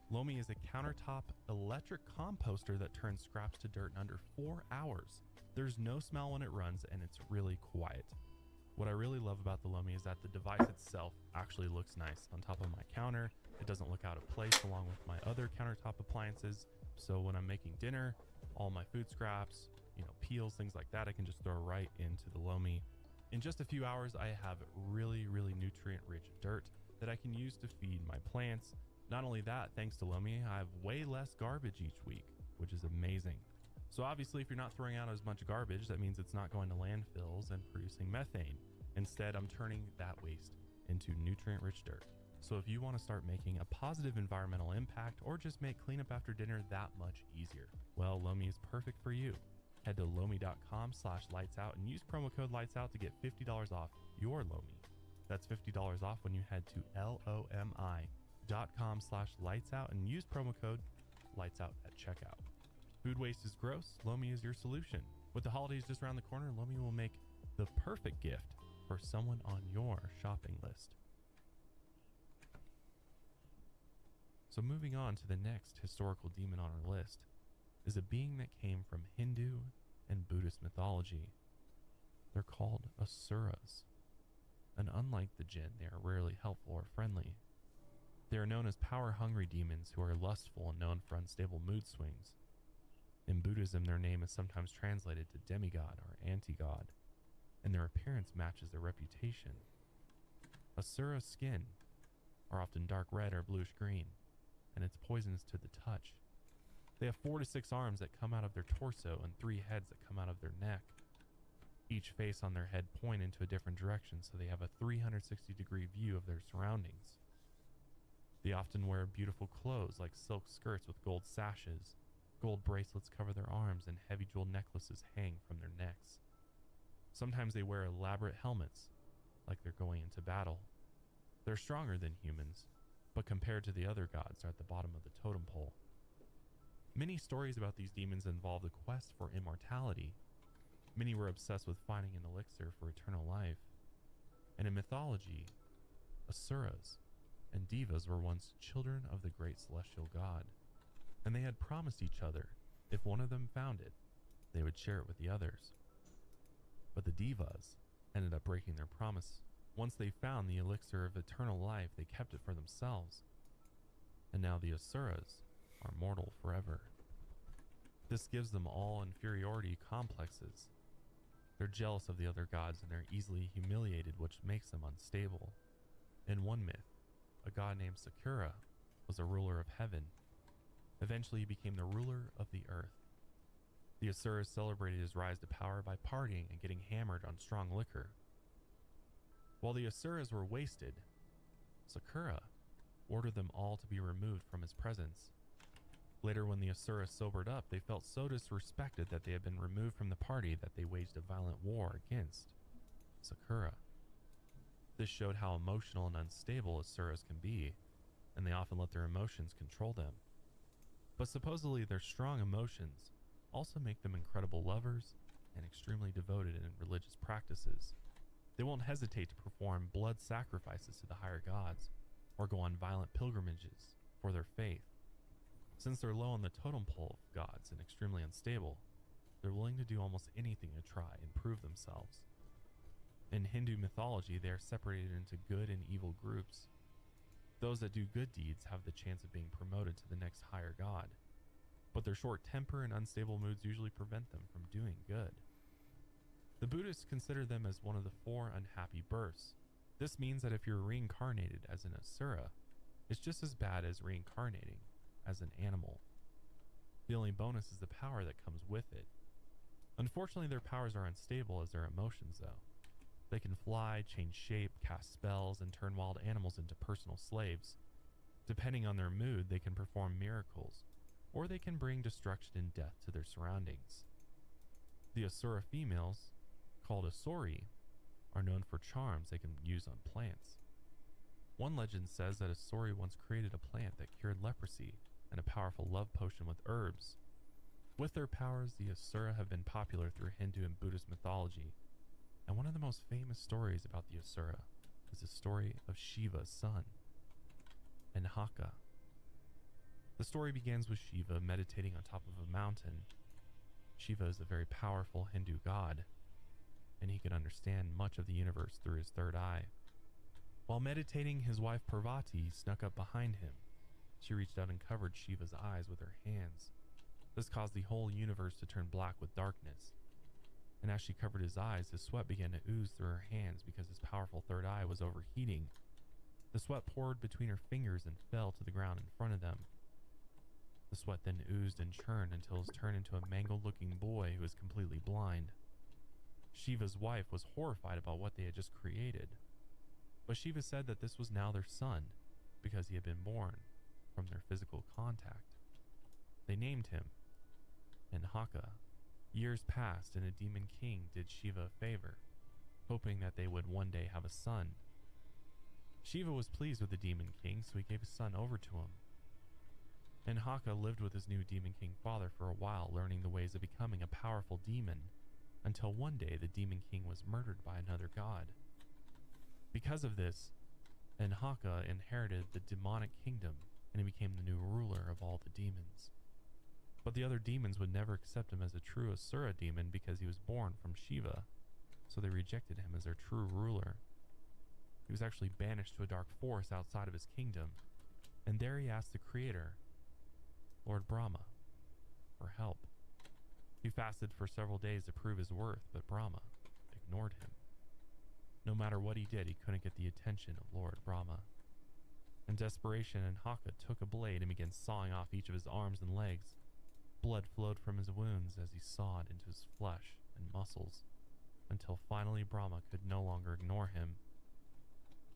Speaker 1: Lomi is a countertop electric composter that turns scraps to dirt in under 4 hours. There's no smell when it runs, and it's really quiet. What I really love about the Lomi is that the device itself actually looks nice on top of my counter. It doesn't look out of place along with my other countertop appliances. So when I'm making dinner, all my food scraps, peels, things like that, I can just throw right into the Lomi. In just a few hours, I have really nutrient-rich dirt that I can use to feed my plants. Not only that, thanks to Lomi, I have way less garbage each week, which is amazing. So obviously, if you're not throwing out as much garbage, that means it's not going to landfills and producing methane. Instead, I'm turning that waste into nutrient-rich dirt. So if you want to start making a positive environmental impact or just make cleanup after dinner that much easier, well, Lomi is perfect for you. Head to lomi.com/lightsout and use promo code lightsout to get $50 off your Lomi. That's $50 off when you head to lomi.com/lightsout and use promo code lightsout at checkout. Food waste is gross. Lomi is your solution. With the holidays just around the corner, Lomi will make the perfect gift for someone on your shopping list. So moving on to the next historical demon on our list is a being that came from Hindu and Buddhist mythology. They're called Asuras, and unlike the jinn, they are rarely helpful or friendly. They are known as power-hungry demons who are lustful and known for unstable mood swings. In Buddhism, their name is sometimes translated to demigod or anti-god, and their appearance matches their reputation. Asura's skin are often dark red or bluish green, and it's poisonous to the touch. They have 4 to 6 arms that come out of their torso and 3 heads that come out of their neck. Each face on their head point into a different direction, so they have a 360-degree view of their surroundings. They often wear beautiful clothes like silk skirts with gold sashes. Gold bracelets cover their arms, and heavy jeweled necklaces hang from their necks. Sometimes they wear elaborate helmets, like they're going into battle. They're stronger than humans, but compared to the other gods, they're at the bottom of the totem pole. Many stories about these demons involve the quest for immortality. Many were obsessed with finding an elixir for eternal life. And in mythology, Asuras and Devas were once children of the great celestial god, and they had promised each other if one of them found it, they would share it with the others. But the Devas ended up breaking their promise. Once they found the elixir of eternal life, they kept it for themselves, and now the Asuras are mortal forever. This gives them all inferiority complexes. They're jealous of the other gods and they're easily humiliated, which makes them unstable. In one myth, a god named Sakura was a ruler of heaven. Eventually he became the ruler of the earth, The Asuras celebrated his rise to power by partying and getting hammered on strong liquor. While the Asuras were wasted, Sakura ordered them all to be removed from his presence. Later, when the Asuras sobered up, they felt so disrespected that they had been removed from the party that they waged a violent war against Sakura. This showed how emotional and unstable Asuras can be, and they often let their emotions control them. But supposedly their strong emotions also make them incredible lovers and extremely devoted in religious practices. They won't hesitate to perform blood sacrifices to the higher gods or go on violent pilgrimages for their faith. Since they're low on the totem pole of gods and extremely unstable, they're willing to do almost anything to try and prove themselves. In Hindu mythology, they are separated into good and evil groups. Those that do good deeds have the chance of being promoted to the next higher god, but their short temper and unstable moods usually prevent them from doing good. The Buddhists consider them as one of the 4 unhappy births. This means that if you're reincarnated as an Asura, it's just as bad as reincarnating as an animal. The only bonus is the power that comes with it. Unfortunately, their powers are unstable as their emotions, though. They can fly, change shape, cast spells, and turn wild animals into personal slaves. Depending on their mood, they can perform miracles, or they can bring destruction and death to their surroundings. The Asura females, called Asuri, are known for charms they can use on plants. One legend says that Asuri once created a plant that cured leprosy and a powerful love potion with herbs. With their powers, the Asura have been popular through Hindu and Buddhist mythology, and one of the most famous stories about the Asura is the story of Shiva's son, Enhaka. The story begins with Shiva meditating on top of a mountain. Shiva is a very powerful Hindu god, and he can understand much of the universe through his third eye. While meditating, his wife Parvati snuck up behind him. She reached out and covered Shiva's eyes with her hands. This caused the whole universe to turn black with darkness. And as she covered his eyes, his sweat began to ooze through her hands because his powerful third eye was overheating. The sweat poured between her fingers and fell to the ground in front of them. The sweat then oozed and churned until it was turned into a mangled-looking boy who was completely blind. Shiva's wife was horrified about what they had just created. But Shiva said that this was now their son, because he had been born from their physical contact. They named him Enhaka. Years passed, and a demon king did Shiva a favor, hoping that they would one day have a son. Shiva was pleased with the demon king, so he gave his son over to him. Enhaka lived with his new demon king father for a while, learning the ways of becoming a powerful demon, until one day the demon king was murdered by another god. Because of this, Enhaka inherited the demonic kingdom, and he became the new ruler of all the demons. But the other demons would never accept him as a true Asura demon because he was born from Shiva, so they rejected him as their true ruler. He was actually banished to a dark forest outside of his kingdom, and there he asked the creator, Lord Brahma, for help. He fasted for several days to prove his worth, but Brahma ignored him. No matter what he did, he couldn't get the attention of Lord Brahma. In desperation, Enhaka took a blade and began sawing off each of his arms and legs. Blood flowed from his wounds as he sawed into his flesh and muscles, until finally Brahma could no longer ignore him.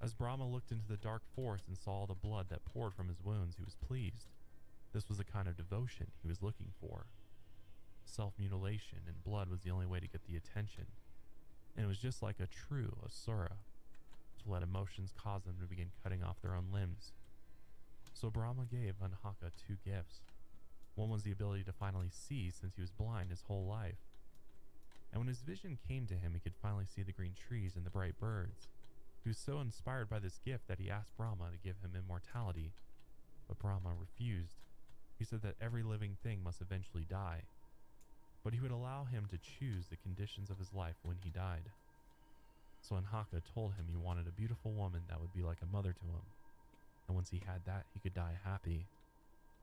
Speaker 1: As Brahma looked into the dark forest and saw all the blood that poured from his wounds, he was pleased. This was the kind of devotion he was looking for. Self-mutilation and blood was the only way to get the attention, and it was just like a true Asura, to let emotions cause them to begin cutting off their own limbs. So Brahma gave Enhaka 2 gifts. One was the ability to finally see, since he was blind his whole life. And when his vision came to him, he could finally see the green trees and the bright birds. He was so inspired by this gift that he asked Brahma to give him immortality, but Brahma refused. He said that every living thing must eventually die, but he would allow him to choose the conditions of his life when he died. So Enhaka told him he wanted a beautiful woman that would be like a mother to him, and once he had that, he could die happy,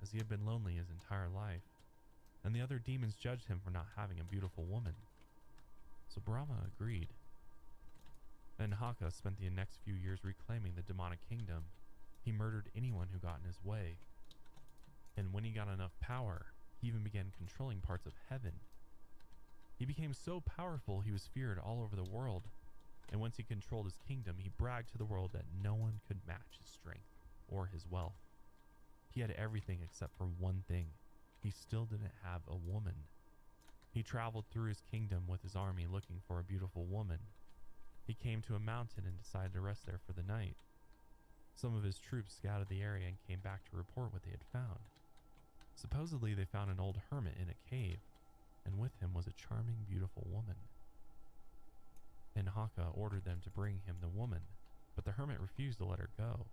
Speaker 1: as he had been lonely his entire life, and the other demons judged him for not having a beautiful woman. So Brahma agreed. Enhaka spent the next few years reclaiming the demonic kingdom. He murdered anyone who got in his way. And when he got enough power, he even began controlling parts of heaven He became so powerful he was feared all over the world, and once he controlled his kingdom, he bragged to the world that no one could match his strength or his wealth. He had everything except for one thing. He still didn't have a woman. He traveled through his kingdom with his army looking for a beautiful woman. He came to a mountain and decided to rest there for the night. Some of his troops scouted the area and came back to report what they had found. Supposedly, they found an old hermit in a cave, and with him was a charming, beautiful woman. Enhaka ordered them to bring him the woman, but the hermit refused to let her go.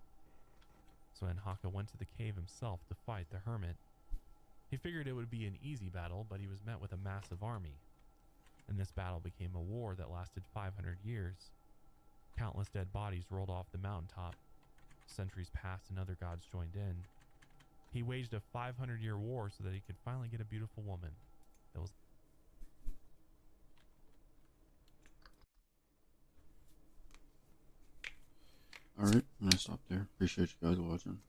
Speaker 1: So Enhaka went to the cave himself to fight the hermit. He figured it would be an easy battle, but he was met with a massive army. And this battle became a war that lasted 500 years. Countless dead bodies rolled off the mountaintop. Centuries passed and other gods joined in. He waged a 500-year war so that he could finally get a beautiful woman that was...
Speaker 4: Alright, I'm gonna stop there. Appreciate you guys watching.